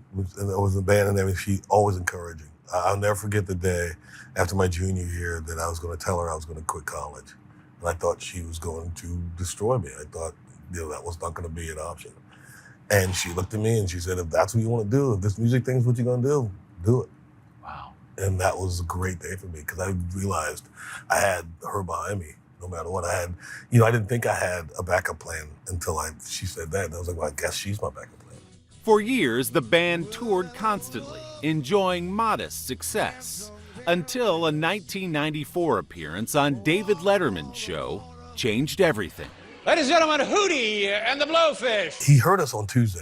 S12: was in a band and everything, she always encouraging. I'll never forget the day after my junior year that I was going to tell her I was going to quit college. And I thought she was going to destroy me. I thought, that was not going to be an option. And she looked at me and she said, if that's what you want to do, if this music thing's what you're going to do it.
S5: Wow.
S12: And that was a great day for me because I realized I had her behind me no matter what. I had, I didn't think I had a backup plan until she said that. And I was like, well, I guess she's my backup plan.
S23: For years, the band toured constantly, enjoying modest success, until a 1994 appearance on David Letterman's show changed everything.
S1: Ladies and gentlemen, Hootie and the Blowfish.
S12: He heard us on Tuesday,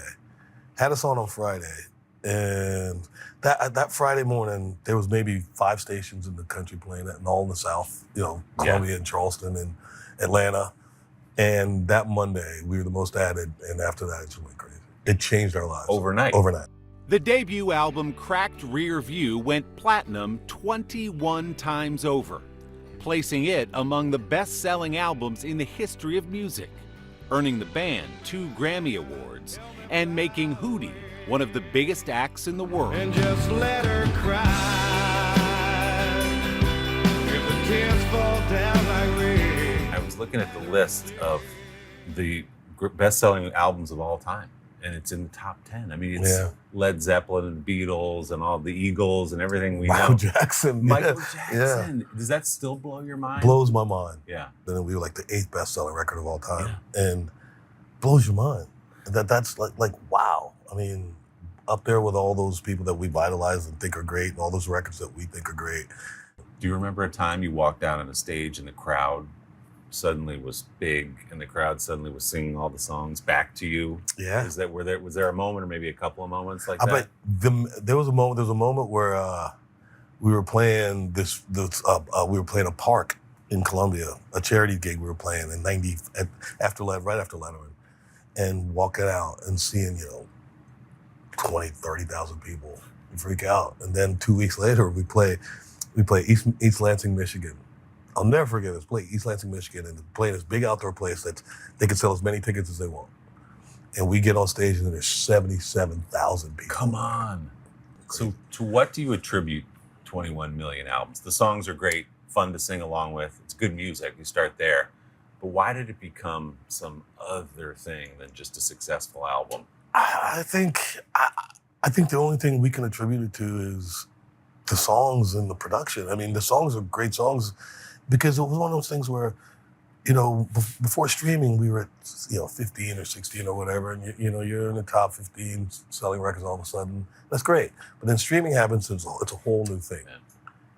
S12: had us on Friday, and that Friday morning, there was maybe 5 stations in the country playing that, and all in the South, Columbia and Charleston and Atlanta. And that Monday, we were the most added, and after that, it just went crazy. It changed our lives.
S5: Overnight.
S23: The debut album, Cracked Rear View, went platinum 21 times over, placing it among the best-selling albums in the history of music, earning the band 2 Grammy Awards, and making Hootie one of the biggest acts in the world.
S24: And just let her cry if the tears fall down like rain.
S5: I was looking at the list of the best-selling albums of all time, and it's in the top 10. I mean, it's Led Zeppelin and the Beatles and all the Eagles and everything we
S12: Michael
S5: know.
S12: Jackson.
S5: Michael Jackson. Does that still blow your mind?
S12: Blows my mind.
S5: Yeah.
S12: Then we were like the 8th best-selling record of all time, and blows your mind. That's like wow. I mean, up there with all those people that we vitalize and think are great, and all those records that we think are great.
S5: Do you remember a time you walked out on a stage and the crowd suddenly was big, and the crowd suddenly was singing all the songs back to you?
S12: Yeah.
S5: Was there a moment, or maybe a couple of moments like
S12: I
S5: that?
S12: bet there was a moment where we were playing we were playing a park in Columbia, a charity gig we were playing in right after Letterman, and walking out and seeing 20, 30,000 people, you freak out. And then 2 weeks later we play East Lansing, Michigan. I'll never forget this. Play East Lansing, Michigan, and play this big outdoor place that they can sell as many tickets as they want. And we get on stage and there's 77,000 people.
S5: Come on. So to what do you attribute 21 million albums? The songs are great, fun to sing along with. It's good music. You start there. But why did it become some other thing than just a successful album?
S12: I think the only thing we can attribute it to is the songs and the production. I mean, the songs are great songs because it was one of those things where, before streaming, we were at 15 or 16 or whatever, and you're in the top 15 selling records all of a sudden. That's great. But then streaming happens, it's a whole new thing.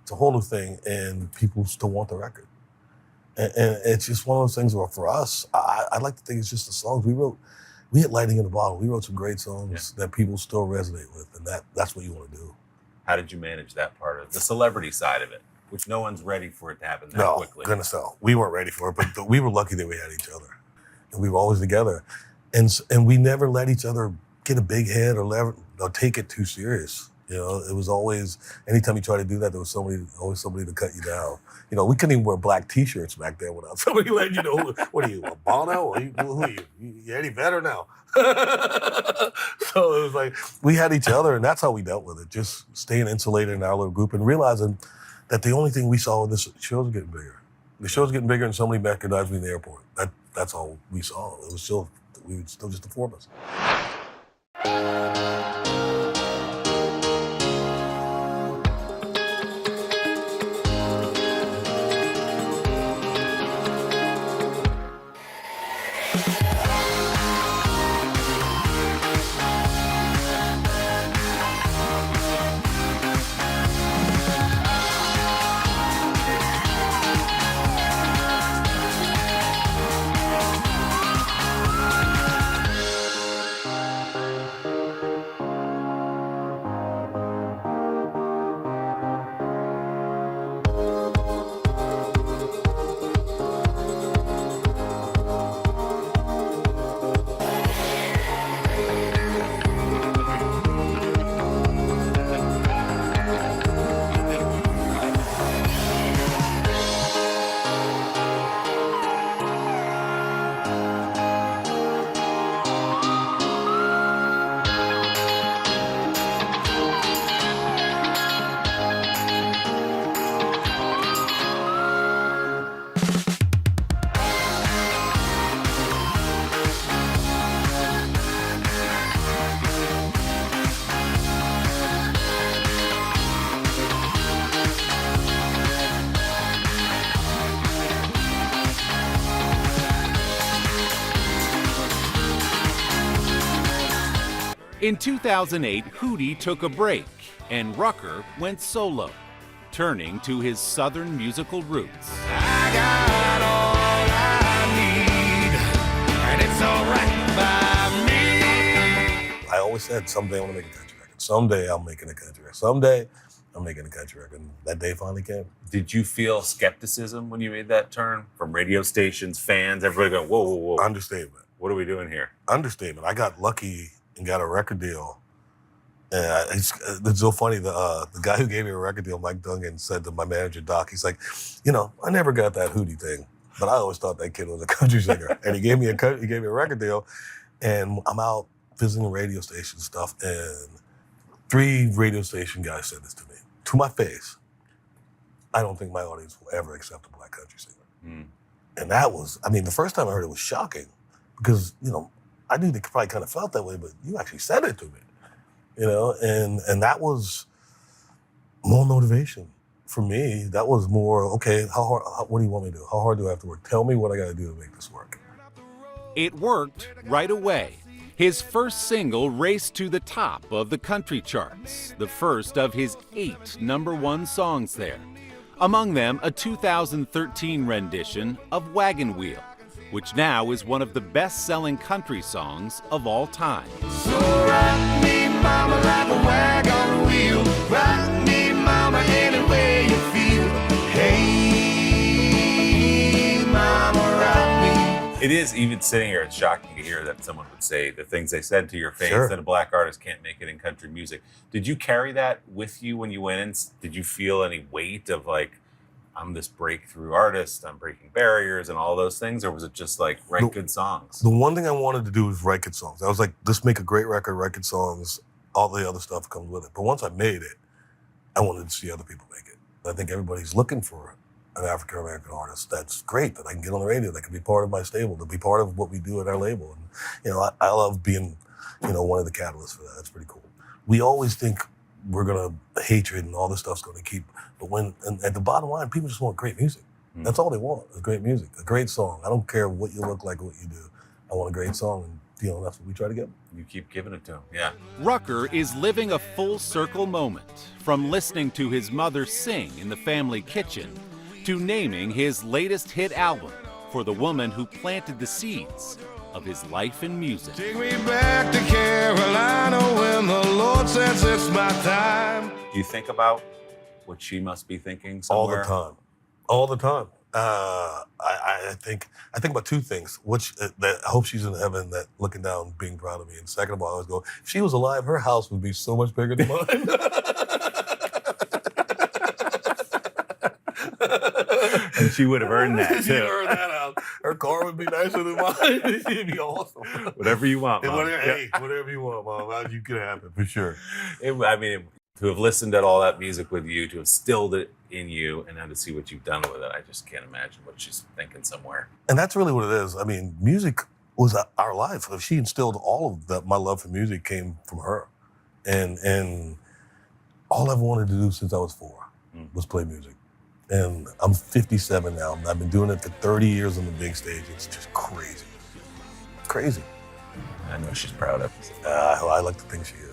S12: It's a whole new thing, and people still want the record. And it's just one of those things where for us, I like to think it's just the songs we hit lightning in the bottle. We wrote some great songs that people still resonate with, and that's what you want to do.
S5: How did you manage that part of the celebrity side of it, which no one's ready for it to happen that quickly?
S12: No, goodness no. We weren't ready for it, but we were lucky that we had each other, and we were always together, and we never let each other get a big head or take it too serious. It was always, anytime you try to do that, there was always somebody to cut you down. We couldn't even wear black T-shirts back then without somebody letting you know, what are you, a Bono? Who are you? You Eddie Vedder now? So it was like, we had each other, and that's how we dealt with it. Just staying insulated in our little group and realizing that the only thing we saw was the shows getting bigger. The shows getting bigger, and somebody recognized me in the airport. that's all we saw. It was still just the four of us.
S23: In 2008, Hootie took a break, and Rucker went solo, turning to his Southern musical roots.
S24: I got all I need, and it's all right by me.
S12: I always said, someday I'm gonna make a country record. Someday I'm making a country record. Someday I'm making a country record. And that day finally came.
S5: Did you feel skepticism when you made that turn? From radio stations, fans, everybody going, whoa, whoa, whoa.
S12: Understatement.
S5: What are we doing here?
S12: Understatement. I got lucky and got a record deal. And it's so funny, the guy who gave me a record deal, Mike Dungan, said to my manager, Doc, he's like, you know, I never got that Hootie thing, but I always thought that kid was a country singer. And he gave me a record deal, and I'm out visiting radio station stuff, and 3 radio station guys said this to me, to my face, I don't think my audience will ever accept a black country singer.
S5: Mm.
S12: And that was, I mean, the first time I heard it was shocking, because, you know, I knew they probably kind of felt that way, but you actually said it to me, you know, and that was more motivation for me. That was more, okay, what do you want me to do? How hard do I have to work? Tell me what I got to do to make this work.
S23: It worked right away. His first single raced to the top of the country charts, the first of his 8 #1 songs there. Among them, a 2013 rendition of Wagon Wheel, which now is one of the best-selling country songs of all time.
S24: So rock me, mama, like a wagon wheel. Rock me, mama, any way you feel. Hey, mama, rock me.
S5: It is, even sitting here, it's shocking to hear that someone would say the things they said to your face,
S12: Sure.
S5: that a black artist can't make it in country music. Did you carry that with you when you went in? Did you feel any weight of like, I'm this breakthrough artist, I'm breaking barriers and all those things? Or was it just like, write good songs?
S12: The one thing I wanted to do was write good songs. I was like, let's make a great record, write good songs, all the other stuff comes with it. But once I made it, I wanted to see other people make it. I think everybody's looking for an African-American artist that's great, that I can get on the radio, that can be part of my stable, to be part of what we do at our label. And, you know, I love being, you know, one of the catalysts for that. That's pretty cool. We always think we're gonna hatred and all this stuff's gonna keep, but and at the bottom line, people just want great music. That's all they want, is great music, a great song. I don't care what you look like, what you do. I want a great song, and you know, that's what we try to get.
S5: You keep giving it to him, yeah.
S23: Rucker is living a full circle moment, from listening to his mother sing in the family kitchen to naming his latest hit album for the woman who planted the seeds of his life in music.
S24: Take me back to Carolina when the Lord says it's my time.
S5: Do you think about what she must be thinking somewhere?
S12: All the time. I think about 2 things. That I hope she's in heaven, that looking down, being proud of me. And second of all, I always go, if she was alive, her house would be so much bigger than mine.
S5: And she would have earned that,
S12: She'd
S5: too.
S12: earn that out. Her car would be nicer than mine. She'd be awesome.
S5: Whatever you want, Mom.
S12: Whatever you want, Mom. You can have it, for sure.
S5: I mean, To have listened to all that music with you, to have stilled it in you, and now to see what you've done with it, I just can't imagine what she's thinking somewhere.
S12: And that's really what it is. I mean, music was our life. She instilled all of that. My love for music came from her. And all I've wanted to do since I was 4 was play music. And I'm 57 now. And I've been doing it for 30 years on the big stage. It's just crazy. Crazy.
S5: I know she's proud of you.
S12: I like to think she is.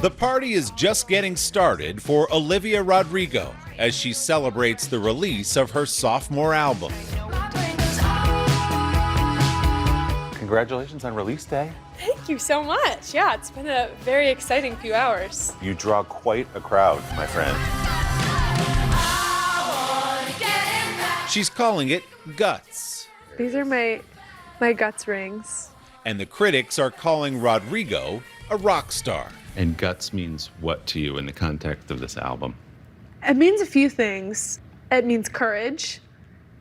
S23: The party is just getting started for Olivia Rodrigo as she celebrates the release of her sophomore album.
S5: Congratulations on release day.
S7: Thank you so much. Yeah, it's been a very exciting few hours.
S5: You draw quite a crowd, my friend.
S23: She's calling it Guts.
S7: These are my Guts rings.
S23: And the critics are calling Rodrigo a rock star.
S17: And Guts means what to you in the context of this album?
S7: It means a few things. It means courage.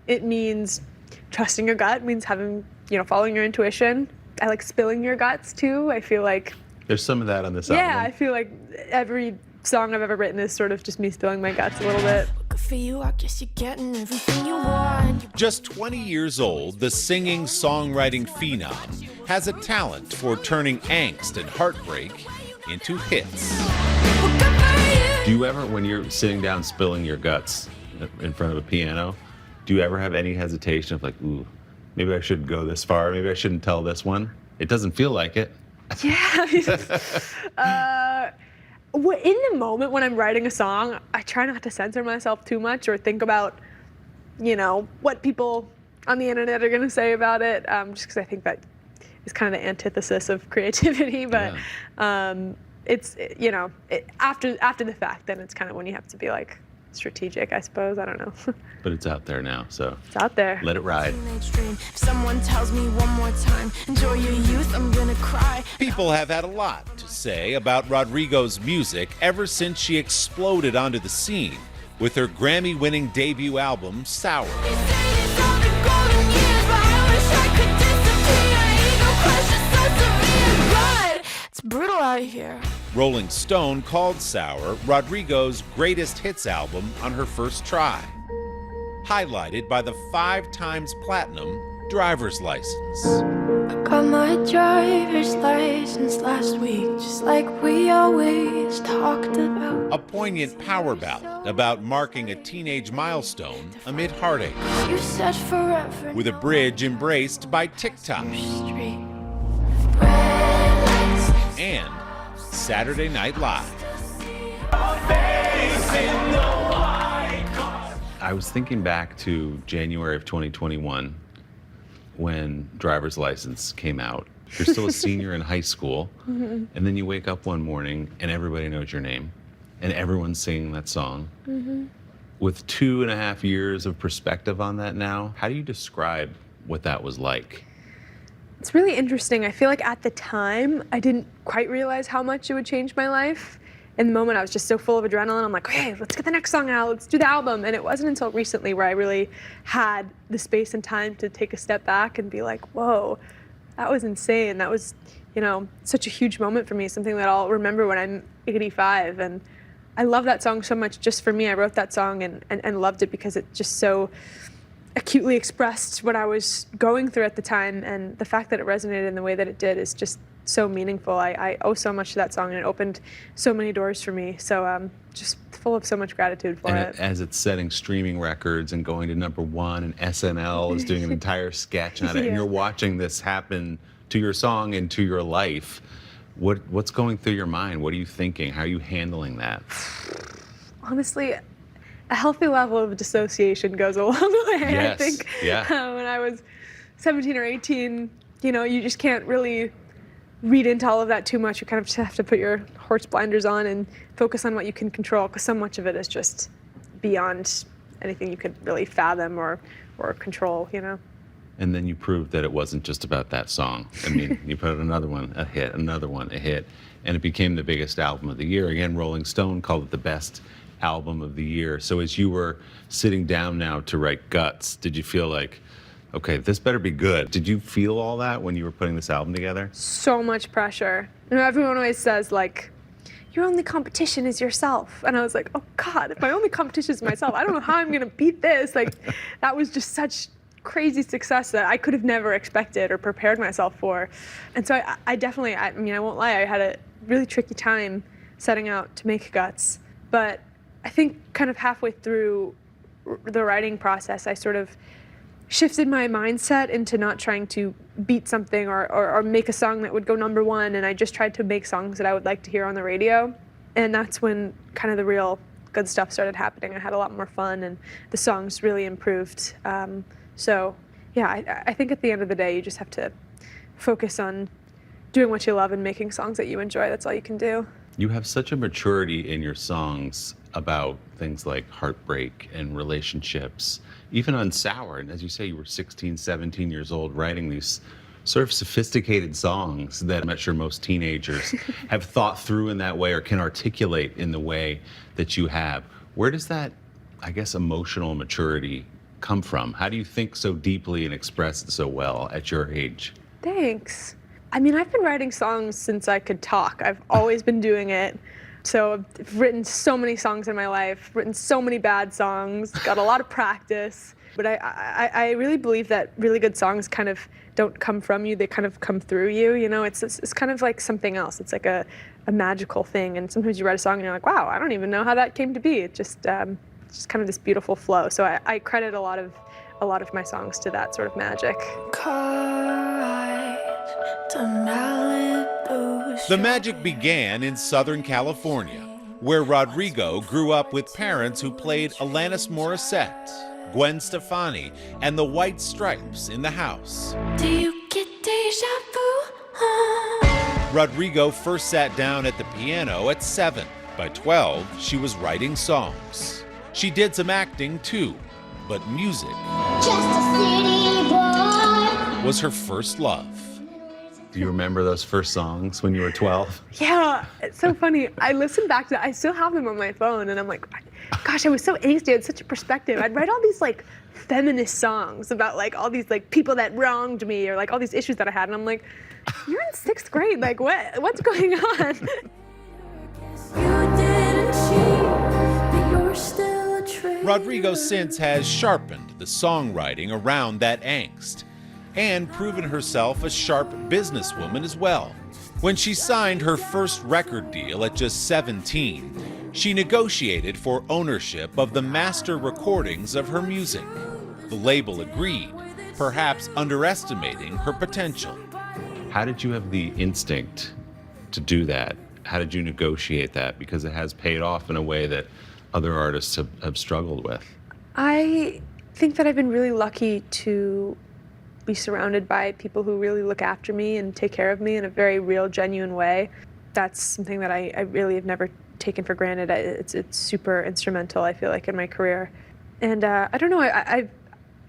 S7: It means trusting your gut. It means having, following your intuition. I like spilling your guts too. I feel like
S17: there's some of that on this album.
S7: Yeah, I feel like every song I've ever written is sort of just me spilling my guts a little bit.
S8: For you, I guess you're getting everything you want.
S23: Just 20 years old, the singing, songwriting phenom has a talent for turning angst and heartbreak into hits.
S17: Do you ever, when you're sitting down spilling your guts in front of a piano, do you ever have any hesitation of like, ooh, maybe I shouldn't go this far, maybe I shouldn't tell this one? It doesn't feel like it.
S7: Yeah. In the moment when I'm writing a song, I try not to censor myself too much or think about, what people on the internet are going to say about it, just because I think that is kind of the antithesis of creativity. But it's, after the fact, then it's kind of when you have to be like strategic, I suppose. I don't know.
S17: But it's out there now, so
S7: it's out there.
S17: Let it ride.
S8: If someone tells me one more time, enjoy your youth, I'm gonna cry.
S23: People have had a lot to say about Rodrigo's music ever since she exploded onto the scene with her Grammy-winning debut album, Sour.
S8: It's brutal out here.
S23: Rolling Stone called Sour Rodrigo's greatest hits album on her first try, highlighted by the 5 times platinum driver's license.
S8: I got my driver's license last week, just like we always talked about.
S23: A poignant power ballad about marking a teenage milestone amid heartache.
S8: You said forever.
S23: With a bridge embraced by TikTok. And Saturday Night Live.
S17: I was thinking back to January of 2021 when driver's license came out. You're still a senior in high school, and then you wake up one morning and everybody knows your name, and everyone's singing that song. With 2.5 years of perspective on that now, how do you describe what that was like?
S7: It's really interesting. I feel like at the time, I didn't quite realize how much it would change my life. In the moment, I was just so full of adrenaline. I'm like, okay, let's get the next song out. Let's do the album. And it wasn't until recently where I really had the space and time to take a step back and be like, whoa, that was insane. That was, such a huge moment for me, something that I'll remember when I'm 85. And I love that song so much just for me. I wrote that song and loved it because it just so acutely expressed what I was going through at the time. And the fact that it resonated in the way that it did is just so meaningful. I owe so much to that song, and it opened so many doors for me. So just full of so much gratitude for it.
S17: As it's setting streaming records and going to #1, and SNL is doing an entire sketch on it, and you're watching this happen to your song and to your life. What's going through your mind? What are you thinking? How are you handling that?
S7: Honestly, a healthy level of dissociation goes a long way.
S17: Yes.
S7: I think
S17: Yeah.
S7: when I was 17 or 18, you just can't really read into all of that too much. You kind of just have to put your horse blinders on and focus on what you can control, because so much of it is just beyond anything you could really fathom or control,
S17: And then you proved that it wasn't just about that song. I mean, you put another one a hit, another one a hit, and it became the biggest album of the year. Again, Rolling Stone called it the best album of the year. So as you were sitting down now to write Guts, did you feel like, okay, this better be good? Did you feel all that when you were putting this album together?
S7: So much pressure. Everyone always says, like, your only competition is yourself. And I was like, oh God, if my only competition is myself, I don't know how I'm gonna beat this. Like, that was just such crazy success that I could have never expected or prepared myself for. And so I definitely, I won't lie, I had a really tricky time setting out to make Guts. But I think kind of halfway through the writing process, I sort of shifted my mindset into not trying to beat something or make a song that would go #1, and I just tried to make songs that I would like to hear on the radio. And that's when kind of the real good stuff started happening. I had a lot more fun, and the songs really improved. So yeah, I think at the end of the day, you just have to focus on doing what you love and making songs that you enjoy. That's all you can do.
S17: You have such a maturity in your songs about things like heartbreak and relationships, even on Sour. And as you say, you were 16, 17 years old writing these sort of sophisticated songs that I'm not sure most teenagers have thought through in that way or can articulate in the way that you have. Where does that, I guess, emotional maturity come from? How do you think so deeply and express it so well at your age?
S7: Thanks. I mean, I've been writing songs since I could talk. I've always been doing it. So I've written so many songs in my life, written so many bad songs, got a lot of practice. But I really believe that really good songs kind of don't come from you, they kind of come through you. It's kind of like something else. It's like a magical thing. And sometimes you write a song and you're like, wow, I don't even know how that came to be. It's just kind of this beautiful flow. So I credit a lot of my songs to that sort of magic.
S23: The magic began in Southern California, where Rodrigo grew up with parents who played Alanis Morissette, Gwen Stefani, and the White Stripes in the house.
S8: Do you get deja vu?
S23: Rodrigo first sat down at the piano at 7. By 12, she was writing songs. She did some acting too, but music was her first love.
S17: Do you remember those first songs when you were 12?
S7: Yeah, it's so funny. I listened back to it. I still have them on my phone, and I'm like, gosh, I was so angsty. I had such a perspective. I'd write all these like feminist songs about like all these like people that wronged me or like all these issues that I had, and I'm like, you're in 6th grade. Like, what's going on?
S23: Rodrigo since has sharpened the songwriting around that angst and proven herself a sharp businesswoman as well. When she signed her first record deal at just 17, she negotiated for ownership of the master recordings of her music. The label agreed, perhaps underestimating her potential.
S17: How did you have the instinct to do that? How did you negotiate that? Because it has paid off in a way that other artists have struggled with.
S7: I think that I've been really lucky to be surrounded by people who really look after me and take care of me in a very real, genuine way. That's something that I really have never taken for granted. It's super instrumental, I feel like, in my career. And I don't know, I've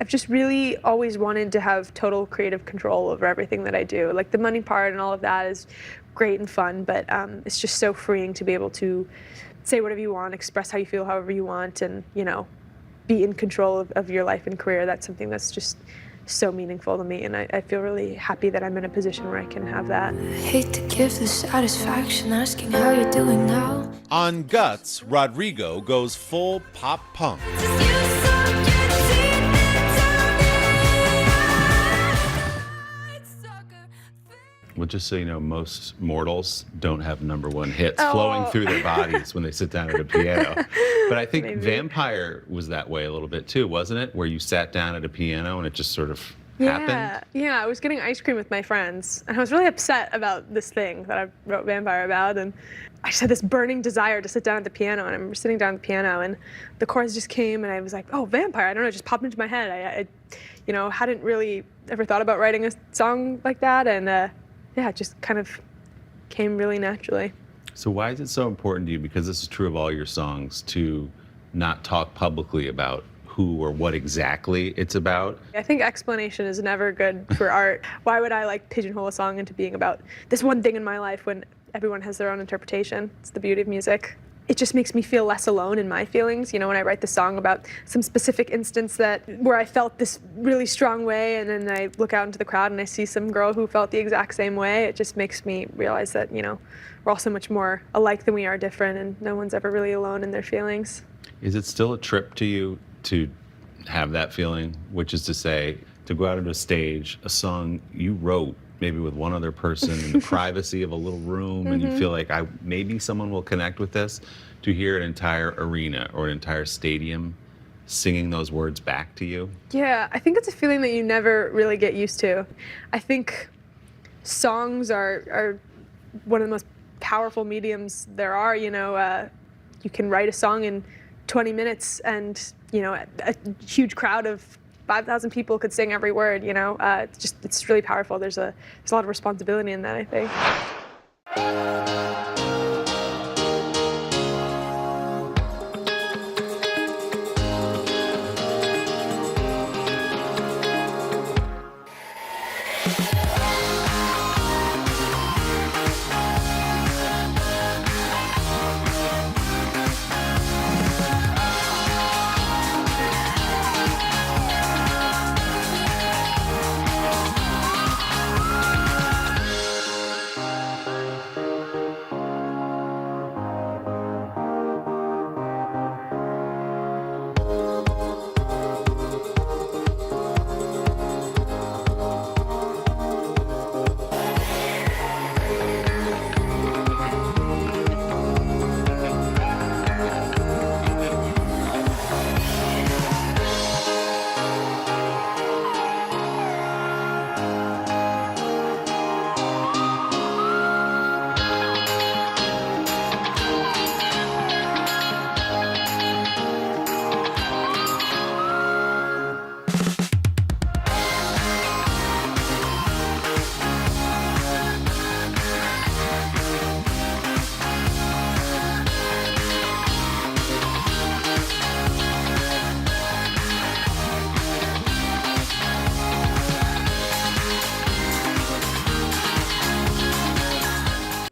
S7: just really always wanted to have total creative control over everything that I do. Like the money part and all of that is great and fun, but it's just so freeing to be able to say whatever you want, express how you feel however you want, and be in control of your life and career. That's something that's just so meaningful to me, and I feel really happy that I'm in a position where I can have that.
S8: Hate to give the satisfaction asking how you're doing now.
S23: On Guts, Rodrigo goes full pop punk.
S17: Well, just so you know, most mortals don't have #1 hits flowing through their bodies when they sit down at a piano. But I think Vampire was that way a little bit too, wasn't it? Where you sat down at a piano and it just sort of happened?
S7: Yeah, I was getting ice cream with my friends, and I was really upset about this thing that I wrote Vampire about, and I just had this burning desire to sit down at the piano, and I remember sitting down at the piano, and the chorus just came, and I was like, oh, Vampire, I don't know, it just popped into my head. I hadn't really ever thought about writing a song like that, and yeah, it just kind of came really naturally.
S17: So why is it so important to you, because this is true of all your songs, to not talk publicly about who or what exactly it's about?
S7: I think explanation is never good for art. Why would I pigeonhole a song into being about this one thing in my life when everyone has their own interpretation? It's the beauty of music. It just makes me feel less alone in my feelings. When I write the song about some specific instance where I felt this really strong way, and then I look out into the crowd and I see some girl who felt the exact same way, it just makes me realize that, we're all so much more alike than we are different, and no one's ever really alone in their feelings.
S17: Is it still a trip to you to have that feeling, which is to say, to go out on a stage, a song you wrote maybe with one other person in the privacy of a little room, and you feel like maybe someone will connect with this, to hear an entire arena or an entire stadium singing those words back to you?
S7: Yeah, I think it's a feeling that you never really get used to. I think songs are one of the most powerful mediums there are. You can write a song in 20 minutes, and a huge crowd of 5,000 people could sing every word. It's really powerful. There's a lot of responsibility in that, I think.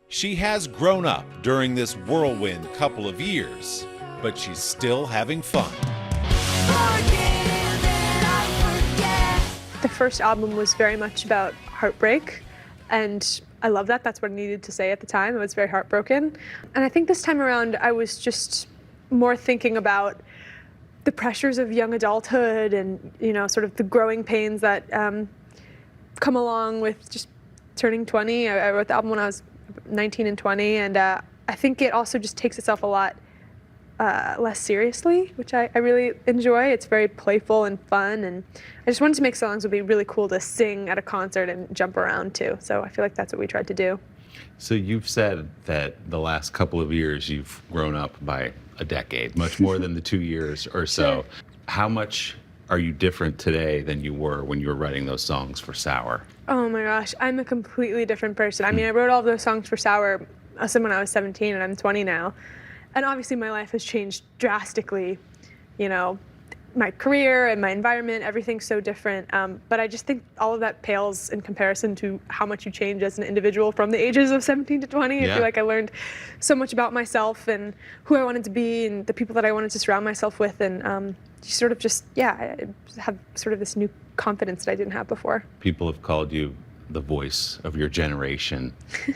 S23: She has grown up during this whirlwind couple of years, but she's still having fun.
S7: The first album was very much about heartbreak, and I love that. That's what I needed to say at the time. I was very heartbroken. And I think this time around, I was just more thinking about the pressures of young adulthood and, sort of the growing pains that come along with just turning 20. I wrote the album when I was 19 and 20, and I think it also just takes itself a lot less seriously, which I really enjoy. It's very playful and fun, and I just wanted to make songs that would be really cool to sing at a concert and jump around to. So I feel like that's what we tried to do.
S17: So you've said that the last couple of years you've grown up by a decade, much more than the 2 years or so.
S7: Sure.
S17: How much are you different today than you were when you were writing those songs for Sour?
S7: Oh my gosh, I'm a completely different person. I mean, I wrote all those songs for Sour when I was 17, and I'm 20 now. And obviously my life has changed drastically. My career and my environment, everything's so different. But I just think all of that pales in comparison to how much you change as an individual from the ages of 17 to 20. I feel like I learned so much about myself and who I wanted to be and the people that I wanted to surround myself with. And I have sort of this new confidence that I didn't have before.
S17: People have called you the voice of your generation.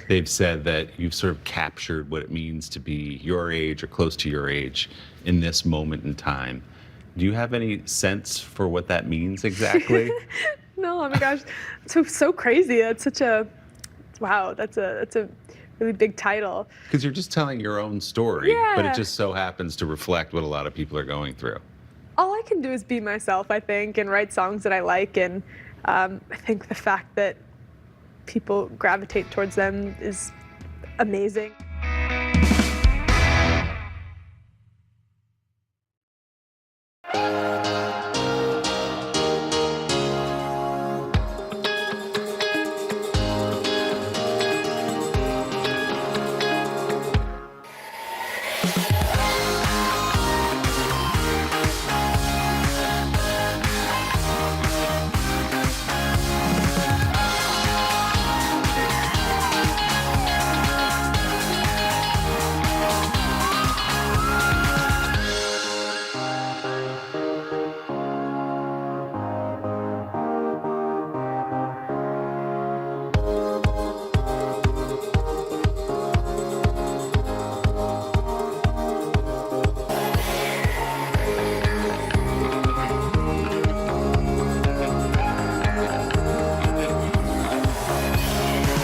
S17: They've said that you've sort of captured what it means to be your age or close to your age in this moment in time. Do you have any sense for what that means exactly?
S7: No, oh my gosh, it's so crazy. That's such a, wow, that's a really big title.
S17: Because you're just telling your own story,
S7: Yeah.
S17: but it just so happens to reflect what a lot of people are going through.
S7: All I can do is be myself, I think, and write songs that I like, and I think the fact that people gravitate towards them is amazing.